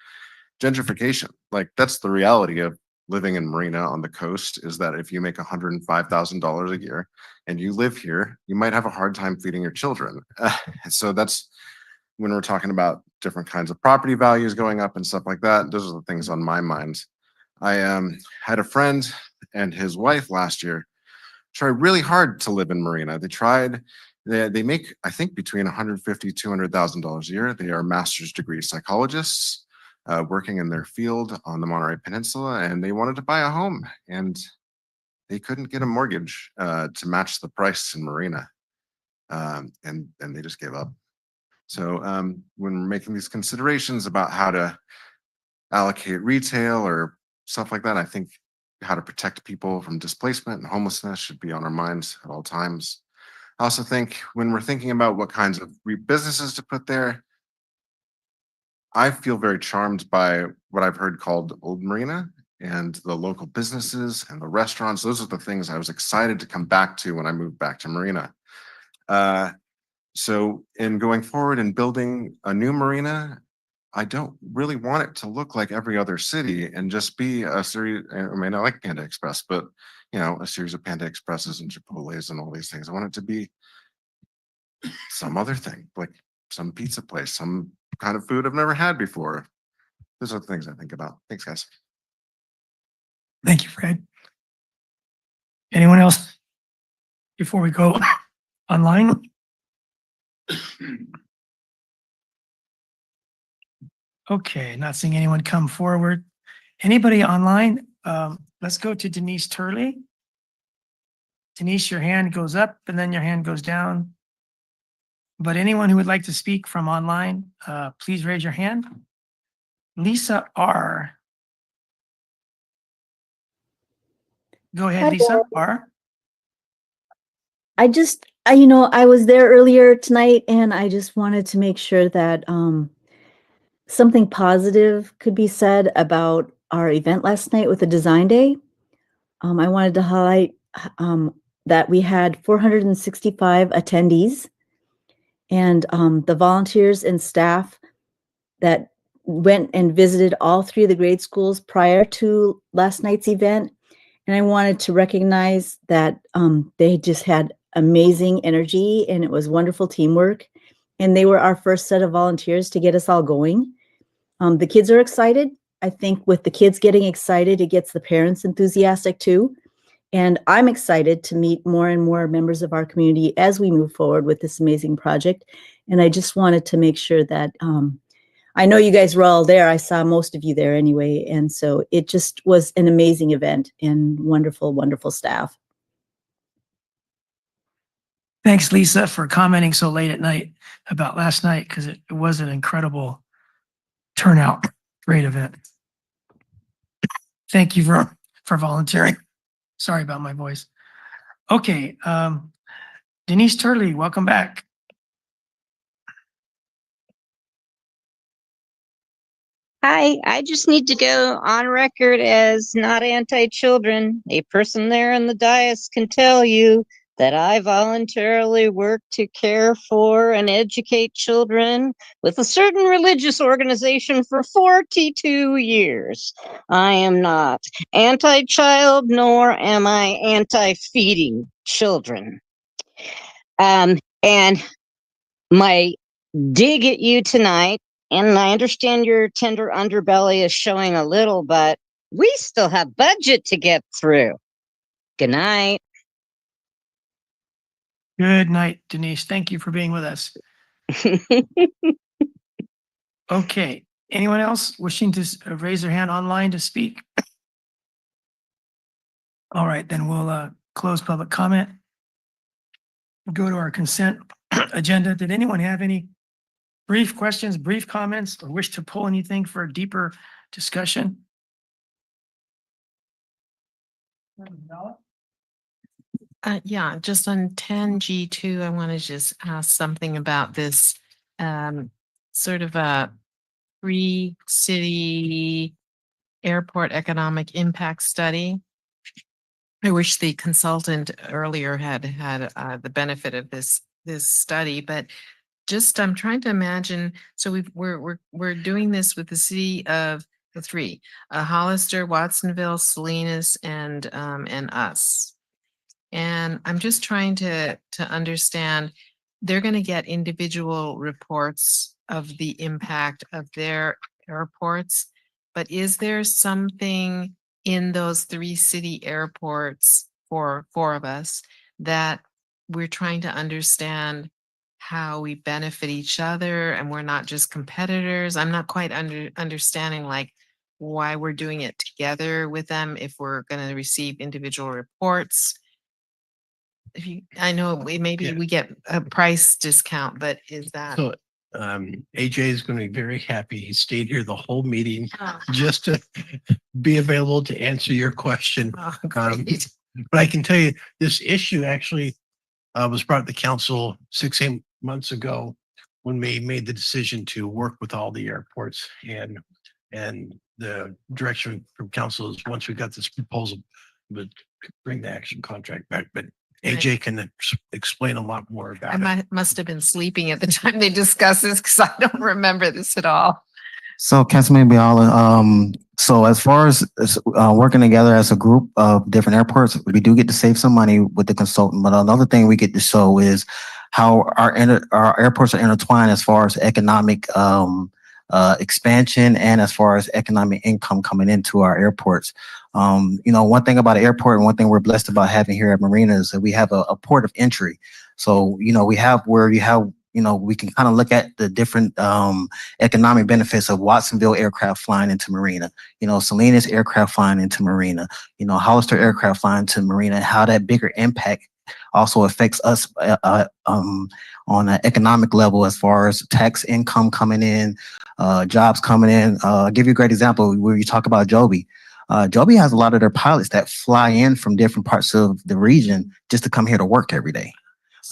gentrification. Like that's the reality of living in Marina on the coast, is that if you make $105,000 a year and you live here, you might have a hard time feeding your children. So that's when we're talking about different kinds of property values going up and stuff like that. Those are the things on my mind. I had a friend and his wife last year try really hard to live in Marina. They make, I think, between $150,000 to $200,000 a year. They are master's degree psychologists working in their field on the Monterey Peninsula, and they wanted to buy a home, and they couldn't get a mortgage to match the price in Marina, and they just gave up. So when we're making these considerations about how to allocate retail or stuff like that, I think how to protect people from displacement and homelessness should be on our minds at all times. I also think when we're thinking about what kinds of businesses to put there, I feel very charmed by what I've heard called Old Marina and the local businesses and the restaurants. Those are the things I was excited to come back to when I moved back to Marina. So in going forward and building a new marina, I don't really want it to look like every other city and just be a series. I mean, I like Panda Express, but you know, a series of Panda Expresses and Chipotle's and all these things. I want it to be some other thing, like some pizza place, some kind of food I've never had before. Those are the things I think about. Thanks, guys. Thank you, Fred. Anyone else before we go online? Okay, not seeing anyone come forward. Anybody online? Let's go to Denise Turley. Denise, your hand goes up and then your hand goes down. But anyone who would like to speak from online, please raise your hand. Lisa R. Go ahead, Hi, Lisa Bob. R. I just, you know, I was there earlier tonight and I just wanted to make sure that something positive could be said about our event last night with the design day. I wanted to highlight that we had 465 attendees, and the volunteers and staff that went and visited all 3 of the grade schools prior to last night's event. And I wanted to recognize that they just had amazing energy and it was wonderful teamwork. And they were our first set of volunteers to get us all going. The kids are excited. I think with the kids getting excited, it gets the parents enthusiastic too. And I'm excited to meet more and more members of our community as we move forward with this amazing project. And I just wanted to make sure that I know you guys were all there. I saw most of you there anyway. And so it just was an amazing event and wonderful, wonderful staff. Thanks, Lisa, for commenting so late at night about last night, because it was an incredible turnout. Great event. Thank you for volunteering. Sorry about my voice. Okay, Denise Turley, welcome back. Hi, I just need to go on record as not anti-children. A person there in the dais can tell you that I voluntarily work to care for and educate children with a certain religious organization for 42 years. I am not anti-child, nor am I anti-feeding children. And my dig at you tonight, and I understand your tender underbelly is showing a little, but we still have budget to get through. Good night. Good night, Denise. Thank you for being with us. Okay, anyone else wishing to raise their hand online to speak? All right, then we'll close public comment. Go to our consent agenda. Did anyone have any brief questions, brief comments, or wish to pull anything for a deeper discussion? Yeah, just on 10G2, I want to just ask something about this sort of a pre-city airport economic impact study. I wish the consultant earlier had the benefit of this study, but just I'm trying to imagine. So we're doing this with the city of the three: Hollister, Watsonville, Salinas, and us. And I'm just trying to understand. They're going to get individual reports of the impact of their airports, but is there something in those three city airports for four of us that we're trying to understand how we benefit each other and we're not just competitors? I'm not quite understanding like why we're doing it together with them if we're going to receive individual reports. If you, I know maybe we get a price discount, but is that? So AJ is going to be very happy. He stayed here the whole meeting just to be available to answer your question. But I can tell you this issue actually was brought to the council 6-8 months ago when we made the decision to work with all the airports, and the direction from council is once we got this proposal, would bring the action contract back. But AJ can explain a lot more about it. I must have been sleeping at the time they discussed this because I don't remember this at all. So Councilman Biala, so as far as working together as a group of different airports, we do get to save some money with the consultant. But another thing we get to show is how our airports are intertwined as far as economic expansion and as far as economic income coming into our airports. One thing about an airport and one thing we're blessed about having here at Marina is that we have a port of entry. So, we have where you have, we can kind of look at the different economic benefits of Watsonville aircraft flying into Marina, Salinas aircraft flying into Marina, Hollister aircraft flying to Marina, and how that bigger impact also affects us on an economic level as far as tax income coming in, jobs coming in. I'll give you a great example where you talk about Joby. Joby has a lot of their pilots that fly in from different parts of the region just to come here to work every day.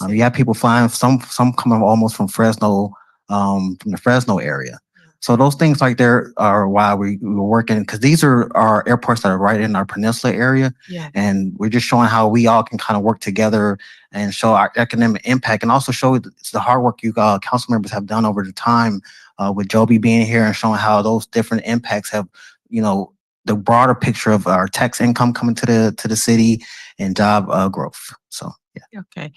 You have people flying, some coming almost from Fresno, from the Fresno area. So those things like there are why we're working, because these are our airports that are right in our peninsula area. Yeah. And we're just showing how we all can kind of work together and show our economic impact, and also show the hard work you council members have done over the time with Joby being here, and showing how those different impacts have, the broader picture of our tax income coming to the city and job growth. So yeah. Okay.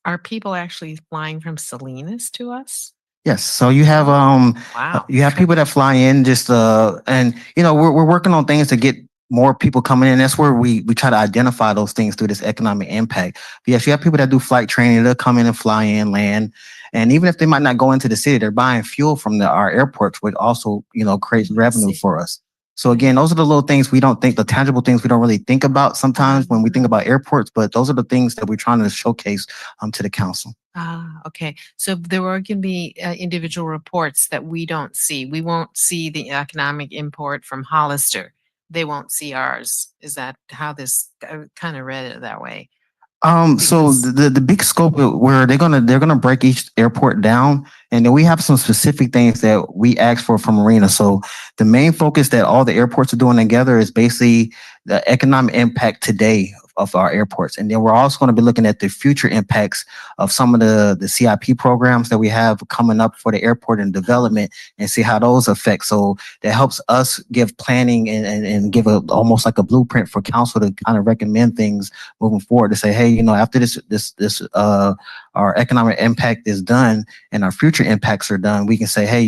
Are people actually flying from Salinas to us? Yes. So you have Wow. you have people that fly in just and we're working on things to get more people coming in. That's where we try to identify those things through this economic impact. But yes, you have people that do flight training. They'll come in and fly in, land, and even if they might not go into the city, they're buying fuel from our airports, which also creates revenue for us. So again, those are the little things we don't think, the tangible things we don't really think about sometimes when we think about airports. But those are the things that we're trying to showcase to the council. Ah, okay. So there are going to be individual reports that we don't see. We won't see the economic import from Hollister. They won't see ours. Is that how this? I kind of read it that way. So the big scope where they're gonna break each airport down, and then we have some specific things that we ask for from Marina. So the main focus that all the airports are doing together is basically the economic impact today of our airports, and then we're also going to be looking at the future impacts of some of the CIP programs that we have coming up for the airport and development, and see how those affect. So that helps us give planning and give almost like a blueprint for council to kind of recommend things moving forward to say, hey, after this our economic impact is done and our future impacts are done, we can say, hey,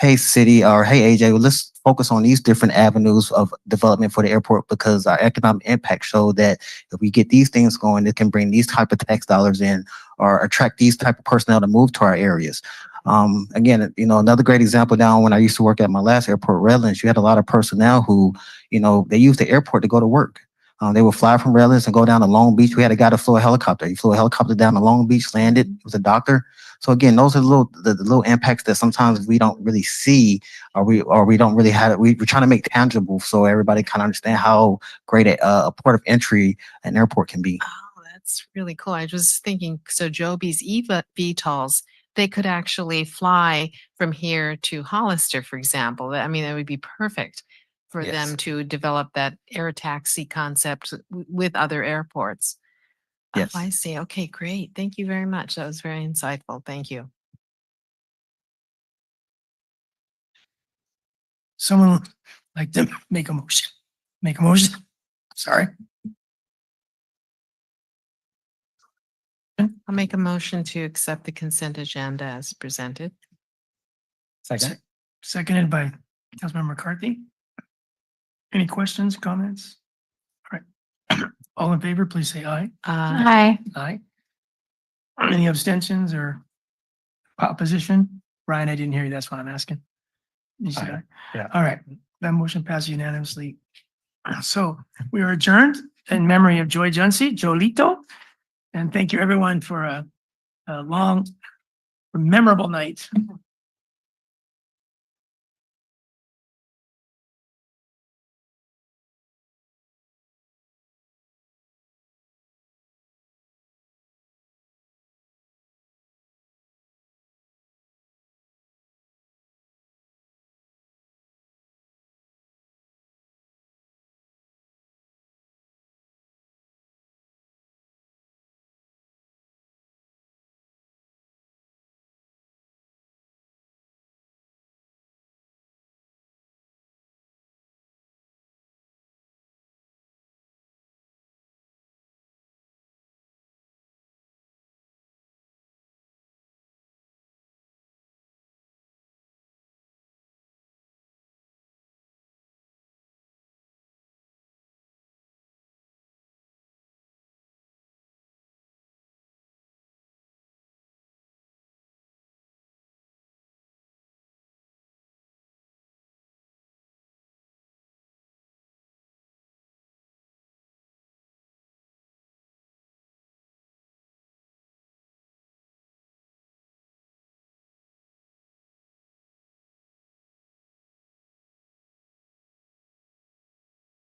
hey city, or hey AJ, well, let's focus on these different avenues of development for the airport, because our economic impact show that if we get these things going, it can bring these type of tax dollars in or attract these type of personnel to move to our areas. Again, another great example down when I used to work at my last airport, Redlands, you had a lot of personnel who, they used the airport to go to work. They would fly from Redlands and go down to Long Beach. We had a guy that flew a helicopter. He flew a helicopter down to Long Beach, landed. He was a doctor. So again, those are the little impacts that sometimes we don't really see, or we don't really have it. We're trying to make tangible so everybody kind of understand how great a port of entry an airport can be. Oh, that's really cool. I was thinking, so Joby's VTOLs, they could actually fly from here to Hollister, for example. I mean, that would be perfect for them to develop that air taxi concept with other airports. Yes. Oh, I see. Okay, great. Thank you very much. That was very insightful. Thank you. Someone would like to make a motion. Make a motion. Sorry. I'll make a motion to accept the consent agenda as presented. Second. Seconded by Councilmember McCarthy. Any questions, comments? All right. All in favor, please say aye. Hi. Aye. Any abstentions or opposition? Ryan, I didn't hear you. That's why I'm asking. You said aye. Yeah. All right. That motion passed unanimously. So we are adjourned in memory of Joy Juncy, Jolito. And thank you everyone for a long, memorable night.